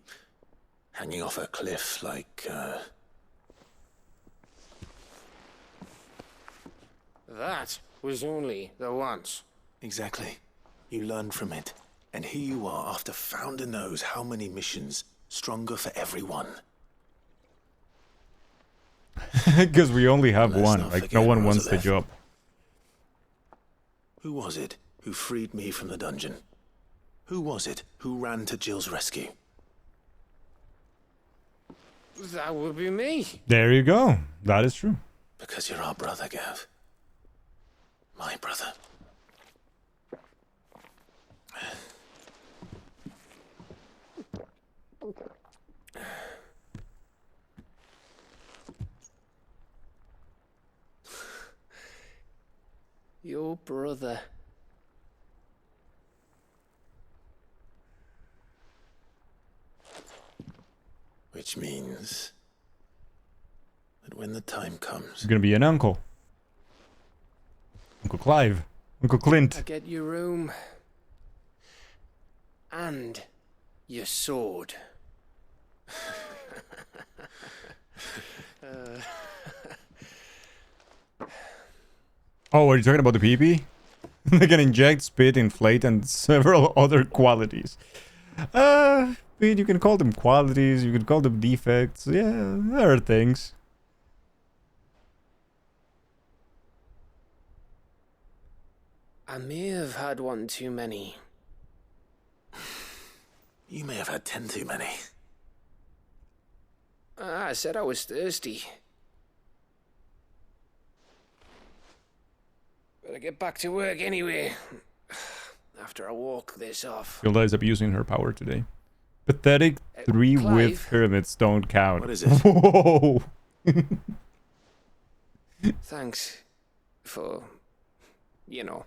hanging off a cliff like, That was only the once. Exactly. You learned from it. And here you are after Founder knows how many missions, stronger for everyone. Because we only have Let's one. not Like, forget no one wants the Rosalith. job. Who was it who freed me from the dungeon? Who was it who ran to Jill's rescue? That would be me. There you go. That is true. Because you're our brother, Gav. My brother. Your brother. Which means that when the time comes, He's gonna be an uncle. Uncle Clive. Uncle Clint. I get your room. And your sword. Oh, are you talking about the peepee? They can inject, spit, inflate, and several other qualities. I mean, you can call them qualities, you can call them defects. Yeah, there are things. I may have had one too many. You may have had 10 too many. I said I was thirsty. Better get back to work anyway. After I walk this off. Hilda is abusing her power today. Pathetic 3 Clive? with pyramids don't count. What is it? Whoa! Thanks for, you know.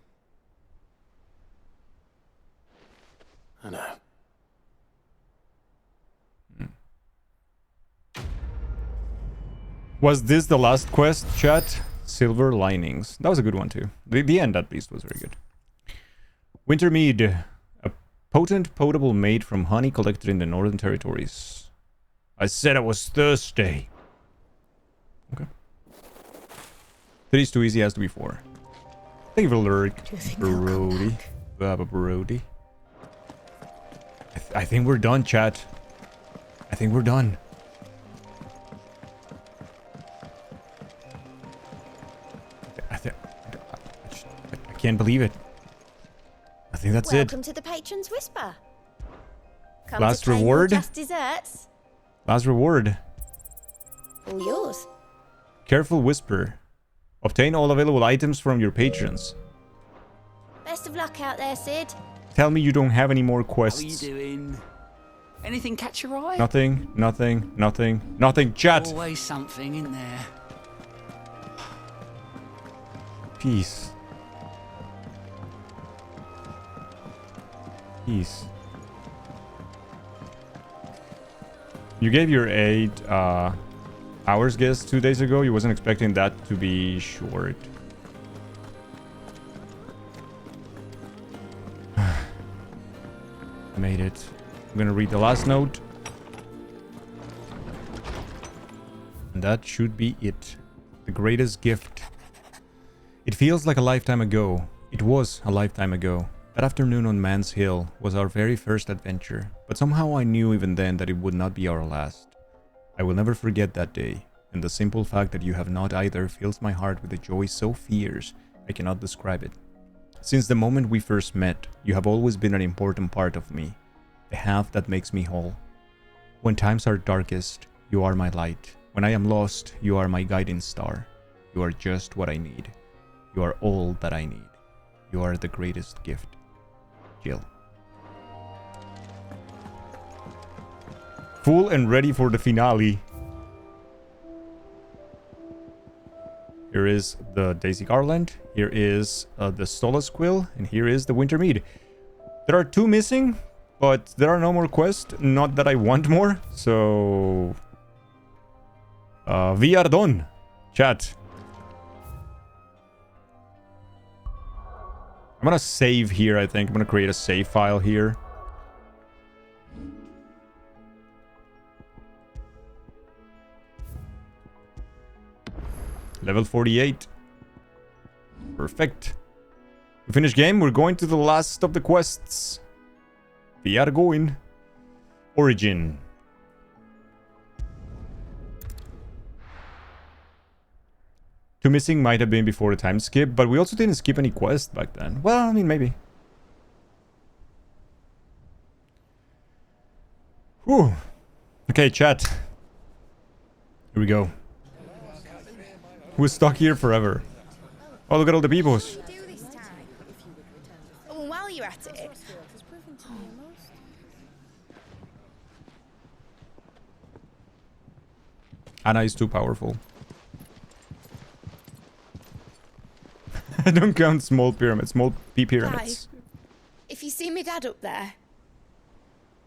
I know. Was this the last quest, chat? Silver Linings. That was a good one too. The end at least was very good. Winter Mead. A potent potable made from honey collected in the Northern Territories. I said I was thirsty. Okay. 3 is too easy, has to be 4. Thank you for lurk. Brody. Baba Brody. I think we're done, chat. I think we're done. I can't believe it. I think that's Welcome to the Patron's Whisper. Come Last to claim reward? your just desserts. Last reward. All yours. Careful Whisper. Obtain all available items from your patrons. Best of luck out there, Sid. Tell me you don't have any more How quests. are you doing? Anything catch your eye? Nothing, nothing, nothing, nothing. Chat. Always something in there. Peace. Peace. You gave your 8 hours guess 2 days ago. You wasn't expecting that to be short. Made it. I'm gonna read the last note. And that should be it. The greatest gift. It feels like a lifetime ago. It was a lifetime ago. That afternoon on Man's Hill was our very first adventure, but somehow I knew even then that it would not be our last. I will never forget that day, and the simple fact that you have not either fills my heart with a joy so fierce I cannot describe it. Since the moment we first met, you have always been an important part of me, the half that makes me whole. When times are darkest, you are my light. When I am lost, you are my guiding star. You are just what I need. You are all that I need. You are the greatest gift. Jill. Full and ready for the finale. Here is the Daisy Garland. Here is the Stolas Quill. And here is the Winter Mead. There are 2 missing, but there are no more quests. Not that I want more. So... we are done. Chat. I'm gonna save here, I think. I'm gonna create a save file here. Level 48. Perfect. We finish game. We're going to the last of the quests. We are going. Origin. Two missing might have been before the time skip, but we also didn't skip any quest back then. Well, I mean, maybe. Whew. Okay, chat. Here we go. We're stuck here forever. Oh, look at all the peoples. Oh, while you're at it. Anna is too powerful. I don't count small pyramids, small P pyramids. If you see me dad up there,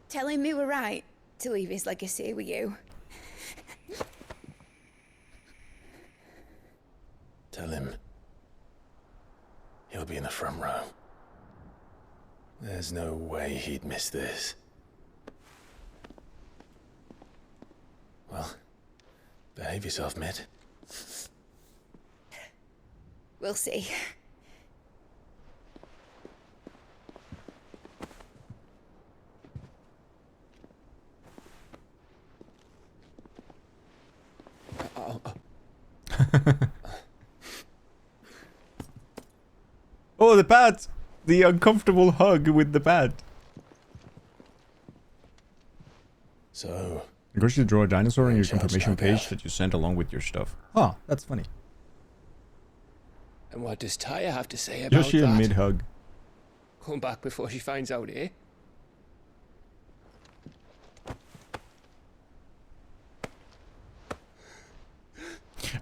tell him we were right to leave his legacy with you. Tell him he'll be in the front row. There's no way he'd miss this. Well, behave yourself, Mid. We'll see. Oh, the bat! The uncomfortable hug with the bat. So... I encourage you to draw a dinosaur on your confirmation page that you sent along with your stuff. Huh, that's funny. And what does Taya have to say about Yoshi that? and mid-hug. Come back before she finds out, eh?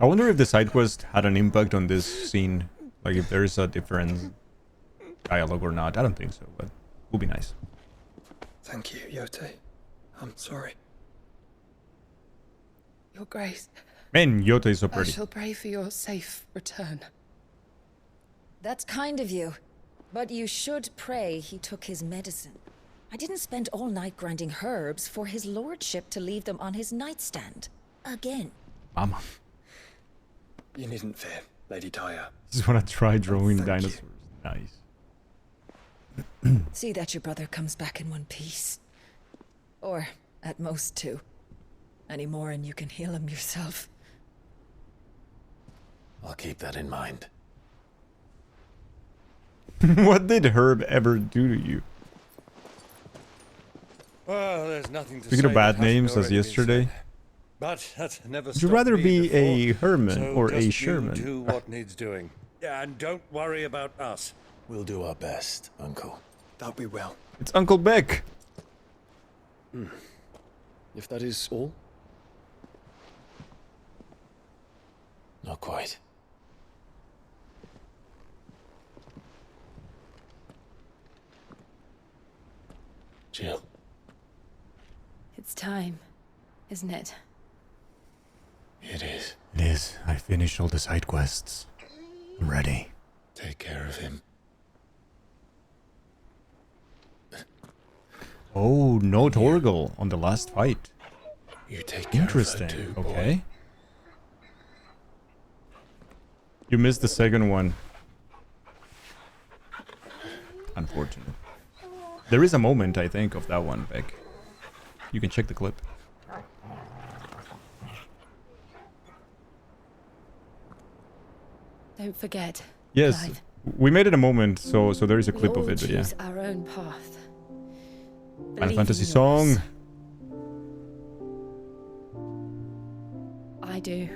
I wonder if the side quest had an impact on this scene. Like if there is a different dialogue or not. I don't think so, but it would be nice. Thank you, Yote. I'm sorry. Your Grace, Man, Yote is so I pretty. shall pray for your safe return. That's kind of you. But you should pray he took his medicine. I didn't spend all night grinding herbs for his lordship to leave them on his nightstand. Again. Mama. You needn't fear, Lady Taya. Just want to try drawing dinosaurs. Nice. See that your brother comes back in one piece. Or, at most, two. Any more and you can heal him yourself. I'll keep that in mind. What did Herb ever do to you? Well, there's nothing to Speaking say of bad that hasn't names as already been yesterday. said. But that never Would you stopped rather me be before, a Herman so or a just you Sherman? do what needs doing. Yeah, and don't worry about us. We'll do our best, Uncle. That we will. It's Uncle Beck. If that is all? Not quite. Jill. It's time, isn't it? It is. It is. I finished all the side quests. I'm ready. Take care of him. Oh, no Torgal on the last fight. You take care Interesting. of her too, boy. Okay. You missed the second one. Unfortunate. There is a moment, I think, of that one, Beck. You can check the clip. Don't forget. Yes, Clive. we made it a moment, so there is a We clip of all it, but yeah. choose our own path. Final Believe in Fantasy yours. song. I do.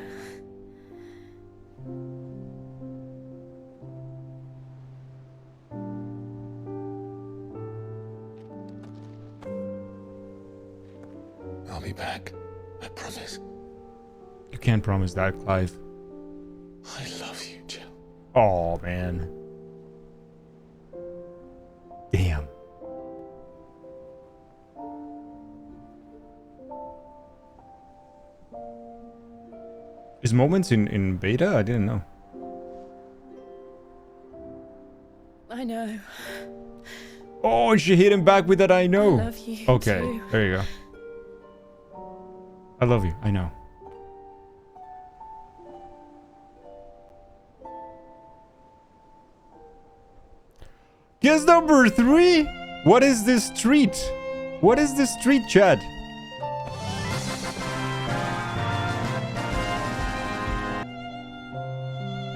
I'll be back. I promise. You can't promise that, Clive. I love you, Jill. Oh, man. Damn. Is moments in beta? I didn't know. I know. Oh, she hit him back with that I know. I love you Okay, too. there you go. I love you, I know. Guess number 3? What is this treat? What is this treat, Chad?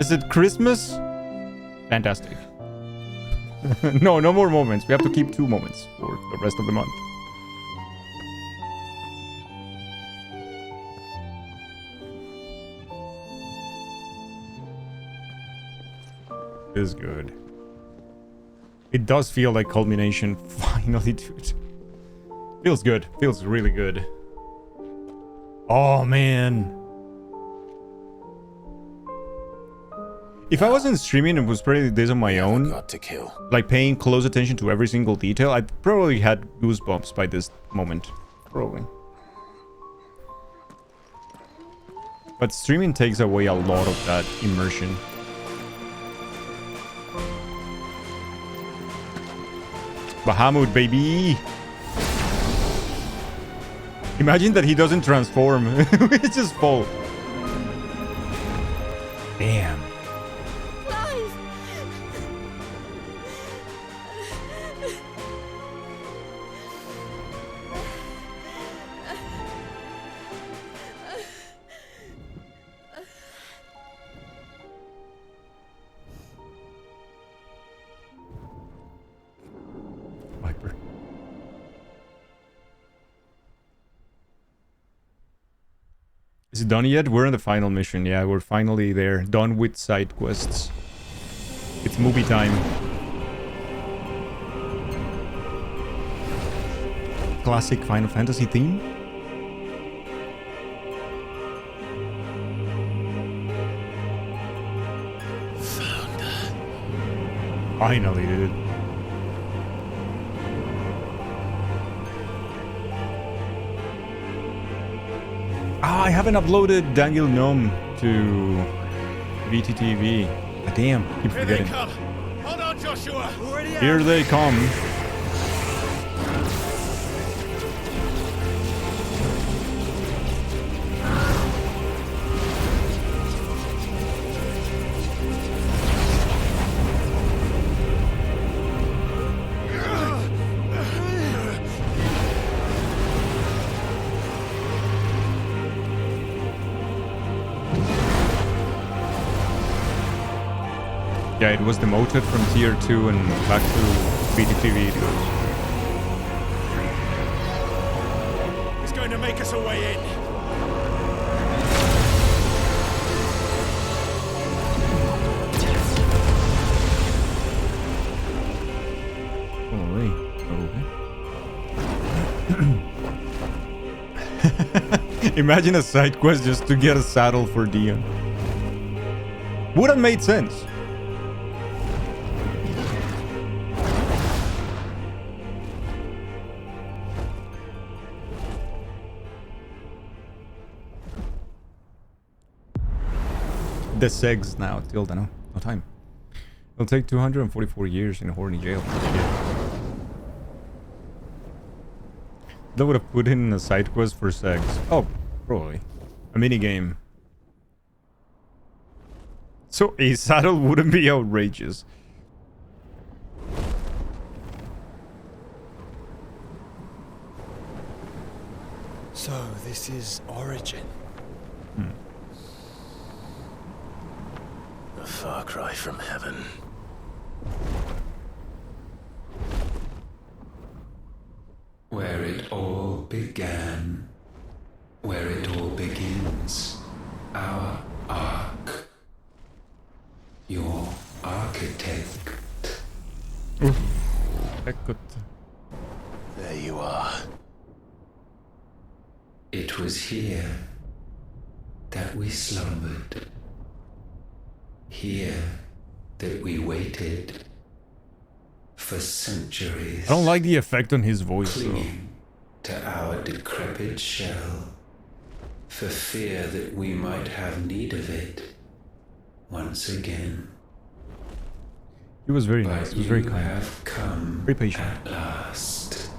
Is it Christmas? Fantastic. No more moments. We have to keep 2 moments for the rest of the month. It is good. It does feel like culmination. Finally, dude. Feels good. Feels really good. Oh, man. If I wasn't streaming and was playing this on my own, Got to kill. like paying close attention to every single detail, I'd probably had goosebumps by this moment. Probably. But streaming takes away a lot of that immersion. Bahamut, baby! Imagine that he doesn't transform. It just fall. Damn. Is it done yet? We're in the final mission. Yeah, we're finally there. Done with side quests. It's movie time. Classic Final Fantasy theme. Found her. Finally, dude. I haven't uploaded Daniel Gnome to VTTV. Damn, keep forgetting. Here they come. Hold on, Joshua. Here they come. Yeah, it was demoted from tier 2 and back to BTTV. He's going to make us a way in. Holy. Okay. Imagine a side quest just to get a saddle for Dion. Would have made sense. The SEGs now, Tilda, no time. It'll take 244 years in a horny jail. That would have put in a side quest for SEGs. Oh, probably. A mini game. So a saddle wouldn't be outrageous. So this is Origin. A far cry from heaven. Where it all began. Where it all begins. Our ark. Your architect. There you are. It was here that we slumbered. Here that we waited for centuries. I don't like the effect on his voice, though. Clinging to our decrepit shell, for fear that we might have need of it once again. He was very nice. He was very kind. Have come very patient. At last.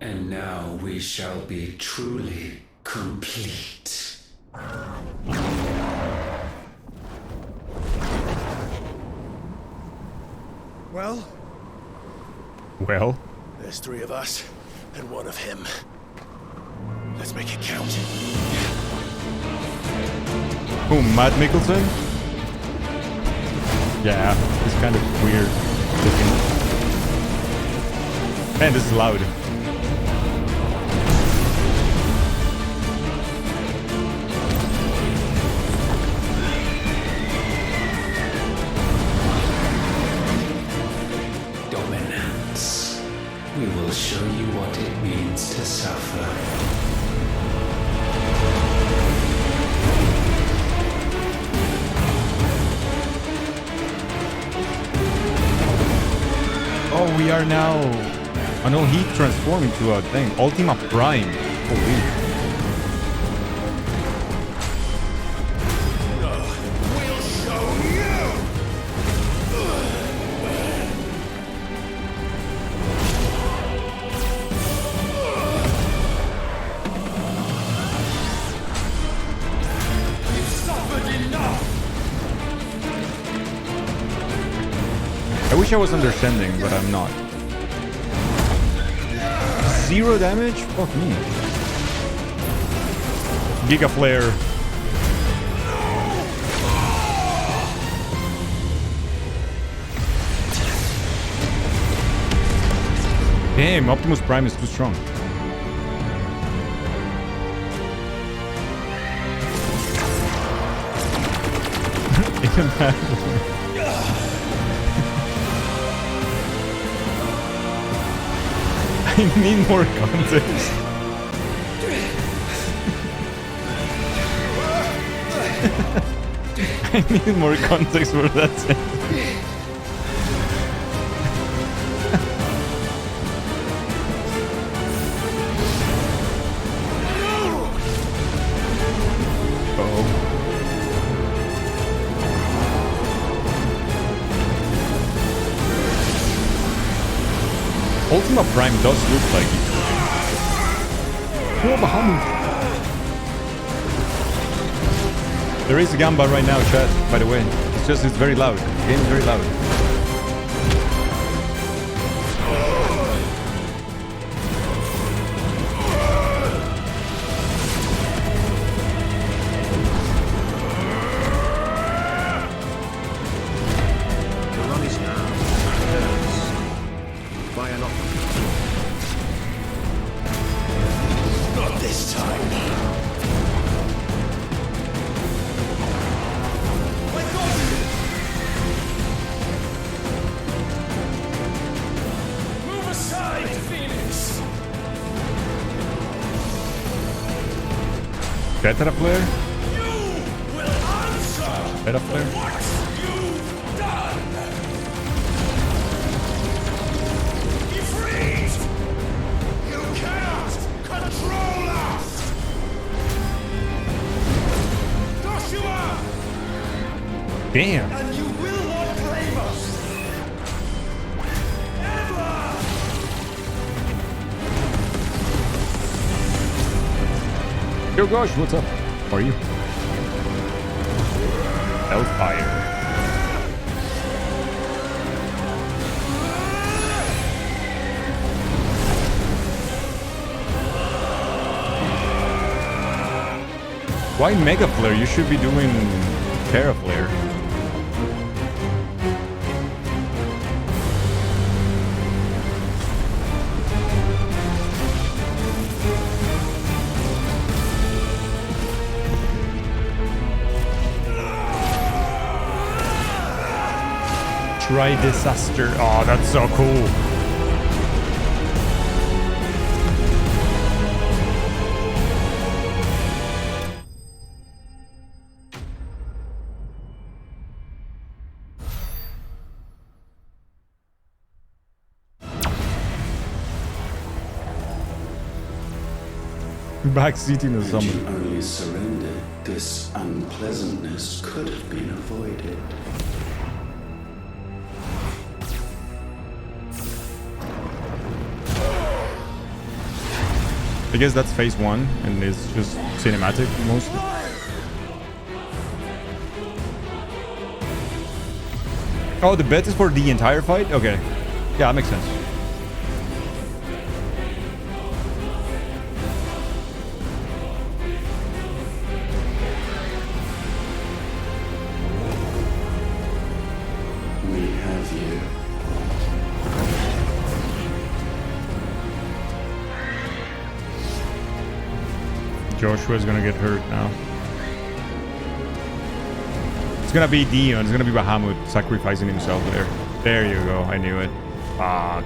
And now we shall be truly complete. Well? Well? There's 3 of us, and 1 of him. Let's make it count. Who, Matt Mikkelsen? Yeah, he's kind of weird looking. Man, this is loud. Dominance. We will show you what it means to suffer. Oh, we are now... Oh no, he transformed into a thing. Ultima Prime. Holy. I wish I was understanding, but I'm not. 0 damage? Fuck me. Giga Flare. Damn, Optimus Prime is too strong. I need more context. I need more context for that sentence. Ultima Prime does look like it. Oh, Bahamut. There is a Gamba right now, chat, by the way. It's just, it's very loud. The game is very loud. The run is now. By an offer. Not this time. Move aside, Phoenix. Better player? You will answer. Better player? What you've done. Be freed. You cannot control us. Joshua. Damn. And you will not blame us. Ever. Yo, gosh, what's up? How are you? Hellfire. Why Mega Flare? You should be doing Terra Flare. Try Disaster. Oh, that's so cool. Backseat in the Had summer. you only surrendered, this unpleasantness could have been avoided. I guess that's phase 1 and it's just cinematic mostly. Oh, the bet is for the entire fight? Okay. Yeah, that makes sense. We have you. Joshua's gonna get hurt now. It's gonna be Dion. It's gonna be Bahamut sacrificing himself there. There you go. I knew it. Fuck.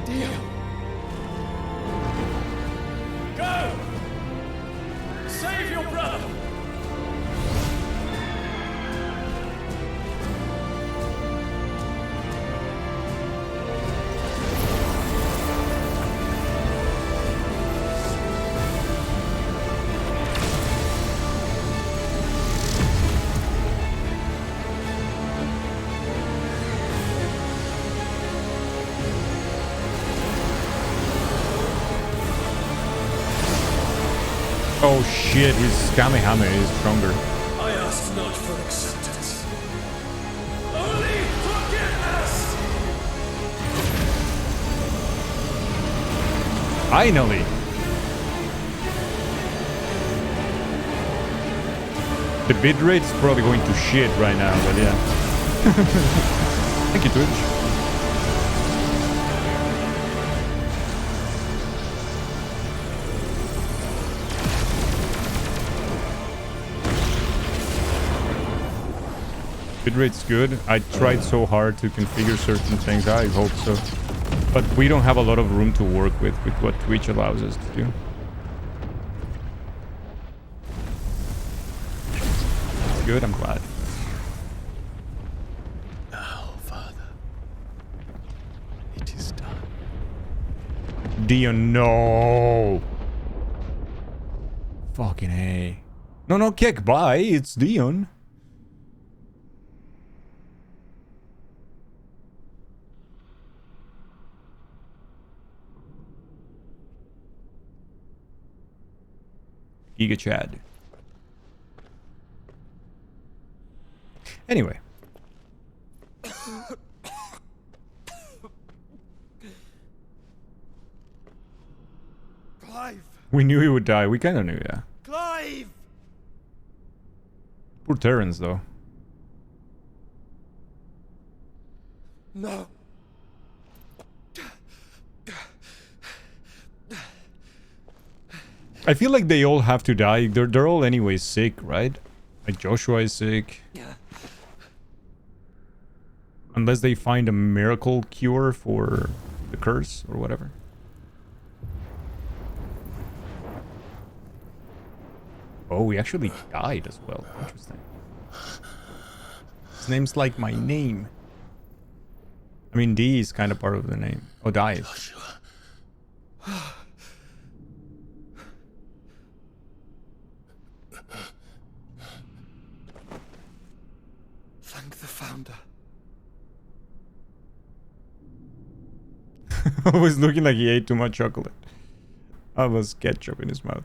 Dion. Go. Save your brother. Oh shit, his Kamehameha is stronger. I ask not for acceptance. Only forgiveness. Finally. The bitrate is probably going to shit right now, but yeah. Thank you, Twitch. Bitrate's good. I tried so hard to configure certain things. I hope so. But we don't have a lot of room to work with what Twitch allows us to do. Good, I'm glad. Now, Father, it is done. Dion, no! Fucking A. No, kick, bye. It's Dion. Giga Chad. Anyway. Clive! We knew he would die. We kind of knew, yeah. Clive! Poor Terrence, though. No. I feel like they all have to die. They're all anyway sick, right? Like Joshua is sick. Unless they find a miracle cure for the curse or whatever. Oh, he actually died as well. Interesting. His name's like my name. I mean, D is kind of part of the name. Oh, died. Thank the Founder. I was looking like he ate too much chocolate. That was ketchup in his mouth.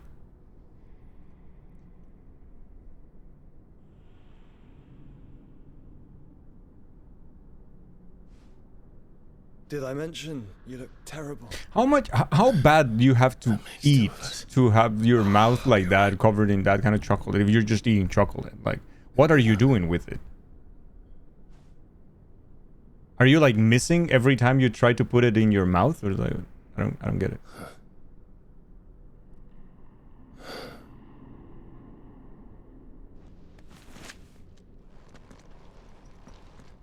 Did I mention you look terrible? How bad do you have to eat to have your mouth like that covered in that kind of chocolate if you're just eating chocolate? Like, what are you doing with it? Are you like missing every time you try to put it in your mouth, or like I don't get it.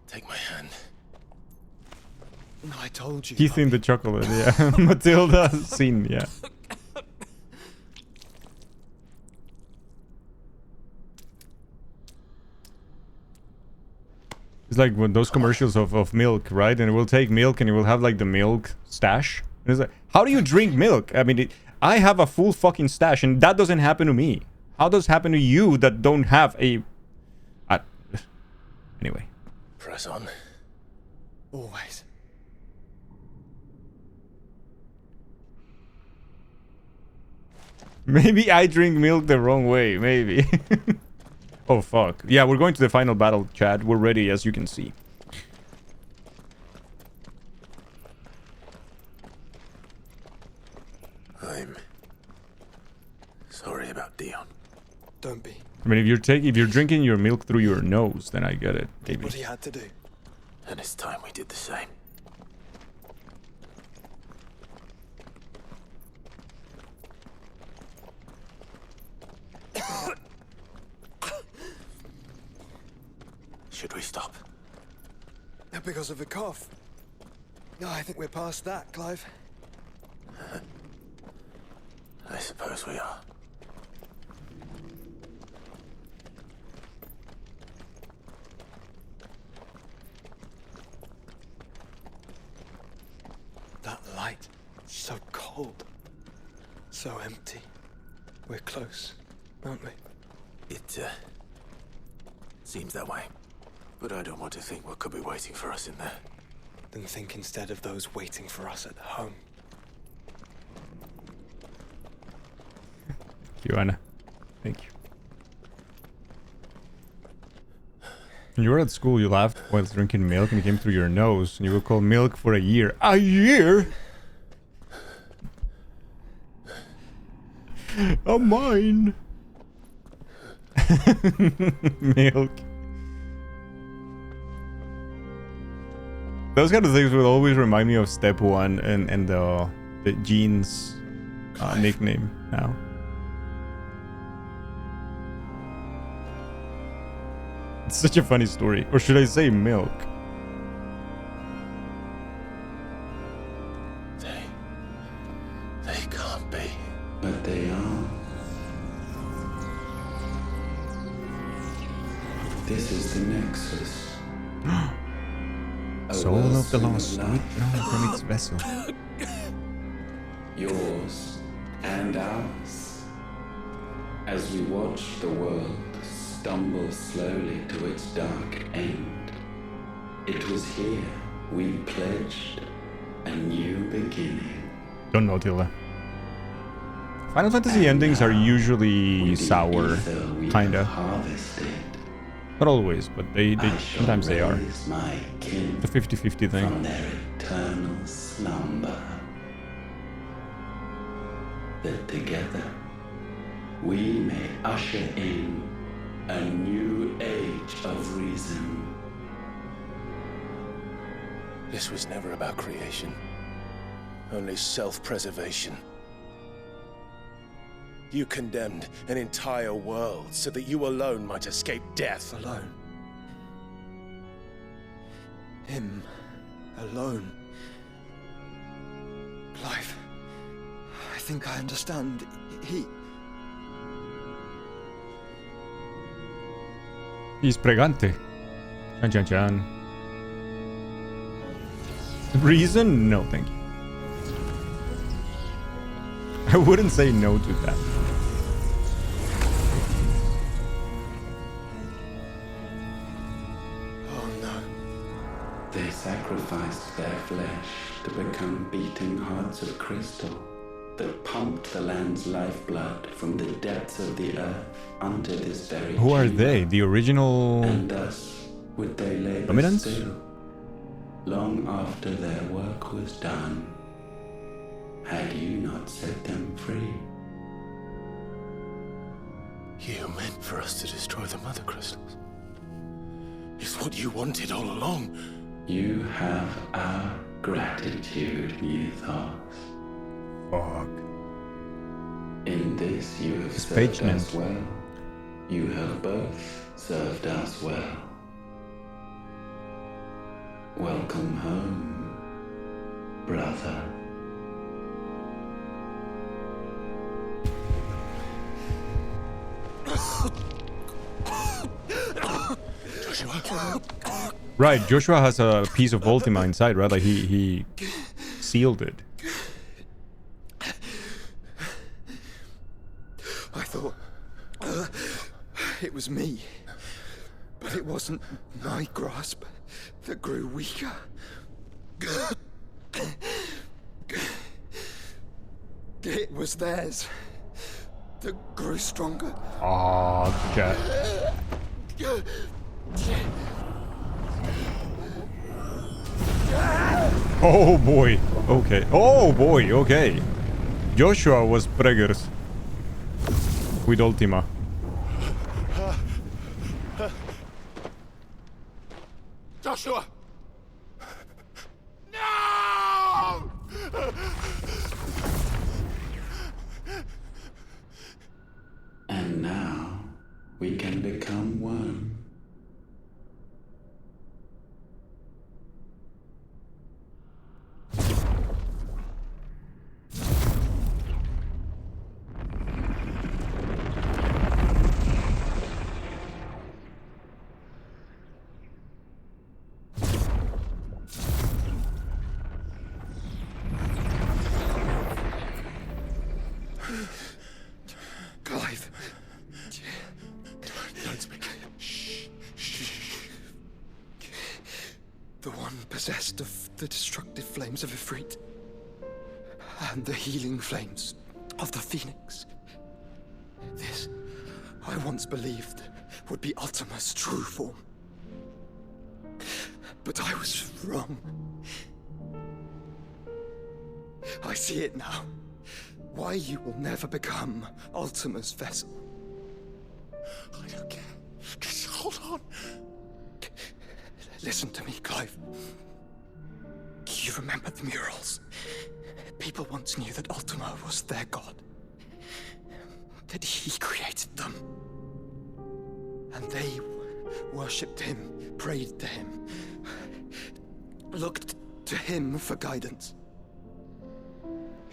Take my hand. No, I told you. Teeth in the chocolate, yeah. Matilda scene, yeah. It's like when those commercials of milk, right? And it will take milk and it will have like the milk stash. And it's like, how do you drink milk? I mean, I have a full fucking stash and that doesn't happen to me. How does it happen to you that don't have a... Anyway. Press on. Always. Maybe I drink milk the wrong way, maybe. Oh, fuck. Yeah, we're going to the final battle, Chad. We're ready, as you can see. I'm sorry about Dion. Don't be. I mean, if you're drinking your milk through your nose, then I get it. Maybe. What he had to do. And it's time we did the same. Should we stop? Because of the cough. No, I think we're past that, Clive. I suppose we are. That light, so cold. So empty. We're close, aren't we? It, seems that way. But I don't want to think what could be waiting for us in there. Then think instead of those waiting for us at home. Thank you, Anna. Thank you. When you were at school, you laughed while drinking milk and it came through your nose, and you were called milk for a year. A year? Oh, mine. Milk. Those kind of things will always remind me of Step 1 and the Gene's nickname now. It's such a funny story. Or should I say milk? They can't be. But they are. This is the Nexus. Soul of the lost, withdrawn from its vessel. Yours and ours. As we watch the world stumble slowly to its dark end, it was here we pledged a new beginning. Don't know, Tilda. Final Fantasy endings are usually sour, kinda. Not always, but they sometimes they are. The 50-50 thing. From their eternal slumber. That together we may usher in a new age of reason. This was never about creation. Only self-preservation. You condemned an entire world so that you alone might escape death. Alone. Him. Alone. Clive. I think I understand. He's pregante. Chan chan chan. Reason? No, thank you. I wouldn't say no to that. Oh no. They sacrificed their flesh to become beating hearts of crystal that pumped the land's lifeblood from the depths of the earth unto this very Who are chamber. they? The original And thus would they labor dominants? still, long after their work was done, had you not set them free. You meant for us to destroy the Mother Crystals. It's what you wanted all along. You have our gratitude, Mythos. Fuck. In this you have His served page us well. You have both served us well. Welcome home, brother. Joshua. Right, Joshua has a piece of Ultima inside, right? Like he sealed it. I thought it was me, but it wasn't my grasp that grew weaker. It was theirs that grew stronger. Oh, okay. Oh boy. Okay. Oh boy. Okay. Joshua was preggers with Ultima. Joshua! And now we can become one. Clive. Don't speak. Shh. The one possessed of the destructive flames of Ifrit and the healing flames of the Phoenix. This, I once believed, would be Ultima's true form. But I was wrong. I see it now. Why you will never become Ultima's vessel. I don't care. Just hold on. Listen to me, Clive. You remember the murals? People once knew that Ultima was their god. That he created them. And they worshipped him, prayed to him, looked to him for guidance.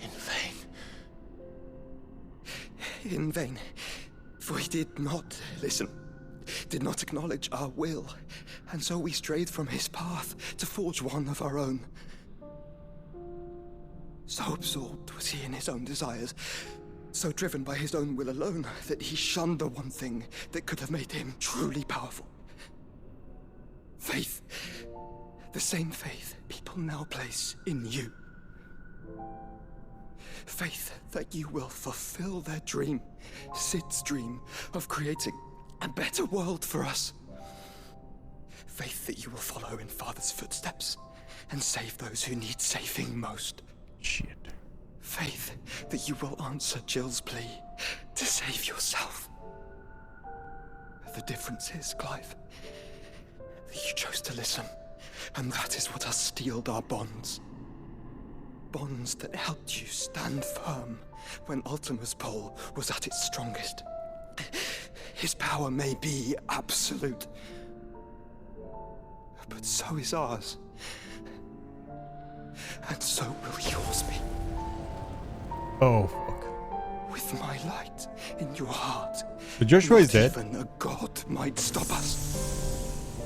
In vain. In vain. For he did not listen, did not acknowledge our will, and so we strayed from his path to forge one of our own. So absorbed was he in his own desires, so driven by his own will alone, that he shunned the one thing that could have made him truly powerful. Faith. The same faith people now place in you. Faith that you will fulfill their dream, Sid's dream, of creating a better world for us. Faith that you will follow in Father's footsteps and save those who need saving most. Shit. Faith that you will answer Jill's plea to save yourself. The difference is, Clive, that you chose to listen, and that is what has steeled our bonds. Bonds that helped you stand firm when Ultima's pull was at its strongest. His power may be absolute, but so is ours. And so will yours be. Oh, fuck. With my light in your heart. But Joshua is dead. Even a god might stop us.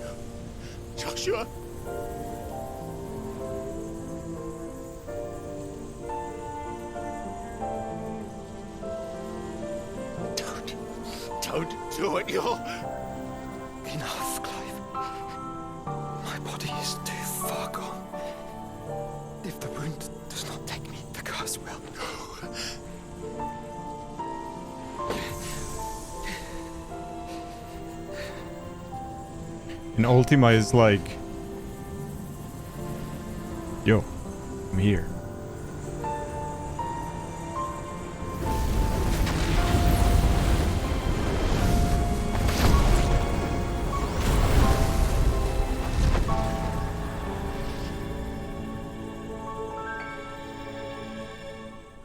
Joshua! Don't do it, you'll... Enough, Clive. My body is too far gone. If the wound does not take me, the curse will. And Ultima is like, yo, I'm here.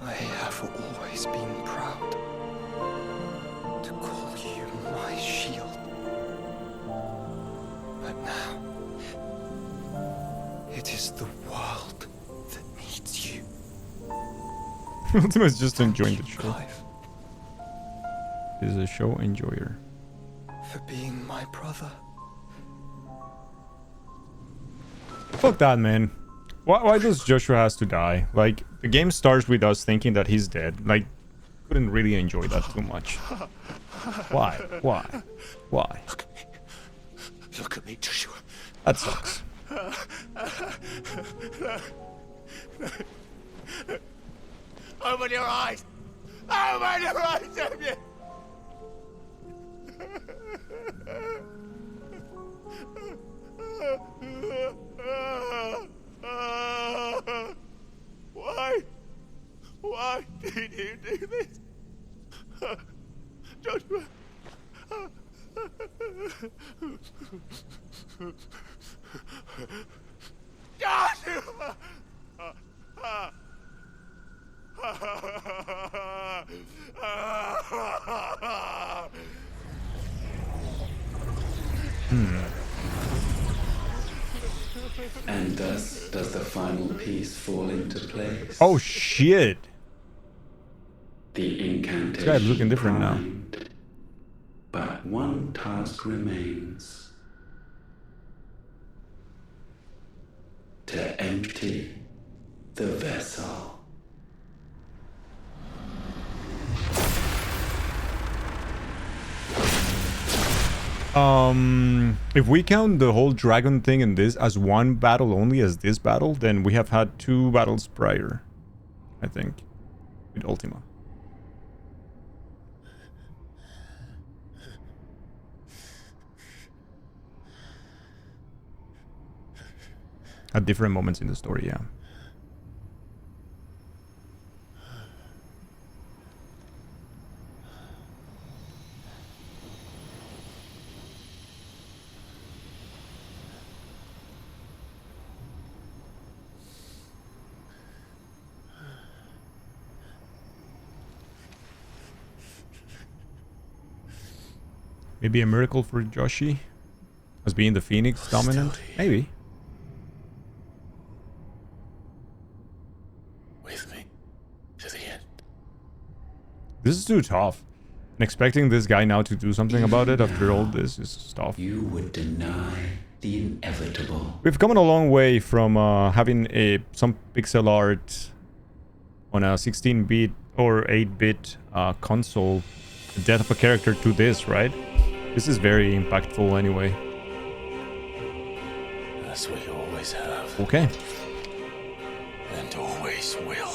I have always been proud to call you my shield. But now, it is the world that needs you. Ultima's just enjoying the show. Clive, He's a show enjoyer. for being my brother. Fuck that, man. Why does Joshua has to die? Like, the game starts with us thinking that he's dead. Like, couldn't really enjoy that too much. Why? Why? Look at me, Joshua. That sucks. Open your eyes! Open your eyes, Damien! Why did you do this? Joshua! Joshua! And thus does the final piece fall into place. Oh shit! The incantation This guy's looking different now. primed. But one task remains. To empty the vessel. If we count the whole dragon thing in this as one battle only, as this battle, then we have had 2 battles prior, I think, with Ultima. At different moments in the story, yeah. Maybe a miracle for Joshi. As being the Phoenix dominant? Maybe. With me to the end. This is too tough. And expecting this guy now to do something about it after all this is tough. You would deny the inevitable. We've come a long way from having some pixel art on a 16-bit or 8-bit console, the death of a character, to this, right? This is very impactful anyway. That's what you always have. Okay. And always will.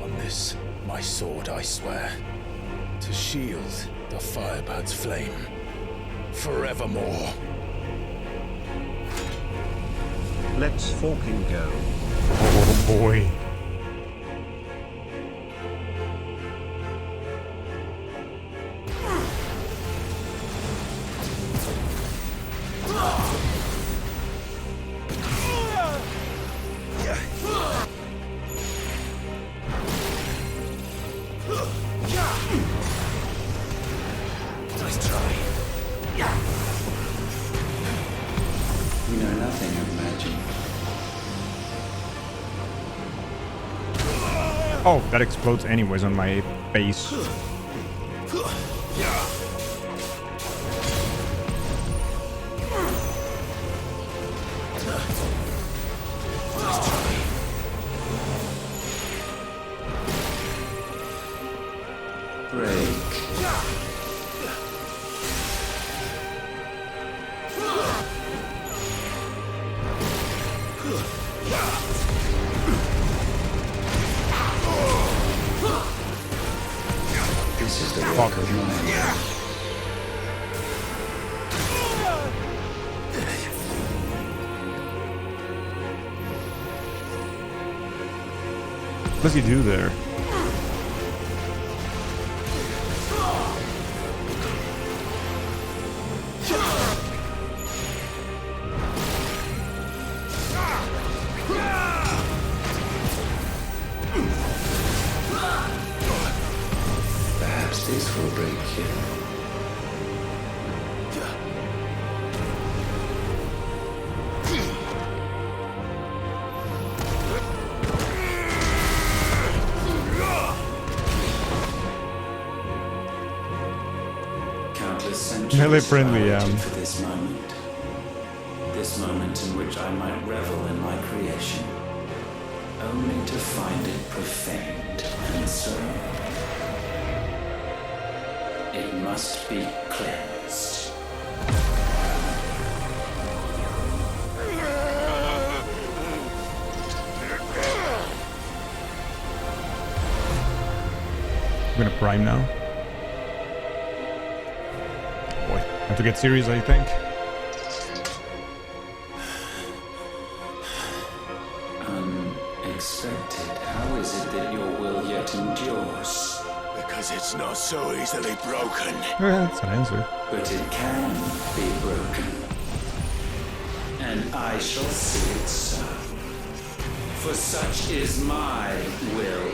On this, my sword, I swear, to shield the Firebird's flame forevermore. Let's fucking go. Oh boy. Nice try. We know nothing of magic. Oh, that explodes anyways on my base. This is the Fuck. work of mine. What does he do there? Perhaps this will break you. Countless centuries Melee friendly, I waited for this moment. This moment in which I might revel in my creation, only to find it profaned and so it must be cleansed. I'm gonna prime now. Boy, have to get serious, I think. Unexpected. How is it that your will yet endures? Because it's not so easily broken. That's an answer. But it can be broken. And I shall see it so. For such is my will.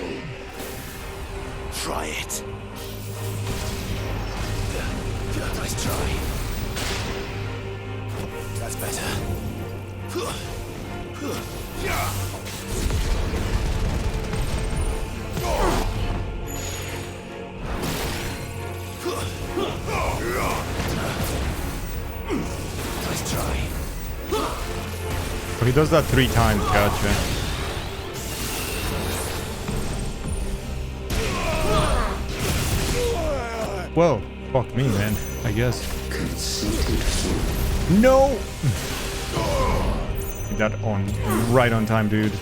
Try it. Nice try. That's better. Nice try. Oh, he does that 3 times, gotcha. Whoa, fuck me, man, I guess. No! Get that on, right on time, dude.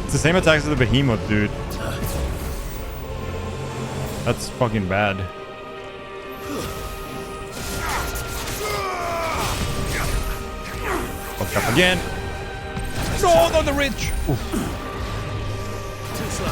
It's the same attacks as the behemoth, dude. That's fucking bad. Fucked up again. No, not the ridge. Oof. Too slow.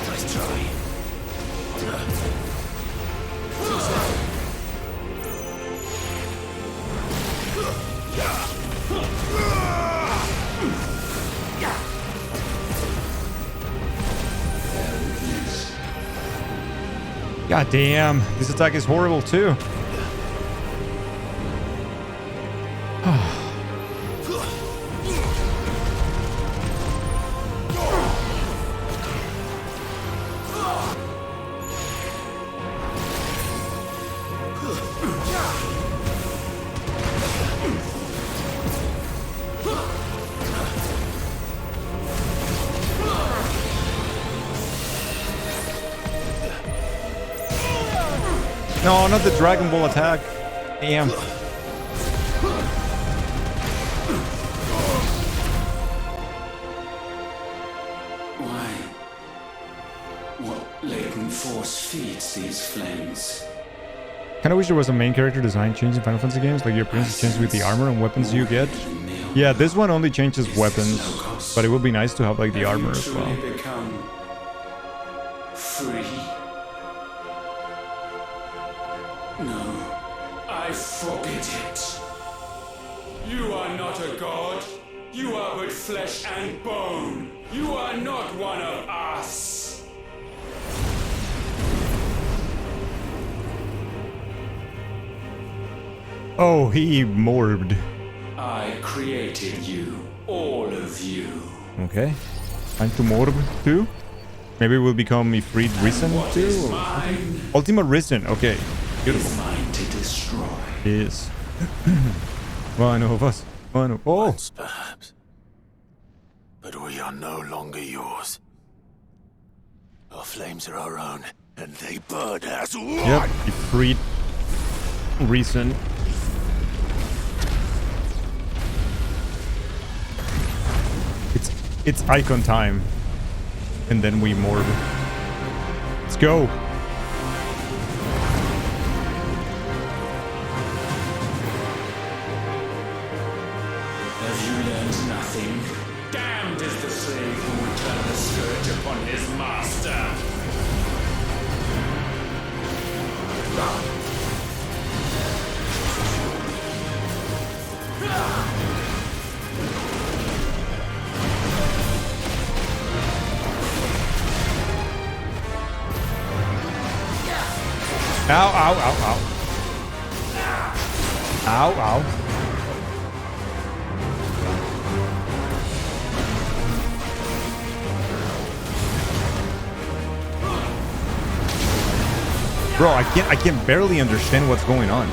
Nice try. Too slow. God damn, this attack is horrible too. No, not the Dragon Ball attack. Damn. Why? What latent force feeds these flames? Kind of wish there was a main character design change in Final Fantasy games, like your appearance changes with the armor and weapons you get. Yeah, this one only changes weapons, but it would be nice to have like the armor as well. Become free. No, I forbid it. You are not a god. You are but flesh and bone. You are not one of us. Oh, he morbed. I created you, all of you. Okay. Time to morb too? Maybe we'll become Ifrit Risen too? Ultima Risen, okay. Beautiful. Mine to destroy. It is. One of us. One of... Oh! Once, perhaps. But we are no longer yours. Our flames are our own, and they burn as one! Yep, Ifrit Risen. It's icon time. And then we morb. Let's go. Have you learned nothing? Damned is the slave who would turn the scourge upon his master. Ow, ow, ow, ow. Ow, ow. Bro, I can barely understand what's going on.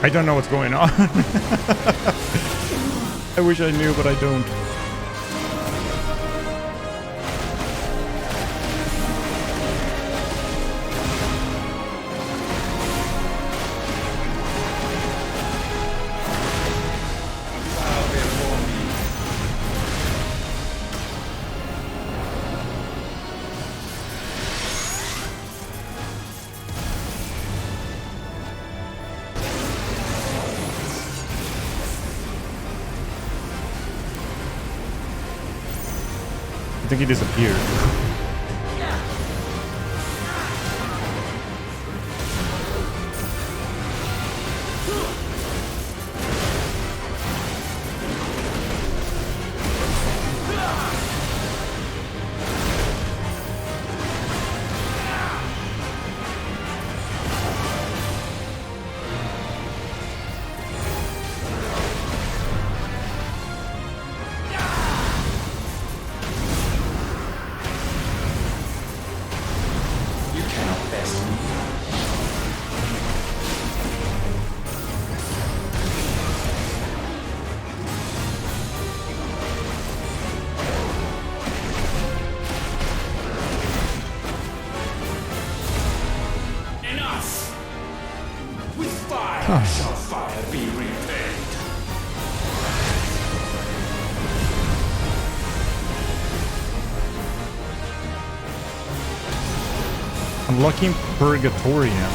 I don't know what's going on. I wish I knew, but I don't. I think he disappeared. Shall fire be repaid? Unlocking Purgatorium.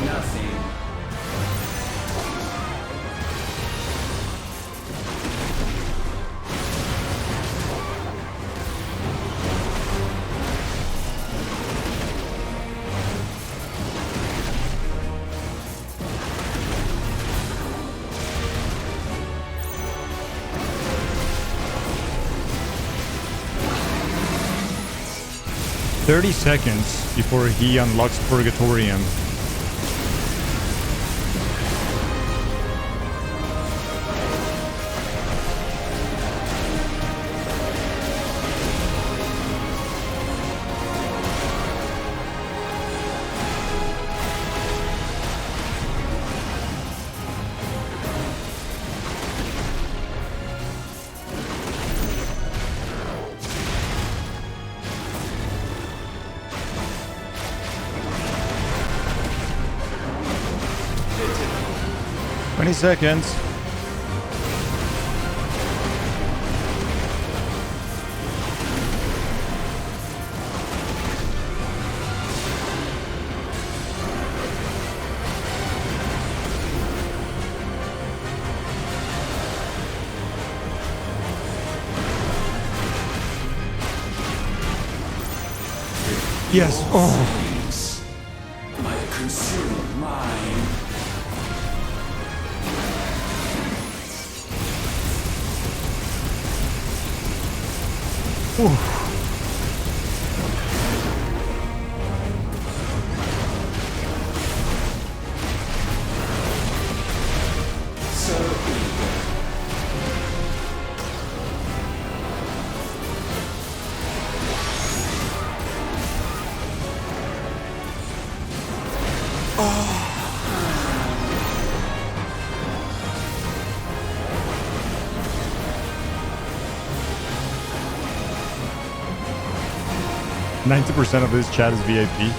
Nothing. 30 seconds before he unlocks Purgatorium. Seconds. Yes. Oh. My consumed mind. Ooh. So eager. Oh. %90 of this chat is VIP.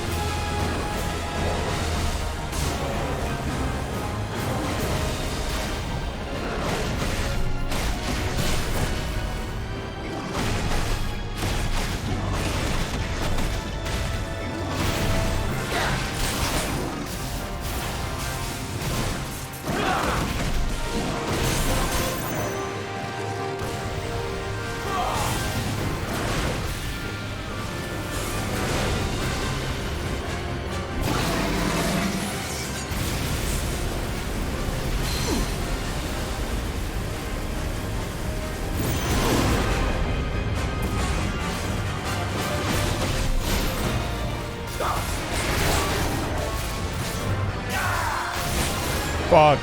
Fuck.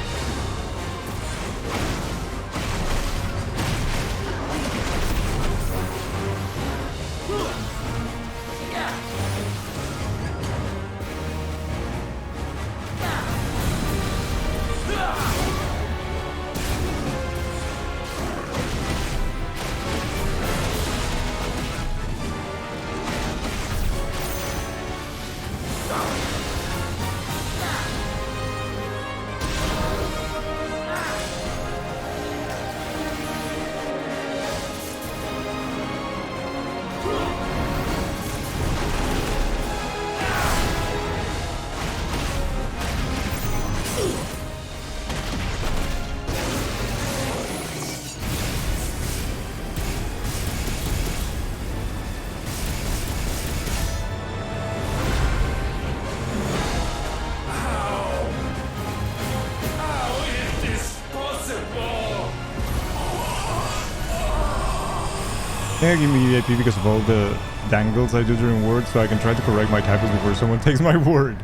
I give me VIP because of all the dangles I do during words, so I can try to correct my typos before someone takes my word.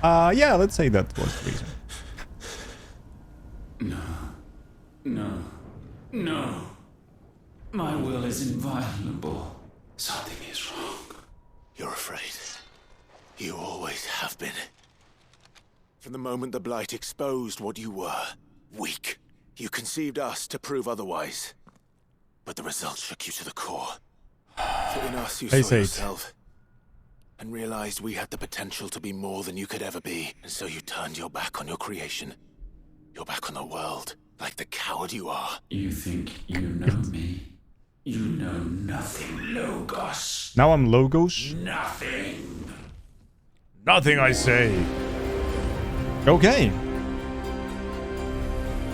Yeah, let's say that was the reason. No. No. No. My will is inviolable. Something is wrong. You're afraid. You always have been. From the moment the Blight exposed what you were, weak, you conceived us to prove otherwise. But the results shook you to the core. For in us you saw yourself, and realized we had the potential to be more than you could ever be. And so you turned your back on your creation. Your back on the world, like the coward you are. You think you know me? You know nothing, Logos. Now I'm Logos? Nothing. Nothing, I say. Okay.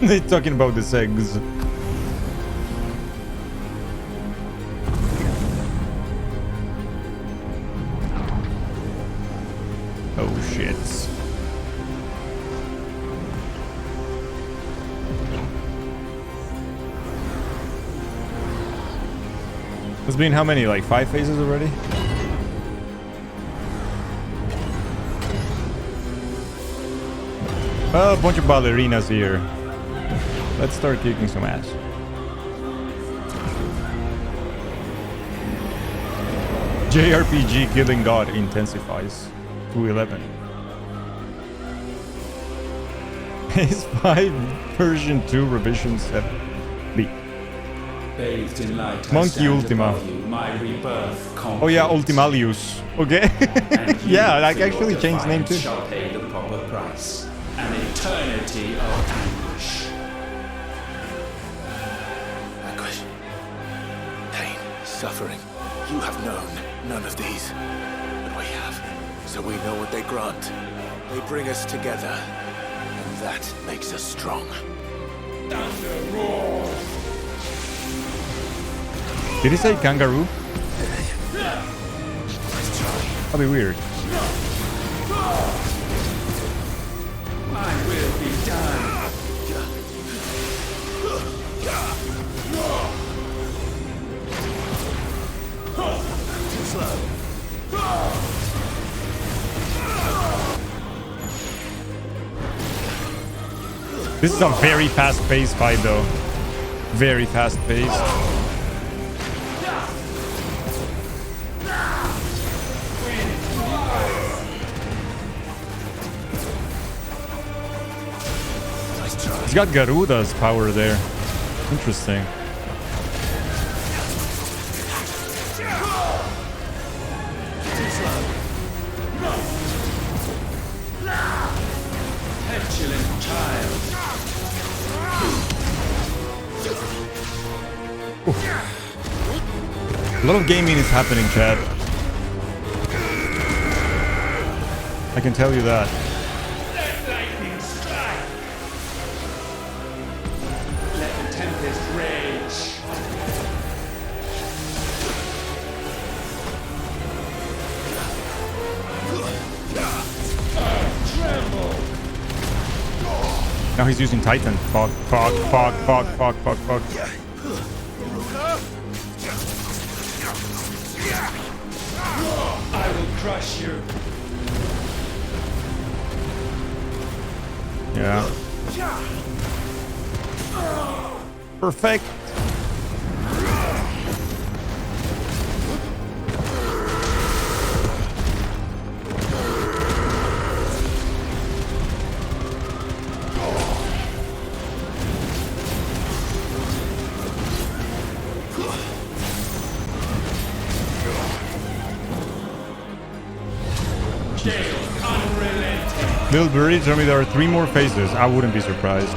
They're talking about the eggs. Oh shit. There's been how many? Like 5 phases already? A bunch of ballerinas here. Let's start kicking some ass. JRPG Killing God intensifies to 11. Phase 5 version 2 revision 7. B. Bathed in light, Monkey Ultima. My rebirth. Oh yeah, Ultimalius. Okay. Yeah, like actually changed name too. Shall pay the proper price. An eternity of anguish. Anguish. Pain. Suffering. You have known none of these. But we have. So we know what they grant. They bring us together. And that makes us strong. Thunder roar. Did he say kangaroo? That'd be weird. My will be done. Too slow. This is a very fast-paced fight, though. Very fast-paced. He's got Garuda's power there. Interesting. Petulant child. A lot of gaming is happening, Chad. I can tell you that. Let lightning strike. Let the tempest rage. Earth tremble. Now he's using Titan. Fuck, fuck, fuck, fuck, fuck, fuck, fuck. I will crush you. Yeah. Perfect. Little Birdie told me there are 3 more phases. I wouldn't be surprised.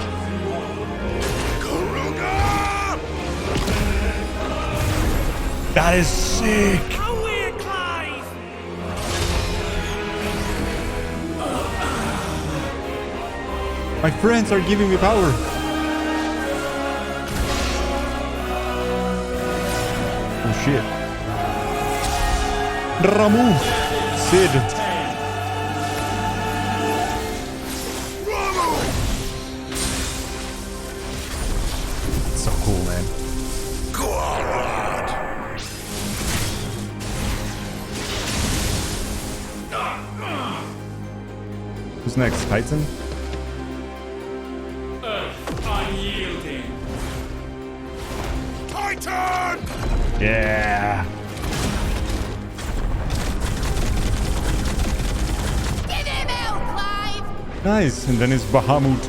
That is sick. My friends are giving me power. Oh shit. Ramu. Sid. So cool, man. Who's next? Titan? Unyielding. Titan! Yeah. Give him out, Clive! Nice. And then it's Bahamut.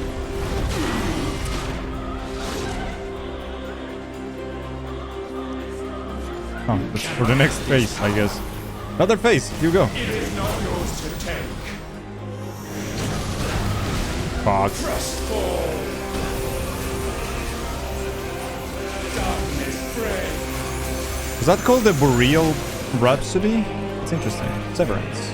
Oh, that's for the next phase, I guess. Another phase. Here you go. It is not yours to take. Fuck. Trust fall. Darkness pray. Is that called the Boreal Rhapsody? It's interesting. Severance.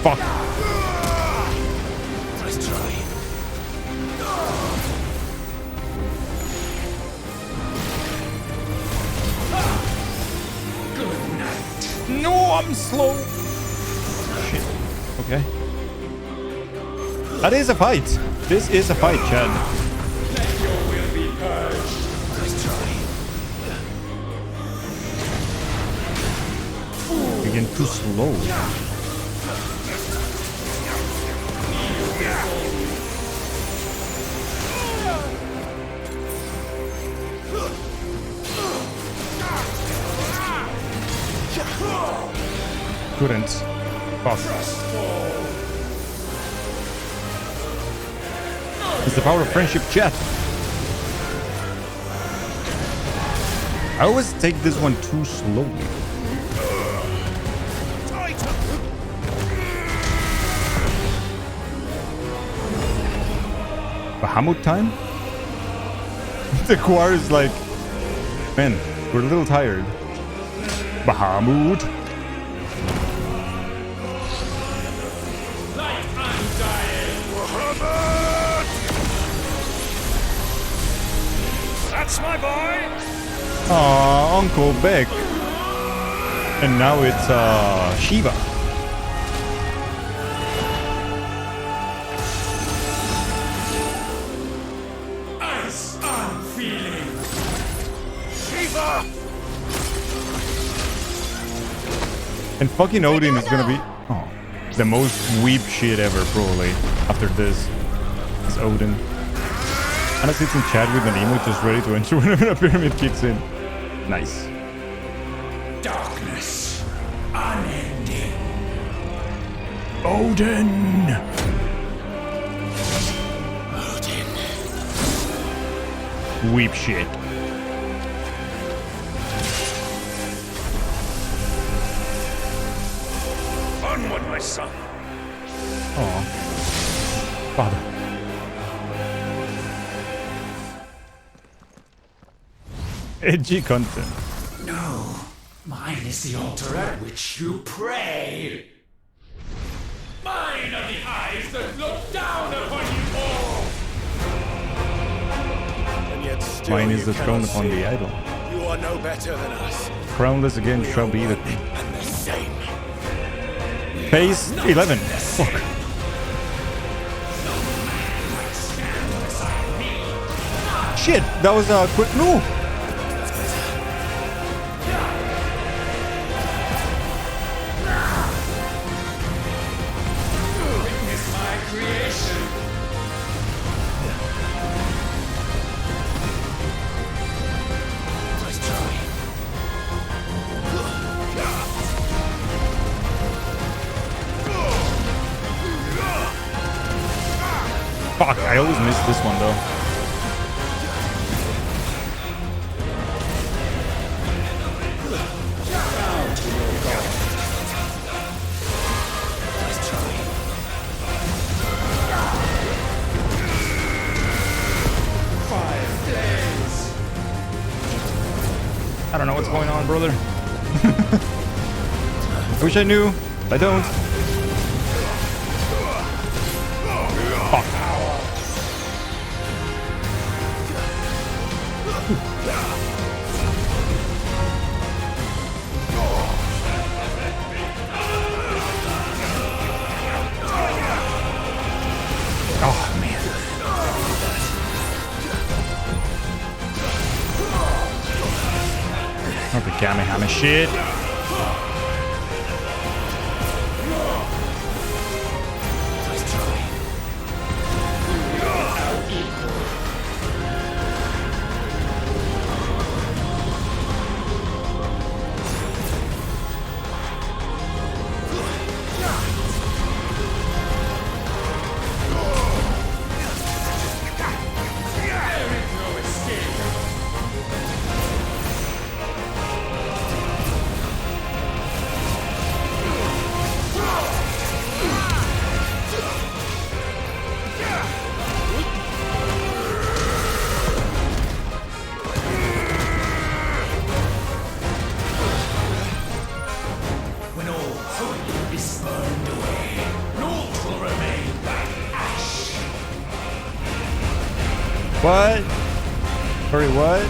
Fuck. Let's try. Good night. No, I'm slow. Shit. Okay. That is a fight. This is a fight, Chad. Let your will be purged. Let's try. Again, too slow. Couldn't. Fuck. It's the power of friendship, chat. I always take this one too slowly. Bahamut time? The choir is like, man, we're a little tired. Bahamut. Like undying. That's my boy. Aw, Uncle Beck. And now it's Shiva. Ice unfeeling. Shiva. And fucking Odin is gonna be the most weep shit ever, probably, after this. It's Odin. Anna sits in chat with an emote just ready to enter whenever a pyramid kicks in. Nice. Darkness. Unending. Odin! Weep shit. Onward, my son. Aw. Father. Edgy content. No. Mine is the altar at which you pray. Mine are the eyes that look down upon you all. And yet still Mine you is the cannot throne upon see. the idol. You are no better than us. Crownless again shall be the And the same. Phase 11. Fuck. Shit, that was a quick move. Witness my creation. Nice try. Fuck, I always miss this one though. I don't know what's going on, brother. I wish I knew. I don't. Fuck. Oh, man. Not the Kamehameha shit. When all hope is burned away, naught will remain but ash. What? Sorry, what?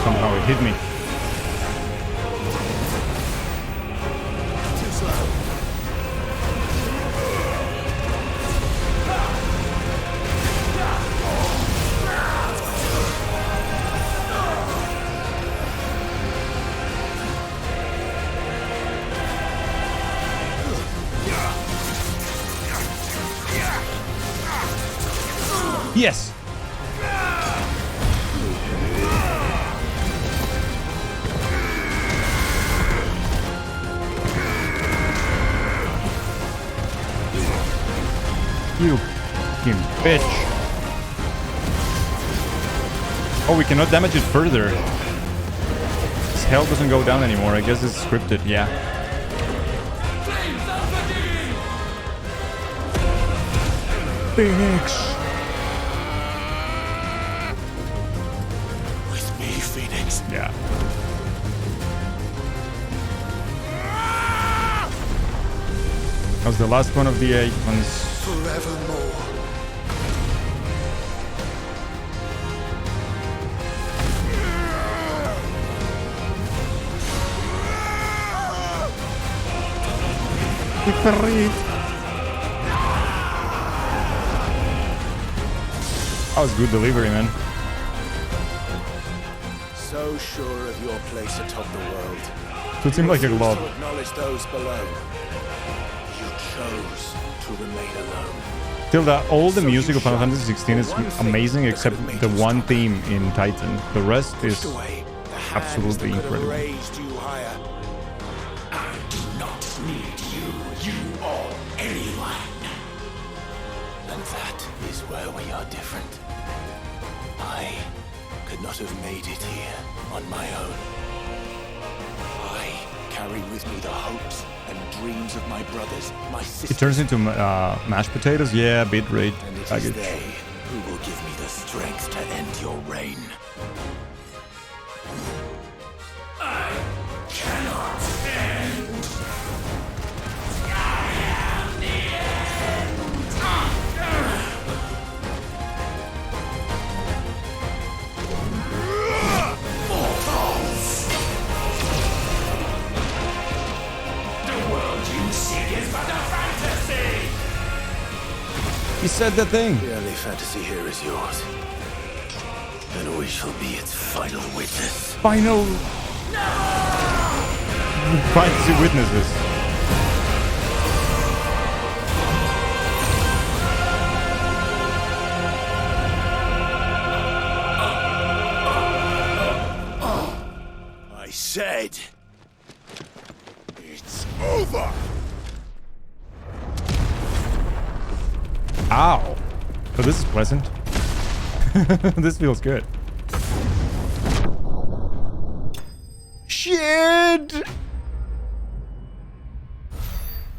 Somehow it hit me. Too slow. Yes. You fucking bitch. Oh, we cannot damage it further. His health doesn't go down anymore. I guess it's scripted, yeah. Phoenix. With me, Phoenix. Yeah. That was the last one of the 8 ones. Forevermore. That was good delivery, man. So sure of your place atop the world. So it seemed like a You lot. refuse to acknowledge those below. You chose to remain alone. Till that, all the music of Final Fantasy 16 is amazing except the one theme in Titan. The rest is absolutely incredible. Raised you higher. I do not need you or anyone. And that is where we are different. I could not have made it here on my own. I carry with me the hopes and dreams of my brothers, my sisters. It turns into mashed potatoes? Yeah, bitrate And it is package. they who will give me the strength to end your reign. I cannot end. I am the end. is but a fantasy! He said the thing. The only fantasy here is yours. And we shall be its final witness. Final... Fantasy witnesses. I said... It's over! Ow. So this is pleasant. This feels good. Shit!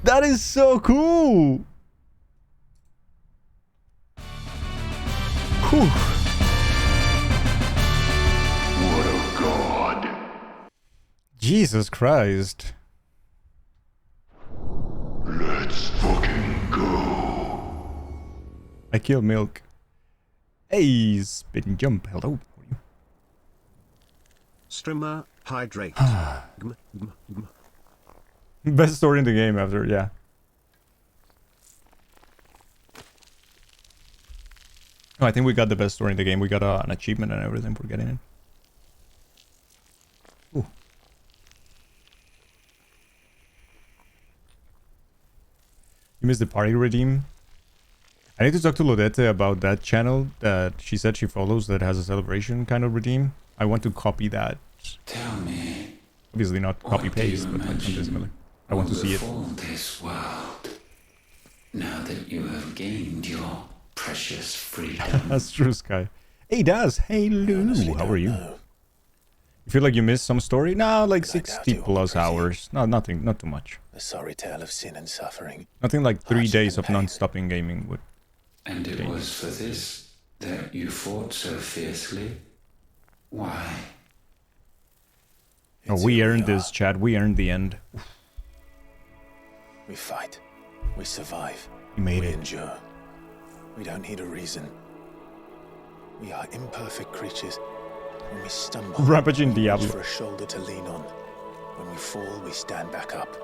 That is so cool! Whew. What a god. Jesus Christ. Let's fucking go. I kill milk. Hey, spin jump. Hello. How are you? Streamer, hydrate. Best story in the game after, yeah. Oh, I think we got the best story in the game. We got an achievement and everything for getting it. Ooh. You missed the party redeem? I need to talk to Lodette about that channel that she said she follows that has a celebration kind of redeem. I want to copy that. Tell me. Obviously not copy paste, but like something similar. I want to see it. Before this world, now that you have gained your precious freedom. That's true, Sky. Hey, Daz. Hey, Lou. How are you? You feel like you missed some story? No, like 60 plus hours. No, nothing. Not too much. A sorry tale of sin and suffering. Nothing like 3 days of non-stopping gaming would. And it was for this that you fought so fiercely? Why? Oh, we earned this, Chad. We earned the end. We fight. We survive. We made we it. Endure. We don't need a reason. We are imperfect creatures. When we stumble, Ravaging we reach Diablo. for a shoulder to lean on. When we fall, we stand back up.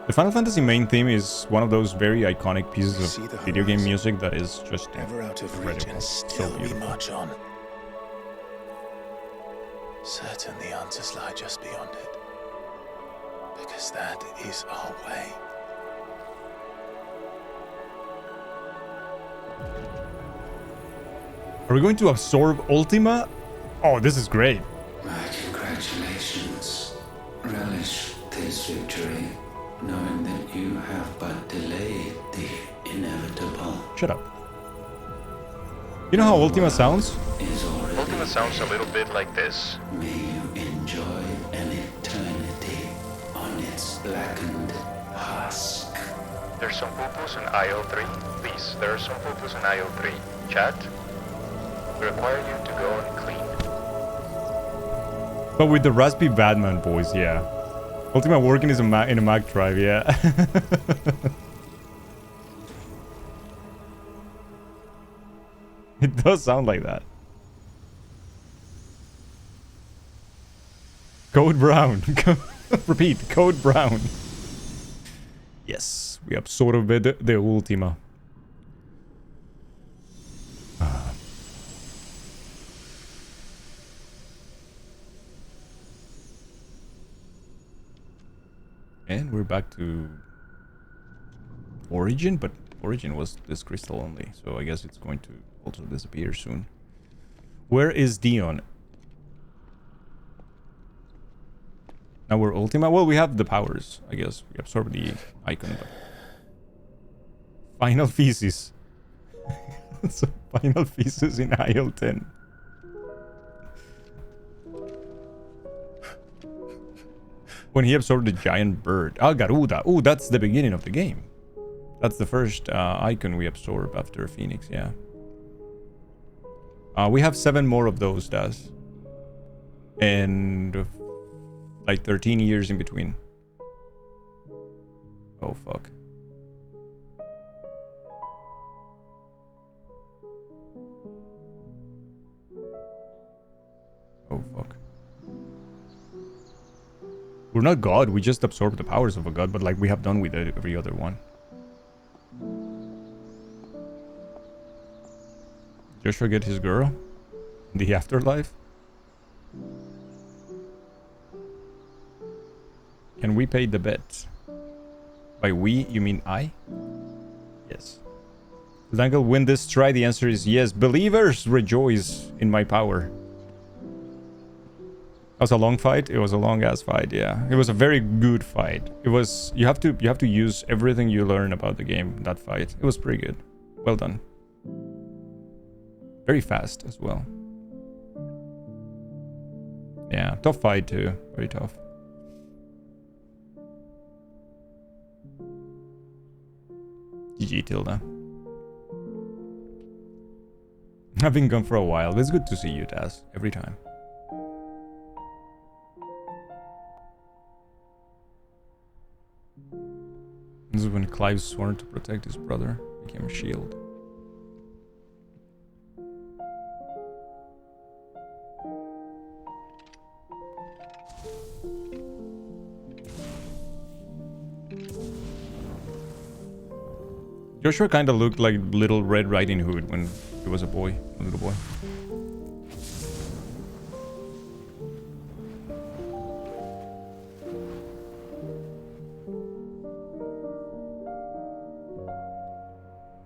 The Final Fantasy main theme is one of those very iconic pieces of video game music that is just Ever out of reach, and still we march on. Certain the answers lie just beyond it. Because that is our way. Are we going to absorb Ultima? Oh, this is great. My congratulations. Relish this victory, knowing that you have but delayed the inevitable. Shut up. You know how Ultima sounds? Ultima sounds a little bit like this. May you enjoy an eternity on its blackened husk. There's some pupus in aisle 3. Please, there are some pupus in aisle 3. Chat, we require you to go and clean. But with the Raspberry Batman boys, yeah. Ultima working is in a Mac drive, yeah. It does sound like that. Code Brown. Repeat, Code Brown. Yes, we absorbed the Ultima. And we're back to Origin, but Origin was this crystal only, so I guess it's going to also disappear soon. Where is Dion? Now we're Ultima? Well, we have the powers, I guess. We absorb the icon, but... Final Feces. So, Final Feces in aisle 10. When he absorbed the giant bird. Ah, Garuda. Oh, that's the beginning of the game. That's the first icon we absorb after Phoenix, yeah. We have 7 more of those, Daz. And... like 13 years in between. Oh, fuck. Oh, fuck. We're not God, we just absorb the powers of a god, but like we have done with every other one. Joshua get his girl in the afterlife? Can we pay the bet? By we, you mean I? Yes. Does Dangle win this try? The answer is yes. Believers rejoice in my power. That was a long fight. It was a long ass fight. Yeah, it was a very good fight. It was. You have to use everything you learn about the game in that fight. It was pretty good. Well done. Very fast as well. Yeah, tough fight too. Very tough. GG Tilda. I've been gone for a while, but it's good to see you, Taz, every time. This is when Clive sworn to protect his brother, became a shield. Joshua kind of looked like Little Red Riding Hood when he was a boy, a little boy.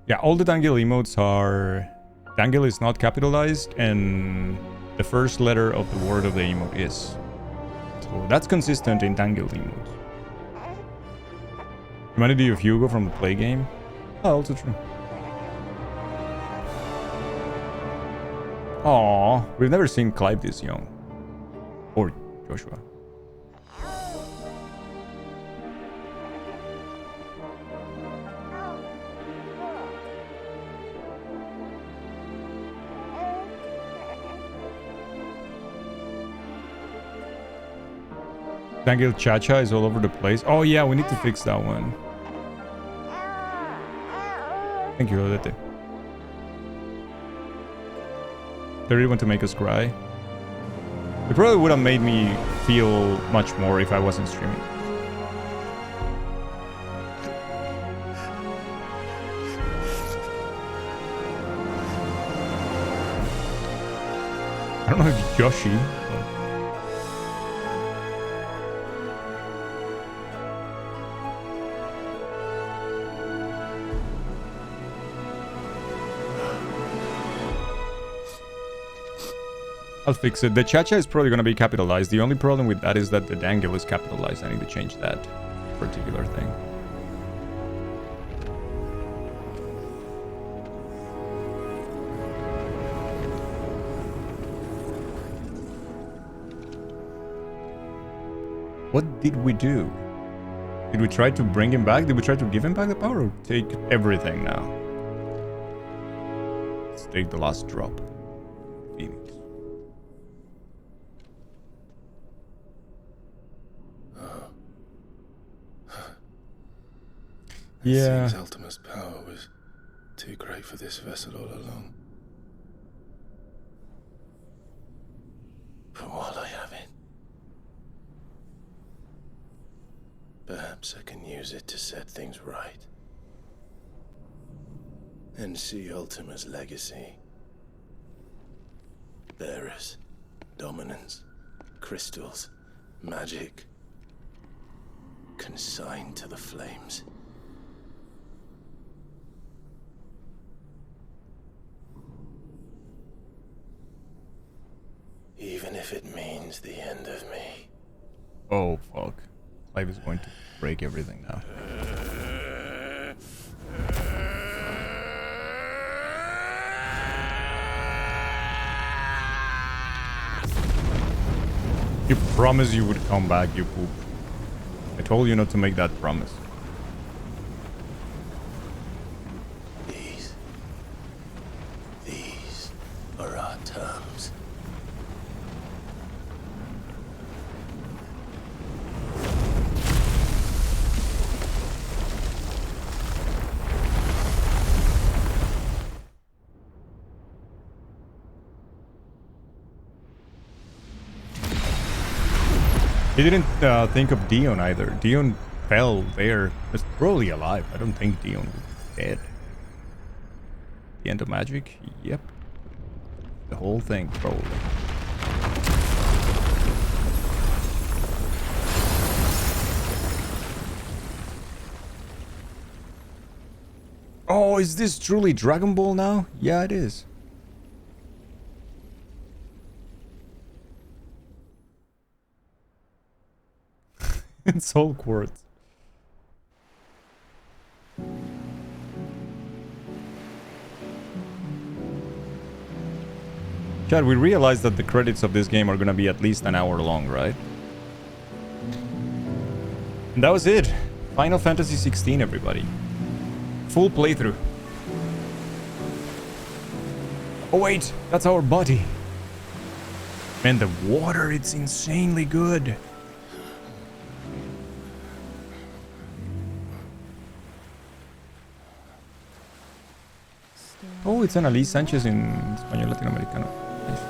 Yeah, all the Dangle emotes are... Dangle is not capitalized, and the first letter of the word of the emote is. So that's consistent in Dangle emotes. Humanity of Hugo from the play game. Oh, also true. Aww, we've never seen Clive this young. Or Joshua. Dangle Chacha is all over the place. Oh yeah, we need to fix that one. Thank you, Odette. They really want to make us cry. It probably would have made me feel much more if I wasn't streaming. I don't know if it's Yoshi. I'll fix it. The Chacha is probably going to be capitalized. The only problem with that is that the Dangle is capitalized. I need to change that particular thing. What did we do? Did we try to bring him back? Did we try to give him back the power or take everything now? Let's take the last drop. Phoenix. Yeah. It seems Ultima's power was too great for this vessel all along. But while I have it, perhaps I can use it to set things right. And see Ultima's legacy. Bearers, dominance, crystals, magic, consigned to the flames. Even if it means the end of me. Oh, fuck. Clive is going to break everything now. You promised you would come back, you poop. I told you not to make that promise. These are our terms. He didn't think of Dion either. Dion fell there. Was probably alive. I don't think Dion was dead. The end of magic? Yep. The whole thing, probably. Oh, is this truly Dragon Ball now? Yeah, it is. It's all quartz. Chad, we realized that the credits of this game are gonna be at least an hour long, right? And that was it. Final Fantasy 16, everybody. Full playthrough. Oh wait, that's our body. Man, the water, it's insanely good. Oh, it's Annalise Sánchez in español latinoamericano. Nice.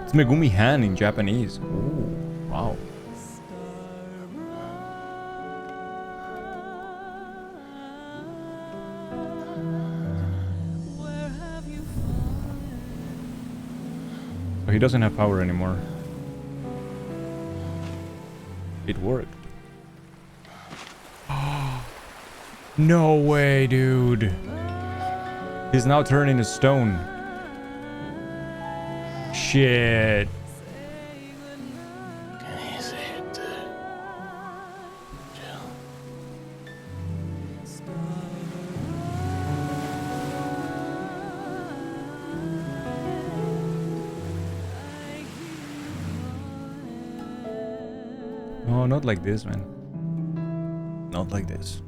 It's Megumi Han in Japanese. Ooh, wow. So he doesn't have power anymore. It worked. No way, dude. He's now turning to stone. Shit. No, not like this, man. Not like this.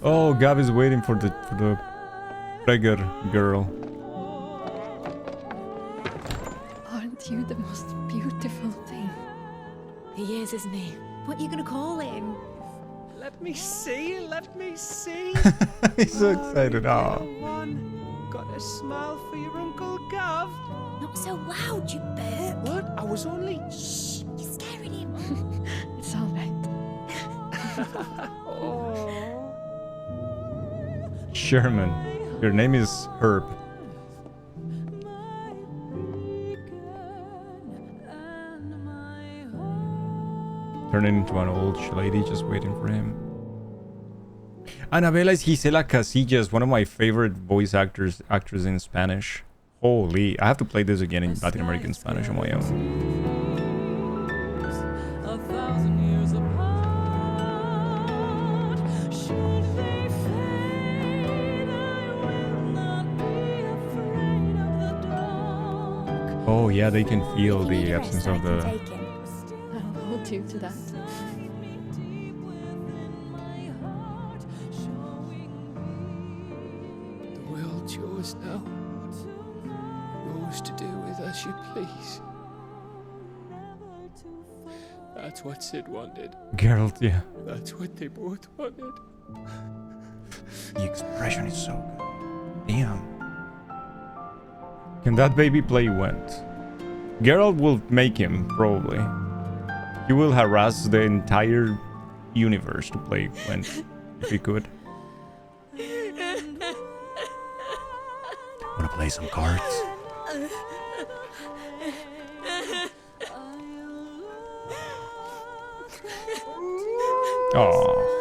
Oh, Gab is waiting for the beggar girl. Aren't you the most beautiful thing? He is, isn't he? What are you gonna call him? Let me see, let me see. He's so excited. Oh. Got a smile for your Uncle Gav. Not so loud, you burp. What? I was only... Shh, you're scaring him. It's all right. Sherman, your name is Herb. Turning into an old lady just waiting for him. Anabela is Gisela Casillas, one of my favorite voice actors in Spanish. Holy, I have to play this again in Latin American Spanish on my own. Oh yeah, they can feel the absence of the... I'll hold you to that. The world's yours now. Yours to do with as you please. That's what Sid wanted. Geralt, yeah. That's what they both wanted. The expression is so good. Damn. Can that baby play Went? Geralt will make him, probably. He will harass the entire universe to play Went, if he could. Wanna play some cards? Oh.